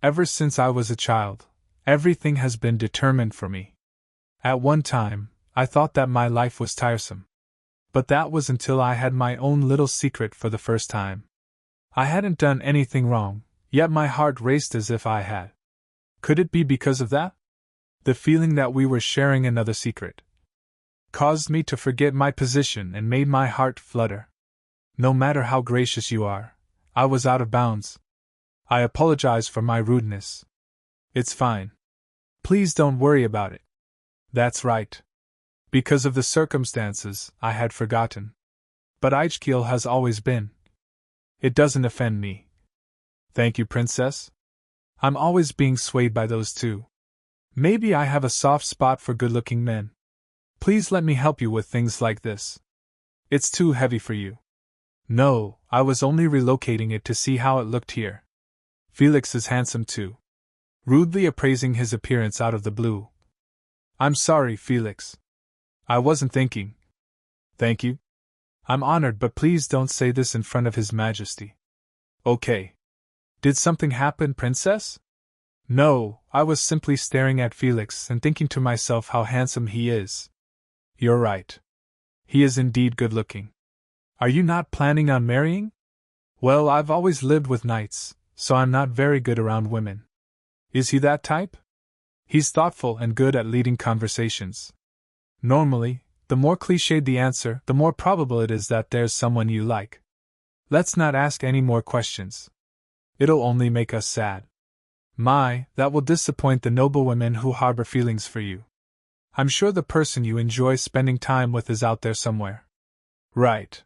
Ever since I was a child, everything has been determined for me. At one time, I thought that my life was tiresome. But that was until I had my own little secret for the first time. I hadn't done anything wrong, yet my heart raced as if I had. Could it be because of that? The feeling that we were sharing another secret caused me to forget my position and made my heart flutter. No matter how gracious you are, I was out of bounds. I apologize for my rudeness. It's fine. Please don't worry about it. That's right. Because of the circumstances, I had forgotten. But Eichkiel has always been. It doesn't offend me. Thank you, Princess. I'm always being swayed by those two. Maybe I have a soft spot for good-looking men. Please let me help you with things like this. It's too heavy for you. No, I was only relocating it to see how it looked here. Felix is handsome too. Rudely appraising his appearance out of the blue. I'm sorry, Felix. I wasn't thinking. Thank you. I'm honored, but please don't say this in front of His Majesty. Okay. Did something happen, Princess? No, I was simply staring at Felix and thinking to myself how handsome he is. You're right. He is indeed good-looking. Are you not planning on marrying? Well, I've always lived with knights, so I'm not very good around women. Is he that type? He's thoughtful and good at leading conversations. Normally, the more cliched the answer, the more probable it is that there's someone you like. Let's not ask any more questions. It'll only make us sad. That will disappoint the noble women who harbor feelings for you. I'm sure the person you enjoy spending time with is out there somewhere. Right.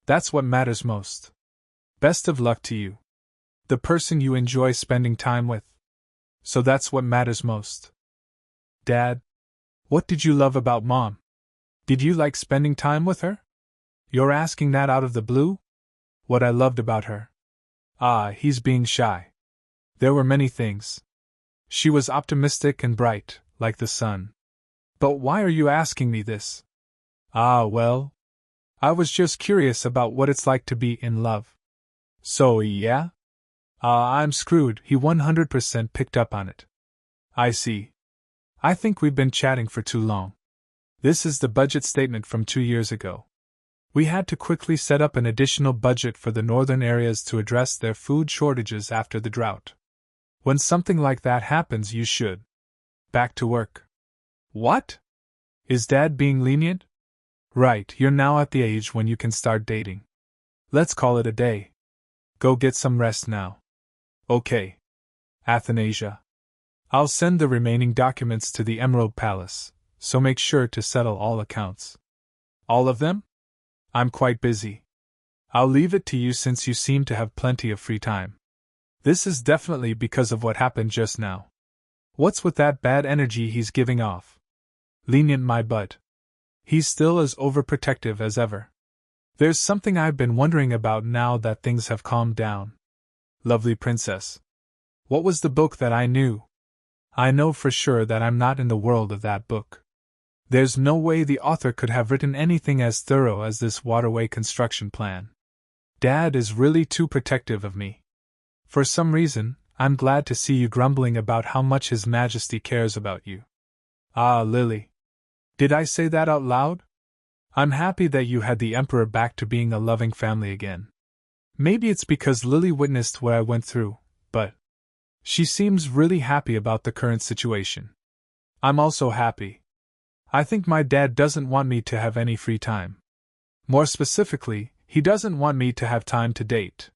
That's what matters most. Best of luck to you. The person you enjoy spending time with. So that's what matters most. Dad, what did you love about Mom? Did you like spending time with her? You're asking that out of the blue? What I loved about her. He's being shy. There were many things. She was optimistic and bright, like the sun. But why are you asking me this? Well, I was just curious about what it's like to be in love. So, yeah? I'm screwed, he 100% picked up on it. I see. I think we've been chatting for too long. This is the budget statement from 2 years ago. We had to quickly set up an additional budget for the northern areas to address their food shortages after the drought. When something like that happens, you should. Back to work. What? Is Dad being lenient? Right, you're now at the age when you can start dating. Let's call it a day. Go get some rest now. Okay. Athanasia. I'll send the remaining documents to the Emerald Palace, so make sure to settle all accounts. All of them? I'm quite busy. I'll leave it to you since you seem to have plenty of free time. This is definitely because of what happened just now. What's with that bad energy he's giving off? Lenient my butt. He's still as overprotective as ever. There's something I've been wondering about now that things have calmed down. Lovely princess. What was the book that I knew? I know for sure that I'm not in the world of that book. There's no way the author could have written anything as thorough as this waterway construction plan. Dad is really too protective of me. For some reason, I'm glad to see you grumbling about how much His Majesty cares about you. Ah, Lily. Did I say that out loud? I'm happy that you had the Emperor back to being a loving family again. Maybe it's because Lily witnessed what I went through, but she seems really happy about the current situation. I'm also happy. I think my dad doesn't want me to have any free time. More specifically, he doesn't want me to have time to date.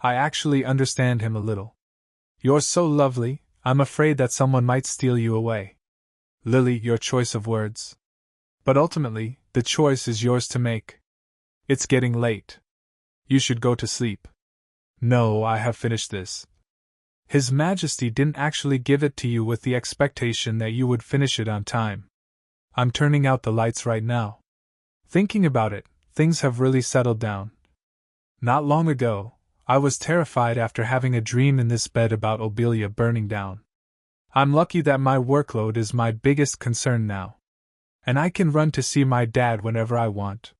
I actually understand him a little. You're so lovely, I'm afraid that someone might steal you away. Lily, your choice of words. But ultimately, the choice is yours to make. It's getting late. You should go to sleep. No, I have finished this. His Majesty didn't actually give it to you with the expectation that you would finish it on time. I'm turning out the lights right now. Thinking about it, things have really settled down. Not long ago, I was terrified after having a dream in this bed about Obelia burning down. I'm lucky that my workload is my biggest concern now. And I can run to see my dad whenever I want.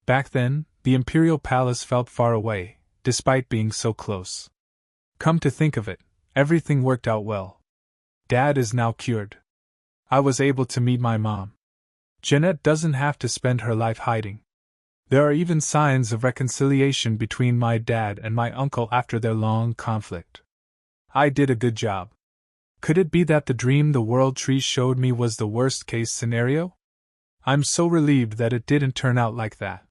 Back then, the Imperial Palace felt far away, despite being so close. Come to think of it, everything worked out well. Dad is now cured. I was able to meet my mom. Jeanette doesn't have to spend her life hiding. There are even signs of reconciliation between my dad and my uncle after their long conflict. I did a good job. Could it be that the dream the world tree showed me was the worst-case scenario? I'm so relieved that it didn't turn out like that.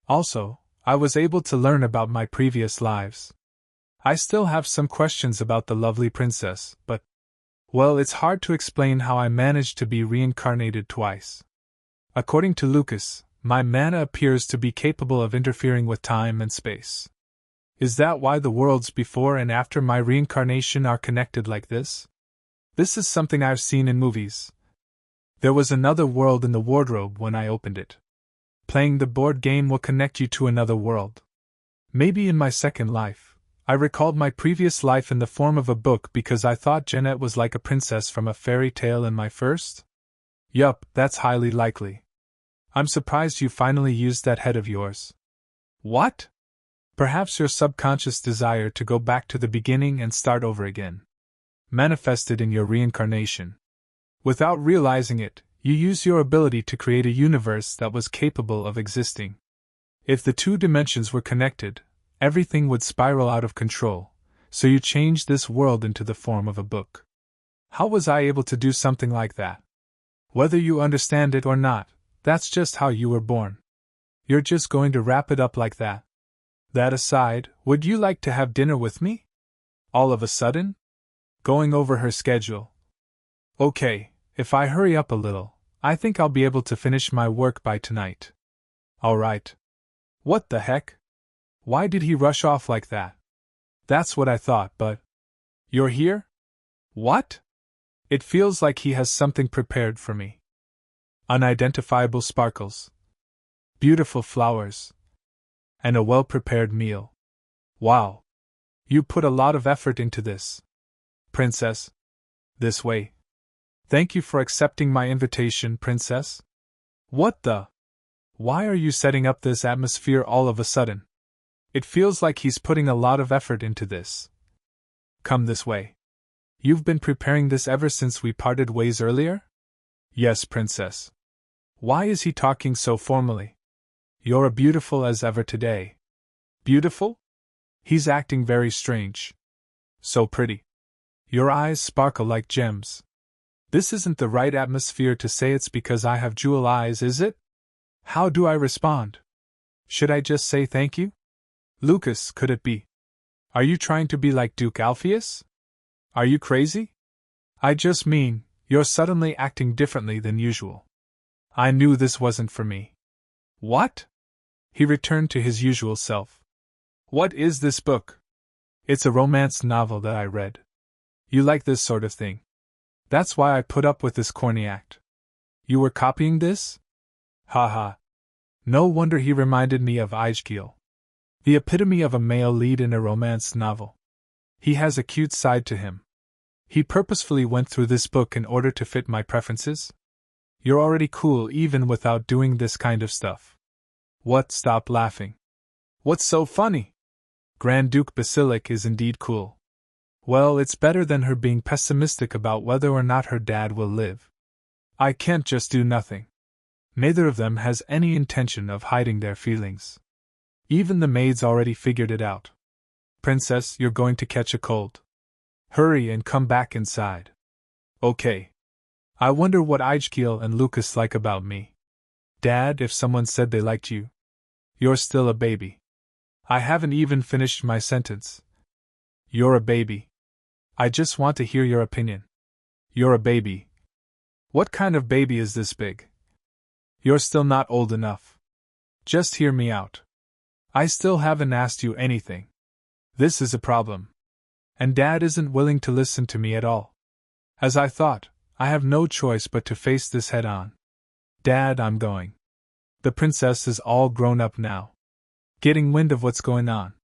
Also, I was able to learn about my previous lives. I still have some questions about the lovely princess, but well, it's hard to explain how I managed to be reincarnated twice. According to Lucas, my mana appears to be capable of interfering with time and space. Is that why the worlds before and after my reincarnation are connected like this? This is something I've seen in movies. There was another world in the wardrobe when I opened it. Playing the board game will connect you to another world. Maybe in my second life, I recalled my previous life in the form of a book because I thought Jeanette was like a princess from a fairy tale in my first? Yup, that's highly likely. I'm surprised you finally used that head of yours. What? Perhaps your subconscious desire to go back to the beginning and start over again. Manifested in your reincarnation. Without realizing it, you use your ability to create a universe that was capable of existing. If the two dimensions were connected, everything would spiral out of control, so you changed this world into the form of a book. How was I able to do something like that? Whether you understand it or not, that's just how you were born. You're just going to wrap it up like that. That aside, would you like to have dinner with me? All of a sudden? Going over her schedule. Okay, if I hurry up a little, I think I'll be able to finish my work by tonight. Alright. What the heck? Why did he rush off like that? That's what I thought, but... You're here? What? It feels like he has something prepared for me. Unidentifiable sparkles. Beautiful flowers. And a well-prepared meal. Wow. You put a lot of effort into this. Princess. This way. Thank you for accepting my invitation, Princess. What the? Why are you setting up this atmosphere all of a sudden? It feels like he's putting a lot of effort into this. Come this way. You've been preparing this ever since we parted ways earlier? Yes, Princess. Why is he talking so formally? You're beautiful as ever today. Beautiful? He's acting very strange. So pretty. Your eyes sparkle like gems. This isn't the right atmosphere to say it's because I have jewel eyes, is it? How do I respond? Should I just say thank you? Lucas, could it be? Are you trying to be like Duke Alpheus? Are you crazy? I just mean, you're suddenly acting differently than usual. I knew this wasn't for me. What? He returned to his usual self. What is this book? It's a romance novel that I read. You like this sort of thing. That's why I put up with this corny act. You were copying this? Ha ha. No wonder he reminded me of Aegil. The epitome of a male lead in a romance novel. He has a cute side to him. He purposefully went through this book in order to fit my preferences? You're already cool even without doing this kind of stuff. What? Stop laughing. What's so funny? Grand Duke Basilic is indeed cool. Well, it's better than her being pessimistic about whether or not her dad will live. I can't just do nothing. Neither of them has any intention of hiding their feelings. Even the maids already figured it out. Princess, you're going to catch a cold. Hurry and come back inside. Okay. I wonder what Aegil and Lucas like about me. Dad, if someone said they liked you. You're still a baby. I haven't even finished my sentence. You're a baby. I just want to hear your opinion. You're a baby. What kind of baby is this big? You're still not old enough. Just hear me out. I still haven't asked you anything. This is a problem. And Dad isn't willing to listen to me at all. As I thought, I have no choice but to face this head on. Dad, I'm going. The princess is all grown up now. Getting wind of what's going on.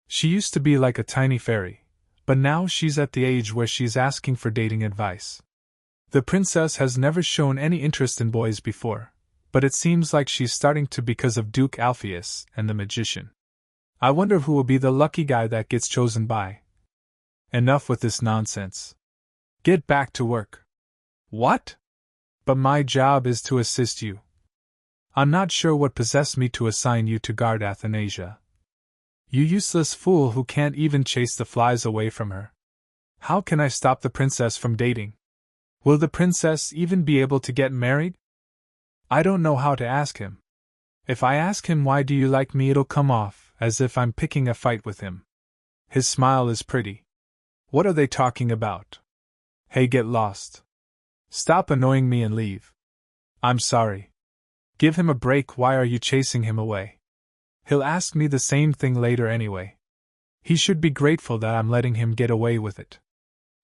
She used to be like a tiny fairy, but now she's at the age where she's asking for dating advice. The princess has never shown any interest in boys before, but it seems like she's starting to because of Duke Alpheus and the magician. I wonder who will be the lucky guy that gets chosen by. Enough with this nonsense. Get back to work. What? But my job is to assist you. I'm not sure what possessed me to assign you to guard Athanasia. You useless fool who can't even chase the flies away from her. How can I stop the princess from dating? Will the princess even be able to get married? I don't know how to ask him. If I ask him why do you like me, it'll come off as if I'm picking a fight with him. His smile is pretty. What are they talking about? Hey, get lost. Stop annoying me and leave. I'm sorry. Give him a break. Why are you chasing him away? He'll ask me the same thing later anyway. He should be grateful that I'm letting him get away with it.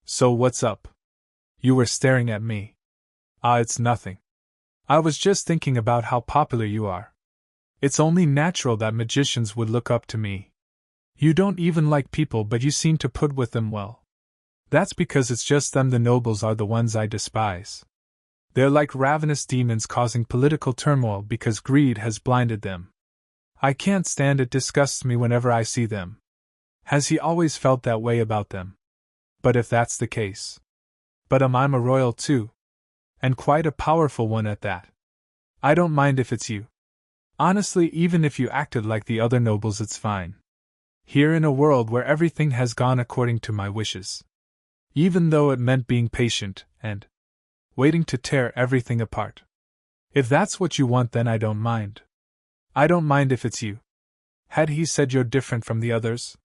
So what's up? You were staring at me. Ah, it's nothing. I was just thinking about how popular you are. It's only natural that magicians would look up to me. You don't even like people, but you seem to put with them well. That's because it's just them. The nobles are the ones I despise. They're like ravenous demons causing political turmoil because greed has blinded them. I can't stand it. Disgusts me whenever I see them. Has he always felt that way about them? But if that's the case. But I'm a royal too. And quite a powerful one at that. I don't mind if it's you. Honestly, even if you acted like the other nobles, it's fine. Here in a world where everything has gone according to my wishes. Even though it meant being patient and waiting to tear everything apart. If that's what you want, then I don't mind. I don't mind if it's you. Had he said you're different from the others,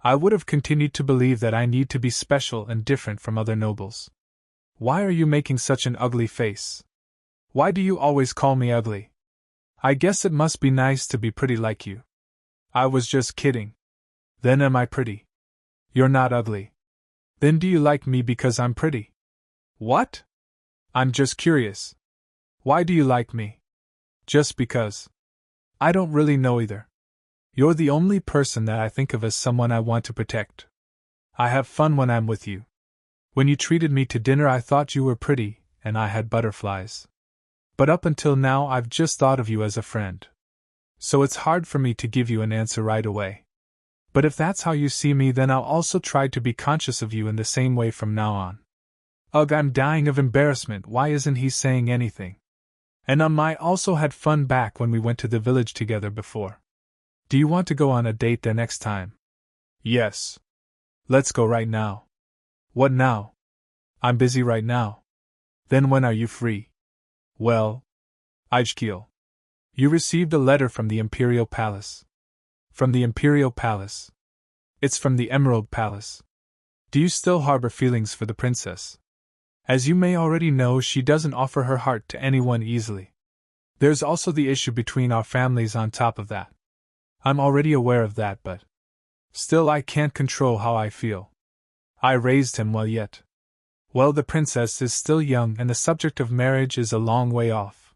I would have continued to believe that I need to be special and different from other nobles. Why are you making such an ugly face? Why do you always call me ugly? I guess it must be nice to be pretty like you. I was just kidding. Then am I pretty? You're not ugly. Then do you like me because I'm pretty? What? I'm just curious. Why do you like me? Just because. I don't really know either. You're the only person that I think of as someone I want to protect. I have fun when I'm with you. When you treated me to dinner, I thought you were pretty, and I had butterflies. But up until now, I've just thought of you as a friend. So it's hard for me to give you an answer right away. But if that's how you see me, then I'll also try to be conscious of you in the same way from now on. Ugh, I'm dying of embarrassment. Why isn't he saying anything? And I also had fun back when we went to the village together before. Do you want to go on a date there next time? Yes. Let's go right now. What now? I'm busy right now. Then when are you free? Well, Ijkiel. You received a letter from the Imperial Palace. From the Imperial Palace. It's from the Emerald Palace. Do you still harbor feelings for the princess? As you may already know, she doesn't offer her heart to anyone easily. There's also the issue between our families on top of that. I'm already aware of that, but still I can't control how I feel. I raised him well yet. Well, the princess is still young and the subject of marriage is a long way off.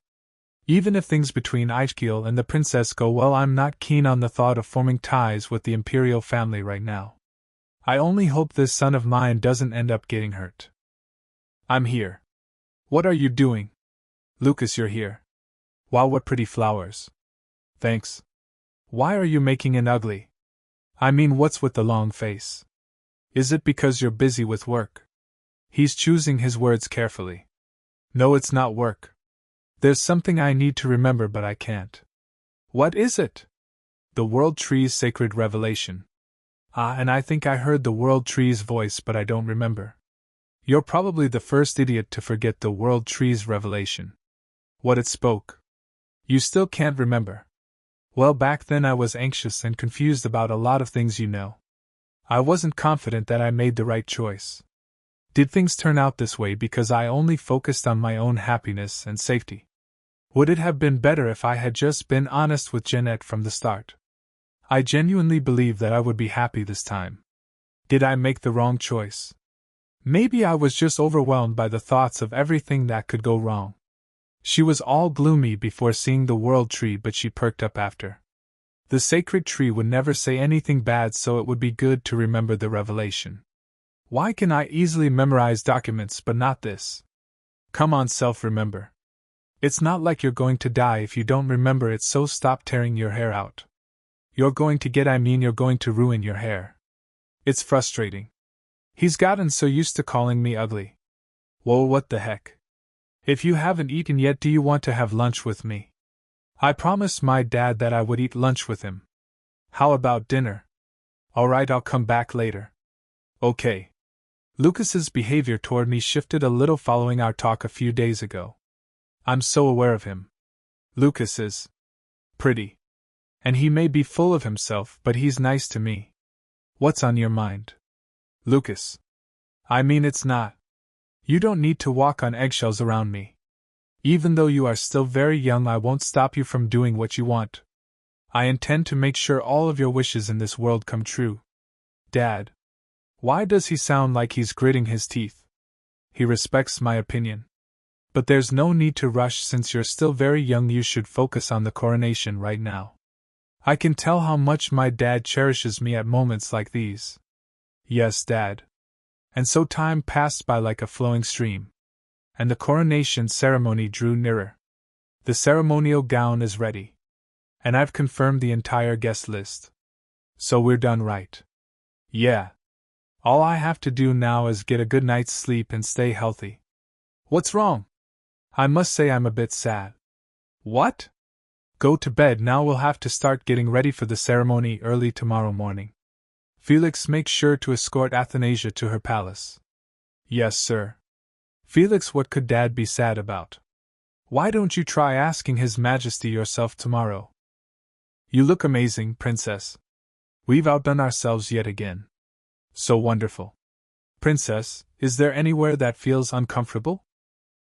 Even if things between Ijkiel and the princess go well, I'm not keen on the thought of forming ties with the imperial family right now. I only hope this son of mine doesn't end up getting hurt. I'm here. What are you doing? Lucas, you're here. Wow, what pretty flowers. Thanks. Why are you making an ugly? I mean, what's with the long face? Is it because you're busy with work? He's choosing his words carefully. No, it's not work. There's something I need to remember, but I can't. What is it? The World Tree's sacred revelation. Ah, and I think I heard the World Tree's voice, but I don't remember. You're probably the first idiot to forget the World Tree's revelation. What it spoke. You still can't remember. Well, back then I was anxious and confused about a lot of things, you know. I wasn't confident that I made the right choice. Did things turn out this way because I only focused on my own happiness and safety? Would it have been better if I had just been honest with Jeanette from the start? I genuinely believe that I would be happy this time. Did I make the wrong choice? Maybe I was just overwhelmed by the thoughts of everything that could go wrong. She was all gloomy before seeing the World Tree, but she perked up after. The sacred tree would never say anything bad, so it would be good to remember the revelation. Why can I easily memorize documents but not this? Come on, self-remember. It's not like you're going to die if you don't remember it, so stop tearing your hair out. You're going to you're going to ruin your hair. It's frustrating. He's gotten so used to calling me ugly. Whoa, what the heck? If you haven't eaten yet, do you want to have lunch with me? I promised my dad that I would eat lunch with him. How about dinner? Alright, I'll come back later. Okay. Lucas's behavior toward me shifted a little following our talk a few days ago. I'm so aware of him. Lucas is pretty. And he may be full of himself, but he's nice to me. What's on your mind? Lucas. I mean, it's not. You don't need to walk on eggshells around me. Even though you are still very young, I won't stop you from doing what you want. I intend to make sure all of your wishes in this world come true. Dad. Why does he sound like he's gritting his teeth? He respects my opinion. But there's no need to rush since you're still very young. You should focus on the coronation right now. I can tell how much my dad cherishes me at moments like these. Yes, Dad. And so time passed by like a flowing stream. And the coronation ceremony drew nearer. The ceremonial gown is ready. And I've confirmed the entire guest list. So we're done, right? Yeah. All I have to do now is get a good night's sleep and stay healthy. What's wrong? I must say I'm a bit sad. What? Go to bed now. We'll have to start getting ready for the ceremony early tomorrow morning. Felix, make sure to escort Athanasia to her palace. Yes, sir. Felix, what could Dad be sad about? Why don't you try asking His Majesty yourself tomorrow? You look amazing, Princess. We've outdone ourselves yet again. So wonderful. Princess, is there anywhere that feels uncomfortable?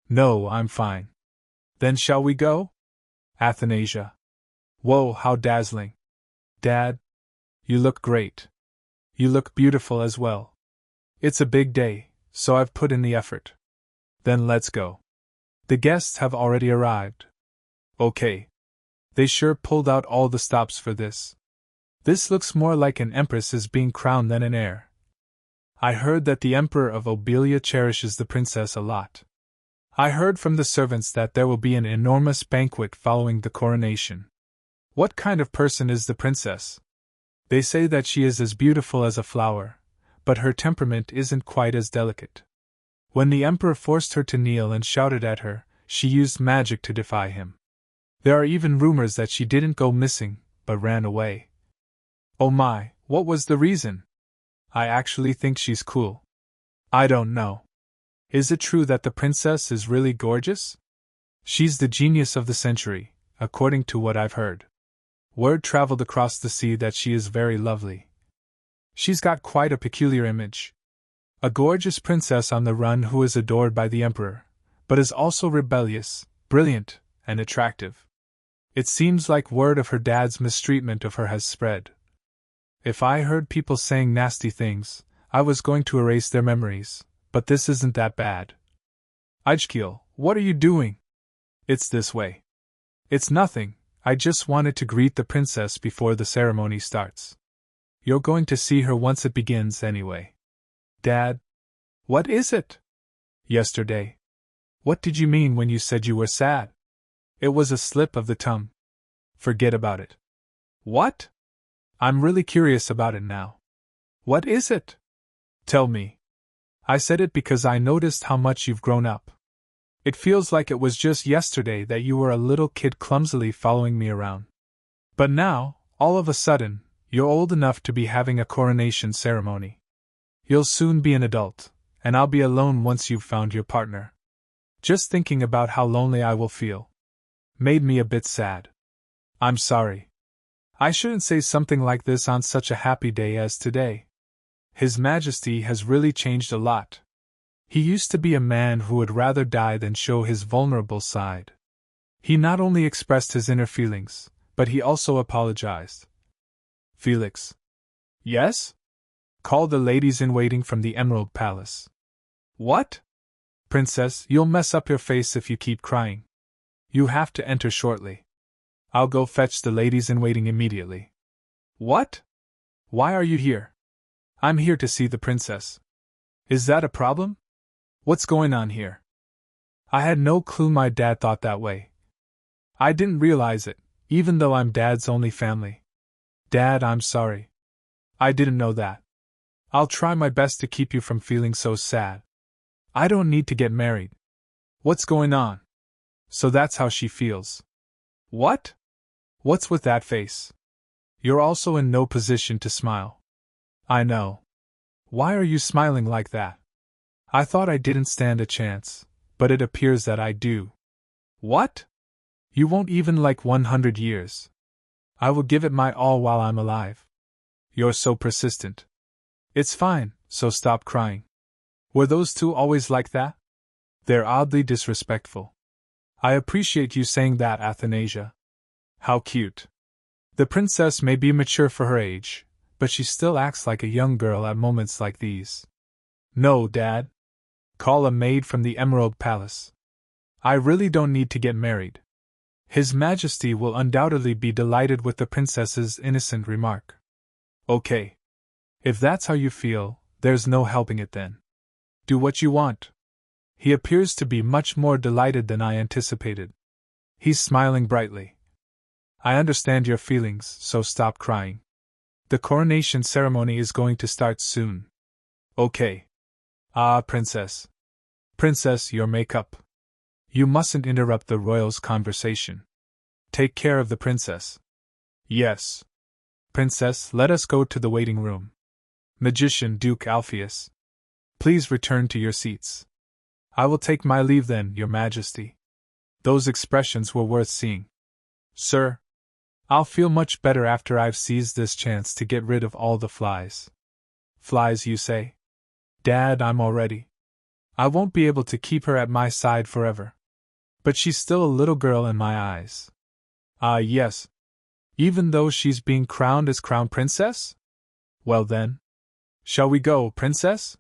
No, I'm fine. Then shall we go? Athanasia. Whoa, how dazzling. Dad, you look great. You look beautiful as well. It's a big day, so I've put in the effort. Then let's go. The guests have already arrived. Okay. They sure pulled out all the stops for this. This looks more like an empress is being crowned than an heir. I heard that the Emperor of Obelia cherishes the princess a lot. I heard from the servants that there will be an enormous banquet following the coronation. What kind of person is the princess? They say that she is as beautiful as a flower, but her temperament isn't quite as delicate. When the emperor forced her to kneel and shouted at her, she used magic to defy him. There are even rumors that she didn't go missing, but ran away. Oh my, what was the reason? I actually think she's cool. I don't know. Is it true that the princess is really gorgeous? She's the genius of the century, according to what I've heard. Word traveled across the sea that she is very lovely. She's got quite a peculiar image. A gorgeous princess on the run who is adored by the emperor, but is also rebellious, brilliant, and attractive. It seems like word of her dad's mistreatment of her has spread. If I heard people saying nasty things, I was going to erase their memories, but this isn't that bad. Ijkiel, what are you doing? It's this way. It's nothing, I just wanted to greet the princess before the ceremony starts. You're going to see her once it begins anyway. Dad? What is it? Yesterday. What did you mean when you said you were sad? It was a slip of the tongue. Forget about it. What? I'm really curious about it now. What is it? Tell me. I said it because I noticed how much you've grown up. It feels like it was just yesterday that you were a little kid clumsily following me around. But now, all of a sudden, you're old enough to be having a coronation ceremony. You'll soon be an adult, and I'll be alone once you've found your partner. Just thinking about how lonely I will feel made me a bit sad. I'm sorry. I shouldn't say something like this on such a happy day as today. His Majesty has really changed a lot. He used to be a man who would rather die than show his vulnerable side. He not only expressed his inner feelings, but he also apologized. Felix. Yes? Call the ladies-in-waiting from the Emerald Palace. What? Princess, you'll mess up your face if you keep crying. You have to enter shortly. I'll go fetch the ladies-in-waiting immediately. What? Why are you here? I'm here to see the princess. Is that a problem? What's going on here? I had no clue my dad thought that way. I didn't realize it, even though I'm Dad's only family. Dad, I'm sorry. I didn't know that. I'll try my best to keep you from feeling so sad. I don't need to get married. What's going on? So that's how she feels. What? What's with that face? You're also in no position to smile. I know. Why are you smiling like that? I thought I didn't stand a chance, but it appears that I do. What? You won't even like 100 years. I will give it my all while I'm alive. You're so persistent. It's fine, so stop crying. Were those two always like that? They're oddly disrespectful. I appreciate you saying that, Athanasia. How cute. The princess may be mature for her age, but she still acts like a young girl at moments like these. No, Dad. Call a maid from the Emerald Palace. I really don't need to get married. His Majesty will undoubtedly be delighted with the princess's innocent remark. Okay. If that's how you feel, there's no helping it then. Do what you want. He appears to be much more delighted than I anticipated. He's smiling brightly. I understand your feelings, so stop crying. The coronation ceremony is going to start soon. Okay. Ah, Princess. Princess, your makeup. You mustn't interrupt the royals' conversation. Take care of the princess. Yes. Princess, let us go to the waiting room. Magician Duke Alpheus. Please return to your seats. I will take my leave then, Your Majesty. Those expressions were worth seeing. Sir, I'll feel much better after I've seized this chance to get rid of all the flies. Flies, you say? Dad, I'm all ready. I won't be able to keep her at my side forever. But she's still a little girl in my eyes. Ah, yes. Even though she's being crowned as Crown Princess? Well then. Shall we go, Princess?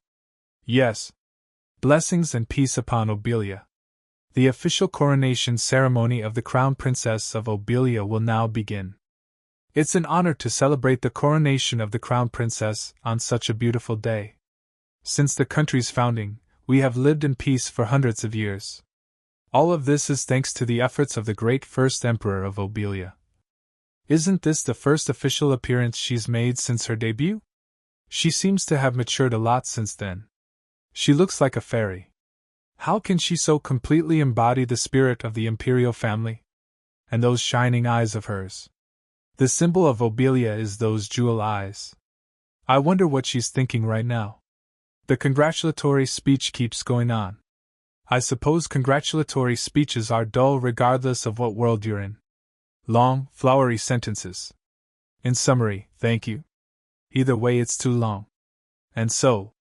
Yes. Blessings and peace upon Obelia. The official coronation ceremony of the Crown Princess of Obelia will now begin. It's an honor to celebrate the coronation of the Crown Princess on such a beautiful day. Since the country's founding, we have lived in peace for hundreds of years. All of this is thanks to the efforts of the great first emperor of Obelia. Isn't this the first official appearance she's made since her debut? She seems to have matured a lot since then. She looks like a fairy. How can she so completely embody the spirit of the imperial family? And those shining eyes of hers. The symbol of Obelia is those jewel eyes. I wonder what she's thinking right now. The congratulatory speech keeps going on. I suppose congratulatory speeches are dull regardless of what world you're in. Long, flowery sentences. In summary, thank you. Either way, it's too long. And so,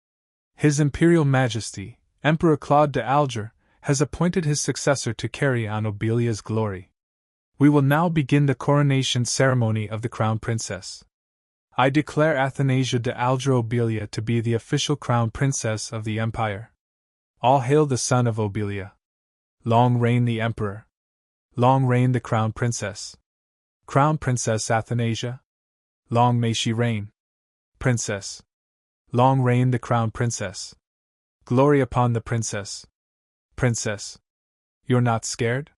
His Imperial Majesty, Emperor Claude de Alger, has appointed his successor to carry on Obelia's glory. We will now begin the coronation ceremony of the Crown Princess. I declare Athanasia de Alger Obelia to be the official Crown Princess of the Empire. All hail the son of Obelia. Long reign the Emperor. Long reign the Crown Princess. Crown Princess Athanasia. Long may she reign. Princess. Long reign the Crown Princess. Glory upon the Princess. Princess. You're not scared?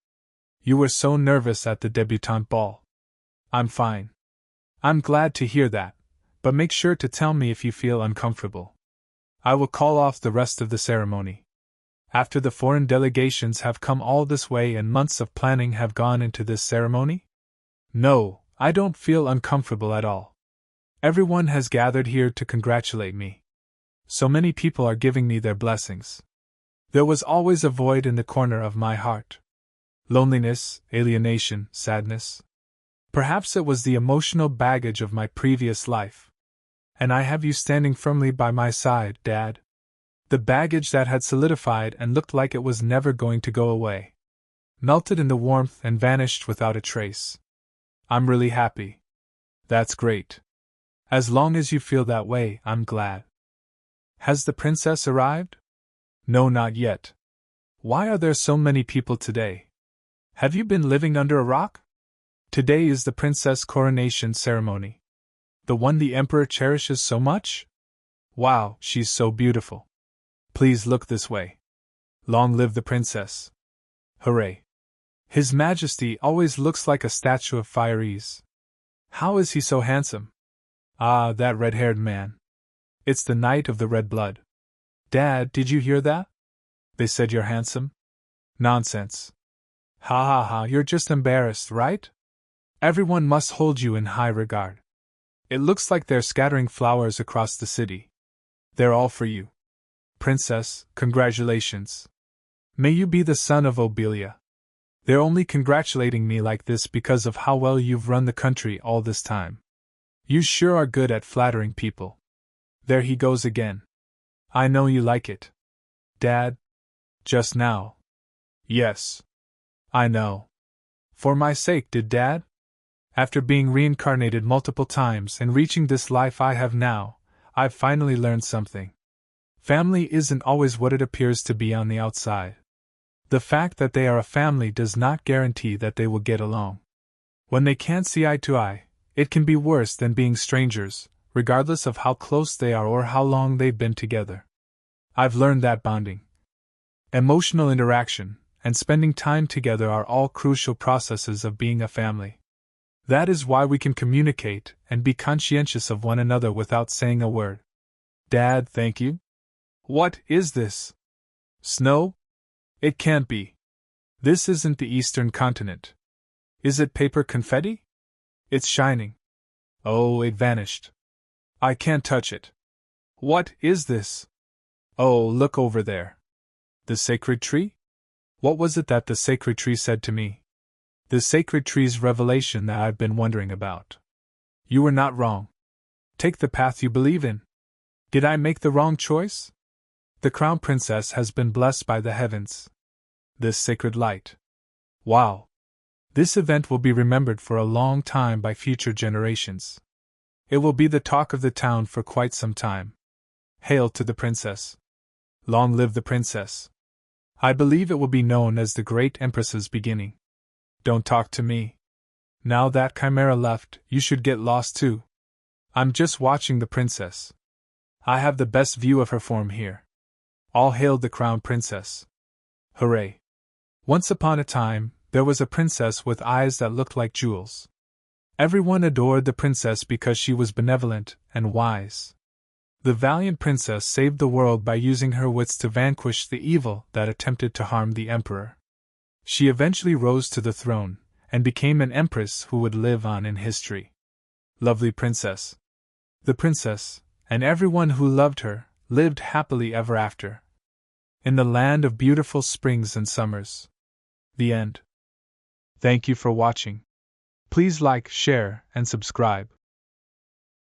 You were so nervous at the debutante ball. I'm fine. I'm glad to hear that, but make sure to tell me if you feel uncomfortable. I will call off the rest of the ceremony. After the foreign delegations have come all this way and months of planning have gone into this ceremony? No, I don't feel uncomfortable at all. Everyone has gathered here to congratulate me. So many people are giving me their blessings. There was always a void in the corner of my heart. Loneliness, alienation, sadness. Perhaps it was the emotional baggage of my previous life. And I have you standing firmly by my side, Dad. The baggage that had solidified and looked like it was never going to go away. Melted in the warmth and vanished without a trace. I'm really happy. That's great. As long as you feel that way, I'm glad. Has the princess arrived? No, not yet. Why are there so many people today? Have you been living under a rock? Today is the princess coronation ceremony. The one the emperor cherishes so much? Wow, she's so beautiful. Please look this way. Long live the princess. Hooray. His Majesty always looks like a statue of Fieries. How is he so handsome? Ah, that red-haired man. It's the Knight of the Red Blood. Dad, did you hear that? They said you're handsome? Nonsense. Ha ha ha, you're just embarrassed, right? Everyone must hold you in high regard. It looks like they're scattering flowers across the city. They're all for you. Princess, congratulations. May you be the son of Obelia. They're only congratulating me like this because of how well you've run the country all this time. You sure are good at flattering people. There he goes again. I know you like it. Dad? Just now. Yes. I know. For my sake, did Dad? After being reincarnated multiple times and reaching this life I have now, I've finally learned something. Family isn't always what it appears to be on the outside. The fact that they are a family does not guarantee that they will get along. When they can't see eye to eye, it can be worse than being strangers, regardless of how close they are or how long they've been together. I've learned that bonding, emotional interaction, and spending time together are all crucial processes of being a family. That is why we can communicate and be conscientious of one another without saying a word. Dad, thank you. What is this? Snow? It can't be. This isn't the Eastern continent. Is it paper confetti? It's shining. Oh, it vanished. I can't touch it. What is this? Oh, look over there. The sacred tree? What was it that the sacred tree said to me? The sacred tree's revelation that I've been wondering about. You were not wrong. Take the path you believe in. Did I make the wrong choice? The Crown Princess has been blessed by the heavens. This sacred light. Wow. This event will be remembered for a long time by future generations. It will be the talk of the town for quite some time. Hail to the princess. Long live the princess. I believe it will be known as the Great Empress's beginning. Don't talk to me. Now that Chimera left, you should get lost too. I'm just watching the princess. I have the best view of her form here. All hail the Crown Princess. Hooray. Once upon a time, there was a princess with eyes that looked like jewels. Everyone adored the princess because she was benevolent and wise. The valiant princess saved the world by using her wits to vanquish the evil that attempted to harm the emperor. She eventually rose to the throne, and became an empress who would live on in history. Lovely princess. The princess, and everyone who loved her, lived happily ever after, in the land of beautiful springs and summers. The end. Thank you for watching. Please like, share, and subscribe.